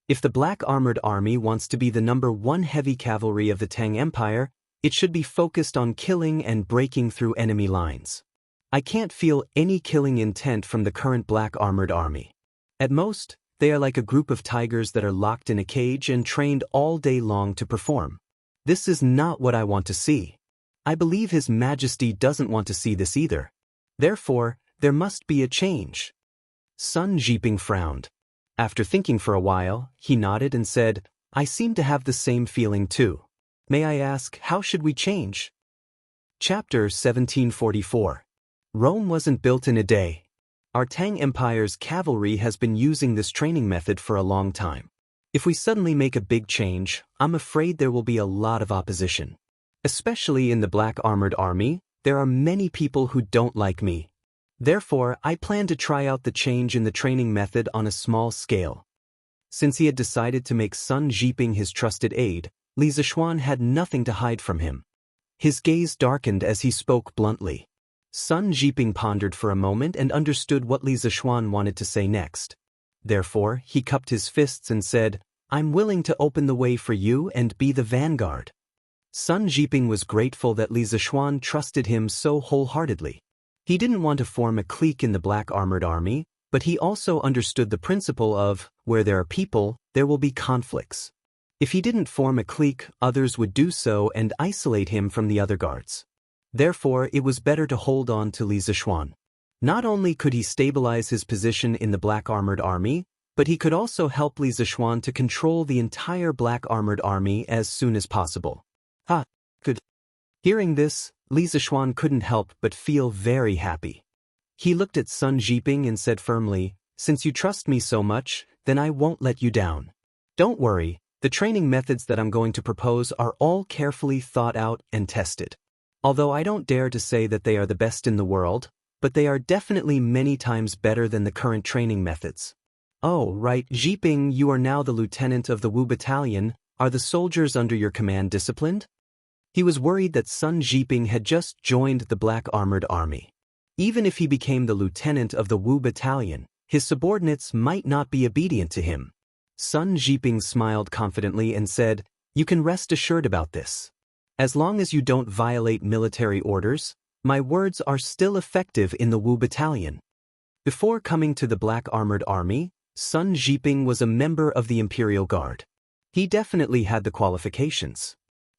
If the Black Armored Army wants to be the #1 heavy cavalry of the Tang Empire, it should be focused on killing and breaking through enemy lines. I can't feel any killing intent from the current Black Armored Army. At most, they are like a group of tigers that are locked in a cage and trained all day long to perform. This is not what I want to see. I believe His Majesty doesn't want to see this either. Therefore, there must be a change. Sun Jiping frowned. After thinking for a while, he nodded and said, I seem to have the same feeling too. May I ask, how should we change? Chapter 1744. Rome wasn't built in a day. Our Tang Empire's cavalry has been using this training method for a long time. If we suddenly make a big change, I'm afraid there will be a lot of opposition. Especially in the Black Armored Army, there are many people who don't like me. Therefore, I plan to try out the change in the training method on a small scale. Since he had decided to make Sun Jiping his trusted aide, Li Zishuan had nothing to hide from him. His gaze darkened as he spoke bluntly. Sun Jiping pondered for a moment and understood what Li Zishuan wanted to say next. Therefore, he cupped his fists and said, I'm willing to open the way for you and be the vanguard. Sun Jiping was grateful that Li Zishuan trusted him so wholeheartedly. He didn't want to form a clique in the Black Armored Army, but he also understood the principle of, where there are people, there will be conflicts. If he didn't form a clique, others would do so and isolate him from the other guards. Therefore, it was better to hold on to Li Zishuan. Not only could he stabilize his position in the Black Armored Army, but he could also help Li Zishuan to control the entire Black Armored Army as soon as possible. Good. Hearing this, Li Zishuan couldn't help but feel very happy. He looked at Sun Jiping and said firmly, Since you trust me so much, then I won't let you down. Don't worry, the training methods that I'm going to propose are all carefully thought out and tested. Although I don't dare to say that they are the best in the world, but they are definitely many times better than the current training methods. Oh, right, Jiping, you are now the lieutenant of the Wu Battalion. Are the soldiers under your command disciplined? He was worried that Sun Jiping had just joined the Black Armored Army. Even if he became the lieutenant of the Wu Battalion, his subordinates might not be obedient to him. Sun Jiping smiled confidently and said, You can rest assured about this. As long as you don't violate military orders, my words are still effective in the Wu Battalion. Before coming to the Black Armored Army, Sun Jiping was a member of the Imperial Guard. He definitely had the qualifications.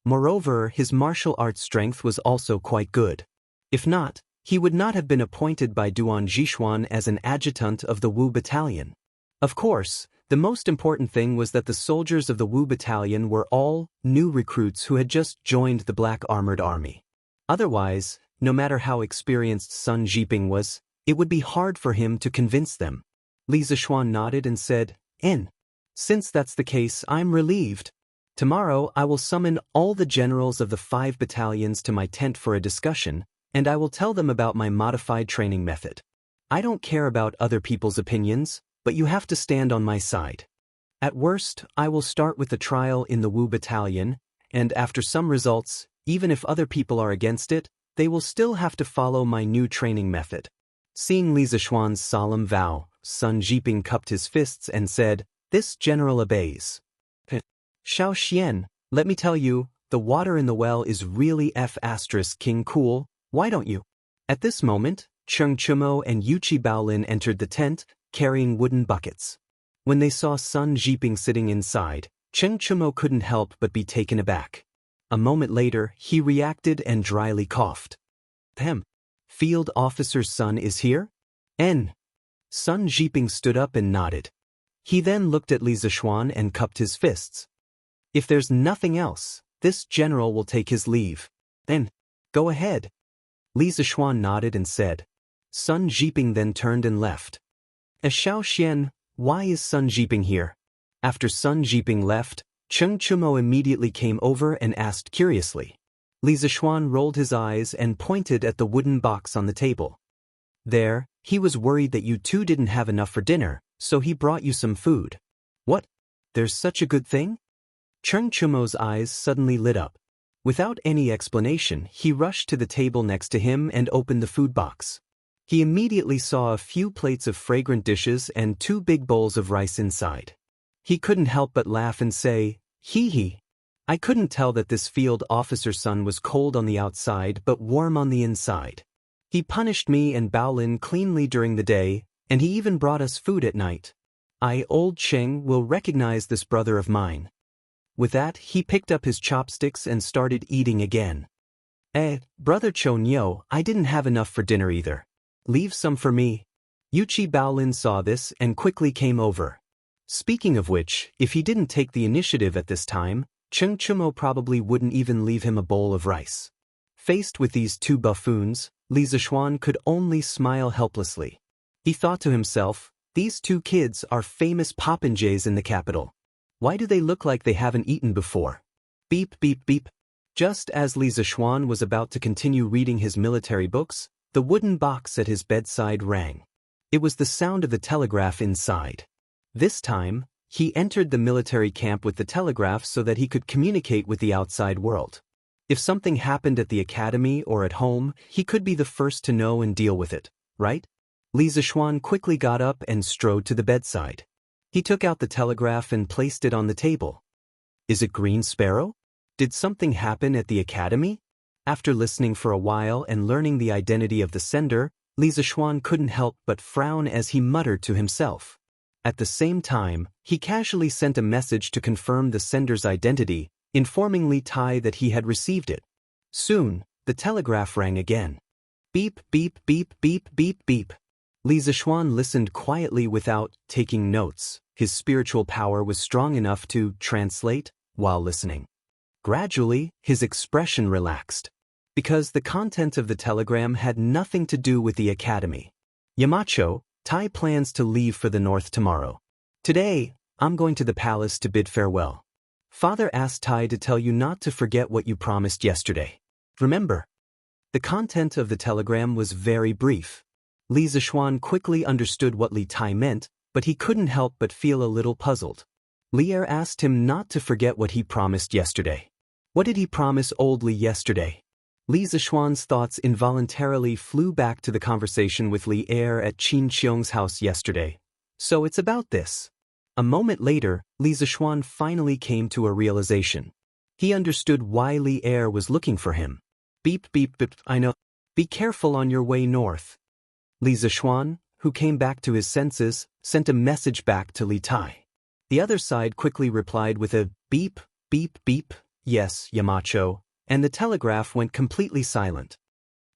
Moreover, his martial arts strength was also quite good. If not, he would not have been appointed by Duan Zhishuan as an adjutant of the Wu Battalion. Of course, the most important thing was that the soldiers of the Wu Battalion were all new recruits who had just joined the Black Armored Army. Otherwise, no matter how experienced Sun Jiping was, it would be hard for him to convince them. Li Zishuan nodded and said, Since that's the case, I'm relieved. Tomorrow I will summon all the generals of the 5 battalions to my tent for a discussion, and I will tell them about my modified training method. I don't care about other people's opinions, but you have to stand on my side. At worst, I will start with the trial in the Wu Battalion, and after some results, even if other people are against it, they will still have to follow my new training method. Seeing Li Zishuan's solemn vow, Sun Jiping cupped his fists and said, This general obeys. Xiao Xian, let me tell you, the water in the well is really King cool, why don't you? At this moment, Cheng Chumo and Yuchi Baolin entered the tent, carrying wooden buckets. When they saw Sun Jiping sitting inside, Cheng Chumo couldn't help but be taken aback. A moment later, he reacted and dryly coughed. Field officer's son is here? N. Sun Zhiping stood up and nodded. He then looked at Li Zishuan and cupped his fists. If there's nothing else, this general will take his leave. Then, go ahead. Li Zishuan nodded and said. Sun Zhiping then turned and left. Xiao, why is Sun Zhiping here? After Sun Zhiping left, Cheng Chumo immediately came over and asked curiously. Li Zishuan rolled his eyes and pointed at the wooden box on the table. There, he was worried that you two didn't have enough for dinner, so he brought you some food. What? There's such a good thing? Cheng Chumo's eyes suddenly lit up. Without any explanation, he rushed to the table next to him and opened the food box. He immediately saw a few plates of fragrant dishes and 2 big bowls of rice inside. He couldn't help but laugh and say, hee hee. I couldn't tell that this field officer's son was cold on the outside but warm on the inside. He punished me and Bao Lin cleanly during the day, and he even brought us food at night. Old Cheng, will recognize this brother of mine. With that, he picked up his chopsticks and started eating again. Brother Chonyo, I didn't have enough for dinner either. Leave some for me. Yuchi Bao Lin saw this and quickly came over. Speaking of which, if he didn't take the initiative at this time, Cheng Chumo probably wouldn't even leave him a bowl of rice. Faced with these 2 buffoons, Li Zishuan could only smile helplessly. He thought to himself, these 2 kids are famous popinjays in the capital. Why do they look like they haven't eaten before? Beep beep beep. Just as Li Zishuan was about to continue reading his military books, the wooden box at his bedside rang. It was the sound of the telegraph inside. This time, he entered the military camp with the telegraph so that he could communicate with the outside world. If something happened at the academy or at home, he could be the first to know and deal with it, right? Li Zishuan quickly got up and strode to the bedside. He took out the telegraph and placed it on the table. Is it Green Sparrow? Did something happen at the academy? After listening for a while and learning the identity of the sender, Li Zishuan couldn't help but frown as he muttered to himself. At the same time, he casually sent a message to confirm the sender's identity, informing Li Tai that he had received it. Soon, the telegraph rang again. Beep beep beep beep beep beep. Li Zishuan listened quietly without taking notes. His spiritual power was strong enough to translate while listening. Gradually, his expression relaxed. Because the content of the telegram had nothing to do with the academy. Yamacho, Tai plans to leave for the north tomorrow. Today, I'm going to the palace to bid farewell. Father asked Tai to tell you not to forget what you promised yesterday. Remember? The content of the telegram was very brief. Li Zishuan quickly understood what Li Tai meant, but he couldn't help but feel a little puzzled. Li Er asked him not to forget what he promised yesterday. What did he promise old Li yesterday? Li Zishuan's thoughts involuntarily flew back to the conversation with Li Er at Qin Qiong's house yesterday. So it's about this. A moment later, Li Zishuan finally came to a realization. He understood why Li Er was looking for him. Beep beep beep, I know. Be careful on your way north. Li Zishuan, who came back to his senses, sent a message back to Li Tai. The other side quickly replied with a beep, beep, beep, yes, Yamacho, and the telegraph went completely silent.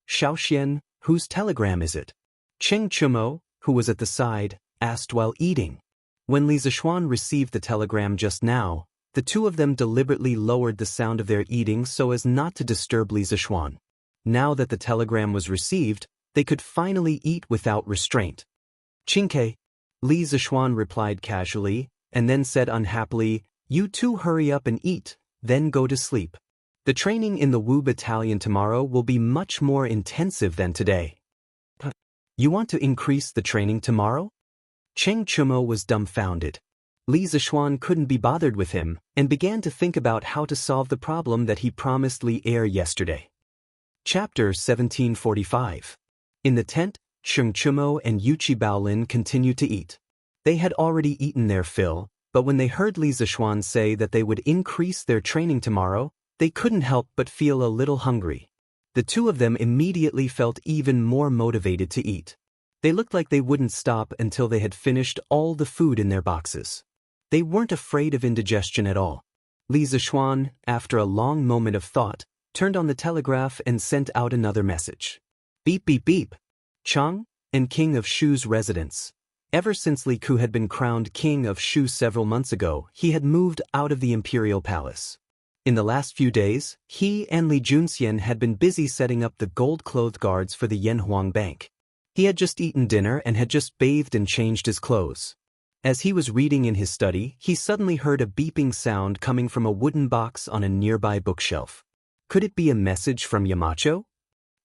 Xiaoxian, whose telegram is it? Cheng Chumo, who was at the side, asked while eating. When Li Zishuan received the telegram just now, the 2 of them deliberately lowered the sound of their eating so as not to disturb Li Zishuan. Now that the telegram was received, they could finally eat without restraint. Chinke, Li Zishuan replied casually, and then said unhappily, you 2 hurry up and eat, then go to sleep. The training in the Wu Battalion tomorrow will be much more intensive than today. You want to increase the training tomorrow? Cheng Chumo was dumbfounded. Li Zishuan couldn't be bothered with him, and began to think about how to solve the problem that he promised Li Er yesterday. Chapter 1745. In the tent, Cheng Chumo and Yuchi Bao Lin continued to eat. They had already eaten their fill, but when they heard Li Zishuan say that they would increase their training tomorrow, they couldn't help but feel a little hungry. The 2 of them immediately felt even more motivated to eat. They looked like they wouldn't stop until they had finished all the food in their boxes. They weren't afraid of indigestion at all. Li Zishuan, after a long moment of thought, turned on the telegraph and sent out another message. Beep beep beep. Chang, and King of Shu's residence. Ever since Li Ku had been crowned King of Shu several months ago, he had moved out of the imperial palace. In the last few days, he and Li Junxian had been busy setting up the gold-clothed guards for the Yanhuang Bank. He had just eaten dinner and had just bathed and changed his clothes. As he was reading in his study, he suddenly heard a beeping sound coming from a wooden box on a nearby bookshelf. Could it be a message from Yamacho?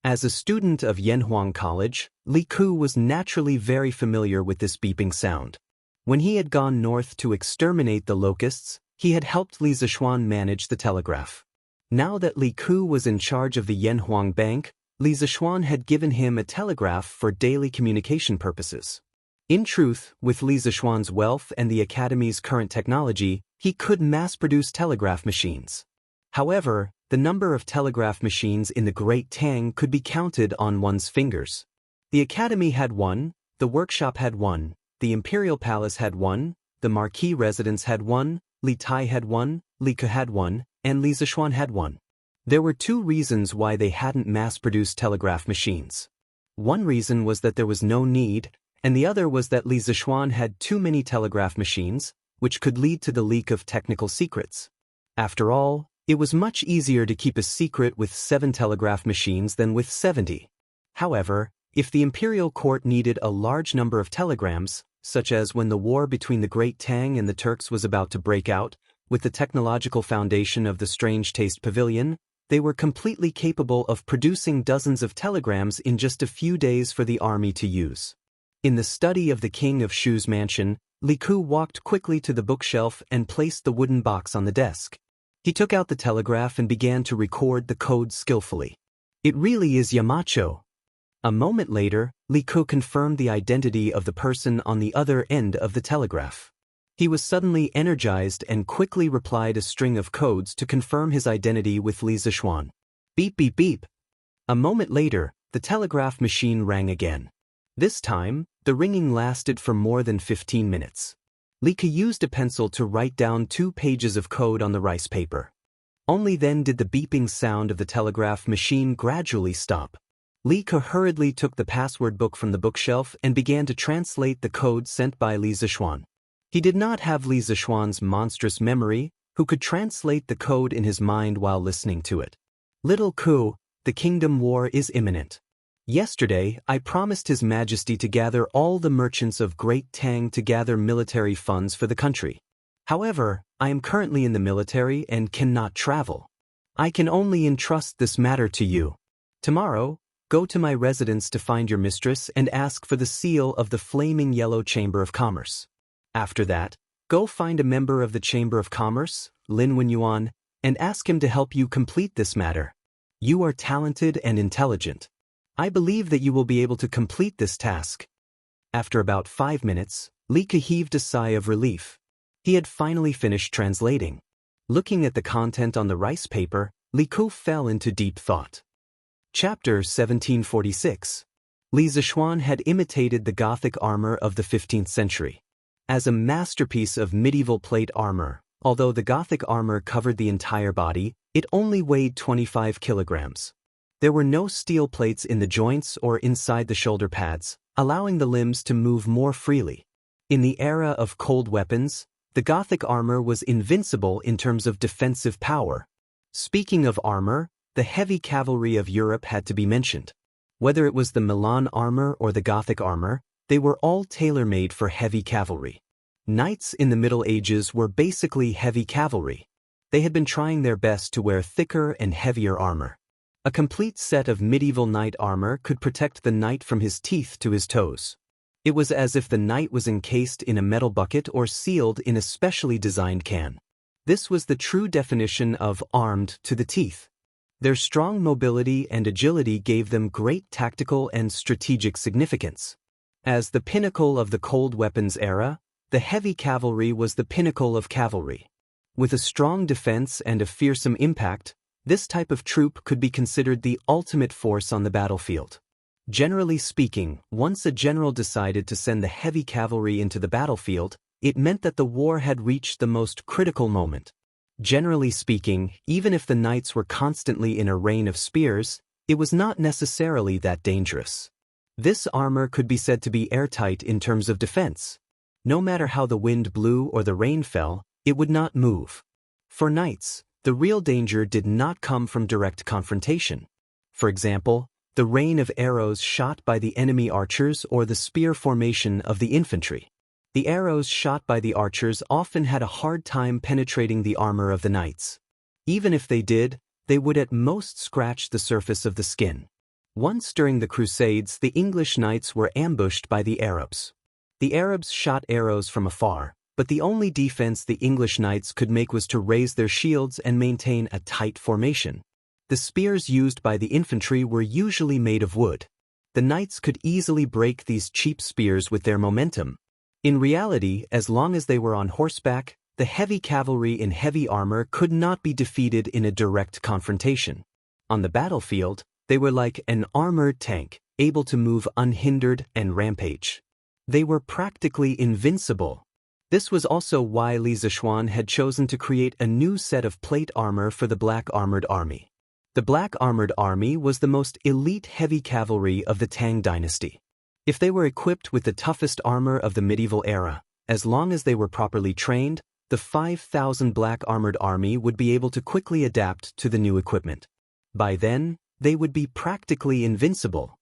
As a student of Yanhuang College, Li Ku was naturally very familiar with this beeping sound. When he had gone north to exterminate the locusts, he had helped Li Zishuan manage the telegraph. Now that Li Ku was in charge of the Yanhuang Bank, Li Zishuan had given him a telegraph for daily communication purposes. In truth, with Li Zishuan's wealth and the Academy's current technology, he could mass-produce telegraph machines. However, the number of telegraph machines in the Great Tang could be counted on one's fingers. The Academy had one, the workshop had one, the Imperial Palace had one, the Marquis residence had one, Li Tai had one, Li Ke had one, and Li Zishuan had one. There were two reasons why they hadn't mass-produced telegraph machines. One reason was that there was no need, and the other was that Li Zishuan had too many telegraph machines, which could lead to the leak of technical secrets. After all, it was much easier to keep a secret with 7 telegraph machines than with 70. However, if the imperial court needed a large number of telegrams, such as when the war between the Great Tang and the Turks was about to break out, with the technological foundation of the Strange Taste Pavilion, they were completely capable of producing dozens of telegrams in just a few days for the army to use. In the study of the King of Shu's mansion, Li Ku walked quickly to the bookshelf and placed the wooden box on the desk. He took out the telegraph and began to record the code skillfully. It really is Yamacho. A moment later, Li Ku confirmed the identity of the person on the other end of the telegraph. He was suddenly energized and quickly replied a string of codes to confirm his identity with Li Zishuan. Beep beep beep. A moment later, the telegraph machine rang again. This time, the ringing lasted for more than 15 minutes. Li Ke used a pencil to write down 2 pages of code on the rice paper. Only then did the beeping sound of the telegraph machine gradually stop. Li Ke hurriedly took the password book from the bookshelf and began to translate the code sent by Li Zishuan. He did not have Li Zishuan's monstrous memory, who could translate the code in his mind while listening to it. Little Ku, the kingdom war is imminent. Yesterday, I promised His Majesty to gather all the merchants of Great Tang to gather military funds for the country. However, I am currently in the military and cannot travel. I can only entrust this matter to you. Tomorrow, go to my residence to find your mistress and ask for the seal of the Flaming Yellow Chamber of Commerce. After that, go find a member of the Chamber of Commerce, Lin Wenyuan, and ask him to help you complete this matter. You are talented and intelligent. I believe that you will be able to complete this task. After about 5 minutes, Li Ke heaved a sigh of relief. He had finally finished translating. Looking at the content on the rice paper, Li Ku fell into deep thought. Chapter 1746. Li Zishuan had imitated the Gothic armor of the 15th century. As a masterpiece of medieval plate armor, although the Gothic armor covered the entire body, it only weighed 25 kilograms. There were no steel plates in the joints or inside the shoulder pads, allowing the limbs to move more freely. In the era of cold weapons, the Gothic armor was invincible in terms of defensive power. Speaking of armor, the heavy cavalry of Europe had to be mentioned. Whether it was the Milan armor or the Gothic armor, they were all tailor-made for heavy cavalry. Knights in the Middle Ages were basically heavy cavalry. They had been trying their best to wear thicker and heavier armor. A complete set of medieval knight armor could protect the knight from his teeth to his toes. It was as if the knight was encased in a metal bucket or sealed in a specially designed can. This was the true definition of armed to the teeth. Their strong mobility and agility gave them great tactical and strategic significance. As the pinnacle of the cold weapons era, the heavy cavalry was the pinnacle of cavalry. With a strong defense and a fearsome impact, this type of troop could be considered the ultimate force on the battlefield. Generally speaking, once a general decided to send the heavy cavalry into the battlefield, it meant that the war had reached the most critical moment. Generally speaking, even if the knights were constantly in a rain of spears, It was not necessarily that dangerous. This armor could be said to be airtight in terms of defense. No matter how the wind blew or the rain fell, it would not move. For knights, the real danger did not come from direct confrontation. For example, the rain of arrows shot by the enemy archers or the spear formation of the infantry. The arrows shot by the archers often had a hard time penetrating the armor of the knights. Even if they did, they would at most scratch the surface of the skin. Once during the Crusades, the English knights were ambushed by the Arabs. The Arabs shot arrows from afar, but the only defense the English knights could make was to raise their shields and maintain a tight formation. The spears used by the infantry were usually made of wood. The knights could easily break these cheap spears with their momentum. In reality, as long as they were on horseback, the heavy cavalry in heavy armor could not be defeated in a direct confrontation. On the battlefield, they were like an armored tank, able to move unhindered and rampage. They were practically invincible. This was also why Li Zishuan had chosen to create a new set of plate armor for the Black Armored Army. The Black Armored Army was the most elite heavy cavalry of the Tang dynasty. If they were equipped with the toughest armor of the medieval era, as long as they were properly trained, the 5,000 Black Armored Army would be able to quickly adapt to the new equipment. By then, they would be practically invincible.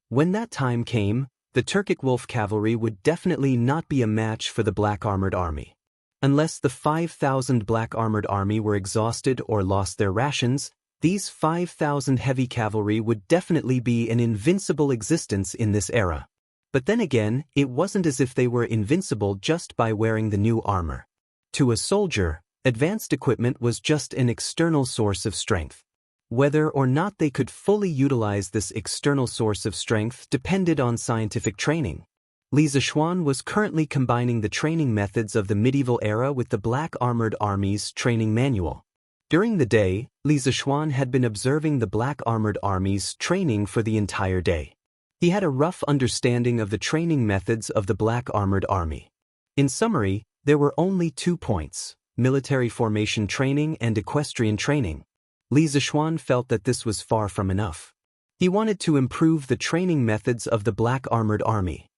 When that time came, the Turkic Wolf cavalry would definitely not be a match for the Black Armored Army. Unless the 5,000 Black Armored Army were exhausted or lost their rations, these 5,000 heavy cavalry would definitely be an invincible existence in this era. But then again, it wasn't as if they were invincible just by wearing the new armor. To a soldier, advanced equipment was just an external source of strength. Whether or not they could fully utilize this external source of strength depended on scientific training. Li Zishuan was currently combining the training methods of the medieval era with the Black Armored Army's training manual. During the day, Li Zishuan had been observing the Black Armored Army's training for the entire day. He had a rough understanding of the training methods of the Black Armored Army. In summary, there were only 2 points: military formation training and equestrian training. Li Zishuan felt that this was far from enough. He wanted to improve the training methods of the Black Armored Army.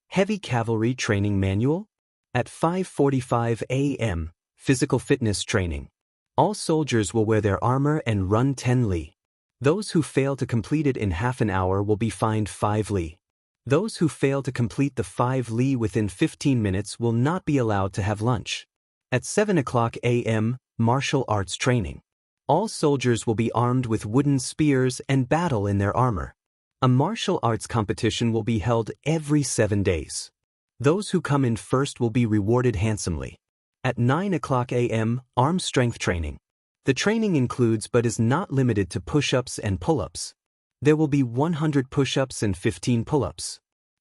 Heavy Cavalry Training Manual? At 5:45 a.m., physical fitness training. All soldiers will wear their armor and run 10 li. Those who fail to complete it in half an hour will be fined 5 li. Those who fail to complete the 5 li within 15 minutes will not be allowed to have lunch. At 7 o'clock a.m., martial arts training. All soldiers will be armed with wooden spears and battle in their armor. A martial arts competition will be held every 7 days. Those who come in first will be rewarded handsomely. At 9 o'clock a.m., arm strength training. The training includes but is not limited to push-ups and pull-ups. There will be 100 push-ups and 15 pull-ups.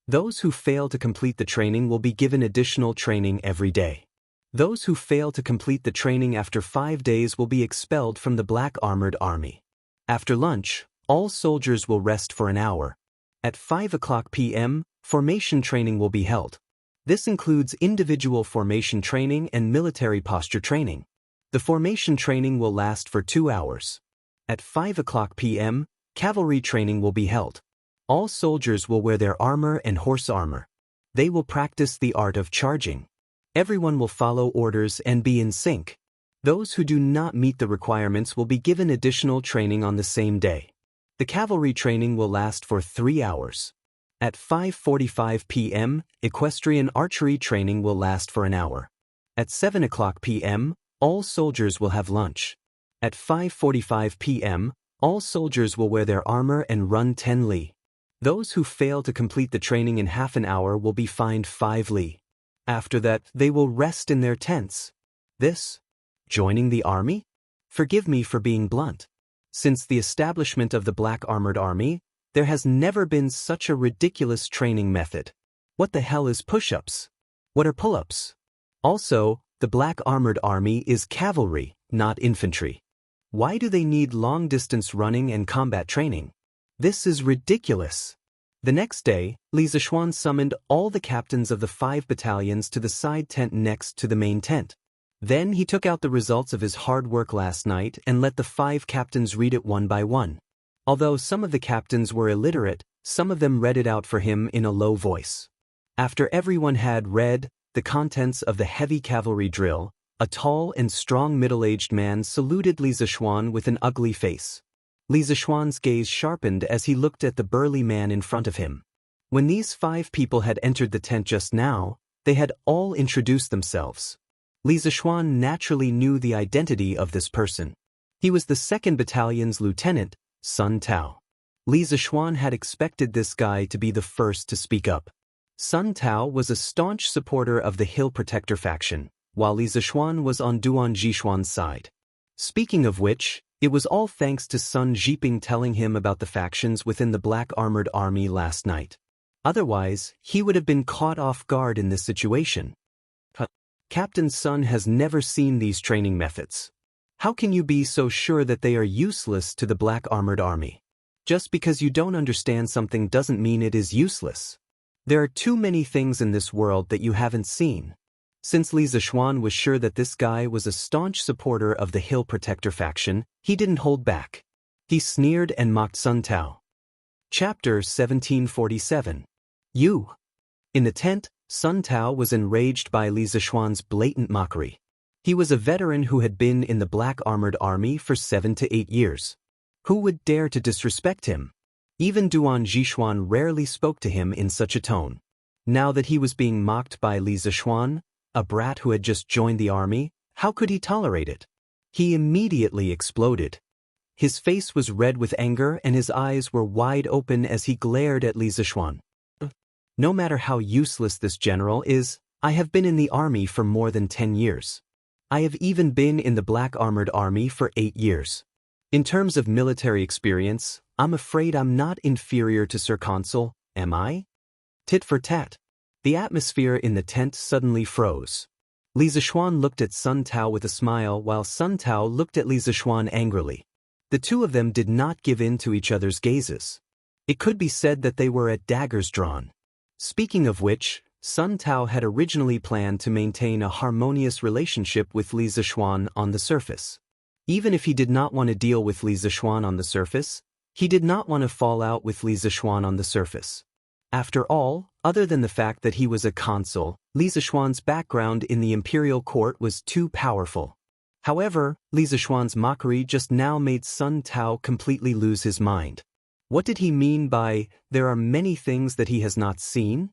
Those who fail to complete the training will be given additional training every day. Those who fail to complete the training after 5 days will be expelled from the Black Armored Army. After lunch, all soldiers will rest for an hour. At 5 o'clock p.m., formation training will be held. This includes individual formation training and military posture training. The formation training will last for 2 hours. At 5 o'clock p.m., cavalry training will be held. All soldiers will wear their armor and horse armor. They will practice the art of charging. Everyone will follow orders and be in sync. Those who do not meet the requirements will be given additional training on the same day. The cavalry training will last for 3 hours. At 5:45 p.m., equestrian archery training will last for an hour. At 7 o'clock p.m., all soldiers will have lunch. At 5:45 p.m., all soldiers will wear their armor and run 10 li. Those who fail to complete the training in half an hour will be fined 5 li. After that, they will rest in their tents. This? Joining the army? Forgive me for being blunt. Since the establishment of the Black Armored Army, there has never been such a ridiculous training method. What the hell is push-ups? What are pull-ups? Also, the Black Armored Army is cavalry, not infantry. Why do they need long-distance running and combat training? This is ridiculous. The next day, Li Zishuan summoned all the captains of the 5 battalions to the side tent next to the main tent. Then he took out the results of his hard work last night and let the 5 captains read it one by one. Although some of the captains were illiterate, some of them read it out for him in a low voice. After everyone had read the contents of the heavy cavalry drill, a tall and strong middle-aged man saluted Li Zishuan with an ugly face. Li Zishuan's gaze sharpened as he looked at the burly man in front of him. When these 5 people had entered the tent just now, they had all introduced themselves. Li Zishuan naturally knew the identity of this person. He was the 2nd Battalion's lieutenant, Sun Tao. Li Zishuan had expected this guy to be the first to speak up. Sun Tao was a staunch supporter of the Hill Protector faction, while Li Zishuan was on Duan Zhishuan's side. Speaking of which, it was all thanks to Sun Zhiping telling him about the factions within the Black Armored Army last night. Otherwise, he would have been caught off guard in this situation. Captain Sun has never seen these training methods. How can you be so sure that they are useless to the Black Armored Army? Just because you don't understand something doesn't mean it is useless. There are too many things in this world that you haven't seen. Since Li Zishuan was sure that this guy was a staunch supporter of the Hill Protector faction, he didn't hold back. He sneered and mocked Sun Tao. Chapter 1747. You. In the tent, Sun Tao was enraged by Li Zishuan's blatant mockery. He was a veteran who had been in the Black Armored Army for 7 to 8 years. Who would dare to disrespect him? Even Duan Zhishuan rarely spoke to him in such a tone. Now that he was being mocked by Li Zishuan, a brat who had just joined the army, how could he tolerate it? He immediately exploded. His face was red with anger and his eyes were wide open as he glared at Li Zishuan. No matter how useless this general is, I have been in the army for more than 10 years. I have even been in the Black Armored Army for 8 years. In terms of military experience, I'm afraid I'm not inferior to Sir Consul, am I? Tit for tat. The atmosphere in the tent suddenly froze. Li Zishuan looked at Sun Tao with a smile while Sun Tao looked at Li Zishuan angrily. The two of them did not give in to each other's gazes. It could be said that they were at daggers drawn. Speaking of which, Sun Tao had originally planned to maintain a harmonious relationship with Li Zishuan on the surface. Even if he did not want to deal with Li Zishuan on the surface, he did not want to fall out with Li Zishuan on the surface. After all, other than the fact that he was a consul, Li Zishuan's background in the imperial court was too powerful. However, Li Zishuan's mockery just now made Sun Tao completely lose his mind. What did he mean by, there are many things that he has not seen?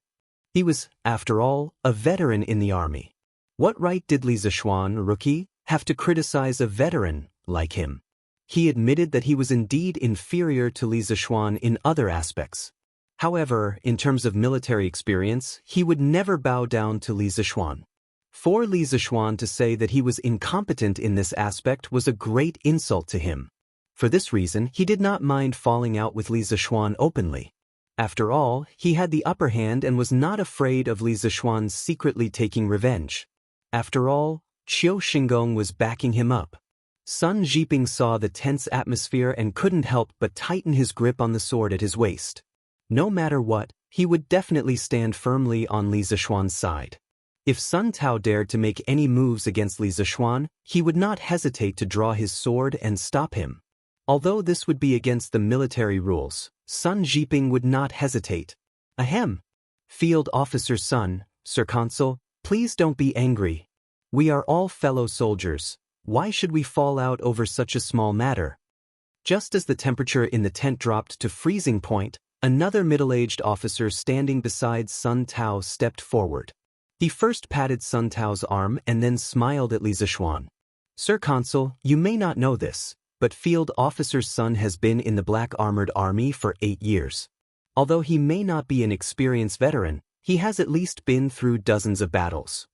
He was, after all, a veteran in the army. What right did Li Zishuan, rookie, have to criticize a veteran like him? He admitted that he was indeed inferior to Li Zishuan in other aspects. However, in terms of military experience, he would never bow down to Li Zishuan. For Li Zishuan to say that he was incompetent in this aspect was a great insult to him. For this reason, he did not mind falling out with Li Zishuan openly. After all, he had the upper hand and was not afraid of Li Zishuan secretly taking revenge. After all, Qiu Xingong was backing him up. Sun Zhiping saw the tense atmosphere and couldn't help but tighten his grip on the sword at his waist. No matter what, he would definitely stand firmly on Li Zishuan's side. If Sun Tao dared to make any moves against Li Zishuan, he would not hesitate to draw his sword and stop him. Although this would be against the military rules, Sun Zhiping would not hesitate. Ahem. Field Officer Sun, Sir Consul, please don't be angry. We are all fellow soldiers. Why should we fall out over such a small matter? Just as the temperature in the tent dropped to freezing point, another middle-aged officer standing beside Sun Tao stepped forward. He first patted Sun Tao's arm and then smiled at Li Zishuan. Sir Consul, you may not know this, but Field Officer Sun has been in the Black Armored Army for 8 years. Although he may not be an experienced veteran, he has at least been through dozens of battles.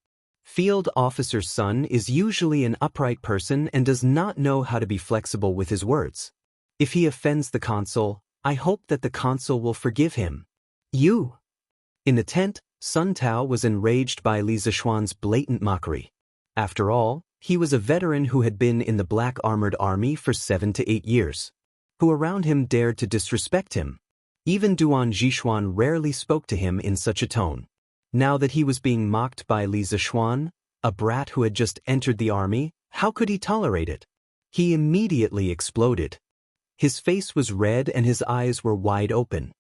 Field Officer Sun is usually an upright person and does not know how to be flexible with his words. If he offends the consul, I hope that the consul will forgive him. You. In the tent, Sun Tao was enraged by Li Zishuan's blatant mockery. After all, he was a veteran who had been in the Black Armored Army for 7 to 8 years. Who around him dared to disrespect him? Even Duan Zhishuan rarely spoke to him in such a tone. Now that he was being mocked by Li Zishuan, a brat who had just entered the army, how could he tolerate it? He immediately exploded. His face was red and his eyes were wide open.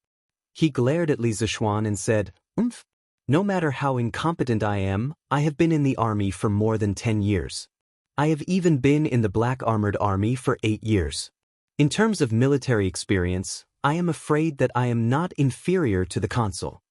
He glared at Li Zishuan and said, "Umph. No matter how incompetent I am, I have been in the army for more than 10 years. I have even been in the Black Armored Army for 8 years. In terms of military experience, I am afraid that I am not inferior to the consul."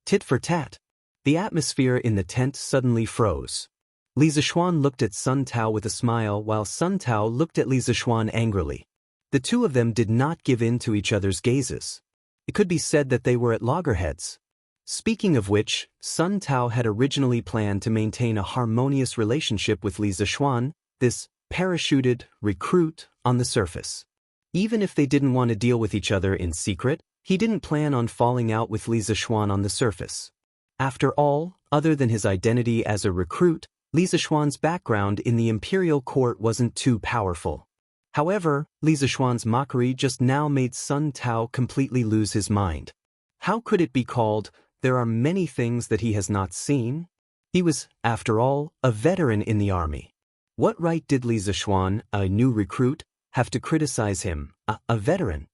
Tit for tat. The atmosphere in the tent suddenly froze. Li Zishuan looked at Sun Tao with a smile while Sun Tao looked at Li Zishuan angrily. The two of them did not give in to each other's gazes. It could be said that they were at loggerheads. Speaking of which, Sun Tao had originally planned to maintain a harmonious relationship with Li Zishuan, this parachuted recruit, on the surface. Even if they didn't want to deal with each other in secret, he didn't plan on falling out with Li Zishuan on the surface. After all, other than his identity as a recruit, Li Zishuan's background in the imperial court wasn't too powerful. However, Li Zishuan's mockery just now made Sun Tao completely lose his mind. How could it be called, "There are many things that he has not seen"? He was, after all, a veteran in the army. What right did Li Zishuan, a new recruit, have to criticize him, a veteran?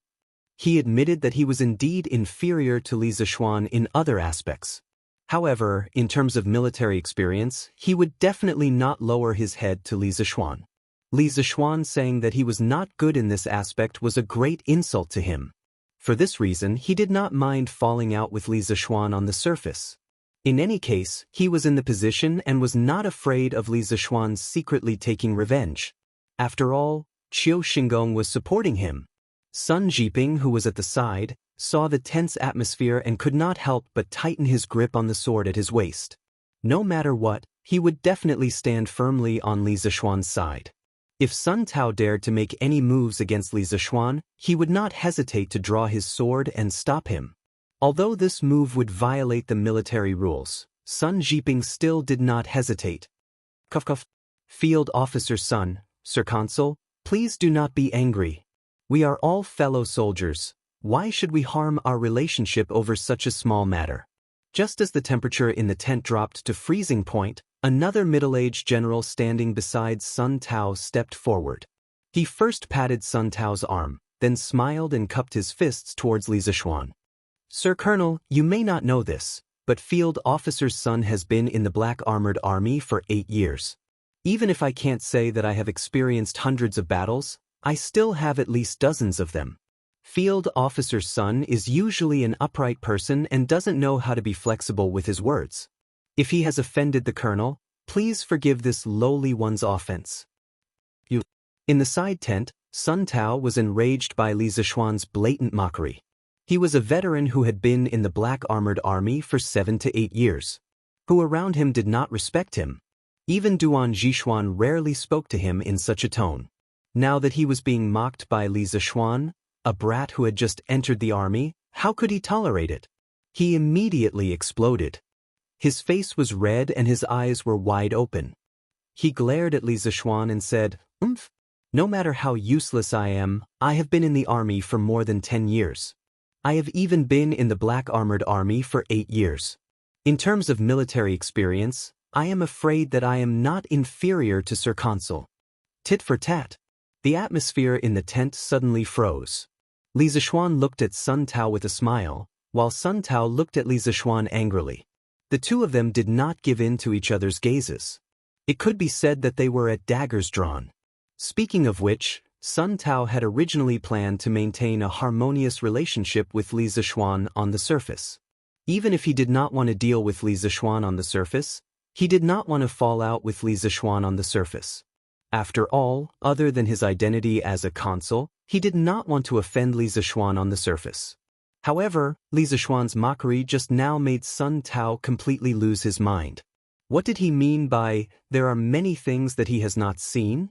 He admitted that he was indeed inferior to Li Zishuan in other aspects. However, in terms of military experience, he would definitely not lower his head to Li Zishuan. Li Zishuan saying that he was not good in this aspect was a great insult to him. For this reason, he did not mind falling out with Li Zishuan on the surface. In any case, he was in the position and was not afraid of Li Zishuan secretly taking revenge. After all, Qiu Xingong was supporting him. Sun Jiping, who was at the side, saw the tense atmosphere and could not help but tighten his grip on the sword at his waist. No matter what, he would definitely stand firmly on Li Zishuan's side. If Sun Tao dared to make any moves against Li Zishuan, he would not hesitate to draw his sword and stop him. Although this move would violate the military rules, Sun Jiping still did not hesitate. Cuff. Field Officer Sun, Sir Consul, please do not be angry. We are all fellow soldiers. Why should we harm our relationship over such a small matter? Just as the temperature in the tent dropped to freezing point, another middle-aged general standing beside Sun Tao stepped forward. He first patted Sun Tao's arm, then smiled and cupped his fists towards Li Zishuan. "Sir Colonel, you may not know this, but Field Officer Sun has been in the Black Armored Army for 8 years. Even if I can't say that I have experienced hundreds of battles, I still have at least dozens of them. Field Officer Sun is usually an upright person and doesn't know how to be flexible with his words. If he has offended the colonel, please forgive this lowly one's offense." In the side tent, Sun Tao was enraged by Li Zishuan's blatant mockery. He was a veteran who had been in the Black Armored Army for 7 to 8 years. Who around him did not respect him. Even Duan Zhishuan rarely spoke to him in such a tone. Now that he was being mocked by Li Zishuan, a brat who had just entered the army, how could he tolerate it? He immediately exploded. His face was red and his eyes were wide open. He glared at Li Zishuan and said, "Umph. No matter how useless I am, I have been in the army for more than 10 years. I have even been in the Black Armored Army for 8 years. In terms of military experience, I am afraid that I am not inferior to Sir Consul." Tit for tat. The atmosphere in the tent suddenly froze. Li Zishuan looked at Sun Tao with a smile, while Sun Tao looked at Li Zishuan angrily. The two of them did not give in to each other's gazes. It could be said that they were at daggers drawn. Speaking of which, Sun Tao had originally planned to maintain a harmonious relationship with Li Zishuan on the surface. Even if he did not want to deal with Li Zishuan on the surface, he did not want to fall out with Li Zishuan on the surface. After all, other than his identity as a consul, he did not want to offend Li Zishuan on the surface. However, Li Zishuan's mockery just now made Sun Tao completely lose his mind. What did he mean by, "There are many things that he has not seen"?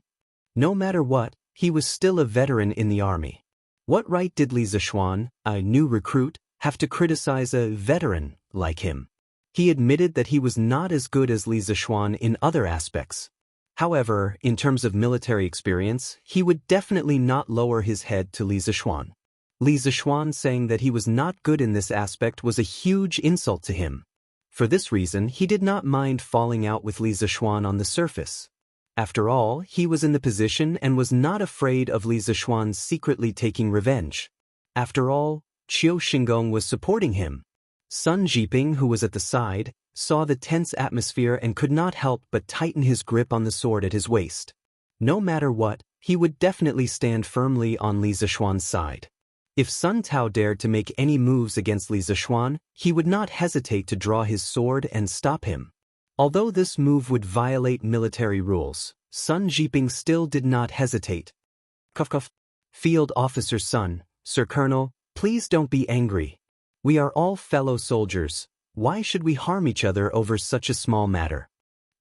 No matter what, he was still a veteran in the army. What right did Li Zishuan, a new recruit, have to criticize a veteran like him? He admitted that he was not as good as Li Zishuan in other aspects. However, in terms of military experience, he would definitely not lower his head to Li Zishuan. Li Zishuan saying that he was not good in this aspect was a huge insult to him. For this reason, he did not mind falling out with Li Zishuan on the surface. After all, he was in the position and was not afraid of Li Zishuan secretly taking revenge. After all, Qiu Xingong was supporting him. Sun Jiping, who was at the side, saw the tense atmosphere and could not help but tighten his grip on the sword at his waist. No matter what, he would definitely stand firmly on Li Zishuan's side. If Sun Tao dared to make any moves against Li Zishuan, he would not hesitate to draw his sword and stop him. Although this move would violate military rules, Sun Jiping still did not hesitate. Cuff. Field Officer Sun, Sir Colonel, please don't be angry. We are all fellow soldiers. Why should we harm each other over such a small matter?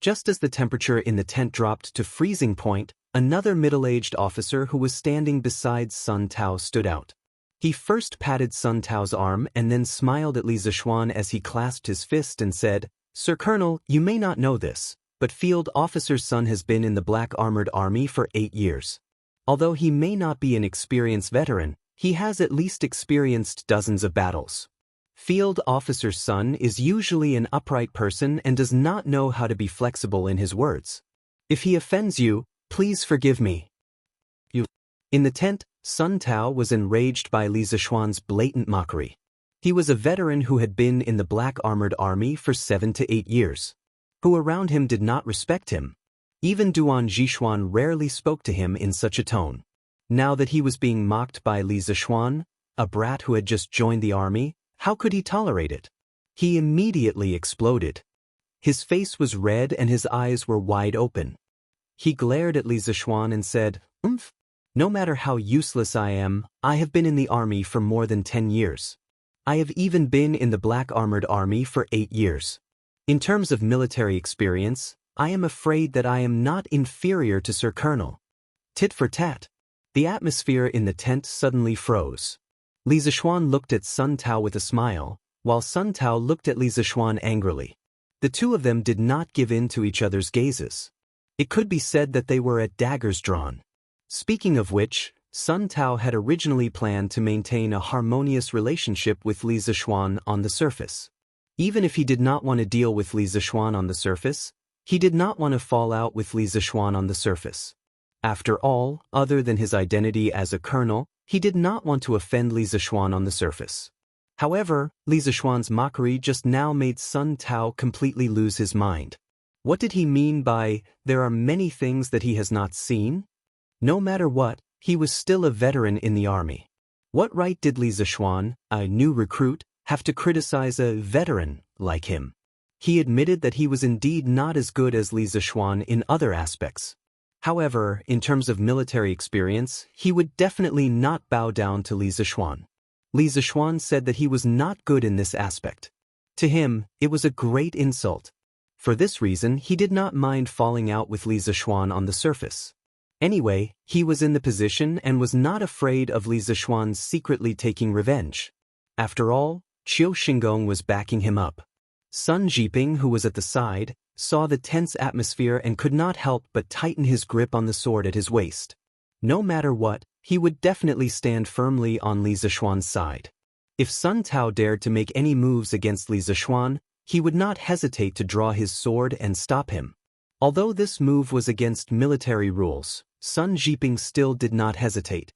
Just as the temperature in the tent dropped to freezing point, another middle-aged officer who was standing beside Sun Tao stood out. He first patted Sun Tao's arm and then smiled at Li Zishuan as he clasped his fist and said, Sir Colonel, you may not know this, but Field Officer Sun has been in the Black Armored Army for 8 years. Although he may not be an experienced veteran, he has at least experienced dozens of battles. Field Officer Sun is usually an upright person and does not know how to be flexible in his words. If he offends you, please forgive me. In the tent, Sun Tao was enraged by Li Zishuan's blatant mockery. He was a veteran who had been in the Black Armored Army for 7 to 8 years. Who around him did not respect him. Even Duan Zhishuan rarely spoke to him in such a tone. Now that he was being mocked by Li Zishuan, a brat who had just joined the army, how could he tolerate it? He immediately exploded. His face was red and his eyes were wide open. He glared at Li Zishuan and said, No matter how useless I am, I have been in the army for more than 10 years. I have even been in the Black Armored Army for 8 years. In terms of military experience, I am afraid that I am not inferior to Sir Colonel. Tit for tat. The atmosphere in the tent suddenly froze. Li Zishuan looked at Sun Tao with a smile, while Sun Tao looked at Li Zishuan angrily. The two of them did not give in to each other's gazes. It could be said that they were at daggers drawn. Speaking of which, Sun Tao had originally planned to maintain a harmonious relationship with Li Zishuan on the surface. Even if he did not want to deal with Li Zishuan on the surface, he did not want to fall out with Li Zishuan on the surface. After all, other than his identity as a colonel, he did not want to offend Li Zishuan on the surface. However, Li Zishuan's mockery just now made Sun Tao completely lose his mind. What did he mean by, there are many things that he has not seen? No matter what, he was still a veteran in the army. What right did Li Zishuan, a new recruit, have to criticize a veteran like him? He admitted that he was indeed not as good as Li Zishuan in other aspects. However, in terms of military experience, he would definitely not bow down to Li Zishuan. Li Zishuan said that he was not good in this aspect. To him, it was a great insult. For this reason, he did not mind falling out with Li Zishuan on the surface. Anyway, he was in the position and was not afraid of Li Zishuan secretly taking revenge. After all, Qiu Xingong was backing him up. Sun Jiping, who was at the side, saw the tense atmosphere and could not help but tighten his grip on the sword at his waist. No matter what, he would definitely stand firmly on Li Zishuan's side. If Sun Tao dared to make any moves against Li Zishuan, he would not hesitate to draw his sword and stop him. Although this move was against military rules, Sun Jiping still did not hesitate.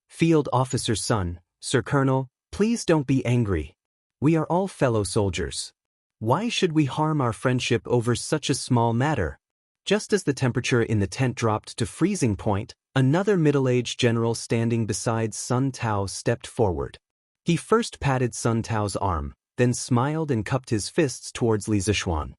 Field Officer Sun, Sir Colonel, please don't be angry. We are all fellow soldiers. Why should we harm our friendship over such a small matter? Just as the temperature in the tent dropped to freezing point, another middle-aged general standing beside Sun Tao stepped forward. He first patted Sun Tao's arm, then smiled and cupped his fists towards Li Zishuan.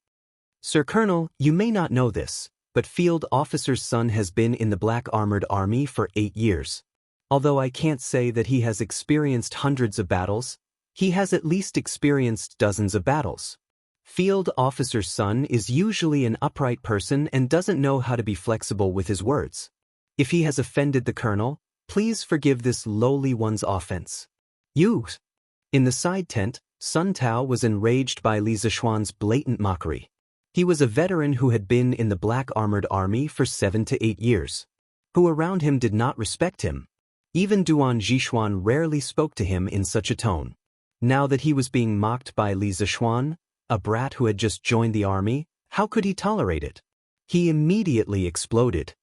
Sir Colonel, you may not know this, but Field Officer Sun has been in the Black Armored Army for 8 years. Although I can't say that he has experienced hundreds of battles, he has at least experienced dozens of battles. Field Officer Sun is usually an upright person and doesn't know how to be flexible with his words. If he has offended the colonel, please forgive this lowly one's offense. You! In the side tent, Sun Tao was enraged by Li Zishuan's blatant mockery. He was a veteran who had been in the Black Armored Army for 7 to 8 years. Who around him did not respect him. Even Duan Zhishuan rarely spoke to him in such a tone. Now that he was being mocked by Li Zishuan, a brat who had just joined the army, how could he tolerate it? He immediately exploded.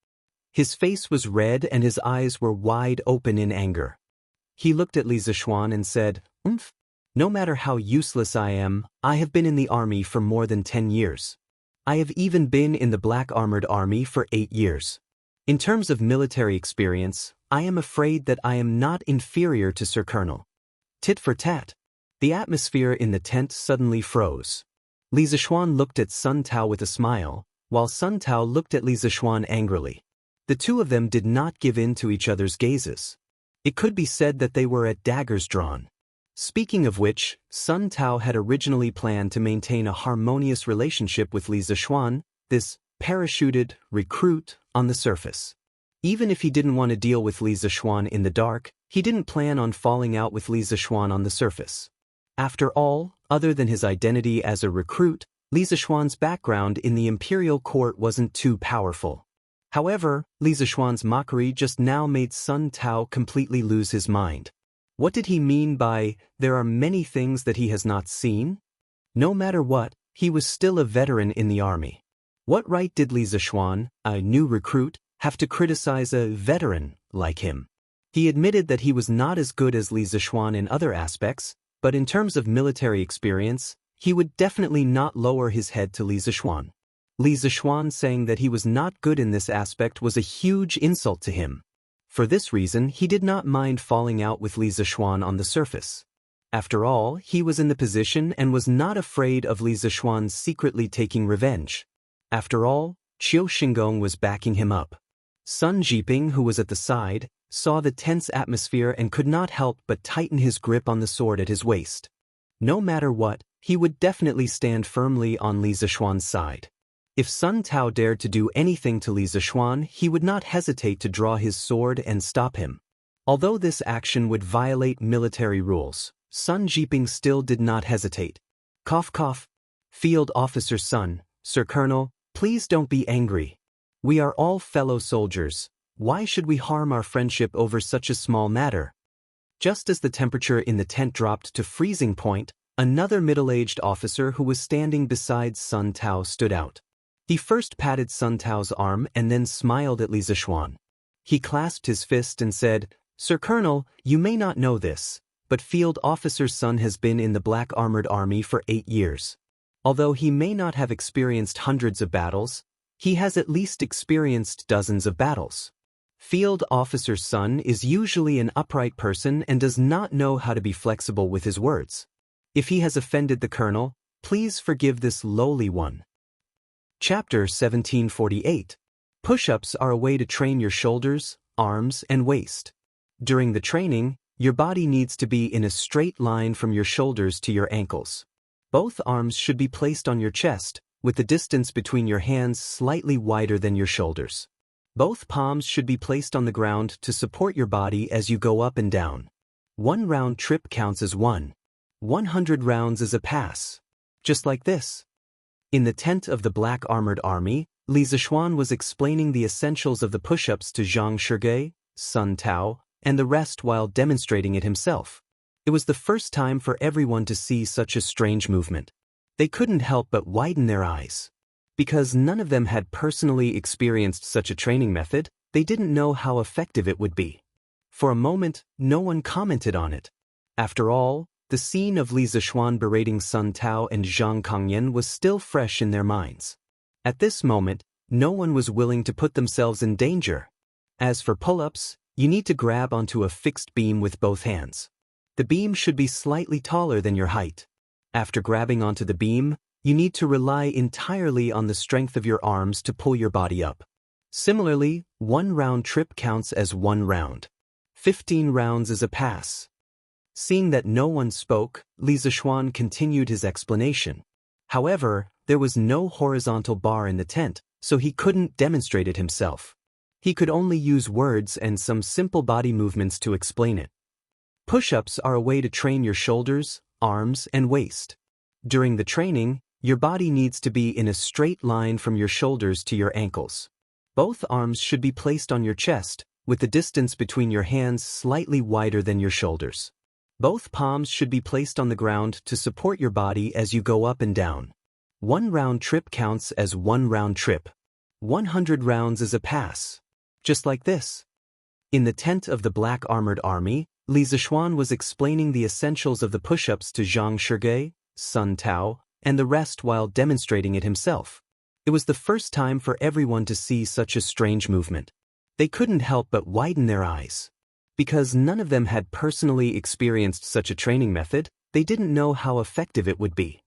His face was red and his eyes were wide open in anger. He looked at Li Zishuan and said, "Umph. No matter how useless I am, I have been in the army for more than 10 years. I have even been in the Black Armored Army for 8 years. In terms of military experience, I am afraid that I am not inferior to Sir Colonel." Tit for tat. The atmosphere in the tent suddenly froze. Li Zishuan looked at Sun Tao with a smile, while Sun Tao looked at Li Zishuan angrily. The two of them did not give in to each other's gazes. It could be said that they were at daggers drawn. Speaking of which, Sun Tao had originally planned to maintain a harmonious relationship with Li Zishuan, this parachuted recruit, on the surface. Even if he didn't want to deal with Li Zishuan in the dark, he didn't plan on falling out with Li Zishuan on the surface. After all, other than his identity as a recruit, Li Zishuan's background in the imperial court wasn't too powerful. However, Li Zishuan's mockery just now made Sun Tao completely lose his mind. What did he mean by, "There are many things that he has not seen"? No matter what, he was still a veteran in the army. What right did Li Zishuan, a new recruit, have to criticize a veteran like him? He admitted that he was not as good as Li Zishuan in other aspects, but in terms of military experience, he would definitely not lower his head to Li Zishuan. Li Zishuan saying that he was not good in this aspect was a huge insult to him. For this reason, he did not mind falling out with Li Zishuan on the surface. After all, he was in the position and was not afraid of Li Zishuan secretly taking revenge. After all, Qiu Xingong was backing him up. Sun Jiping, who was at the side, saw the tense atmosphere and could not help but tighten his grip on the sword at his waist. No matter what, he would definitely stand firmly on Li Zishuan's side. If Sun Tao dared to do anything to Li Zishuan, he would not hesitate to draw his sword and stop him. Although this action would violate military rules, Sun Jiping still did not hesitate. Cough cough. Field Officer Sun, "Sir Colonel, please don't be angry. We are all fellow soldiers. Why should we harm our friendship over such a small matter?" Just as the temperature in the tent dropped to freezing point, another middle-aged officer who was standing beside Sun Tao stood out. He first patted Sun Tao's arm and then smiled at Li Zishuan. He clasped his fist and said, "Sir Colonel, you may not know this, but Field Officer Sun has been in the Black Armored Army for 8 years. Although he may not have experienced hundreds of battles, he has at least experienced dozens of battles. Field Officer Sun is usually an upright person and does not know how to be flexible with his words. If he has offended the Colonel, please forgive this lowly one." Chapter 1748. Push-ups are a way to train your shoulders, arms, and waist. During the training, your body needs to be in a straight line from your shoulders to your ankles. Both arms should be placed on your chest, with the distance between your hands slightly wider than your shoulders. Both palms should be placed on the ground to support your body as you go up and down. 1 round trip counts as 100 rounds is a pass. Just like this. In the tent of the Black Armored Army, Li Zishuan was explaining the essentials of the push-ups to Zhang Shige, Sun Tao, and the rest while demonstrating it himself. It was the first time for everyone to see such a strange movement. They couldn't help but widen their eyes. Because none of them had personally experienced such a training method, they didn't know how effective it would be. For a moment, no one commented on it. After all, the scene of Li Zishuan berating Sun Tao and Zhang Kangyan was still fresh in their minds. At this moment, no one was willing to put themselves in danger. As for pull-ups, you need to grab onto a fixed beam with both hands. The beam should be slightly taller than your height. After grabbing onto the beam, you need to rely entirely on the strength of your arms to pull your body up. Similarly, 1 round trip counts as 1 round. 15 rounds is a pass. Seeing that no one spoke, Li Zishuan continued his explanation. However, there was no horizontal bar in the tent, so he couldn't demonstrate it himself. He could only use words and some simple body movements to explain it. Push-ups are a way to train your shoulders, arms, and waist. During the training, your body needs to be in a straight line from your shoulders to your ankles. Both arms should be placed on your chest, with the distance between your hands slightly wider than your shoulders. Both palms should be placed on the ground to support your body as you go up and down. 1 round trip counts as 1 round trip. 100 rounds is a pass. Just like this. In the tent of the black armored army, Li Zishuan was explaining the essentials of the push-ups to Zhang Shige, Sun Tao, and the rest while demonstrating it himself. It was the first time for everyone to see such a strange movement. They couldn't help but widen their eyes. Because none of them had personally experienced such a training method, they didn't know how effective it would be.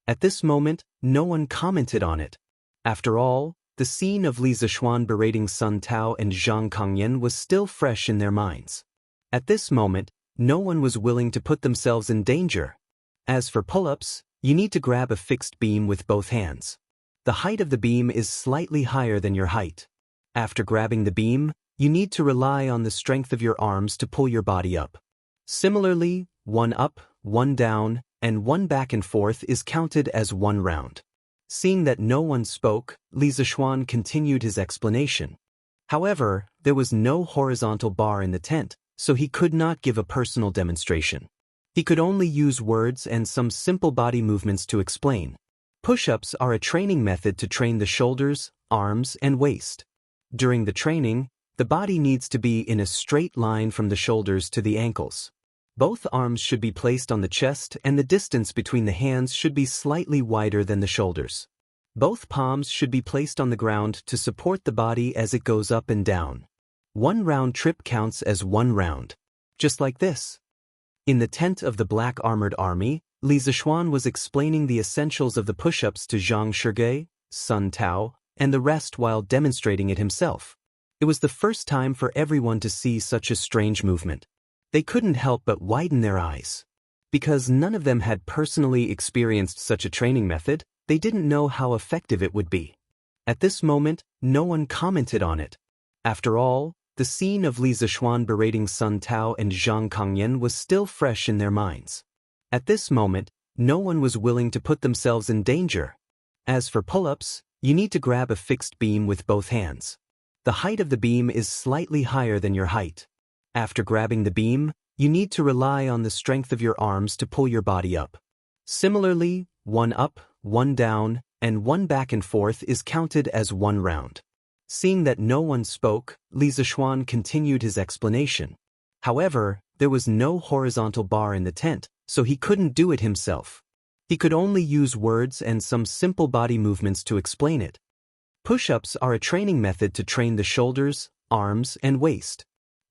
At this moment, no one commented on it. After all, the scene of Li Zishuan berating Sun Tao and Zhang Kangyan was still fresh in their minds. At this moment, no one was willing to put themselves in danger. As for pull-ups, you need to grab a fixed beam with both hands. The height of the beam is slightly higher than your height. After grabbing the beam, you need to rely on the strength of your arms to pull your body up. Similarly, 1 up, 1 down, and 1 back and forth is counted as 1 round. Seeing that no one spoke, Li Zishuan continued his explanation. However, there was no horizontal bar in the tent, so he could not give a personal demonstration. He could only use words and some simple body movements to explain. Push-ups are a training method to train the shoulders, arms, and waist. During the training, the body needs to be in a straight line from the shoulders to the ankles. Both arms should be placed on the chest and the distance between the hands should be slightly wider than the shoulders. Both palms should be placed on the ground to support the body as it goes up and down. 1 round trip counts as 1 round. Just like this. In the tent of the black armored army, Li Zishuan was explaining the essentials of the push-ups to Zhang Shige, Sun Tao, and the rest while demonstrating it himself. It was the first time for everyone to see such a strange movement. They couldn't help but widen their eyes. Because none of them had personally experienced such a training method, they didn't know how effective it would be. At this moment, no one commented on it. After all, the scene of Li Zishuan berating Sun Tao and Zhang Kangyan was still fresh in their minds. At this moment, no one was willing to put themselves in danger. As for pull-ups, you need to grab a fixed beam with both hands. The height of the beam is slightly higher than your height. After grabbing the beam, you need to rely on the strength of your arms to pull your body up. Similarly, 1 up, 1 down, and 1 back and forth is counted as 1 round. Seeing that no one spoke, Li Zishuan continued his explanation. However, there was no horizontal bar in the tent, so he couldn't do it himself. He could only use words and some simple body movements to explain it. Push-ups are a training method to train the shoulders, arms, and waist.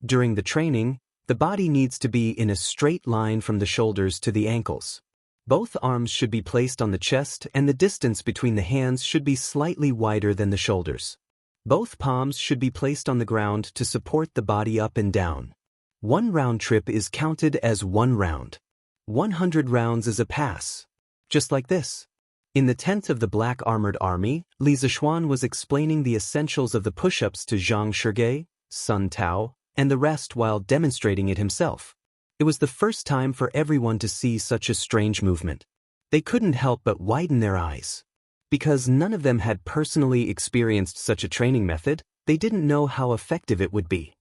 During the training, the body needs to be in a straight line from the shoulders to the ankles. Both arms should be placed on the chest and the distance between the hands should be slightly wider than the shoulders. Both palms should be placed on the ground to support the body up and down. 1 round trip is counted as 1 round. 100 rounds is a pass. Just like this. In the tent of the black armored army, Li Zishuan was explaining the essentials of the push-ups to Zhang Shige, Sun Tao, and the rest while demonstrating it himself. It was the first time for everyone to see such a strange movement. They couldn't help but widen their eyes. Because none of them had personally experienced such a training method, they didn't know how effective it would be.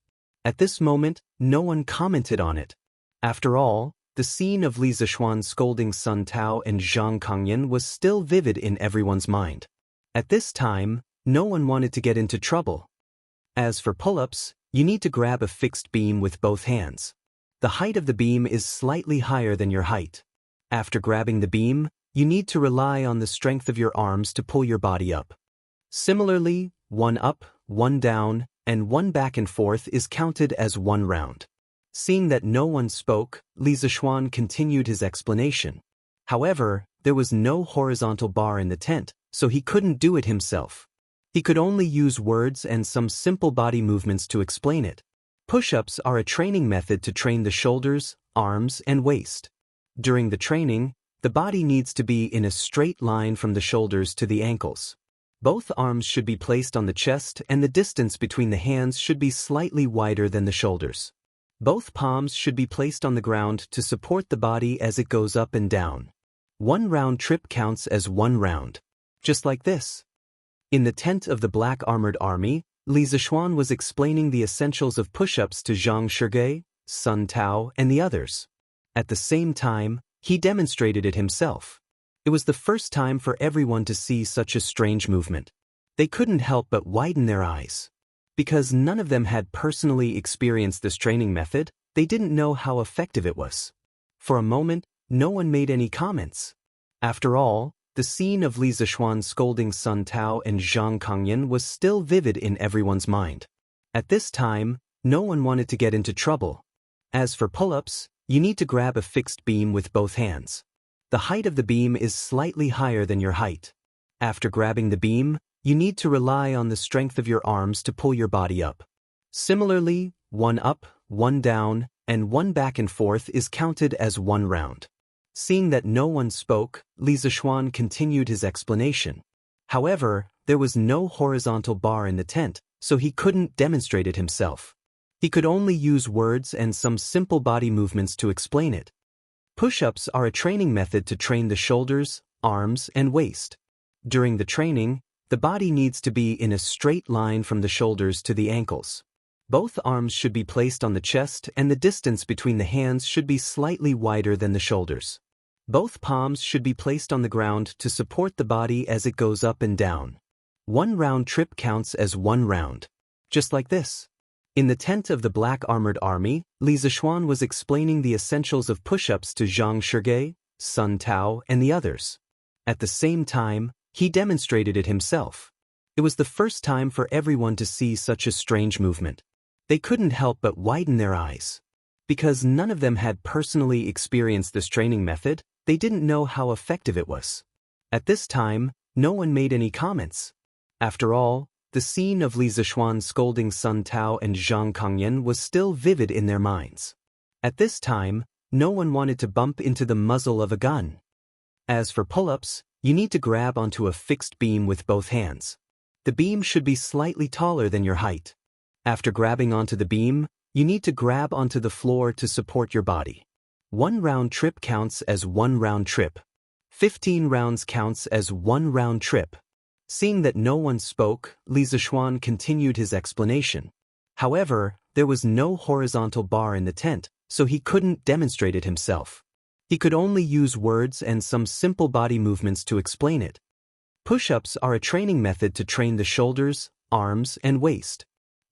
At this moment, no one commented on it. After all, the scene of Li Zishuan scolding Sun Tao and Zhang Kangyan was still vivid in everyone's mind. At this time, no one wanted to get into trouble. As for pull-ups, you need to grab a fixed beam with both hands. The height of the beam is slightly higher than your height. After grabbing the beam, you need to rely on the strength of your arms to pull your body up. Similarly, 1 up, 1 down, and 1 back and forth is counted as 1 round. Seeing that no one spoke, Li Zishuan continued his explanation. However, there was no horizontal bar in the tent, so he couldn't do it himself. He could only use words and some simple body movements to explain it. Push-ups are a training method to train the shoulders, arms, and waist. During the training, the body needs to be in a straight line from the shoulders to the ankles. Both arms should be placed on the chest and the distance between the hands should be slightly wider than the shoulders. Both palms should be placed on the ground to support the body as it goes up and down. 1 round trip counts as 1 round. Just like this. In the tent of the black armored army, Li Zishuan was explaining the essentials of push-ups to Zhang Shige, Sun Tao, and the others. At the same time, he demonstrated it himself. It was the first time for everyone to see such a strange movement. They couldn't help but widen their eyes. Because none of them had personally experienced this training method, they didn't know how effective it was. For a moment, no one made any comments. After all, the scene of Li Zishuan scolding Sun Tao and Zhang Kangyan was still vivid in everyone's mind. At this time, no one wanted to get into trouble. As for pull-ups, you need to grab a fixed beam with both hands. The height of the beam is slightly higher than your height. After grabbing the beam, you need to rely on the strength of your arms to pull your body up. Similarly, one up, one down, and one back and forth is counted as one round. Seeing that no one spoke, Li Zishuan continued his explanation. However, there was no horizontal bar in the tent, so he couldn't demonstrate it himself. He could only use words and some simple body movements to explain it. Push-ups are a training method to train the shoulders, arms, and waist. During the training, the body needs to be in a straight line from the shoulders to the ankles. Both arms should be placed on the chest and the distance between the hands should be slightly wider than the shoulders. Both palms should be placed on the ground to support the body as it goes up and down. One round trip counts as one round. Just like this. In the tent of the Black Armored Army, Li Zishuan was explaining the essentials of push-ups to Zhang Shige, Sun Tao, and the others. At the same time, he demonstrated it himself. It was the first time for everyone to see such a strange movement. They couldn't help but widen their eyes. Because none of them had personally experienced this training method, they didn't know how effective it was. At this time, no one made any comments. After all, the scene of Li Zishuan scolding Sun Tao and Zhang Kangyan was still vivid in their minds. At this time, no one wanted to bump into the muzzle of a gun. As for pull-ups, you need to grab onto a fixed beam with both hands. The beam should be slightly taller than your height. After grabbing onto the beam, you need to grab onto the floor to support your body. One round trip counts as one round trip. 15 rounds counts as one round trip. Seeing that no one spoke, Li Zishuan continued his explanation. However, there was no horizontal bar in the tent, so he couldn't demonstrate it himself. He could only use words and some simple body movements to explain it. Push-ups are a training method to train the shoulders, arms, and waist.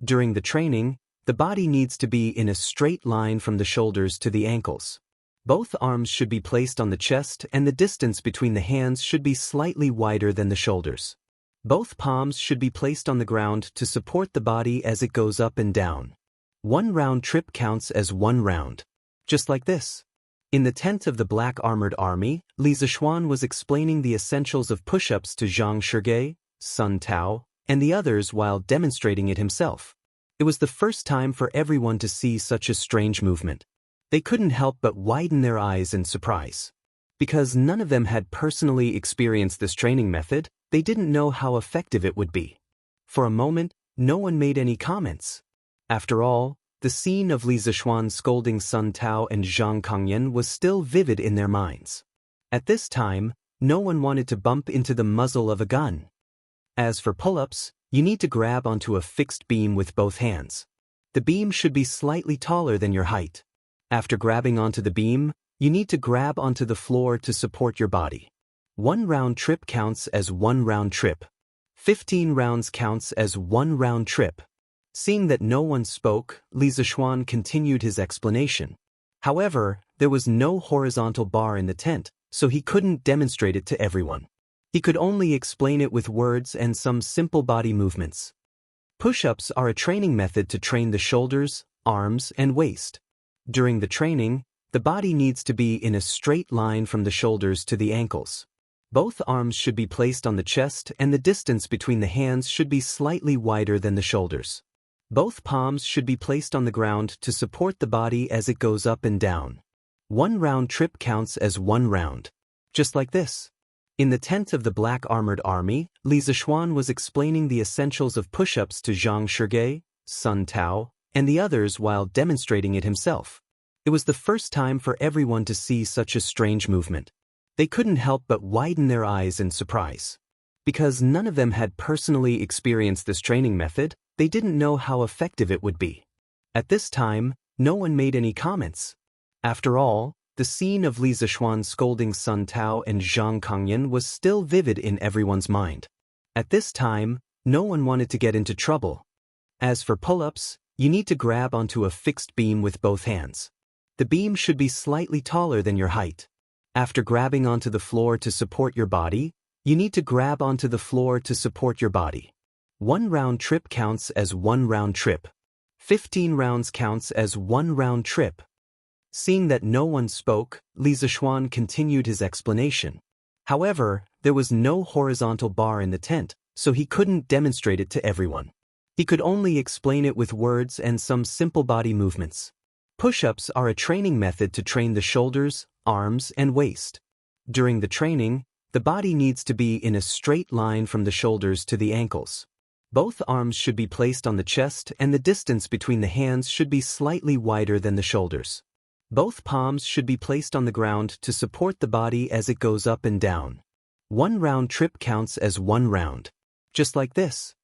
During the training, the body needs to be in a straight line from the shoulders to the ankles. Both arms should be placed on the chest and the distance between the hands should be slightly wider than the shoulders. Both palms should be placed on the ground to support the body as it goes up and down. One round trip counts as one round. Just like this. In the tent of the Black Armored Army, Li Zishuan was explaining the essentials of push-ups to Zhang Shige, Sun Tao, and the others while demonstrating it himself. It was the first time for everyone to see such a strange movement. They couldn't help but widen their eyes in surprise. Because none of them had personally experienced this training method, they didn't know how effective it would be. For a moment, no one made any comments. After all, the scene of Li Zishuan scolding Sun Tao and Zhang Kangyan was still vivid in their minds. At this time, no one wanted to bump into the muzzle of a gun. As for pull-ups, you need to grab onto a fixed beam with both hands. The beam should be slightly taller than your height. After grabbing onto the beam, you need to grab onto the floor to support your body. One round trip counts as one round trip. 15 rounds counts as one round trip. Seeing that no one spoke, Li Zishuan continued his explanation. However, there was no horizontal bar in the tent, so he couldn't demonstrate it to everyone. He could only explain it with words and some simple body movements. Push-ups are a training method to train the shoulders, arms, and waist. During the training, the body needs to be in a straight line from the shoulders to the ankles. Both arms should be placed on the chest and the distance between the hands should be slightly wider than the shoulders. Both palms should be placed on the ground to support the body as it goes up and down. One round trip counts as one round. Just like this. In the tent of the Black Armored Army, Li Zishuan was explaining the essentials of push-ups to Zhang Shige, Sun Tao, and the others while demonstrating it himself. It was the first time for everyone to see such a strange movement. They couldn't help but widen their eyes in surprise. Because none of them had personally experienced this training method, they didn't know how effective it would be. At this time, no one made any comments. After all, the scene of Li Zishuan scolding Sun Tao and Zhang Kangyan was still vivid in everyone's mind. At this time, no one wanted to get into trouble. As for pull-ups, you need to grab onto a fixed beam with both hands. The beam should be slightly taller than your height. After grabbing onto the floor to support your body, you need to grab onto the floor to support your body. 1 round trip counts as 1 round trip. 15 rounds counts as 1 round trip. Seeing that no one spoke, Li Zishuan continued his explanation. However, there was no horizontal bar in the tent, so he couldn't demonstrate it to everyone. He could only explain it with words and some simple body movements. Push-ups are a training method to train the shoulders, arms, and waist. During the training, the body needs to be in a straight line from the shoulders to the ankles. Both arms should be placed on the chest and the distance between the hands should be slightly wider than the shoulders. Both palms should be placed on the ground to support the body as it goes up and down. 1 round trip counts as 1 round. Just like this.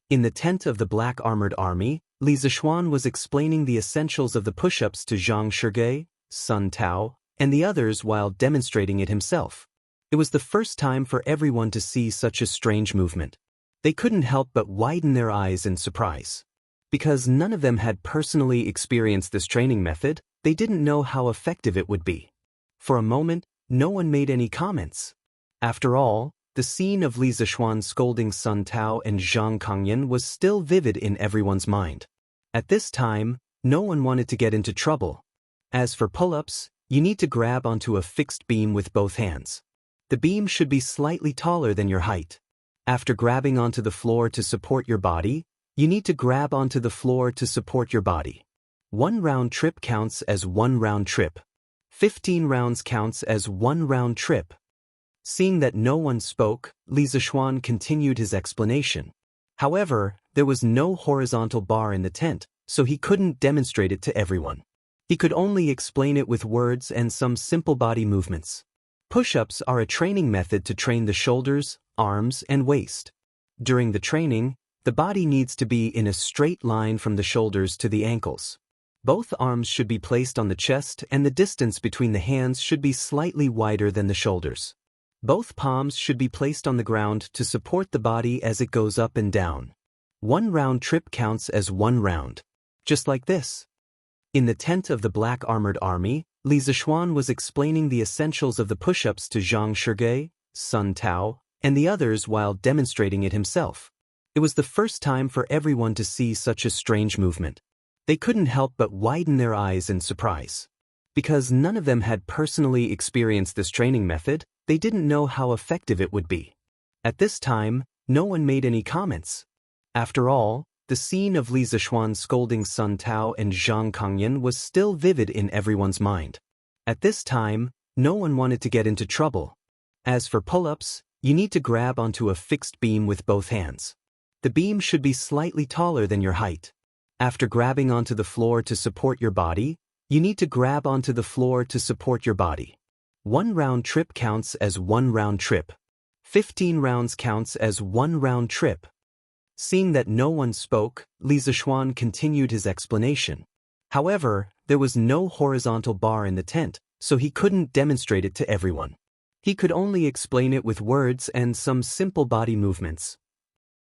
In the tent of the Black Armored Army, Li Zishuan was explaining the essentials of the push-ups to Zhang Shige, Sun Tao, and the others while demonstrating it himself. It was the first time for everyone to see such a strange movement. They couldn't help but widen their eyes in surprise. Because none of them had personally experienced this training method, they didn't know how effective it would be. For a moment, no one made any comments. After all, the scene of Li Zishuan scolding Sun Tao and Zhang Kangyan was still vivid in everyone's mind. At this time, no one wanted to get into trouble. As for pull-ups, you need to grab onto a fixed beam with both hands. The beam should be slightly taller than your height. After grabbing onto the floor to support your body, you need to grab onto the floor to support your body. 1 round trip counts as 1 round trip. 15 rounds counts as 1 round trip. Seeing that no one spoke, Li Zishuan continued his explanation. However, there was no horizontal bar in the tent, so he couldn't demonstrate it to everyone. He could only explain it with words and some simple body movements. Push-ups are a training method to train the shoulders, arms, and waist. During the training, the body needs to be in a straight line from the shoulders to the ankles. Both arms should be placed on the chest and the distance between the hands should be slightly wider than the shoulders. Both palms should be placed on the ground to support the body as it goes up and down. 1 round trip counts as 1 round. Just like this. In the tent of the Black Armored Army, Li Zishuan was explaining the essentials of the push-ups to Zhang Shige, Sun Tao, and the others while demonstrating it himself. It was the first time for everyone to see such a strange movement. They couldn't help but widen their eyes in surprise. Because none of them had personally experienced this training method, they didn't know how effective it would be. At this time, no one made any comments. After all, the scene of Li Zishuan scolding Sun Tao and Zhang Kangyan was still vivid in everyone's mind. At this time, no one wanted to get into trouble. As for pull-ups, you need to grab onto a fixed beam with both hands. The beam should be slightly taller than your height. After grabbing onto the floor to support your body, you need to grab onto the floor to support your body. 1 round trip counts as 1 round trip. 15 rounds counts as 1 round trip. Seeing that no one spoke, Li Zishuan continued his explanation. However, there was no horizontal bar in the tent, so he couldn't demonstrate it to everyone. He could only explain it with words and some simple body movements.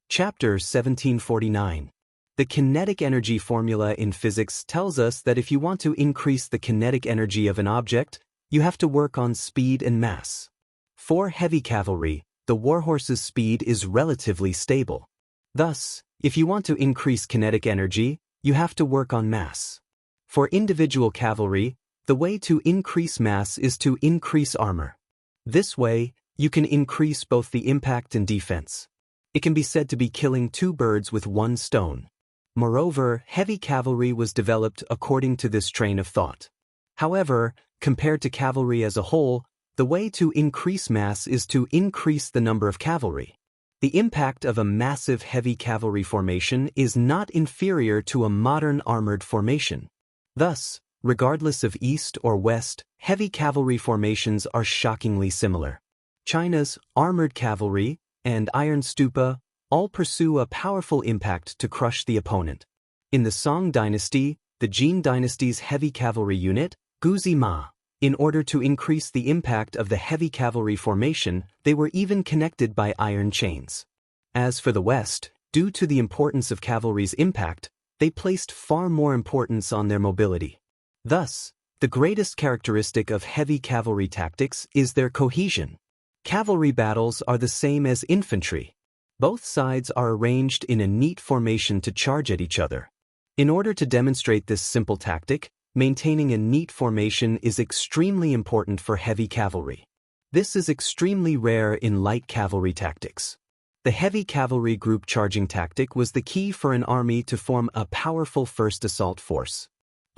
Chapter 1749. The kinetic energy formula in physics tells us that if you want to increase the kinetic energy of an object, you have to work on speed and mass. For heavy cavalry, the warhorse's speed is relatively stable. Thus, if you want to increase kinetic energy, you have to work on mass. For individual cavalry, the way to increase mass is to increase armor. This way, you can increase both the impact and defense. It can be said to be killing 2 birds with 1 stone. Moreover, heavy cavalry was developed according to this train of thought. However, compared to cavalry as a whole, the way to increase mass is to increase the number of cavalry. The impact of a massive heavy cavalry formation is not inferior to a modern armored formation. Thus, regardless of east or west, heavy cavalry formations are shockingly similar. China's armored cavalry and iron stupa all pursue a powerful impact to crush the opponent. In the Song dynasty, the Jin dynasty's heavy cavalry unit, Guzi Ma, in order to increase the impact of the heavy cavalry formation, they were even connected by iron chains. As for the West, Due to the importance of cavalry's impact, they placed far more importance on their mobility. Thus, the greatest characteristic of heavy cavalry tactics is their cohesion. Cavalry battles are the same as infantry. Both sides are arranged in a neat formation to charge at each other. In order to demonstrate this simple tactic, maintaining a neat formation is extremely important for heavy cavalry. This is extremely rare in light cavalry tactics. The heavy cavalry group charging tactic was the key for an army to form a powerful first assault force.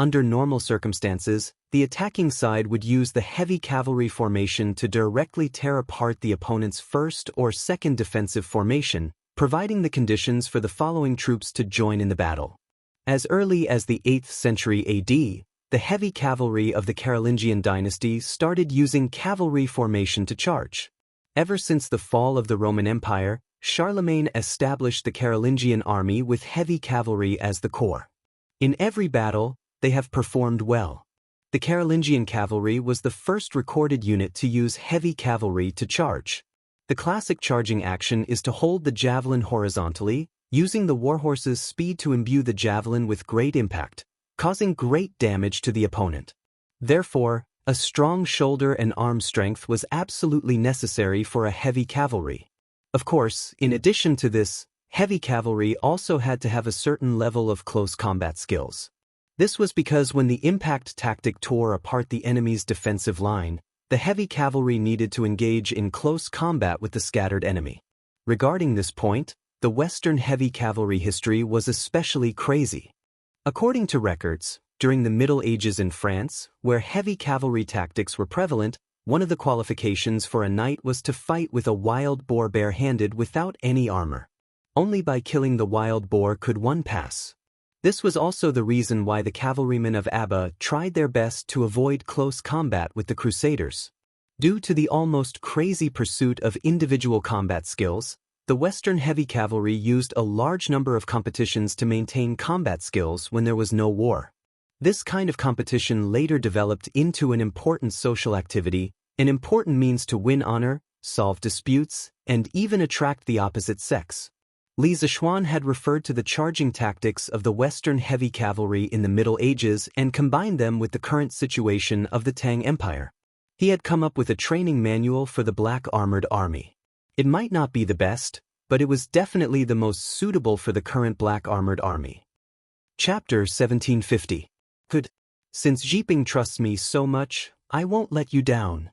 Under normal circumstances, the attacking side would use the heavy cavalry formation to directly tear apart the opponent's first or second defensive formation, providing the conditions for the following troops to join in the battle. As early as the 8th century AD, the heavy cavalry of the Carolingian dynasty started using cavalry formation to charge. Ever since the fall of the Roman Empire, Charlemagne established the Carolingian army with heavy cavalry as the core. In every battle, they have performed well. The Carolingian cavalry was the first recorded unit to use heavy cavalry to charge. The classic charging action is to hold the javelin horizontally, using the warhorse's speed to imbue the javelin with great impact, causing great damage to the opponent. Therefore, a strong shoulder and arm strength was absolutely necessary for a heavy cavalry. Of course, in addition to this, heavy cavalry also had to have a certain level of close combat skills. This was because when the impact tactic tore apart the enemy's defensive line, the heavy cavalry needed to engage in close combat with the scattered enemy. Regarding this point, the Western heavy cavalry history was especially crazy. According to records, during the Middle Ages in France, where heavy cavalry tactics were prevalent, one of the qualifications for a knight was to fight with a wild boar bare-handed without any armor. Only by killing the wild boar could one pass. This was also the reason why the cavalrymen of Abba tried their best to avoid close combat with the Crusaders. Due to the almost crazy pursuit of individual combat skills, the Western heavy cavalry used a large number of competitions to maintain combat skills when there was no war. This kind of competition later developed into an important social activity, an important means to win honor, solve disputes, and even attract the opposite sex. Li Zishuan had referred to the charging tactics of the Western heavy cavalry in the Middle Ages and combined them with the current situation of the Tang Empire. He had come up with a training manual for the black armored army. It might not be the best, but it was definitely the most suitable for the current black armored army. Chapter 1750. Good. Since Jiping trusts me so much, I won't let you down.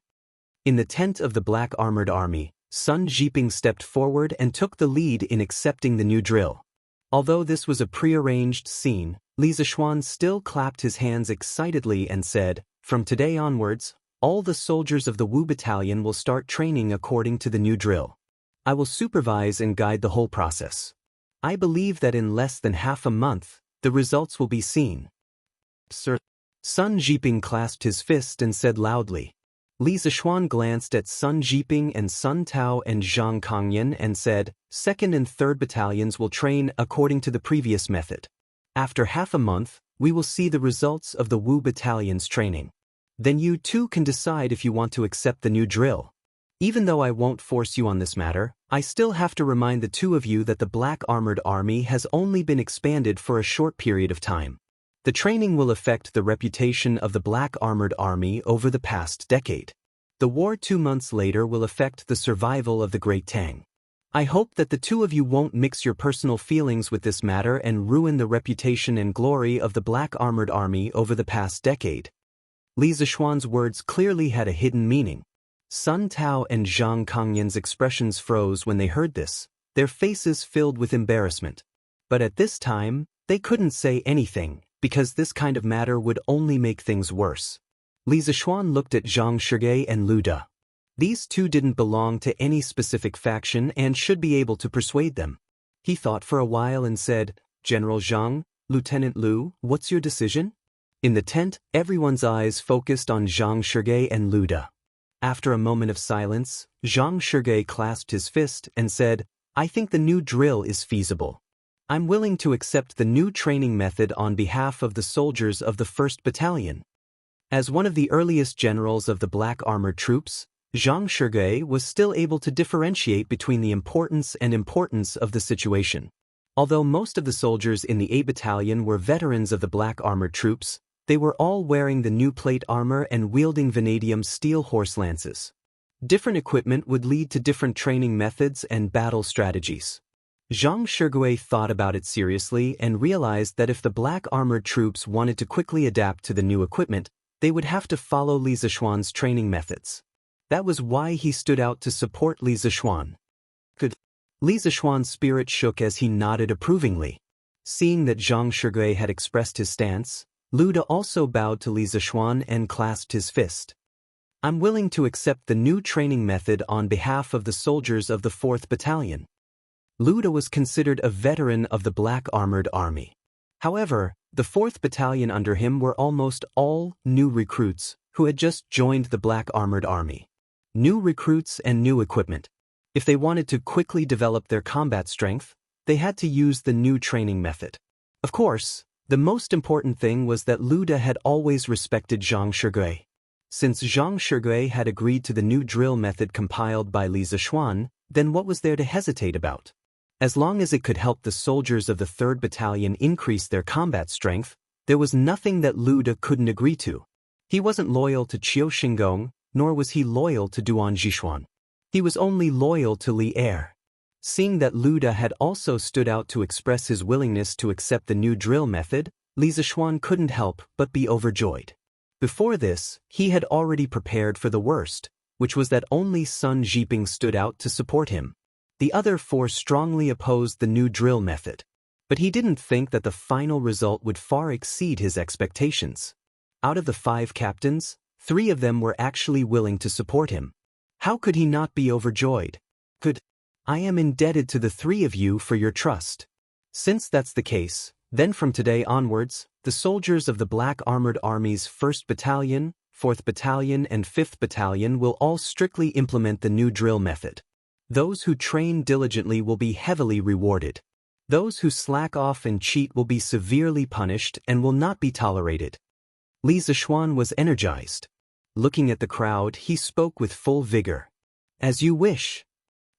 In the tent of the black armored army, Sun Jiping stepped forward and took the lead in accepting the new drill. Although this was a prearranged scene, Li Zishuan still clapped his hands excitedly and said, "From today onwards, all the soldiers of the Wu battalion will start training according to the new drill. I will supervise and guide the whole process. I believe that in less than half a month, the results will be seen." Sir. Sun Jiping clasped his fist and said loudly. Li Zishuan glanced at Sun Jiping and Sun Tao and Zhang Kongyan and said, "2nd and 3rd battalions will train according to the previous method. After half a month, we will see the results of the Wu battalion's training. Then you too can decide if you want to accept the new drill. Even though I won't force you on this matter, I still have to remind the two of you that the black armored army has only been expanded for a short period of time. The training will affect the reputation of the black armored army over the past decade. The war 2 months later will affect the survival of the Great Tang. I hope that the two of you won't mix your personal feelings with this matter and ruin the reputation and glory of the black armored army over the past decade." Li Zishuan's words clearly had a hidden meaning. Sun Tao and Zhang Kongyan's expressions froze when they heard this, their faces filled with embarrassment. But at this time, they couldn't say anything, because this kind of matter would only make things worse. Li Zishuan looked at Zhang Shige and Lu De. These two didn't belong to any specific faction and should be able to persuade them. He thought for a while and said, "General Zhang, Lieutenant Lu, what's your decision?" In the tent, everyone's eyes focused on Zhang Shige and Lu De. After a moment of silence, Zhang Shige clasped his fist and said, "I think the new drill is feasible. I'm willing to accept the new training method on behalf of the soldiers of the 1st Battalion." As one of the earliest generals of the black armored troops, Zhang Shige was still able to differentiate between the importance of the situation. Although most of the soldiers in the A Battalion were veterans of the black armored troops, they were all wearing the new plate armor and wielding vanadium steel horse lances. Different equipment would lead to different training methods and battle strategies. Zhang Shigui thought about it seriously and realized that if the black armored troops wanted to quickly adapt to the new equipment, they would have to follow Li Zishuan's training methods. That was why he stood out to support Li Zishuan. Li Zishuan's spirit shook as he nodded approvingly. Seeing that Zhang Shigui had expressed his stance, Lu De also bowed to Li Zishuan and clasped his fist. I'm willing to accept the new training method on behalf of the soldiers of the 4th Battalion. Lu De was considered a veteran of the Black Armored Army. However, the 4th Battalion under him were almost all new recruits who had just joined the Black Armored Army. New recruits and new equipment. If they wanted to quickly develop their combat strength, they had to use the new training method. Of course, the most important thing was that Lu De had always respected Zhang Shigui. Since Zhang Shigui had agreed to the new drill method compiled by Li Zishuan, then what was there to hesitate about? As long as it could help the soldiers of the 3rd Battalion increase their combat strength, there was nothing that Lu De couldn't agree to. He wasn't loyal to Qiu Xingong, nor was he loyal to Duan Zhishuan. He was only loyal to Li Er. Seeing that Lu De had also stood out to express his willingness to accept the new drill method, Li Zishuan couldn't help but be overjoyed. Before this, he had already prepared for the worst, which was that only Sun Zhiping stood out to support him. The other 4 strongly opposed the new drill method. But he didn't think that the final result would far exceed his expectations. Out of the 5 captains, 3 of them were actually willing to support him. How could he not be overjoyed? I am indebted to the 3 of you for your trust. Since that's the case, then from today onwards, the soldiers of the Black Armored Army's 1st Battalion, 4th Battalion and 5th Battalion will all strictly implement the new drill method. Those who train diligently will be heavily rewarded. Those who slack off and cheat will be severely punished and will not be tolerated. Li Zishuan was energized. Looking at the crowd, he spoke with full vigor. As you wish.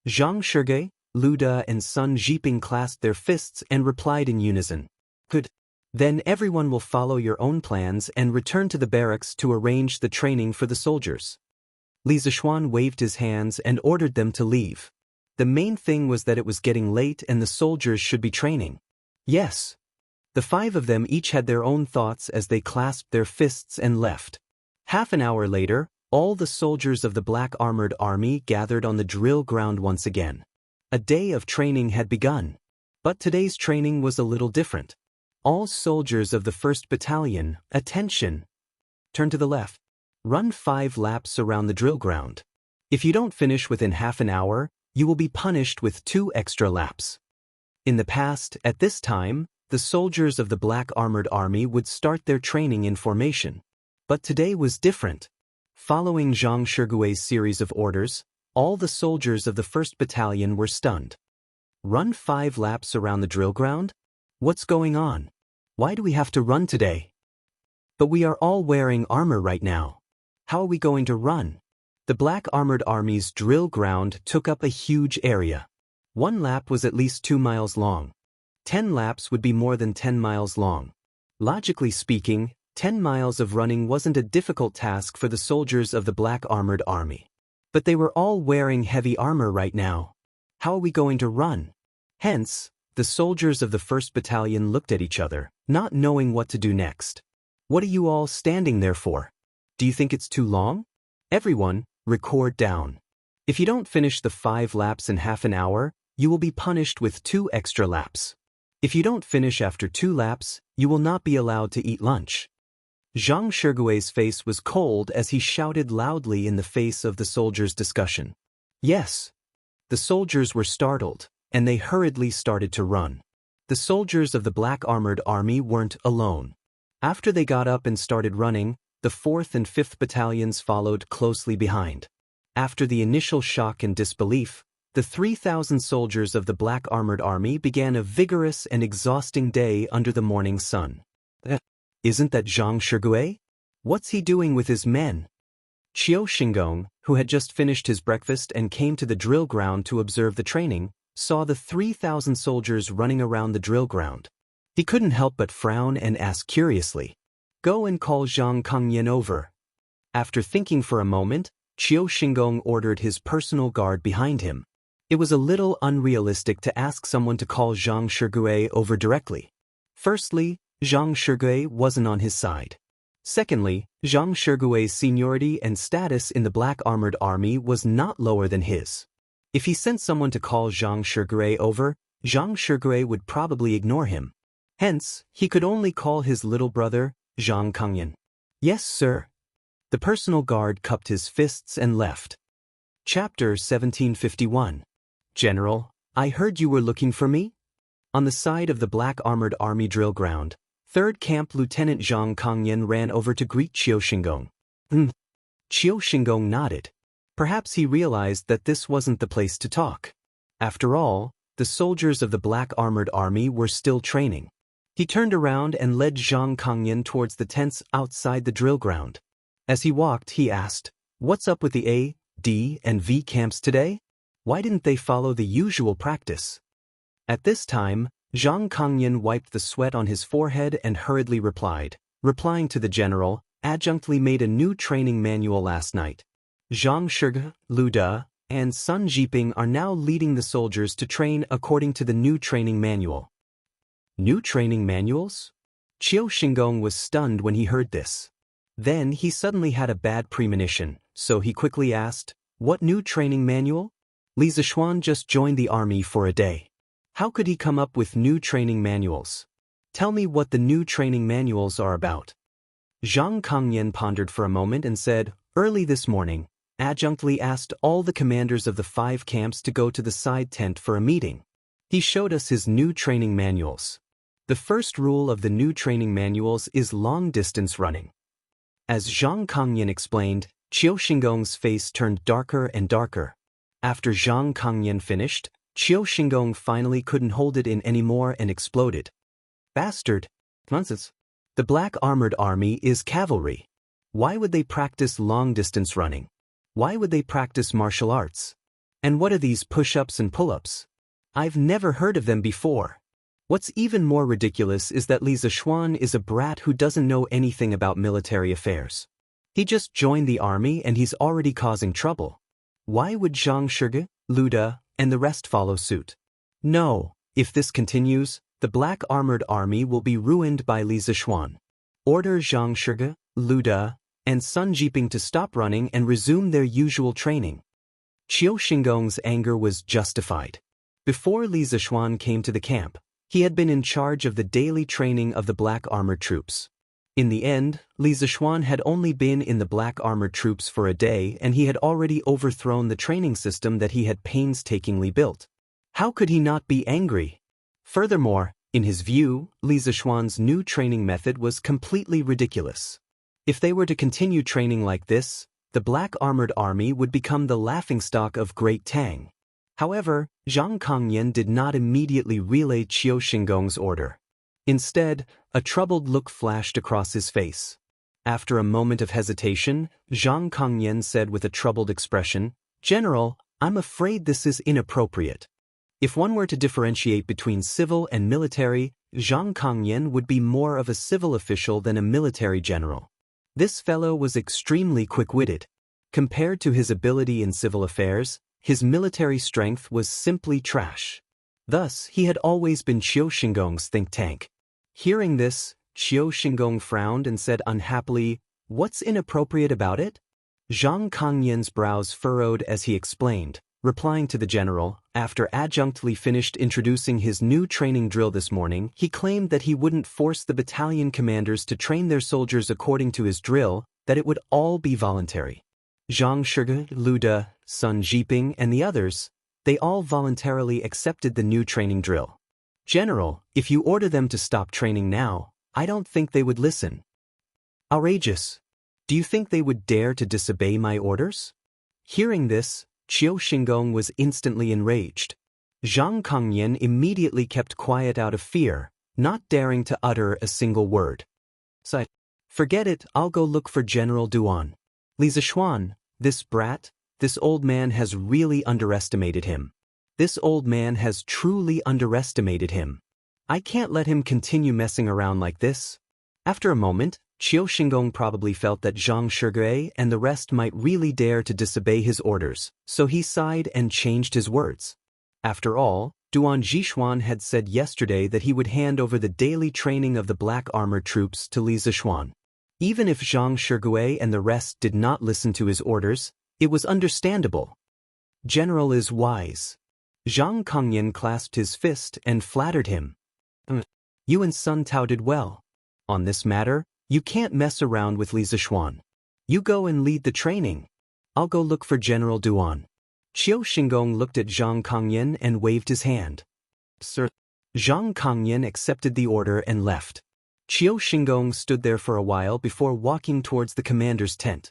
Zhang Shigui, Lu De and Sun Zhiping clasped their fists and replied in unison. Good. Then everyone will follow your own plans and return to the barracks to arrange the training for the soldiers. Li Zishuan waved his hands and ordered them to leave. The main thing was that it was getting late and the soldiers should be training. Yes. The 5 of them each had their own thoughts as they clasped their fists and left. Half an hour later, all the soldiers of the Black Armored Army gathered on the drill ground once again. A day of training had begun. But today's training was a little different. All soldiers of the 1st Battalion, attention! Turn to the left. Run 5 laps around the drill ground. If you don't finish within half an hour, you will be punished with 2 extra laps. In the past, at this time, the soldiers of the Black Armored Army would start their training in formation. But today was different. Following Zhang Shigui's series of orders, all the soldiers of the 1st Battalion were stunned. Run 5 laps around the drill ground? What's going on? Why do we have to run today? But we are all wearing armor right now. How are we going to run? The Black Armored Army's drill ground took up a huge area. 1 lap was at least 2 miles long. 10 laps would be more than 10 miles long. Logically speaking, 10 miles of running wasn't a difficult task for the soldiers of the Black Armored Army. But they were all wearing heavy armor right now. How are we going to run? Hence, the soldiers of the 1st Battalion looked at each other, not knowing what to do next. What are you all standing there for? Do you think it's too long? Everyone, record down. If you don't finish the 5 laps in half an hour, you will be punished with 2 extra laps. If you don't finish after 2 laps, you will not be allowed to eat lunch. Zhang Shigui's face was cold as he shouted loudly in the face of the soldiers' discussion. Yes. The soldiers were startled, and they hurriedly started to run. The soldiers of the Black Armored Army weren't alone. After they got up and started running, the 4th and 5th Battalions followed closely behind. After the initial shock and disbelief, the 3,000 soldiers of the Black Armored Army began a vigorous and exhausting day under the morning sun. Isn't that Zhang Shigui? What's he doing with his men? Qiu Xingong, who had just finished his breakfast and came to the drill ground to observe the training, saw the 3,000 soldiers running around the drill ground. He couldn't help but frown and ask curiously, "Go and call Zhang Kangyan over." After thinking for a moment, Qiu Xingong ordered his personal guard behind him. It was a little unrealistic to ask someone to call Zhang Shigui over directly. Firstly, Zhang Shigui wasn't on his side. Secondly, Zhang Shigui's seniority and status in the Black Armored Army was not lower than his. If he sent someone to call Zhang Shigui over, Zhang Shigui would probably ignore him. Hence, he could only call his little brother, Zhang Kangyan. "Yes, sir." The personal guard cupped his fists and left. Chapter 1751. General, I heard you were looking for me? On the side of the Black Armored Army drill ground, 3rd Camp Lieutenant Zhang Kangyan ran over to greet Qiu Xingong. Qiu Xingong nodded. Perhaps he realized that this wasn't the place to talk. After all, the soldiers of the Black Armored Army were still training. He turned around and led Zhang Kangyan towards the tents outside the drill ground. As he walked, he asked, "What's up with the A, D, and V camps today? Why didn't they follow the usual practice?" At this time, Zhang Kangyan wiped the sweat on his forehead and hurriedly replied, replying to the general, "Adjunctly made a new training manual last night. Zhang Shige, Lu De, and Sun Jiping are now leading the soldiers to train according to the new training manual." New training manuals? Qiu Xingong was stunned when he heard this. Then he suddenly had a bad premonition, so he quickly asked, "What new training manual?" Li Zishuan just joined the army for a day. How could he come up with new training manuals? Tell me what the new training manuals are about. Zhang Kangyan pondered for a moment and said, "Early this morning, Adjunctly asked all the commanders of the 5 camps to go to the side tent for a meeting. He showed us his new training manuals. The first rule of the new training manuals is long-distance running." As Zhang Kangyan explained, Qiu Xingong's face turned darker and darker. After Zhang Kangyan finished, Qiu Xingong finally couldn't hold it in anymore and exploded. "Bastard! Nonsense. The Black Armored Army is cavalry. Why would they practice long-distance running? Why would they practice martial arts? And what are these push-ups and pull-ups? I've never heard of them before. What's even more ridiculous is that Li Zishuan is a brat who doesn't know anything about military affairs. He just joined the army and he's already causing trouble. Why would Zhang Shige, Lu De, and the rest follow suit? No, if this continues, the Black Armored Army will be ruined by Li Zishuan. Order Zhang Shige, Lu De, and Sun Jiping to stop running and resume their usual training." Qiu Xingong's anger was justified. Before Li Zishuan came to the camp, he had been in charge of the daily training of the Black Armored Troops. In the end, Li Zishuan had only been in the Black Armored Troops for a day and he had already overthrown the training system that he had painstakingly built. How could he not be angry? Furthermore, in his view, Li Zishuan's new training method was completely ridiculous. If they were to continue training like this, the Black Armored Army would become the laughingstock of Great Tang. However, Zhang Kangyan did not immediately relay Qiu Xingong's order. Instead, a troubled look flashed across his face. After a moment of hesitation, Zhang Kangyan said with a troubled expression, "General, I'm afraid this is inappropriate." If one were to differentiate between civil and military, Zhang Kangyan would be more of a civil official than a military general. This fellow was extremely quick-witted. Compared to his ability in civil affairs, his military strength was simply trash. Thus, he had always been Qiu Xingong's think tank. Hearing this, Qiu Xingong frowned and said unhappily, "What's inappropriate about it?" Zhang Kangyan's brows furrowed as he explained, replying to the general. After Adjunct Li finished introducing his new training drill this morning, he claimed that he wouldn't force the battalion commanders to train their soldiers according to his drill, that it would all be voluntary. Zhang Shige, Lu De, Sun Jiping, and the others, they all voluntarily accepted the new training drill. "General, if you order them to stop training now, I don't think they would listen." "Outrageous. Do you think they would dare to disobey my orders?" Hearing this, Qiu Xingong was instantly enraged. Zhang Kangyan immediately kept quiet out of fear, not daring to utter a single word. "Sighed. Forget it, I'll go look for General Duan. Li Zishuan, this brat, this old man has really underestimated him. This old man has truly underestimated him. I can't let him continue messing around like this. After a moment, Qiu Xingong probably felt that Zhang Shigui and the rest might really dare to disobey his orders, so he sighed and changed his words. After all, Duan Zhishuan had said yesterday that he would hand over the daily training of the black armored troops to Li Zishuan. Even if Zhang Shigui and the rest did not listen to his orders, it was understandable. General is wise. Zhang Kongyan clasped his fist and flattered him. You and Sun Tao did well. On this matter, you can't mess around with Li Zishuan. You go and lead the training. I'll go look for General Duan. Qiu Xingong looked at Zhang Kongyan and waved his hand. Sir. Zhang Kongyan accepted the order and left. Qiu Xingong stood there for a while before walking towards the commander's tent.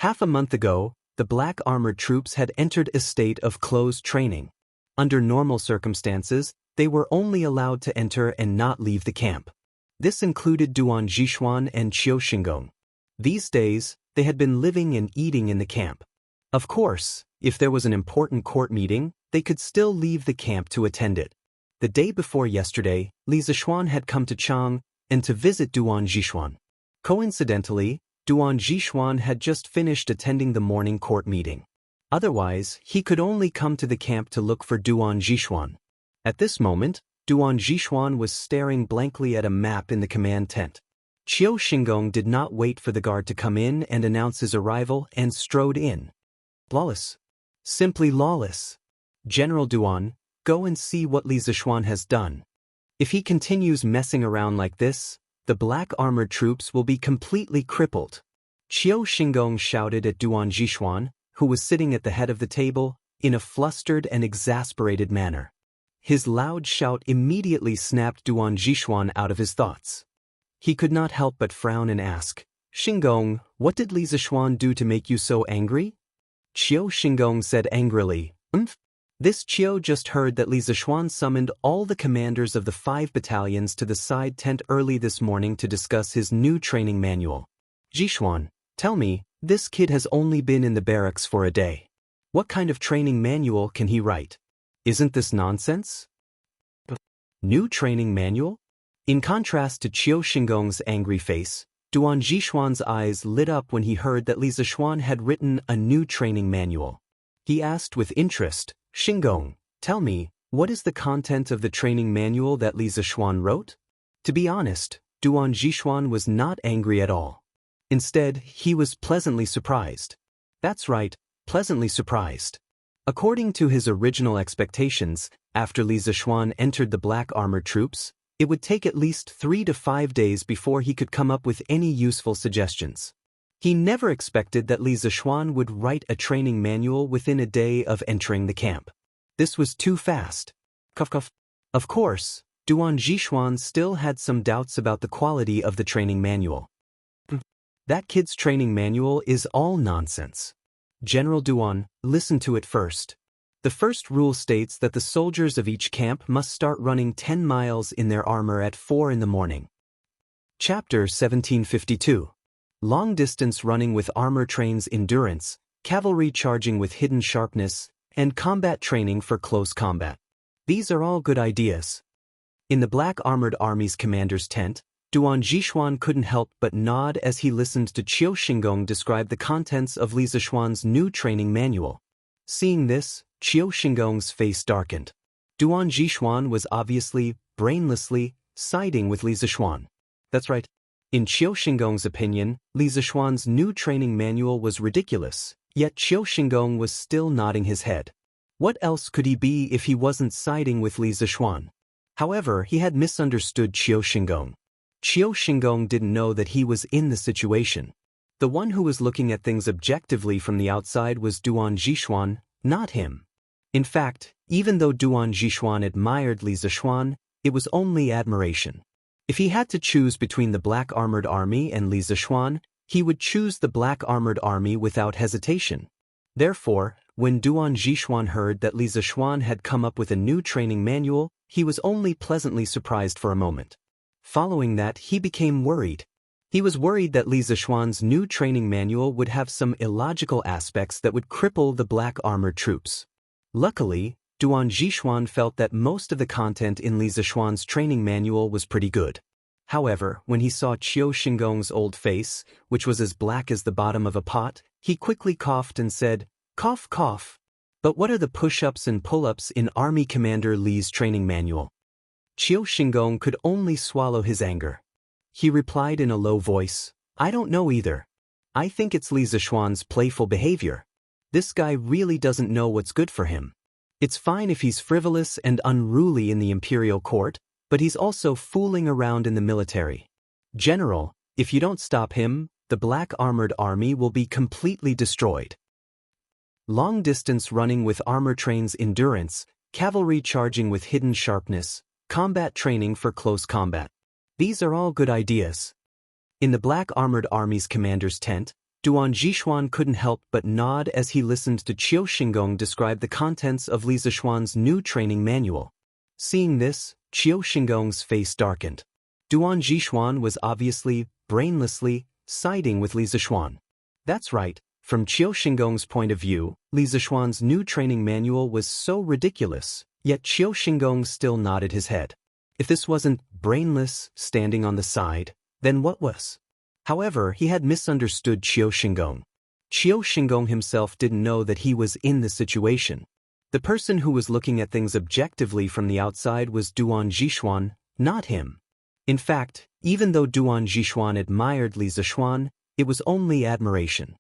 Half a month ago, the black armored troops had entered a state of closed training. Under normal circumstances, they were only allowed to enter and not leave the camp. This included Duan Zhishuan and Qiu Xingong. These days, they had been living and eating in the camp. Of course, if there was an important court meeting, they could still leave the camp to attend it. The day before yesterday, Li Zishuan had come to Chang and to visit Duan Zhishuan. Coincidentally, Duan Zhishuan had just finished attending the morning court meeting. Otherwise, he could only come to the camp to look for Duan Zhishuan. At this moment, Duan Zhishuan was staring blankly at a map in the command tent. Qiu Xingong did not wait for the guard to come in and announce his arrival and strode in. Lawless. Simply lawless. General Duan, go and see what Li Zishuan has done. If he continues messing around like this, the black armored troops will be completely crippled. Qiu Xingong shouted at Duan Zhishuan, who was sitting at the head of the table, in a flustered and exasperated manner. His loud shout immediately snapped Duan Zhishuan out of his thoughts. He could not help but frown and ask, Xingong, what did Li Zishuan do to make you so angry? Qiu Xingong said angrily, This Qiu just heard that Li Zishuan summoned all the commanders of the 5 battalions to the side tent early this morning to discuss his new training manual. Zhishuan, tell me, this kid has only been in the barracks for a day. What kind of training manual can he write? Isn't this nonsense? New training manual? In contrast to Qiu Xingong's angry face, Duan Zhishuan's eyes lit up when he heard that Li Zishuan had written a new training manual. He asked with interest, Xingong, tell me, what is the content of the training manual that Li Zishuan wrote? To be honest, Duan Zhishuan was not angry at all. Instead, he was pleasantly surprised. That's right, pleasantly surprised. According to his original expectations, after Li Zishuan entered the black armored troops, it would take at least 3 to 5 days before he could come up with any useful suggestions. He never expected that Li Zishuan would write a training manual within a day of entering the camp. This was too fast. Of course, Duan Zhishuan still had some doubts about the quality of the training manual. That kid's training manual is all nonsense. General Duan, listen to it first. The first rule states that the soldiers of each camp must start running 10 miles in their armor at 4 in the morning. Chapter 1752. Long-distance running with armor trains endurance, cavalry charging with hidden sharpness, and combat training for close combat. These are all good ideas. In the Black Armored Army's commander's tent, Duan Zhishuan couldn't help but nod as he listened to Qiu Xingong describe the contents of Li Zishuan's new training manual. Seeing this, Qiu Xingong's face darkened. Duan Zhishuan was obviously, brainlessly, siding with Li Zishuan. That's right. In Qiu Xingong's opinion, Li Zishuan's new training manual was ridiculous, yet Qiu Xingong was still nodding his head. What else could he be if he wasn't siding with Li Zishuan? However, he had misunderstood Qiu Xingong. Qiu Xingong didn't know that he was in the situation. The one who was looking at things objectively from the outside was Duan Zhishuan, not him. In fact, even though Duan Zhishuan admired Li Zishuan, it was only admiration. If he had to choose between the Black Armored Army and Li Zishuan, he would choose the Black Armored Army without hesitation. Therefore, when Duan Zhishuan heard that Li Zishuan had come up with a new training manual, he was only pleasantly surprised for a moment. Following that, he became worried. He was worried that Li Zishuan's new training manual would have some illogical aspects that would cripple the Black Armored troops. Luckily, Duan Zixuan felt that most of the content in Li Zixuan's training manual was pretty good. However, when he saw Qiu Xingong's old face, which was as black as the bottom of a pot, he quickly coughed and said, "Cough, cough. But what are the push-ups and pull-ups in Army Commander Li's training manual?" Qiu Xingong could only swallow his anger. He replied in a low voice, "I don't know either. I think it's Li Zixuan's playful behavior. This guy really doesn't know what's good for him. It's fine if he's frivolous and unruly in the imperial court, but he's also fooling around in the military. General, if you don't stop him, the black armored army will be completely destroyed." Long-distance running with armor trains endurance, cavalry charging with hidden sharpness, combat training for close combat. These are all good ideas. In the black armored army's commander's tent, Duan Zixuan couldn't help but nod as he listened to Qiu Xingong describe the contents of Li Zixuan's new training manual. Seeing this, Qiu Xingong's face darkened. Duan Zixuan was obviously, brainlessly, siding with Li Zixuan. That's right, from Qiu Xingong's point of view, Li Zixuan's new training manual was so ridiculous, yet Qiu Xingong still nodded his head. If this wasn't brainless, standing on the side, then what was? However, he had misunderstood Qiu Xingong. Qiu Xingong himself didn't know that he was in the situation. The person who was looking at things objectively from the outside was Duan Zixuan, not him. In fact, even though Duan Zixuan admired Li Zixuan, it was only admiration.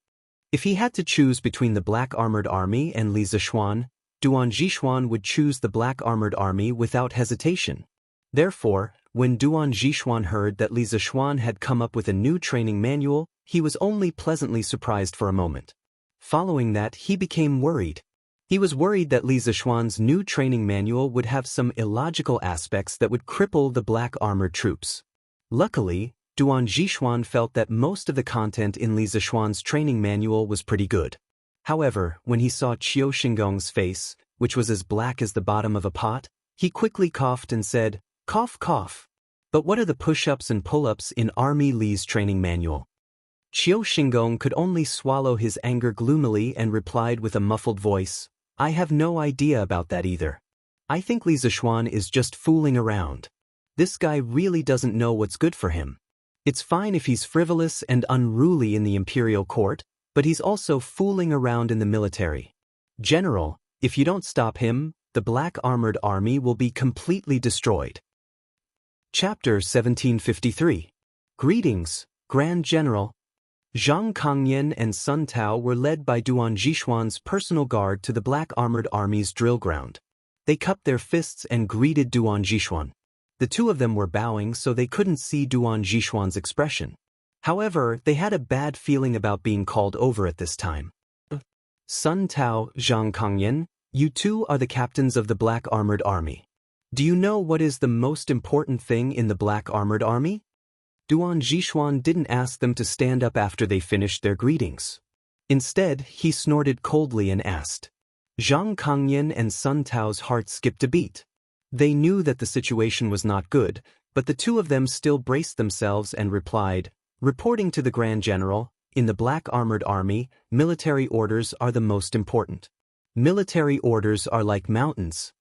If he had to choose between the black armored army and Li Zixuan, Duan Zixuan would choose the black armored army without hesitation. Therefore, when Duan Zixuan heard that Li Zixuan had come up with a new training manual, he was only pleasantly surprised for a moment. Following that, he became worried. He was worried that Li Zixuan's new training manual would have some illogical aspects that would cripple the black armored troops. Luckily, Duan Zixuan felt that most of the content in Li Zixuan's training manual was pretty good. However, when he saw Qiu Xingong's face, which was as black as the bottom of a pot, he quickly coughed and said, "Cough, cough. But what are the push-ups and pull-ups in Army Li's training manual?" Qiu Xingong could only swallow his anger gloomily and replied with a muffled voice, "I have no idea about that either. I think Li Zixuan is just fooling around. This guy really doesn't know what's good for him. It's fine if he's frivolous and unruly in the imperial court, but he's also fooling around in the military. General, if you don't stop him, the black armored army will be completely destroyed." Chapter 1753. Greetings, Grand General. Zhang Kangyan and Sun Tao were led by Duan Zixuan's personal guard to the black armored army's drill ground. They cupped their fists and greeted Duan Zixuan. The two of them were bowing so they couldn't see Duan Zixuan's expression. However, they had a bad feeling about being called over at this time. Sun Tao, Zhang Kangyan, you two are the captains of the black armored army. Do you know what is the most important thing in the black armored army? Duan Zixuan didn't ask them to stand up after they finished their greetings. Instead, he snorted coldly and asked. Zhang Kangyan and Sun Tao's heart skipped a beat. They knew that the situation was not good, but the two of them still braced themselves and replied, "Reporting to the Grand General, in the black armored army, military orders are the most important. Military orders are like mountains."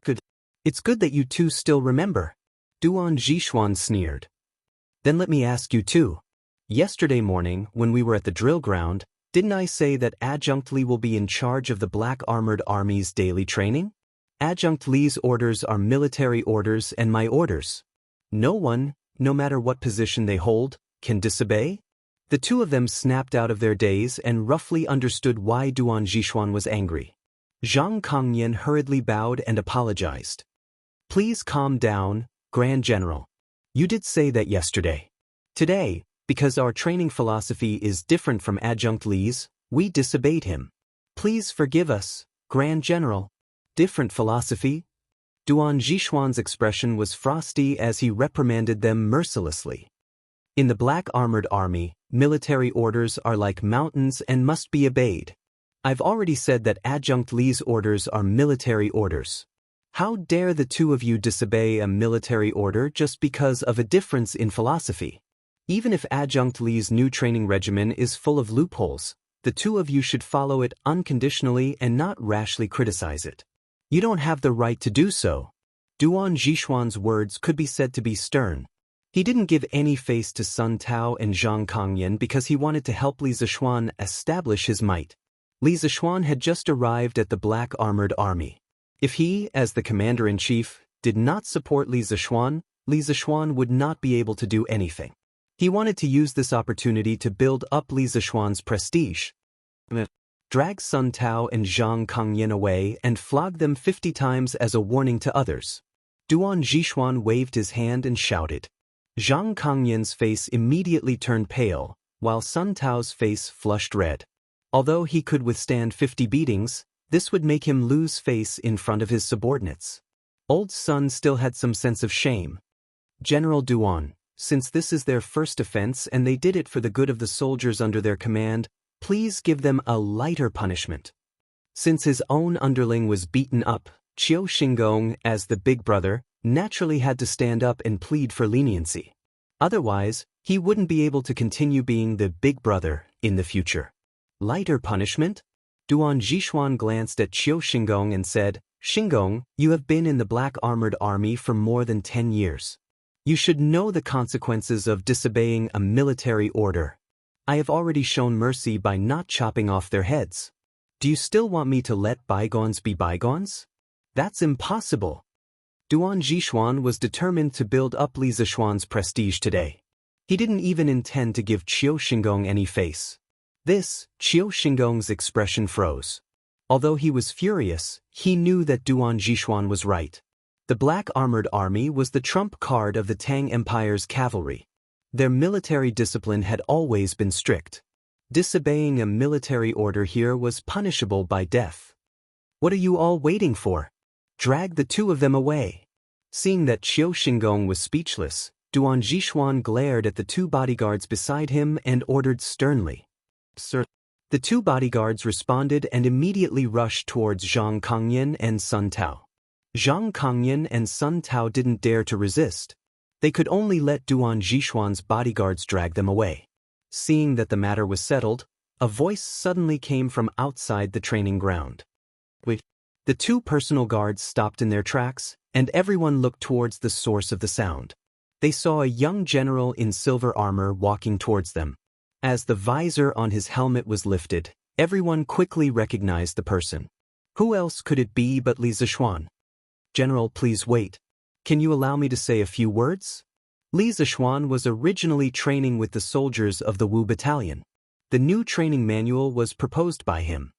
Good. It's good that you two still remember. Duan Zixuan sneered. Then let me ask you too. Yesterday morning, when we were at the drill ground, didn't I say that Adjunct Li will be in charge of the black armored army's daily training? Adjunct Li's orders are military orders and my orders. No one, no matter what position they hold, can disobey? The two of them snapped out of their daze and roughly understood why Duan Zixuan was angry. Zhang Kangyan hurriedly bowed and apologized. Please calm down, Grand General. You did say that yesterday. Today, because our training philosophy is different from Adjunct Li's, we disobeyed him. Please forgive us, Grand General. Different philosophy? Duan Zixuan's expression was frosty as he reprimanded them mercilessly. In the black armored army, military orders are like mountains and must be obeyed. I've already said that Adjunct Li's orders are military orders. How dare the two of you disobey a military order just because of a difference in philosophy? Even if Adjunct Li's new training regimen is full of loopholes, the two of you should follow it unconditionally and not rashly criticize it. You don't have the right to do so. Duan Zhishuan's words could be said to be stern. He didn't give any face to Sun Tao and Zhang Kangyan because he wanted to help Li Zishuan establish his might. Li Zishuan had just arrived at the Black Armored Army. If he, as the commander-in-chief, did not support Li Zishuan would not be able to do anything. He wanted to use this opportunity to build up Li Zishuan's prestige. Drag Sun Tao and Zhang Kangyan away and flog them 50 times as a warning to others. Duan Zhishuan waved his hand and shouted. Zhang Kangyan's face immediately turned pale, while Sun Tao's face flushed red. Although he could withstand 50 beatings, this would make him lose face in front of his subordinates. Old Sun still had some sense of shame. General Duan, since this is their first offense and they did it for the good of the soldiers under their command, please give them a lighter punishment. Since his own underling was beaten up, Qiu Xingong, as the big brother, naturally had to stand up and plead for leniency. Otherwise, he wouldn't be able to continue being the big brother in the future. Lighter punishment? Duan Zhishuan glanced at Qiu Xingong and said, Xingong, you have been in the Black Armored Army for more than 10 years. You should know the consequences of disobeying a military order. I have already shown mercy by not chopping off their heads. Do you still want me to let bygones be bygones? That's impossible. Duan Zhishuan was determined to build up Li Zishuan's prestige today. He didn't even intend to give Qiu Xingong any face. Qiu Xingong's expression froze. Although he was furious, he knew that Duan Zhishuan was right. The Black Armored Army was the trump card of the Tang Empire's cavalry. Their military discipline had always been strict. Disobeying a military order here was punishable by death. What are you all waiting for? Drag the two of them away. Seeing that Qiu Xingong was speechless, Duan Zhishuan glared at the two bodyguards beside him and ordered sternly. Sir. The two bodyguards responded and immediately rushed towards Zhang Kangyan and Sun Tao. Zhang Kangyan and Sun Tao didn't dare to resist. They could only let Duan Zhishuan's bodyguards drag them away. Seeing that the matter was settled, a voice suddenly came from outside the training ground. Wait. The two personal guards stopped in their tracks, and everyone looked towards the source of the sound. They saw a young general in silver armor walking towards them. As the visor on his helmet was lifted, everyone quickly recognized the person. Who else could it be but Li Zishuan? General, please wait. Can you allow me to say a few words? Li Zishuan was originally training with the soldiers of the Wu Battalion. The new training manual was proposed by him.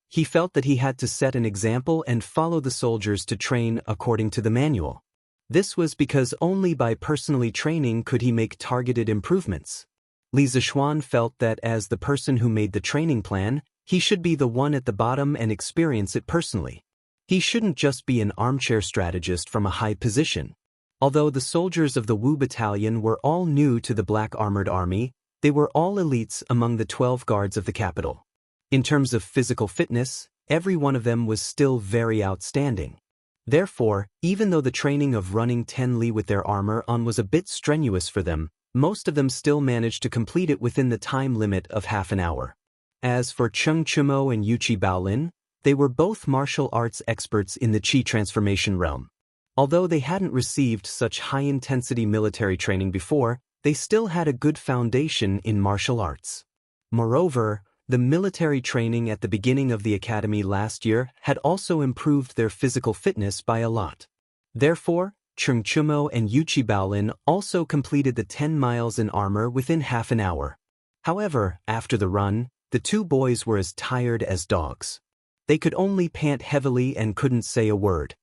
He felt that he had to set an example and follow the soldiers to train according to the manual. This was because only by personally training could he make targeted improvements. Li Zishuan felt that as the person who made the training plan, he should be the one at the bottom and experience it personally. He shouldn't just be an armchair strategist from a high position. Although the soldiers of the Wu Battalion were all new to the Black Armored Army, they were all elites among the 12 guards of the capital. In terms of physical fitness, every one of them was still very outstanding. Therefore, even though the training of running 10 li with their armor on was a bit strenuous for them, most of them still managed to complete it within the time limit of half an hour. As for Cheng Chumo and Yuqi Baolin, they were both martial arts experts in the Qi transformation realm. Although they hadn't received such high-intensity military training before, they still had a good foundation in martial arts. Moreover, the military training at the beginning of the academy last year had also improved their physical fitness by a lot. Therefore, Cheng Chumo and Yuqi Baolin also completed the 10 miles in armor within half an hour. However, after the run, the two boys were as tired as dogs. They could only pant heavily and couldn't say a word.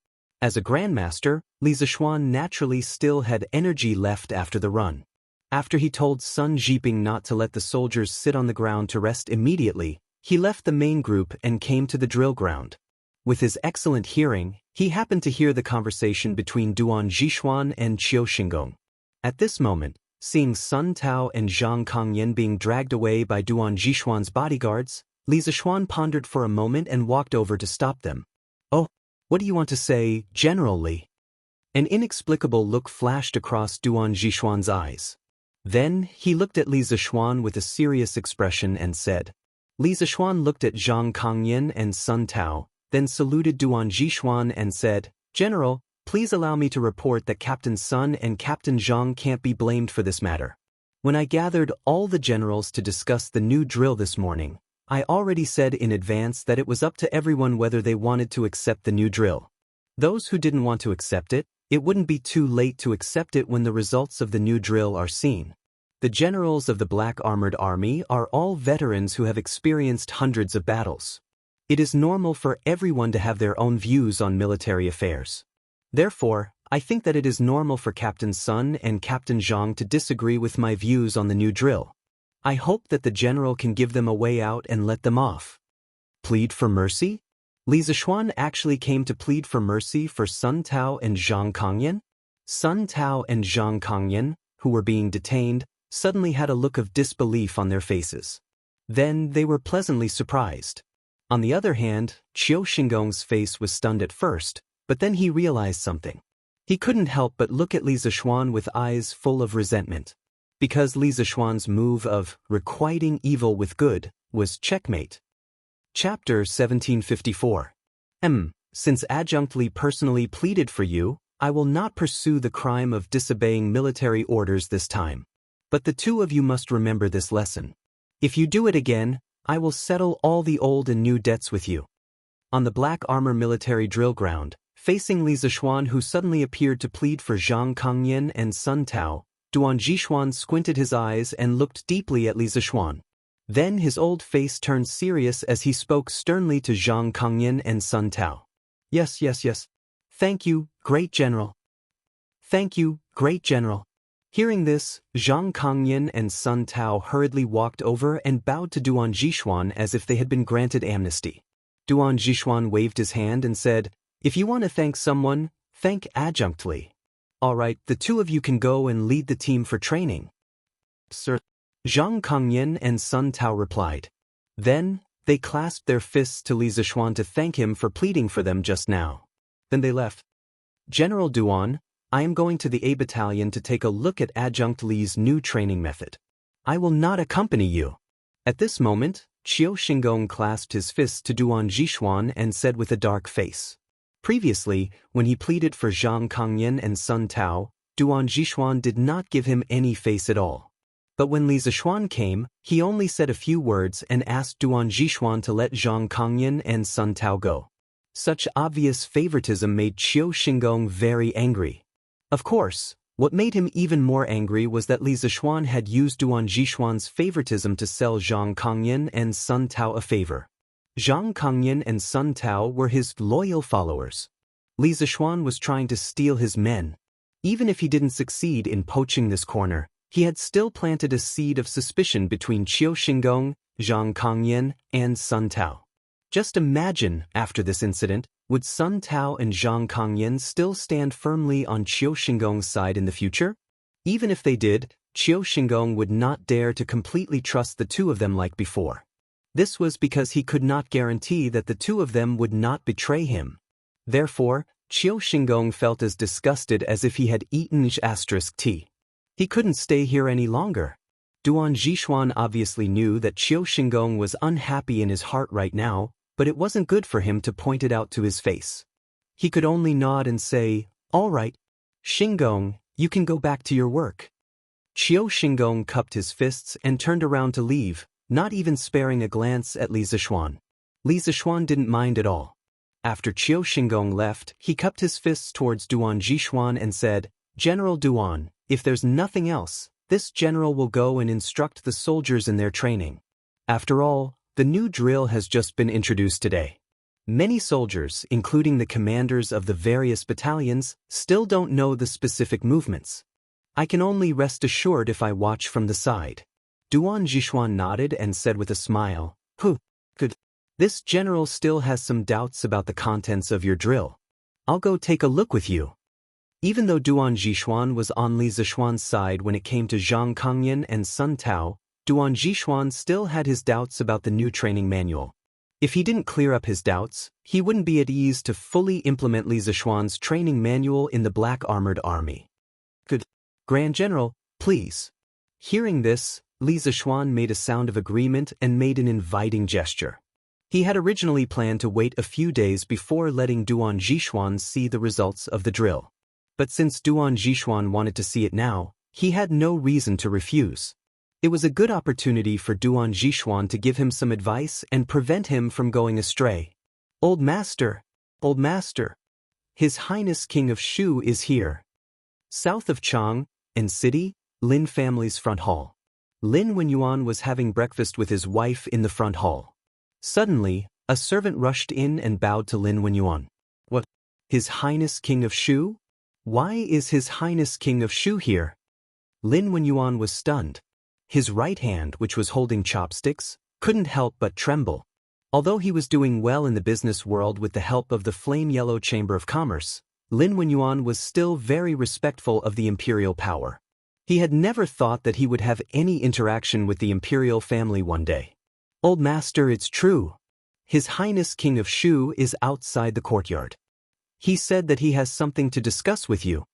As a grandmaster, Li Zishuan naturally still had energy left after the run. After he told Sun Jiping not to let the soldiers sit on the ground to rest immediately, he left the main group and came to the drill ground. With his excellent hearing, he happened to hear the conversation between Duan Zhishuan and Qiu Xingong. At this moment, seeing Sun Tao and Zhang Kangyan being dragged away by Duan Zhishuan's bodyguards, Li Zishuan pondered for a moment and walked over to stop them. "Oh, what do you want to say, General Li?" An inexplicable look flashed across Duan Zhishuan's eyes. Then, he looked at Li Zishuan with a serious expression and said. Li Zishuan looked at Zhang Kangyan and Sun Tao, then saluted Duan Zhishuan and said, "General, please allow me to report that Captain Sun and Captain Zhang can't be blamed for this matter. When I gathered all the generals to discuss the new drill this morning, I already said in advance that it was up to everyone whether they wanted to accept the new drill. Those who didn't want to accept it, it wouldn't be too late to accept it when the results of the new drill are seen. The generals of the Black Armored Army are all veterans who have experienced hundreds of battles. It is normal for everyone to have their own views on military affairs. Therefore, I think that it is normal for Captain Sun and Captain Zhang to disagree with my views on the new drill. I hope that the general can give them a way out and let them off." Plead for mercy? Li Zishuan actually came to plead for mercy for Sun Tao and Zhang Kangyan? Sun Tao and Zhang Kangyan, who were being detained, suddenly had a look of disbelief on their faces. Then they were pleasantly surprised. On the other hand, Qiu Xingong's face was stunned at first, but then he realized something. He couldn't help but look at Li Zishuan with eyes full of resentment. Because Li Zishuan's move of requiting evil with good was checkmate. Chapter 1754. Since Adjunct Li personally pleaded for you, I will not pursue the crime of disobeying military orders this time. But the two of you must remember this lesson. If you do it again, I will settle all the old and new debts with you. On the Black Armor military drill ground, facing Li Zishuan, who suddenly appeared to plead for Zhang Kangyan and Sun Tao, Duan Zhishuan squinted his eyes and looked deeply at Li Zishuan. Then his old face turned serious as he spoke sternly to Zhang Kangyan and Sun Tao. Yes. Thank you, great general. Thank you, great general." Hearing this, Zhang Kangyan and Sun Tao hurriedly walked over and bowed to Duan Zhishuan as if they had been granted amnesty. Duan Zhishuan waved his hand and said, "If you want to thank someone, thank Adjunct Li. All right, the two of you can go and lead the team for training." "Sir." Zhang Kangyan and Sun Tao replied. Then, they clasped their fists to Li Zishuan to thank him for pleading for them just now. Then they left. "General Duan, I am going to the A Battalion to take a look at Adjunct Li's new training method. I will not accompany you." At this moment, Qiu Xingong clasped his fists to Duan Zhishuan and said with a dark face. Previously, when he pleaded for Zhang Kangyan and Sun Tao, Duan Zhishuan did not give him any face at all. But when Li Zishuan came, he only said a few words and asked Duan Zhishuan to let Zhang Kangyan and Sun Tao go. Such obvious favoritism made Qiu Xingong very angry. Of course, what made him even more angry was that Li Zishuan had used Duan Zhishuan's favoritism to sell Zhang Kangyan and Sun Tao a favor. Zhang Kangyan and Sun Tao were his loyal followers. Li Zishuan was trying to steal his men. Even if he didn't succeed in poaching this corner, he had still planted a seed of suspicion between Qiu Xingong, Zhang Kangyan, and Sun Tao. Just imagine, after this incident, would Sun Tao and Zhang Kangyan still stand firmly on Qiu Xingong's side in the future? Even if they did, Qiu Xingong would not dare to completely trust the two of them like before. This was because he could not guarantee that the two of them would not betray him. Therefore, Qiu Xingong felt as disgusted as if he had eaten *T. He couldn't stay here any longer. Duan Zhishuan obviously knew that Qiu Xingong was unhappy in his heart right now, but it wasn't good for him to point it out to his face. He could only nod and say, "All right, Xingong, you can go back to your work." Qiu Xingong cupped his fists and turned around to leave, not even sparing a glance at Li Zishuan. Li Zishuan didn't mind at all. After Qiu Xingong left, he cupped his fists towards Duan Zhishuan and said, "General Duan, if there's nothing else, this general will go and instruct the soldiers in their training. After all, the new drill has just been introduced today. Many soldiers, including the commanders of the various battalions, still don't know the specific movements. I can only rest assured if I watch from the side." Duan Zhishuan nodded and said with a smile, Good. This general still has some doubts about the contents of your drill. I'll go take a look with you." Even though Duan Zhishuan was on Li Zishuan's side when it came to Zhang Kangyan and Sun Tao, Duan Zhishuan still had his doubts about the new training manual. If he didn't clear up his doubts, he wouldn't be at ease to fully implement Li Zishuan's training manual in the Black Armored Army. "Good. Grand General, please." Hearing this, Li Zishuan made a sound of agreement and made an inviting gesture. He had originally planned to wait a few days before letting Duan Zhixuan see the results of the drill. But since Duan Zhixuan wanted to see it now, he had no reason to refuse. It was a good opportunity for Duan Zhixuan to give him some advice and prevent him from going astray. Old Master! Old Master! His Highness King of Shu is here. South of Chang and City, Lin family's front hall. Lin Wenyuan was having breakfast with his wife in the front hall. Suddenly, a servant rushed in and bowed to Lin Wenyuan. What? His Highness King of Shu? Why is His Highness King of Shu here? Lin Wenyuan was stunned. His right hand, which was holding chopsticks, couldn't help but tremble. Although he was doing well in the business world with the help of the flame-yellow Chamber of Commerce, Lin Wenyuan was still very respectful of the imperial power. He had never thought that he would have any interaction with the imperial family one day. Old Master, it's true. His Highness King of Shu is outside the courtyard. He said that he has something to discuss with you.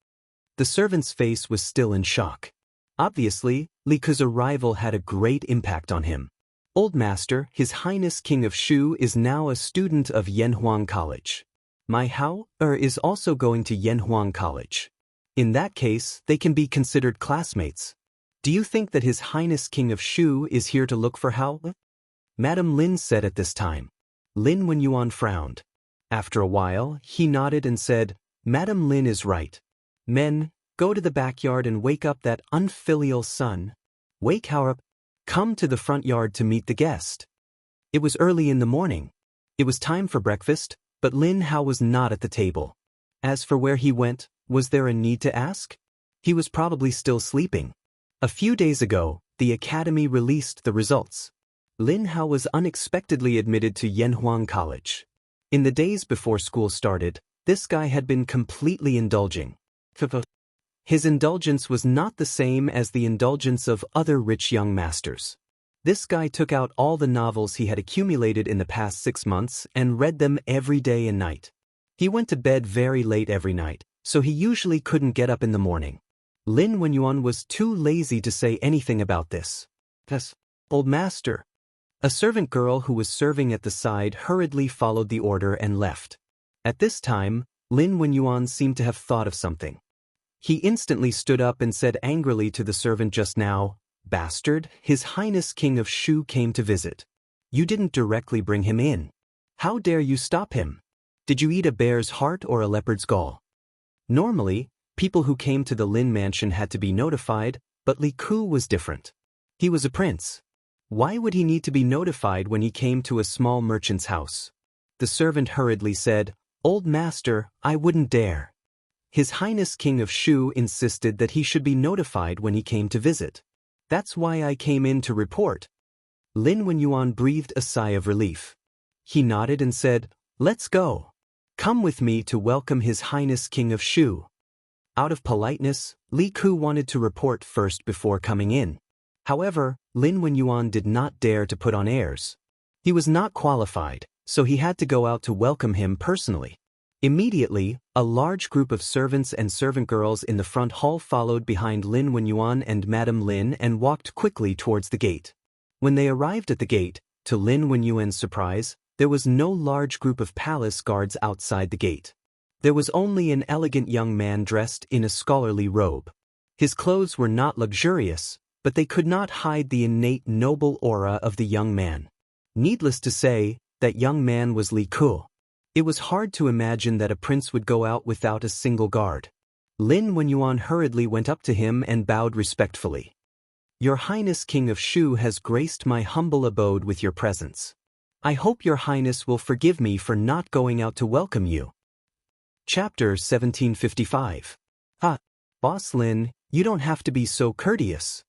The servant's face was still in shock. Obviously, Li Ke's arrival had a great impact on him. Old Master, His Highness King of Shu is now a student of Yanhuang College. My Hao is also going to Yanhuang College. In that case, they can be considered classmates. Do you think that His Highness King of Shu is here to look for Hao? Madame Lin said at this time. Lin Wenyuan frowned. After a while, he nodded and said, Madame Lin is right. Men, go to the backyard and wake up that unfilial son. Wake Hao up. Come to the front yard to meet the guest. It was early in the morning. It was time for breakfast, but Lin Hao was not at the table. As for where he went, was there a need to ask? He was probably still sleeping. A few days ago, the academy released the results. Lin Hao was unexpectedly admitted to Yanhuang College. In the days before school started, this guy had been completely indulging. His indulgence was not the same as the indulgence of other rich young masters. This guy took out all the novels he had accumulated in the past 6 months and read them every day and night. He went to bed very late every night, so he usually couldn't get up in the morning. Lin Wenyuan was too lazy to say anything about this. Old Master. A servant girl who was serving at the side hurriedly followed the order and left. At this time, Lin Wenyuan seemed to have thought of something. He instantly stood up and said angrily to the servant just now, Bastard, His Highness King of Shu came to visit. You didn't directly bring him in. How dare you stop him? Did you eat a bear's heart or a leopard's gall? Normally, people who came to the Lin mansion had to be notified, but Li Ke was different. He was a prince. Why would he need to be notified when he came to a small merchant's house? The servant hurriedly said, Old Master, I wouldn't dare. His Highness King of Shu insisted that he should be notified when he came to visit. That's why I came in to report. Lin Wenyuan breathed a sigh of relief. He nodded and said, Let's go. Come with me to welcome His Highness King of Shu. Out of politeness, Li Ke wanted to report first before coming in. However, Lin Wenyuan did not dare to put on airs. He was not qualified, so he had to go out to welcome him personally. Immediately, a large group of servants and servant girls in the front hall followed behind Lin Wenyuan and Madame Lin and walked quickly towards the gate. When they arrived at the gate, to Lin Wenyuan's surprise, there was no large group of palace guards outside the gate. There was only an elegant young man dressed in a scholarly robe. His clothes were not luxurious, but they could not hide the innate noble aura of the young man. Needless to say, that young man was Li Ke. It was hard to imagine that a prince would go out without a single guard. Lin Wenyuan hurriedly went up to him and bowed respectfully. Your Highness King of Shu has graced my humble abode with your presence. I hope your Highness will forgive me for not going out to welcome you. Chapter 1755. Boss Lin, you don't have to be so courteous.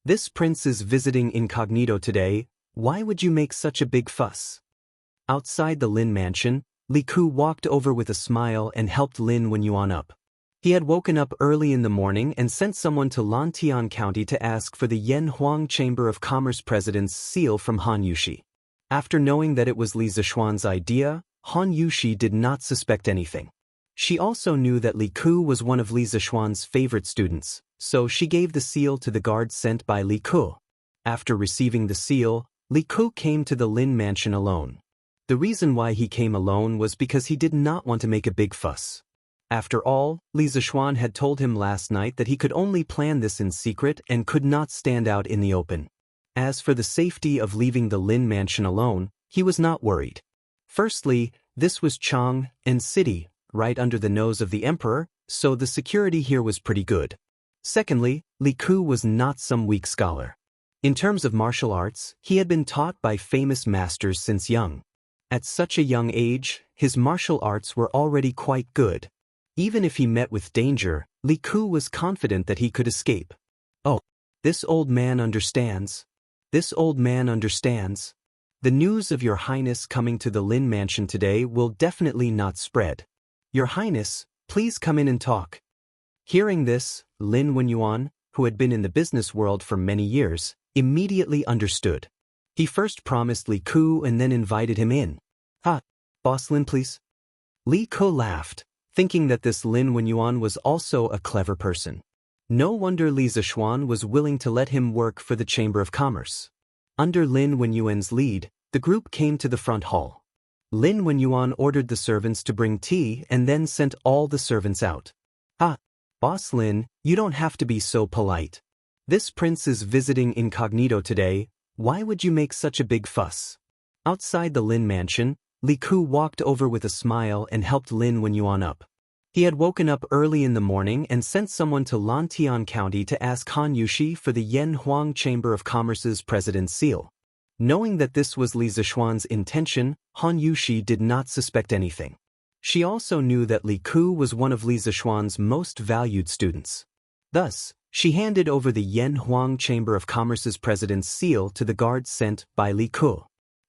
This prince is visiting incognito today, why would you make such a big fuss? Outside the Lin mansion, Li Ke walked over with a smile and helped Lin Wenyuan up. He had woken up early in the morning and sent someone to Lantian County to ask for the Yanhuang Chamber of Commerce president's seal from Han Yushi. After knowing that it was Li Zishuan's idea, Han Yushi did not suspect anything. She also knew that Li Ke was one of Li Zishuan's favorite students, so she gave the seal to the guard sent by Li Ke. After receiving the seal, Li Ke came to the Lin mansion alone. The reason why he came alone was because he did not want to make a big fuss. After all, Li Zishuan had told him last night that he could only plan this in secret and could not stand out in the open. As for the safety of leaving the Lin mansion alone, he was not worried. Firstly, this was Chang and city, right under the nose of the emperor, so the security here was pretty good. Secondly, Li Ku was not some weak scholar. In terms of martial arts, he had been taught by famous masters since young. At such a young age, his martial arts were already quite good. Even if he met with danger, Li Ku was confident that he could escape. Oh, this old man understands. This old man understands. The news of Your Highness coming to the Lin mansion today will definitely not spread. Your Highness, please come in and talk. Hearing this, Lin Wenyuan, who had been in the business world for many years, immediately understood. He first promised Li Ku and then invited him in. Boss Lin, please. Li Ku laughed, thinking that this Lin Wenyuan was also a clever person. No wonder Li Zishuan was willing to let him work for the Chamber of Commerce. Under Lin Wenyuan's lead, the group came to the front hall. Lin Wenyuan ordered the servants to bring tea and then sent all the servants out. Boss Lin, you don't have to be so polite. This prince is visiting incognito today, why would you make such a big fuss? Outside the Lin mansion, Li Ku walked over with a smile and helped Lin Wenyuan up. He had woken up early in the morning and sent someone to Lantian County to ask Han Yushi for the Yan Huang Chamber of Commerce's president's seal. Knowing that this was Li Zishuan's intention, Han Yushi did not suspect anything. She also knew that Li Ku was one of Li Zishuan's most valued students. Thus, she handed over the Yan Huang Chamber of Commerce's president's seal to the guards sent by Li Ku.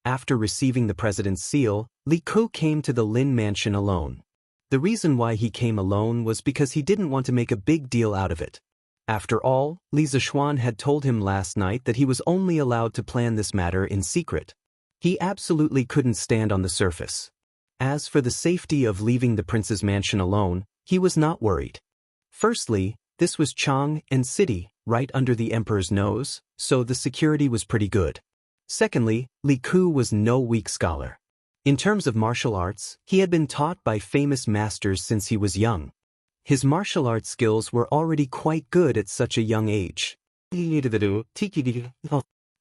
After receiving the president's seal, Li Ku came to the Lin mansion alone. The reason why he came alone was because he didn't want to make a big deal out of it. After all, Li Zishuan had told him last night that he was only allowed to plan this matter in secret. He absolutely couldn't stand on the surface. As for the safety of leaving the prince's mansion alone, he was not worried. Firstly, this was Chang and city, right under the emperor's nose, so the security was pretty good. Secondly, Li Ku was no weak scholar. In terms of martial arts, he had been taught by famous masters since he was young. His martial arts skills were already quite good at such a young age.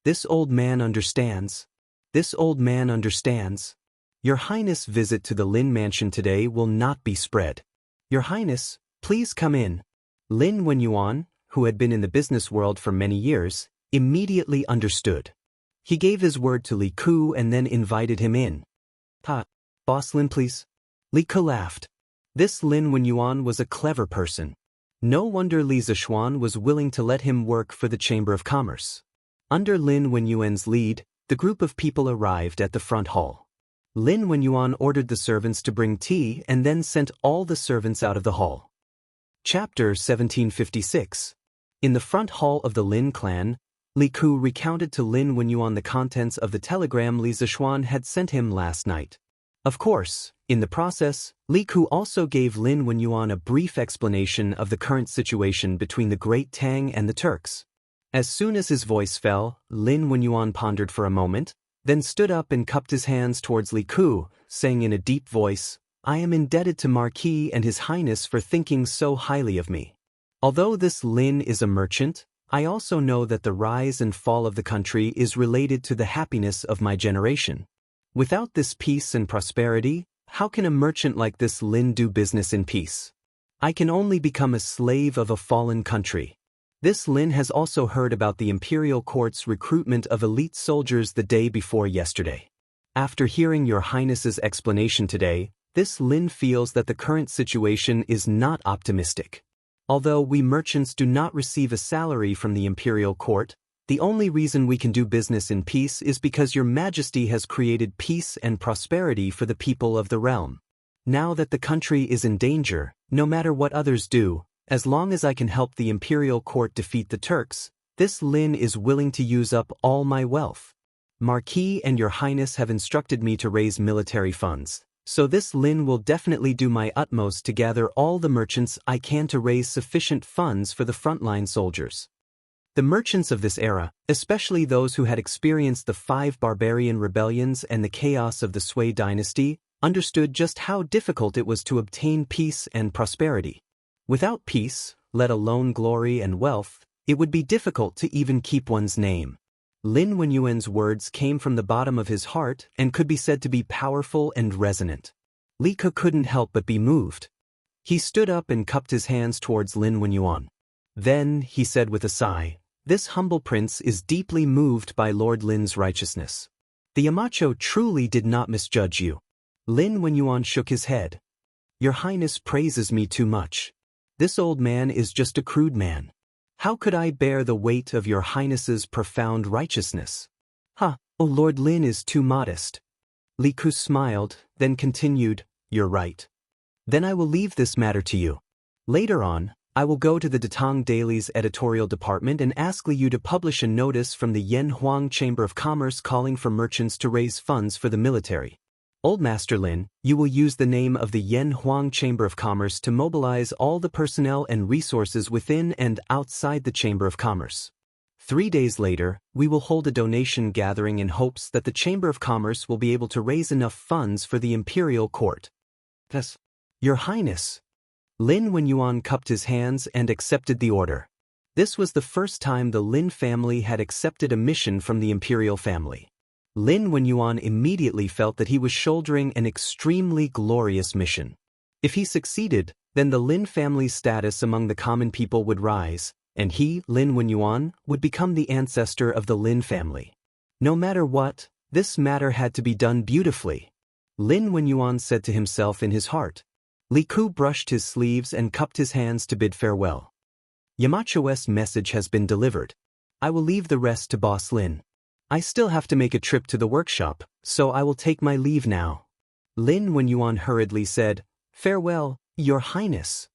This old man understands. This old man understands. Your Highness' visit to the Lin mansion today will not be spread. Your Highness, please come in. Lin Wenyuan, who had been in the business world for many years, immediately understood. He gave his word to Li Ku and then invited him in. Boss Lin, please. Li Ku laughed. This Lin Wenyuan was a clever person. No wonder Li Zishuan was willing to let him work for the Chamber of Commerce. Under Lin Wenyuan's lead, the group of people arrived at the front hall. Lin Wenyuan ordered the servants to bring tea and then sent all the servants out of the hall. Chapter 1756. In the front hall of the Lin clan, Li Ku recounted to Lin Wenyuan the contents of the telegram Li Zishuan had sent him last night. Of course, in the process, Li Ku also gave Lin Wenyuan a brief explanation of the current situation between the Great Tang and the Turks. As soon as his voice fell, Lin Wenyuan pondered for a moment, then stood up and cupped his hands towards Li Ku, saying in a deep voice, I am indebted to Marquis and His Highness for thinking so highly of me. Although this Lin is a merchant, I also know that the rise and fall of the country is related to the happiness of my generation. Without this peace and prosperity, how can a merchant like this Lin do business in peace? I can only become a slave of a fallen country. This Lin has also heard about the imperial court's recruitment of elite soldiers the day before yesterday. After hearing Your Highness's explanation today, this Lin feels that the current situation is not optimistic. Although we merchants do not receive a salary from the imperial court, the only reason we can do business in peace is because Your Majesty has created peace and prosperity for the people of the realm. Now that the country is in danger, no matter what others do, as long as I can help the imperial court defeat the Turks, this Lin is willing to use up all my wealth. Marquis and Your Highness have instructed me to raise military funds, so this Lin will definitely do my utmost to gather all the merchants I can to raise sufficient funds for the frontline soldiers. The merchants of this era, especially those who had experienced the 5 barbarian rebellions and the chaos of the Sui dynasty, understood just how difficult it was to obtain peace and prosperity. Without peace, let alone glory and wealth, it would be difficult to even keep one's name. Lin Wenyuan's words came from the bottom of his heart and could be said to be powerful and resonant. Li Ke couldn't help but be moved. He stood up and cupped his hands towards Lin Wenyuan. Then, he said with a sigh, "This humble prince is deeply moved by Lord Lin's righteousness. The Yamacho truly did not misjudge you." Lin Wenyuan shook his head. "Your Highness praises me too much. This old man is just a crude man. How could I bear the weight of your Highness's profound righteousness?" "Oh, Lord Lin is too modest." Li Ke smiled, then continued, "You're right. Then I will leave this matter to you. Later on, I will go to the Datang Daily's editorial department and ask Liu to publish a notice from the Yanhuang Chamber of Commerce calling for merchants to raise funds for the military. Old Master Lin, you will use the name of the Yanhuang Chamber of Commerce to mobilize all the personnel and resources within and outside the Chamber of Commerce. 3 days later, we will hold a donation gathering in hopes that the Chamber of Commerce will be able to raise enough funds for the imperial court." "Yes, Your Highness." Lin Wenyuan cupped his hands and accepted the order. This was the first time the Lin family had accepted a mission from the imperial family. Lin Wenyuan immediately felt that he was shouldering an extremely glorious mission. If he succeeded, then the Lin family's status among the common people would rise, and he, Lin Wenyuan, would become the ancestor of the Lin family. No matter what, this matter had to be done beautifully. Lin Wenyuan said to himself in his heart. Li Ke brushed his sleeves and cupped his hands to bid farewell. "Yamacho's message has been delivered. I will leave the rest to Boss Lin. I still have to make a trip to the workshop, so I will take my leave now." Lin Wenyuan hurriedly said, "Farewell, Your Highness."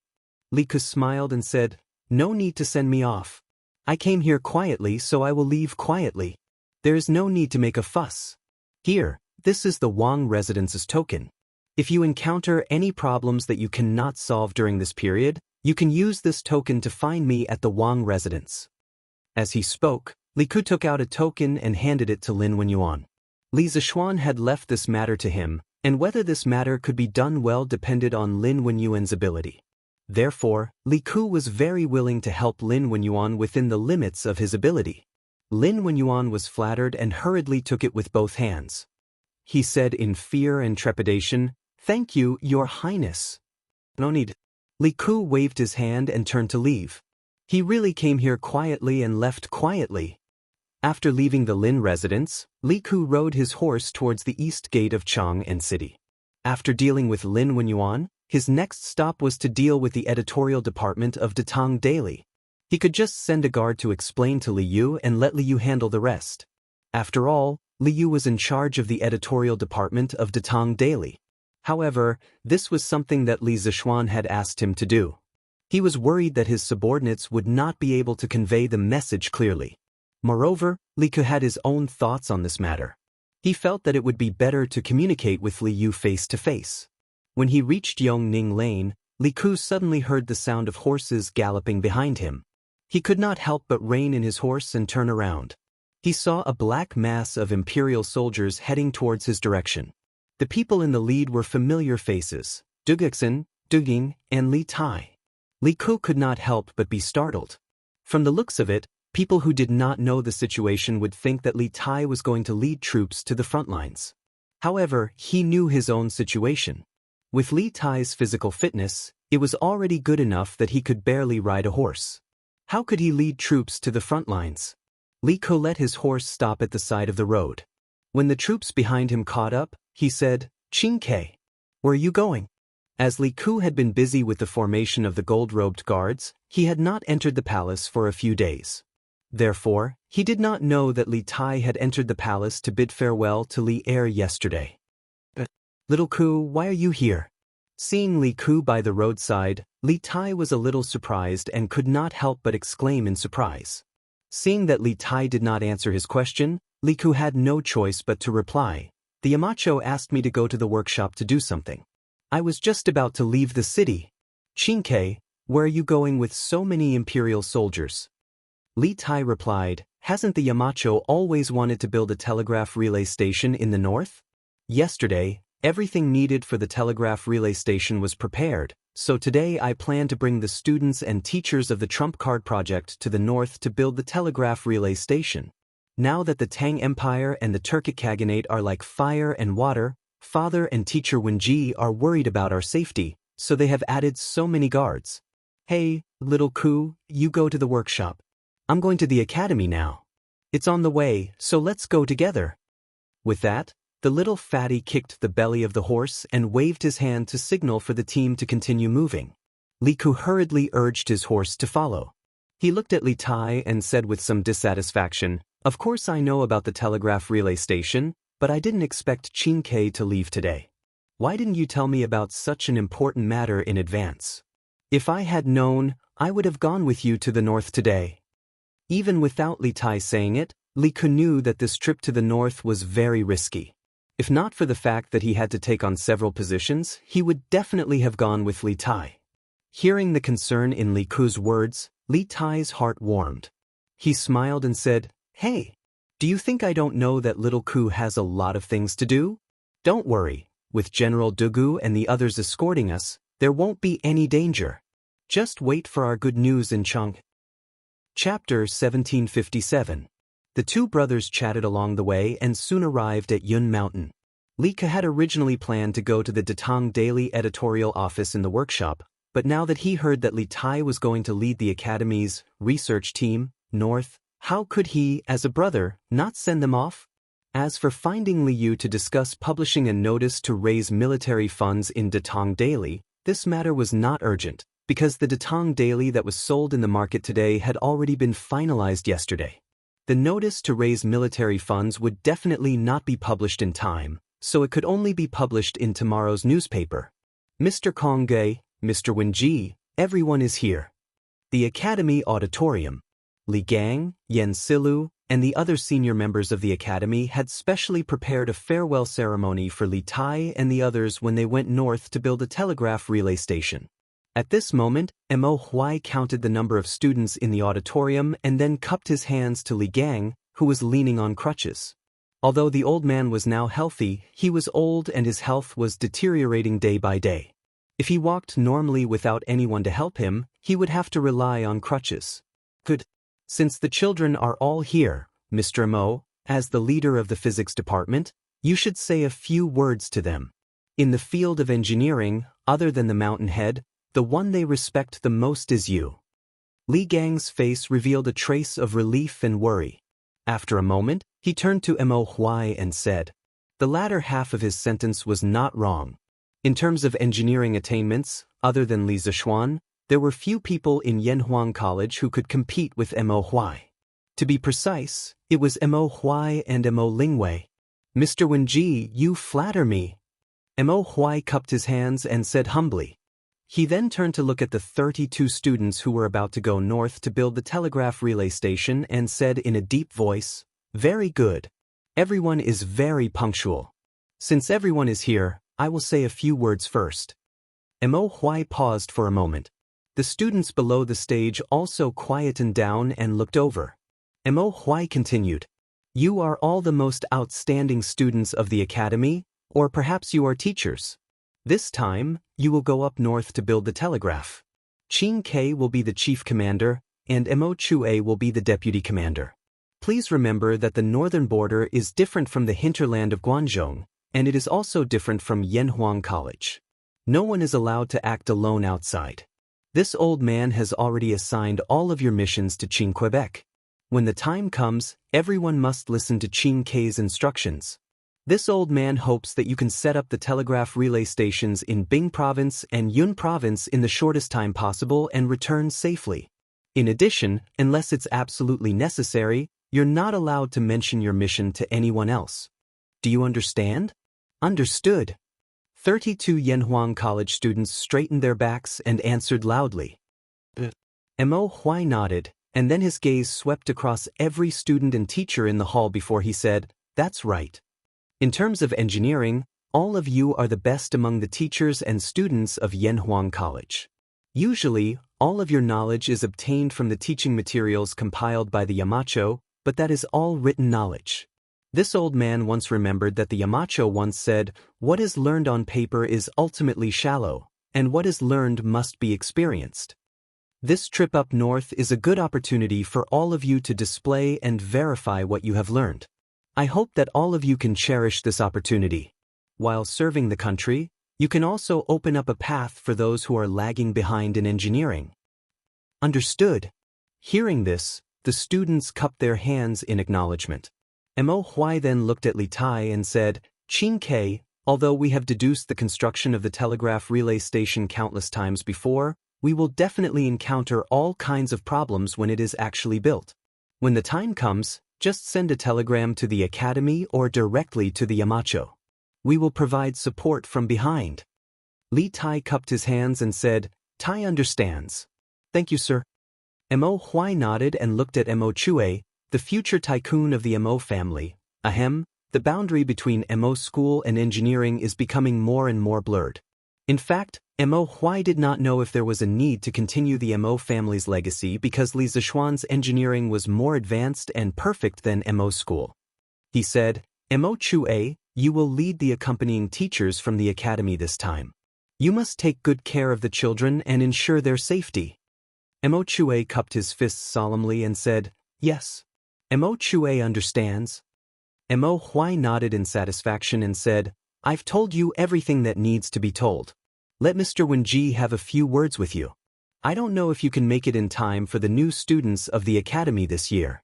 Li Ke smiled and said, "No need to send me off. I came here quietly, so I will leave quietly. There is no need to make a fuss. Here, this is the Wang residence's token. If you encounter any problems that you cannot solve during this period, you can use this token to find me at the Wang residence." As he spoke, Li Ke took out a token and handed it to Lin Wenyuan. Li Zishuan had left this matter to him, and whether this matter could be done well depended on Lin Wenyuan's ability. Therefore, Li Ke was very willing to help Lin Wenyuan within the limits of his ability. Lin Wenyuan was flattered and hurriedly took it with both hands. He said in fear and trepidation, "Thank you, Your Highness." "No need." Li Ke waved his hand and turned to leave. He really came here quietly and left quietly. After leaving the Lin residence, Li Ke rode his horse towards the east gate of Chang'an City. After dealing with Lin Wenyuan, his next stop was to deal with the editorial department of Datang Daily. He could just send a guard to explain to Liu and let Liu handle the rest. After all, Liu was in charge of the editorial department of Datang Daily. However, this was something that Li Zishuan had asked him to do. He was worried that his subordinates would not be able to convey the message clearly. Moreover, Li Ke had his own thoughts on this matter. He felt that it would be better to communicate with Liu face to face. When he reached Yongning Lane, Li Ke suddenly heard the sound of horses galloping behind him. He could not help but rein in his horse and turn around. He saw a black mass of imperial soldiers heading towards his direction. The people in the lead were familiar faces, Dugexin, Duging, and Li Tai. Li Ke could not help but be startled. From the looks of it, people who did not know the situation would think that Li Tai was going to lead troops to the front lines. However, he knew his own situation. With Li Tai's physical fitness, it was already good enough that he could barely ride a horse. How could he lead troops to the front lines? Li Ke let his horse stop at the side of the road. When the troops behind him caught up, he said, "Qingke, where are you going?" As Li Ke had been busy with the formation of the gold-robed guards, he had not entered the palace for a few days. Therefore, he did not know that Li Tai had entered the palace to bid farewell to Li Er yesterday. "But, little Ke, why are you here?" Seeing Li Ke by the roadside, Li Tai was a little surprised and could not help but exclaim in surprise. Seeing that Li Tai did not answer his question, Li Ke had no choice but to reply, "The Yamacho asked me to go to the workshop to do something. I was just about to leave the city." "Qingke, where are you going with so many imperial soldiers?" Li Tai replied, hasn't the Yamacho always wanted to build a telegraph relay station in the north? Yesterday, everything needed for the telegraph relay station was prepared, so today I plan to bring the students and teachers of the Trump Card Project to the north to build the telegraph relay station. Now that the Tang Empire and the Turkic Khaganate are like fire and water, Father and Teacher Wenji are worried about our safety, so they have added so many guards. Hey, little Ku, you go to the workshop. I'm going to the academy now. It's on the way, so let's go together. With that, the little fatty kicked the belly of the horse and waved his hand to signal for the team to continue moving. Li Ku hurriedly urged his horse to follow. He looked at Li Tai and said with some dissatisfaction, of course I know about the telegraph relay station, but I didn't expect Qin Ke to leave today. Why didn't you tell me about such an important matter in advance? If I had known, I would have gone with you to the north today. Even without Li Tai saying it, Li Ku knew that this trip to the north was very risky. If not for the fact that he had to take on several positions, he would definitely have gone with Li Tai. Hearing the concern in Li Ku's words, Li Tai's heart warmed. He smiled and said, Hey, do you think I don't know that little Ku has a lot of things to do? Don't worry, with General Dugu and the others escorting us, there won't be any danger. Just wait for our good news in Cheng. Chapter 1757. The two brothers chatted along the way and soon arrived at Yun Mountain. Li Ke had originally planned to go to the Datang Daily editorial office in the workshop, but now that he heard that Li Tai was going to lead the academy's research team, north, how could he, as a brother, not send them off? As for finding Li Yu to discuss publishing a notice to raise military funds in Datang Daily, this matter was not urgent, because the Datang Daily that was sold in the market today had already been finalized yesterday. The notice to raise military funds would definitely not be published in time, so it could only be published in tomorrow's newspaper. Mr. Kongge, Mr. Wenji, everyone is here. The Academy Auditorium. Li Gang, Yen Silu, and the other senior members of the Academy had specially prepared a farewell ceremony for Li Tai and the others when they went north to build a telegraph relay station. At this moment, Mo Huai counted the number of students in the auditorium and then cupped his hands to Li Gang, who was leaning on crutches. Although the old man was now healthy, he was old and his health was deteriorating day by day. If he walked normally without anyone to help him, he would have to rely on crutches. Good. Since the children are all here, Mr. Mo, as the leader of the physics department, you should say a few words to them. In the field of engineering, other than the mountain head, the one they respect the most is you. Li Gang's face revealed a trace of relief and worry. After a moment, he turned to Mo Huai and said. The latter half of his sentence was not wrong. In terms of engineering attainments, other than Li Zishuan, there were few people in Yanhuang College who could compete with Mo Huai. To be precise, it was Mo Huai and Mo Lingwei. Mr. Wenji, you flatter me. Mo Huai cupped his hands and said humbly. He then turned to look at the 32 students who were about to go north to build the telegraph relay station and said in a deep voice, Very good. Everyone is very punctual. Since everyone is here, I will say a few words first. Mo Huai paused for a moment. The students below the stage also quietened down and looked over. Mo Huai continued, You are all the most outstanding students of the academy, or perhaps you are teachers. This time, you will go up north to build the telegraph. Qin Ke will be the chief commander, and Mo Chue will be the deputy commander. Please remember that the northern border is different from the hinterland of Guangzhou, and it is also different from Yanhuang College. No one is allowed to act alone outside. This old man has already assigned all of your missions to Qin Quebec. When the time comes, everyone must listen to Qin Ke's instructions. This old man hopes that you can set up the telegraph relay stations in Bing Province and Yun Province in the shortest time possible and return safely. In addition, unless it's absolutely necessary, you're not allowed to mention your mission to anyone else. Do you understand? Understood. 32 Yanhuang College students straightened their backs and answered loudly. Mo Huai nodded, and then his gaze swept across every student and teacher in the hall before he said, That's right. In terms of engineering, all of you are the best among the teachers and students of Yanhuang College. Usually, All of your knowledge is obtained from the teaching materials compiled by the Yamacho, but that is all written knowledge. This old man once remembered that the Yamacho once said, "What is learned on paper is ultimately shallow, and what is learned must be experienced." This trip up north is a good opportunity for all of you to display and verify what you have learned. I hope that all of you can cherish this opportunity. While serving the country, you can also open up a path for those who are lagging behind in engineering. Understood? Hearing this, the students cupped their hands in acknowledgement. Mo Huai then looked at Li Tai and said, "Qing Ke, although we have deduced the construction of the telegraph relay station countless times before, we will definitely encounter all kinds of problems when it is actually built. When the time comes, just send a telegram to the academy or directly to the Yamacho. We will provide support from behind." Li Tai cupped his hands and said, "Tai understands. Thank you, sir." Mo Huai nodded and looked at Mo Chue, the future tycoon of the Mo family. Ahem, the boundary between Mo school and engineering is becoming more and more blurred. In fact, Mo Huai did not know if there was a need to continue the Mo family's legacy because Li Zishuan's engineering was more advanced and perfect than Mo school. He said, "Mo Chue, you will lead the accompanying teachers from the academy this time. You must take good care of the children and ensure their safety." Mo Chue cupped his fists solemnly and said, "Yes. Mo Chue understands." Mo Huai nodded in satisfaction and said, "I've told you everything that needs to be told. Let Mr. Wenji have a few words with you. I don't know if you can make it in time for the new students of the academy this year."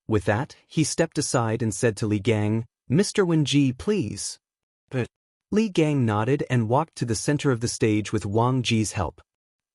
With that, he stepped aside and said to Li Gang, "Mr. Wenji, please." But Li Gang nodded and walked to the center of the stage with Wang Ji's help.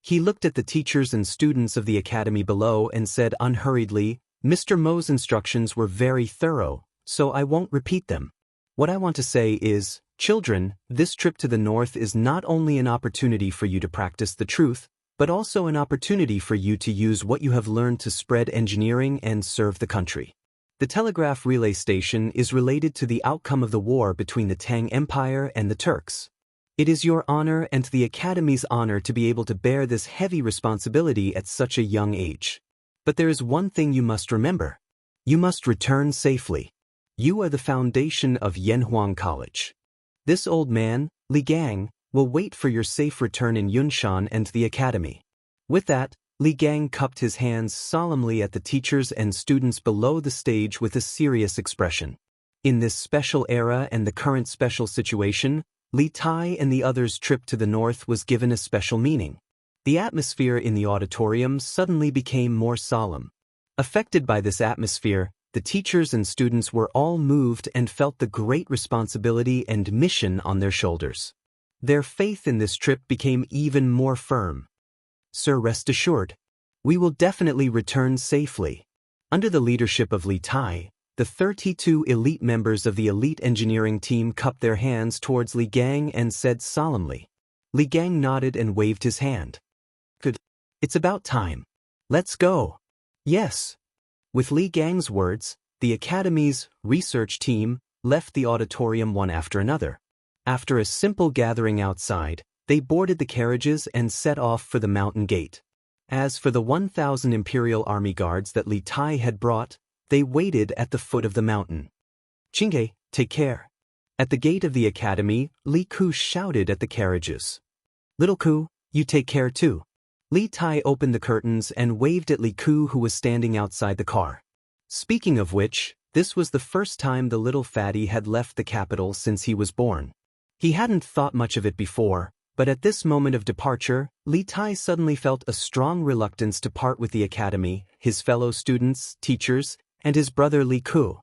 He looked at the teachers and students of the academy below and said unhurriedly, "Mr. Mo's instructions were very thorough, so I won't repeat them. What I want to say is, children, this trip to the north is not only an opportunity for you to practice the truth, but also an opportunity for you to use what you have learned to spread engineering and serve the country. The telegraph relay station is related to the outcome of the war between the Tang Empire and the Turks. It is your honor and the Academy's honor to be able to bear this heavy responsibility at such a young age. But there is one thing you must remember. You must return safely. You are the foundation of Yanhuang College. This old man, Li Gang, will wait for your safe return in Yunshan and the academy." With that, Li Gang cupped his hands solemnly at the teachers and students below the stage with a serious expression. In this special era and the current special situation, Li Tai and the others' trip to the north was given a special meaning. The atmosphere in the auditorium suddenly became more solemn. Affected by this atmosphere, the teachers and students were all moved and felt the great responsibility and mission on their shoulders. Their faith in this trip became even more firm. "Sir, rest assured. We will definitely return safely." Under the leadership of Li Tai, the 32 elite members of the elite engineering team cupped their hands towards Li Gang and said solemnly. Li Gang nodded and waved his hand. "Good. It's about time. Let's go." "Yes." With Li Gang's words, the Academy's research team left the auditorium one after another. After a simple gathering outside, they boarded the carriages and set off for the mountain gate. As for the 1,000 Imperial Army guards that Li Tai had brought, they waited at the foot of the mountain. "Qingge, take care." At the gate of the academy, Li Ku shouted at the carriages. "Little Ku, you take care too." Li Tai opened the curtains and waved at Li Ku, who was standing outside the car. Speaking of which, this was the first time the little fatty had left the capital since he was born. He hadn't thought much of it before, but at this moment of departure, Li Tai suddenly felt a strong reluctance to part with the academy, his fellow students, teachers, and his brother Li Ku.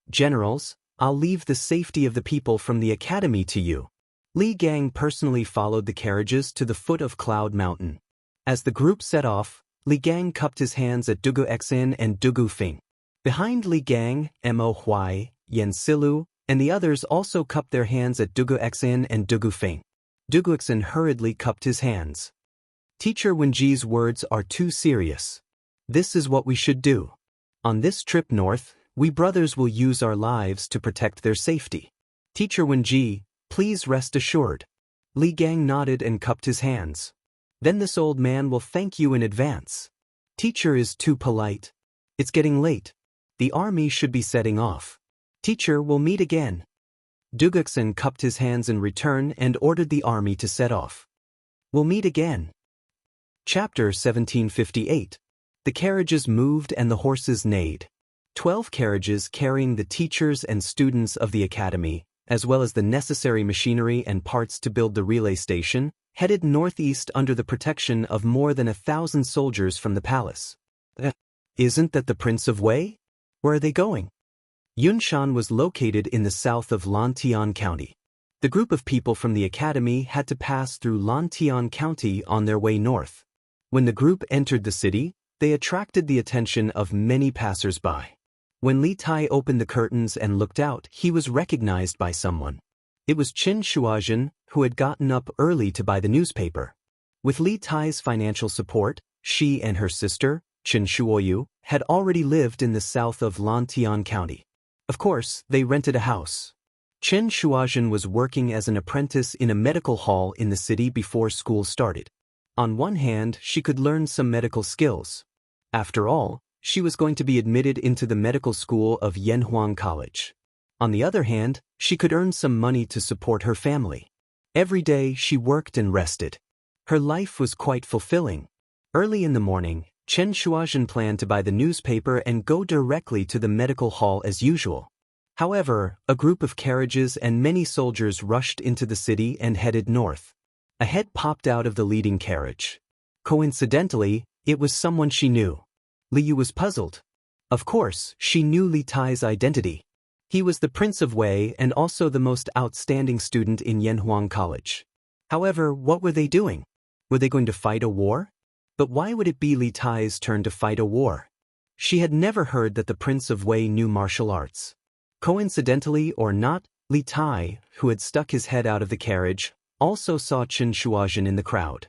"Generals, I'll leave the safety of the people from the academy to you." Li Gang personally followed the carriages to the foot of Cloud Mountain. As the group set off, Li Gang cupped his hands at Dugu Xin and Dugu Fing. Behind Li Gang, Mo Huai, Yan Silu, and the others also cupped their hands at Dugu Xin and Dugu Fing. Dugu Xin hurriedly cupped his hands. "Teacher Wenji's words are too serious. This is what we should do. On this trip north, we brothers will use our lives to protect their safety. Teacher Wenji, please rest assured." Li Gang nodded and cupped his hands. Then this old man will thank you in advance. Teacher is too polite. It's getting late. The army should be setting off. Teacher will meet again. Duguxin cupped his hands in return and ordered the army to set off. We'll meet again. Chapter 1758. The carriages moved and the horses neighed. 12 carriages carrying the teachers and students of the academy, as well as the necessary machinery and parts to build the relay station, headed northeast under the protection of more than 1,000 soldiers from the palace. Isn't that the Prince of Wei? Where are they going? Yunshan was located in the south of Lantian County. The group of people from the academy had to pass through Lantian County on their way north. When the group entered the city, they attracted the attention of many passers-by. When Li Tai opened the curtains and looked out, he was recognized by someone. It was Qin Shuazhen, who had gotten up early to buy the newspaper. With Li Tai's financial support, she and her sister, Qin Shuoyu, had already lived in the south of Lantian County. Of course, they rented a house. Qin Shuazhen was working as an apprentice in a medical hall in the city before school started. On one hand, she could learn some medical skills. After all, she was going to be admitted into the medical school of Yanhuang College. On the other hand, she could earn some money to support her family. Every day she worked and rested. Her life was quite fulfilling. Early in the morning, Chen Shuazhen planned to buy the newspaper and go directly to the medical hall as usual. However, a group of carriages and many soldiers rushed into the city and headed north. A head popped out of the leading carriage. Coincidentally, it was someone she knew. Li Yu was puzzled. Of course, she knew Li Tai's identity. He was the Prince of Wei and also the most outstanding student in Yanhuang College. However, what were they doing? Were they going to fight a war? But why would it be Li Tai's turn to fight a war? She had never heard that the Prince of Wei knew martial arts. Coincidentally or not, Li Tai, who had stuck his head out of the carriage, also saw Qin Shuazhen in the crowd.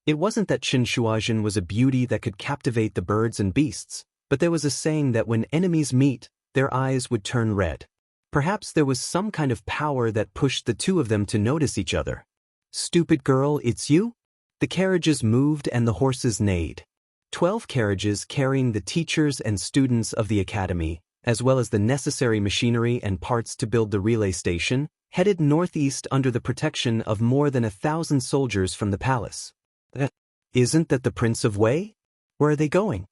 It wasn't that Qin Shuazhen was a beauty that could captivate the birds and beasts, but there was a saying that when enemies meet, their eyes would turn red. Perhaps there was some kind of power that pushed the two of them to notice each other. Stupid girl, it's you? The carriages moved and the horses neighed. 12 carriages carrying the teachers and students of the academy, as well as the necessary machinery and parts to build the relay station, headed northeast under the protection of more than 1,000 soldiers from the palace. Isn't that the Prince of Wei? Where are they going?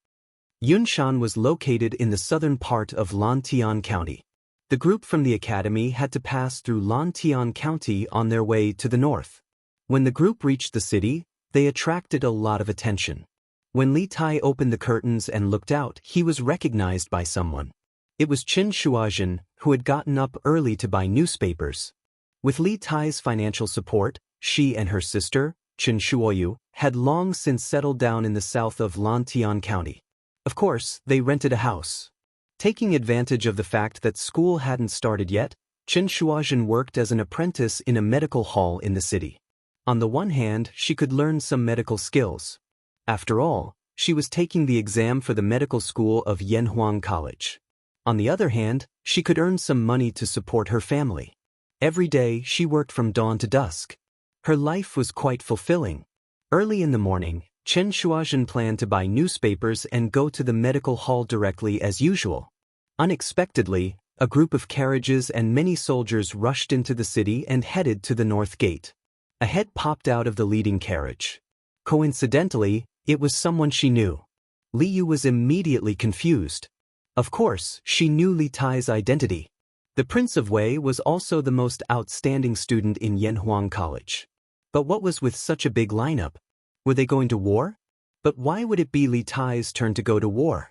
Yunshan was located in the southern part of Lantian County. The group from the academy had to pass through Lantian County on their way to the north. When the group reached the city, they attracted a lot of attention. When Li Tai opened the curtains and looked out, he was recognized by someone. It was Qin Shuazhen, who had gotten up early to buy newspapers. With Li Tai's financial support, she and her sister, Qin Shuoyu, had long since settled down in the south of Lantian County. Of course, they rented a house. Taking advantage of the fact that school hadn't started yet, Qin Shuazhen worked as an apprentice in a medical hall in the city. On the one hand, she could learn some medical skills. After all, she was taking the exam for the medical school of Yanhuang College. On the other hand, she could earn some money to support her family. Every day, she worked from dawn to dusk. Her life was quite fulfilling. Early in the morning, Chen Shuazhen planned to buy newspapers and go to the medical hall directly as usual. Unexpectedly, a group of carriages and many soldiers rushed into the city and headed to the north gate. A head popped out of the leading carriage. Coincidentally, it was someone she knew. Li Yu was immediately confused. Of course, she knew Li Tai's identity. The Prince of Wei was also the most outstanding student in Yanhuang College. But what was with such a big lineup? Were they going to war? But why would it be Li Tai's turn to go to war?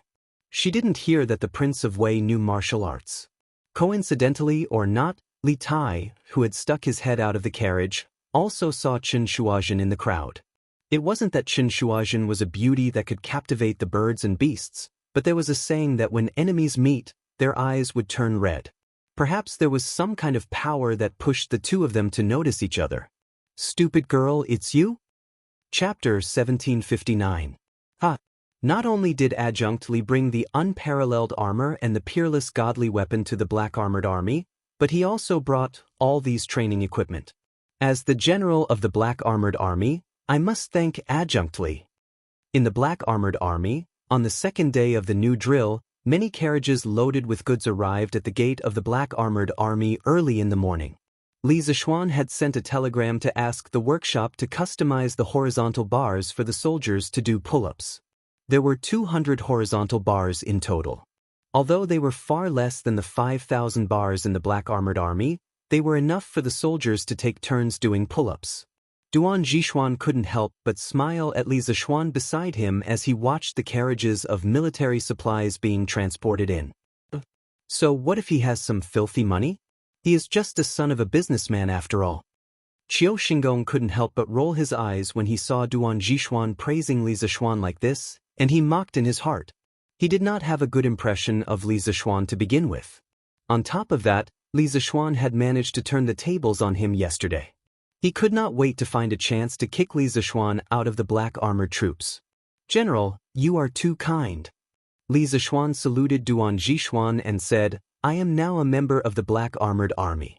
She didn't hear that the Prince of Wei knew martial arts. Coincidentally or not, Li Tai, who had stuck his head out of the carriage, also saw Qin Shuazhen in the crowd. It wasn't that Qin Shuazhen was a beauty that could captivate the birds and beasts, but there was a saying that when enemies meet, their eyes would turn red. Perhaps there was some kind of power that pushed the two of them to notice each other. Stupid girl, it's you? Chapter 1759. Not only did Adjunct Li bring the unparalleled armor and the peerless godly weapon to the Black Armored Army, but he also brought all these training equipment. As the general of the Black Armored Army, I must thank Adjunct Li. In the Black Armored Army, on the second day of the new drill, many carriages loaded with goods arrived at the gate of the Black Armored Army early in the morning. Li Zishuan had sent a telegram to ask the workshop to customize the horizontal bars for the soldiers to do pull-ups. There were 200 horizontal bars in total. Although they were far less than the 5,000 bars in the Black Armored Army, they were enough for the soldiers to take turns doing pull-ups. Duan Zhishuan couldn't help but smile at Li Zishuan beside him as he watched the carriages of military supplies being transported in. So what if he has some filthy money? He is just the son of a businessman after all. Qiu Xingong couldn't help but roll his eyes when he saw Duan Zhishuan praising Li Zishuan like this, and he mocked in his heart. He did not have a good impression of Li Zishuan to begin with. On top of that, Li Zishuan had managed to turn the tables on him yesterday. He could not wait to find a chance to kick Li Zishuan out of the black armored troops. General, you are too kind. Li Zishuan saluted Duan Zhishuan and said, I am now a member of the Black Armored Army.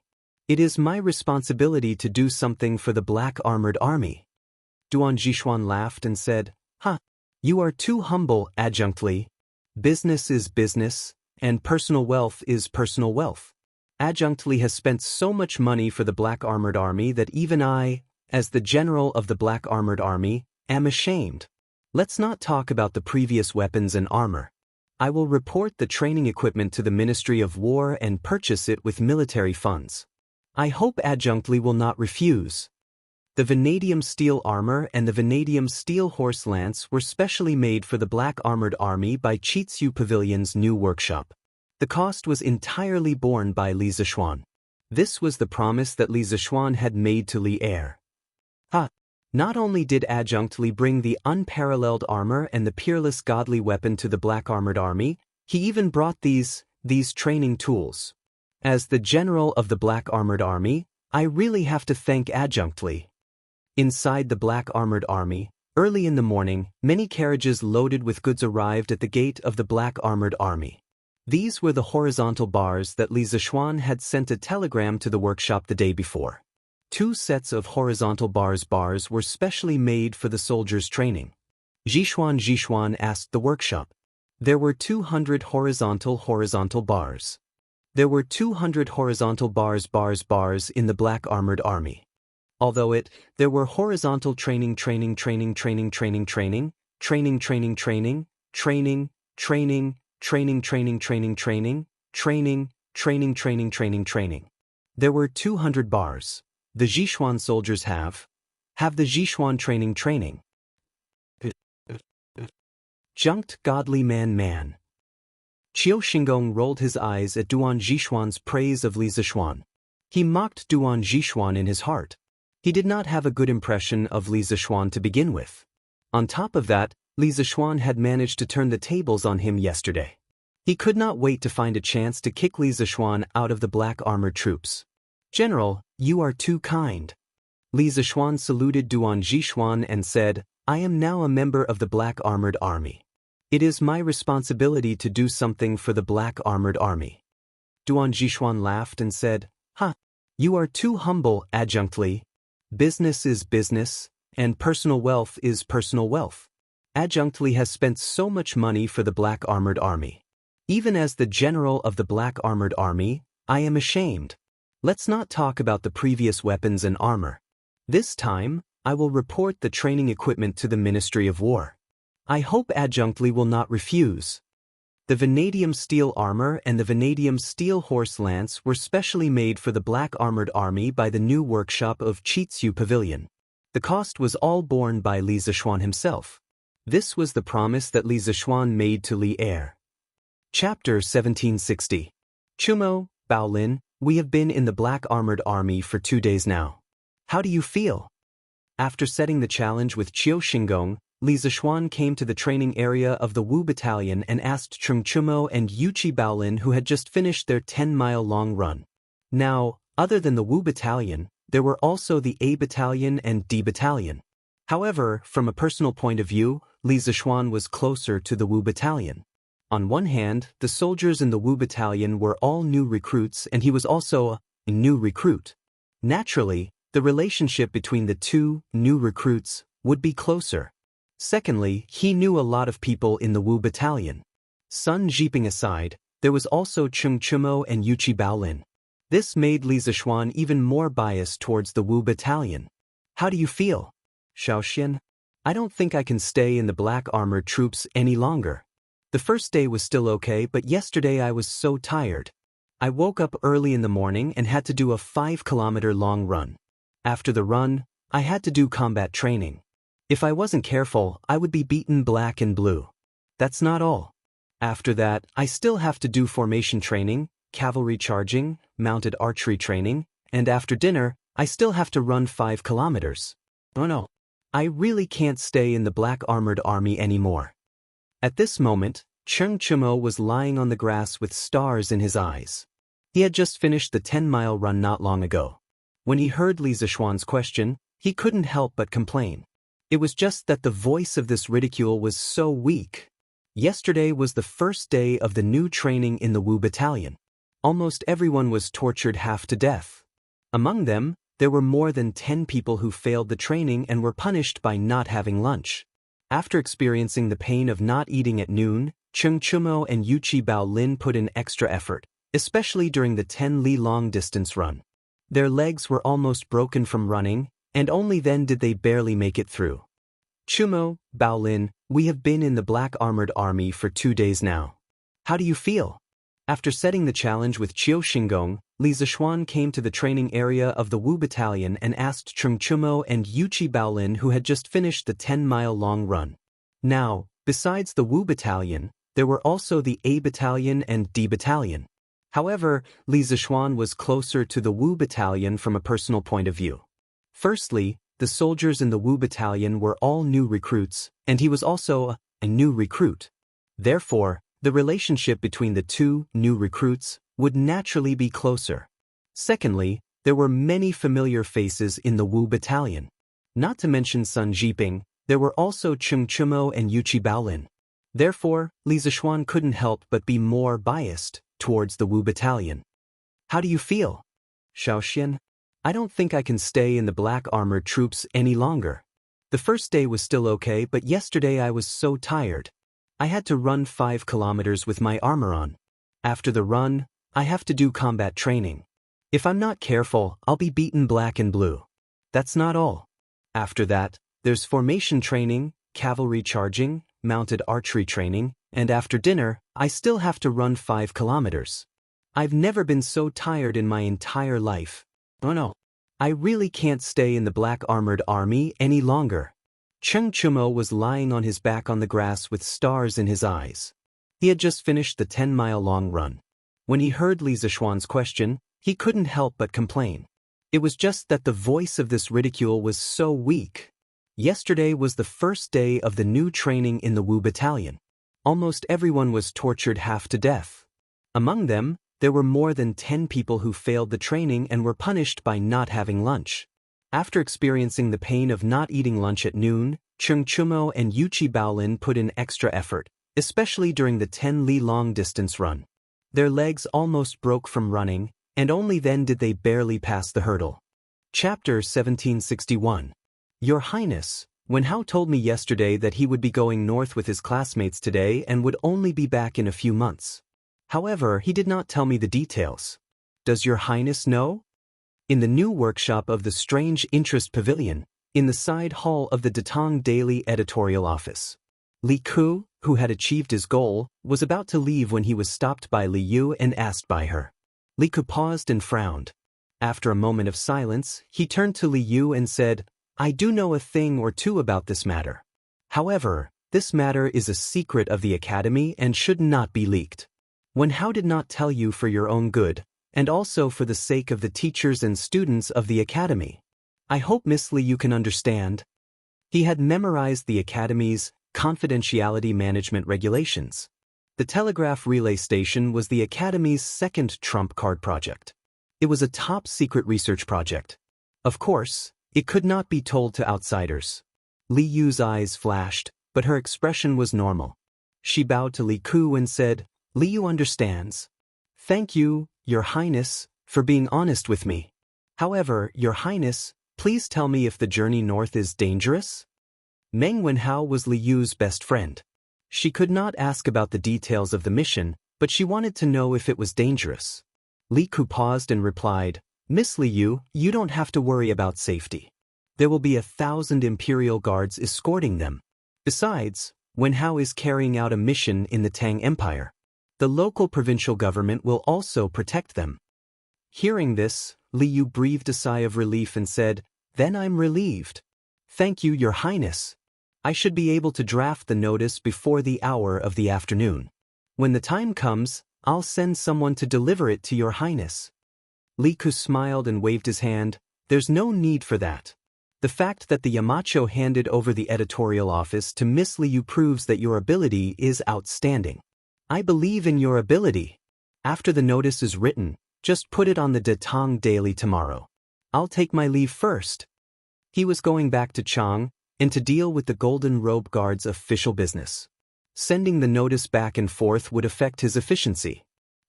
It is my responsibility to do something for the Black Armored Army. Duan Zhishuan laughed and said, You are too humble, Adjunct Li. Business is business, and personal wealth is personal wealth. Adjunct Li has spent so much money for the Black Armored Army that even I, as the general of the Black Armored Army, am ashamed. Let's not talk about the previous weapons and armor. I will report the training equipment to the Ministry of War and purchase it with military funds. I hope Adjunct Li will not refuse. The vanadium steel armor and the vanadium steel horse lance were specially made for the Black Armored Army by Chitsu Pavilion's new workshop. The cost was entirely borne by Li Zishuan. This was the promise that Li Zishuan had made to Li Er. Not only did Adjunct Li bring the unparalleled armor and the peerless godly weapon to the Black Armored Army, he even brought these training tools. As the general of the Black Armored Army, I really have to thank Adjunct Li. Inside the Black Armored Army, early in the morning, many carriages loaded with goods arrived at the gate of the Black Armored Army. These were the horizontal bars that Li Zishuan had sent a telegram to the workshop the day before. 2 sets of horizontal bars were specially made for the soldiers' training. Zhishuan asked the workshop. There were 200 horizontal bars. There were 200 horizontal bars in the Black Armored Army. Although there were horizontal training, there were 200 bars. The Zhishuan soldiers have the Zhishuan training. Junked godly man. Qiu Xingong rolled his eyes at Duan Zhishuan's praise of Li Zishuan. He mocked Duan Zhishuan in his heart. He did not have a good impression of Li Zishuan to begin with. On top of that, Li Zishuan had managed to turn the tables on him yesterday. He could not wait to find a chance to kick Li Zishuan out of the black armored troops. General, you are too kind. Li Zishuan saluted Duan Zhishuan and said, I am now a member of the Black Armored Army. It is my responsibility to do something for the Black Armored Army. Duan Zhishuan laughed and said, You are too humble, Adjunct Li. Business is business, and personal wealth is personal wealth. Adjunct Li has spent so much money for the Black Armored Army. Even as the general of the Black Armored Army, I am ashamed. Let's not talk about the previous weapons and armor. This time, I will report the training equipment to the Ministry of War. I hope Adjunct Li will not refuse. The vanadium steel armor and the vanadium steel horse lance were specially made for the Black Armored Army by the new workshop of Chitsu Pavilion. The cost was all borne by Li Zishuan himself. This was the promise that Li Zishuan made to Li Er. Chapter 1760. Chumo, Baolin, we have been in the Black Armored Army for 2 days now. How do you feel? After setting the challenge with Qiu Xingong, Li Zishuan came to the training area of the Wu Battalion and asked Chung Chumo and Yuchi Baolin, who had just finished their 10-mile-long run. Now, other than the Wu Battalion, there were also the A Battalion and D Battalion. However, from a personal point of view, Li Zishuan was closer to the Wu Battalion. On one hand, the soldiers in the Wu Battalion were all new recruits and he was also a new recruit. Naturally, the relationship between the two new recruits would be closer. Secondly, he knew a lot of people in the Wu battalion. Sun Jiping aside, there was also Cheng Chumo and Yuchi Baolin. This made Li Zishuan even more biased towards the Wu battalion. How do you feel, Xiaoxian? I don't think I can stay in the black armored troops any longer. The first day was still okay, but yesterday I was so tired. I woke up early in the morning and had to do a 5-kilometer long run. After the run, I had to do combat training. If I wasn't careful, I would be beaten black and blue. That's not all. After that, I still have to do formation training, cavalry charging, mounted archery training, and after dinner, I still have to run 5 kilometers. Oh no. I really can't stay in the black armored army anymore. At this moment, Cheng Chumo was lying on the grass with stars in his eyes. He had just finished the 10-mile run not long ago. When he heard Li Zishuan's question, he couldn't help but complain. It was just that the voice of this ridicule was so weak. Yesterday was the first day of the new training in the Wu battalion. Almost everyone was tortured half to death. Among them, there were more than 10 people who failed the training and were punished by not having lunch. After experiencing the pain of not eating at noon, Cheng Chumo and Yuchi Baolin put in extra effort, especially during the 10-li long-distance run. Their legs were almost broken from running, and only then did they barely make it through. Chumo, Baolin, we have been in the black armored army for 2 days now. How do you feel? After setting the challenge with Qiu Xingong, Li Zishuan came to the training area of the Wu battalion and asked Cheng Chumo and Yuchi Baolin, who had just finished the 10-mile long run. Now, besides the Wu battalion, there were also the A battalion and D battalion. However, Li Zishuan was closer to the Wu battalion from a personal point of view. Firstly, the soldiers in the Wu battalion were all new recruits, and he was also a new recruit. Therefore, the relationship between the two new recruits would naturally be closer. Secondly, there were many familiar faces in the Wu battalion. Not to mention Sun Jiping, there were also Cheng Chumo and Yuchi Baolin. Therefore, Li Zishuan couldn't help but be more biased towards the Wu battalion. How do you feel, Xiaoxian? I don't think I can stay in the black armored troops any longer. The first day was still okay, but yesterday I was so tired. I had to run 5 kilometers with my armor on. After the run, I have to do combat training. If I'm not careful, I'll be beaten black and blue. That's not all. After that, there's formation training, cavalry charging, mounted archery training, and after dinner, I still have to run 5 kilometers. I've never been so tired in my entire life. Oh no. I really can't stay in the black armored army any longer. Cheng Chumo was lying on his back on the grass with stars in his eyes. He had just finished the 10-mile long run. When he heard Li Zishuan's question, he couldn't help but complain. It was just that the voice of this ridicule was so weak. Yesterday was the first day of the new training in the Wu battalion. Almost everyone was tortured half to death. Among them, there were more than 10 people who failed the training and were punished by not having lunch. After experiencing the pain of not eating lunch at noon, Cheng Chumo and Yuchi Baolin put in extra effort, especially during the 10-li long-distance run. Their legs almost broke from running, and only then did they barely pass the hurdle. Chapter 1761. Your Highness, Wen Hao told me yesterday that he would be going north with his classmates today and would only be back in a few months. However, he did not tell me the details. Does Your Highness know? In the new workshop of the Strange Interest Pavilion, in the side hall of the Datong Daily editorial office. Li Ku, who had achieved his goal, was about to leave when he was stopped by Li Yu and asked by her. Li Ku paused and frowned. After a moment of silence, he turned to Li Yu and said, I do know a thing or two about this matter. However, this matter is a secret of the Academy and should not be leaked. Wen Hao did not tell you for your own good, and also for the sake of the teachers and students of the Academy. I hope Miss Li you can understand. He had memorized the Academy's confidentiality management regulations. The telegraph relay station was the Academy's second trump card project. It was a top-secret research project. Of course, it could not be told to outsiders. Li Yu's eyes flashed, but her expression was normal. She bowed to Li Ku and said, Li Yu understands. Thank you, Your Highness, for being honest with me. However, Your Highness, please tell me if the journey north is dangerous? Meng Wenhao was Li Yu's best friend. She could not ask about the details of the mission, but she wanted to know if it was dangerous. Li Ku paused and replied, Miss Li Yu, you don't have to worry about safety. There will be 1,000 Imperial guards escorting them. Besides, Wenhao is carrying out a mission in the Tang Empire. The local provincial government will also protect them. Hearing this, Li Yu breathed a sigh of relief and said, Then I'm relieved. Thank you, Your Highness. I should be able to draft the notice before the hour of the afternoon. When the time comes, I'll send someone to deliver it to Your Highness. Li Ku smiled and waved his hand. There's no need for that. The fact that the Yamacho handed over the editorial office to Miss Li Yu proves that your ability is outstanding. I believe in your ability. After the notice is written, just put it on the Datang Daily tomorrow. I'll take my leave first. He was going back to Chang and to deal with the Golden Robe Guard's official business. Sending the notice back and forth would affect his efficiency.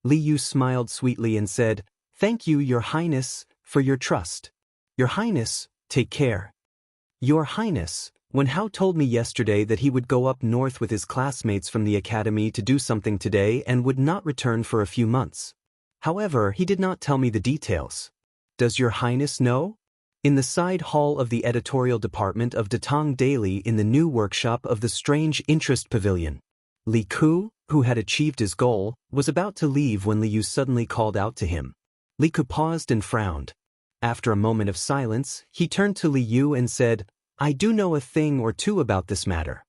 Li Yu smiled sweetly and said, Thank you, Your Highness, for your trust. Your Highness, take care. Your Highness, Wenhao told me yesterday that he would go up north with his classmates from the academy to do something today and would not return for a few months. However, he did not tell me the details. Does Your Highness know? In the side hall of the editorial department of Datang Daily in the new workshop of the Strange Interest Pavilion, Li Ku, who had achieved his goal, was about to leave when Li Yu suddenly called out to him. Li Ku paused and frowned. After a moment of silence, he turned to Li Yu and said, I do know a thing or two about this matter.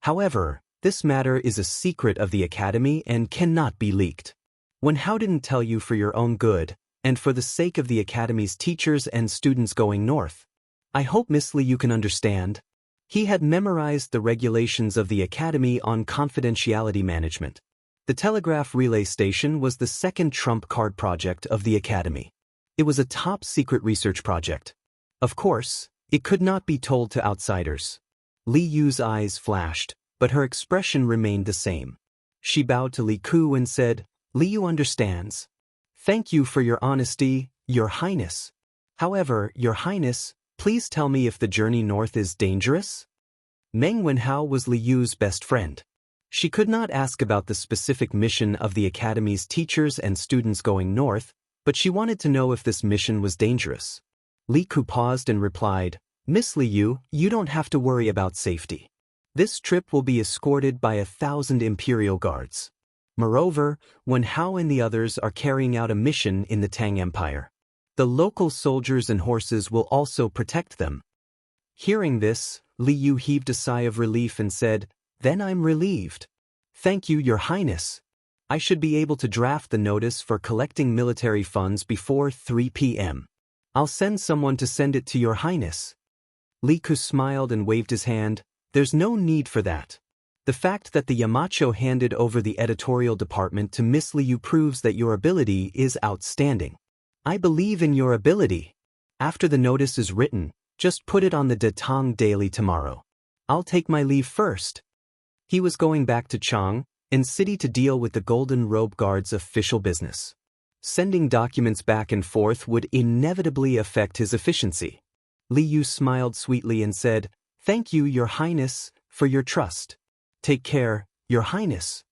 However, this matter is a secret of the academy and cannot be leaked. Wenhao didn't tell you for your own good, and for the sake of the academy's teachers and students going north. I hope Miss Li Yu can understand. He had memorized the regulations of the academy on confidentiality management. The telegraph relay station was the second trump card project of the academy. It was a top-secret research project. Of course, it could not be told to outsiders. Li Yu's eyes flashed, but her expression remained the same. She bowed to Li Ku and said, Li Yu understands. Thank you for your honesty, Your Highness. However, Your Highness, please tell me if the journey north is dangerous? Meng Wenhao was Li Yu's best friend. She could not ask about the specific mission of the academy's teachers and students going north, but she wanted to know if this mission was dangerous. Li Ku paused and replied, Miss Li Yu, you don't have to worry about safety. This trip will be escorted by 1,000 Imperial guards. Moreover, Wenhao and the others are carrying out a mission in the Tang Empire. The local soldiers and horses will also protect them. Hearing this, Li Yu heaved a sigh of relief and said, Then I'm relieved. Thank you, Your Highness. I should be able to draft the notice for collecting military funds before 3 p.m. I'll send someone to send it to Your Highness. Li Ku smiled and waved his hand. There's no need for that. The fact that the Yamacho handed over the editorial department to Miss Li Yu proves that your ability is outstanding. I believe in your ability. After the notice is written, just put it on the Datang Daily tomorrow. I'll take my leave first. He was going back to Chang and city to deal with the Golden Robe Guard's official business. Sending documents back and forth would inevitably affect his efficiency. Li Yu smiled sweetly and said, Thank you, Your Highness, for your trust. Take care, Your Highness.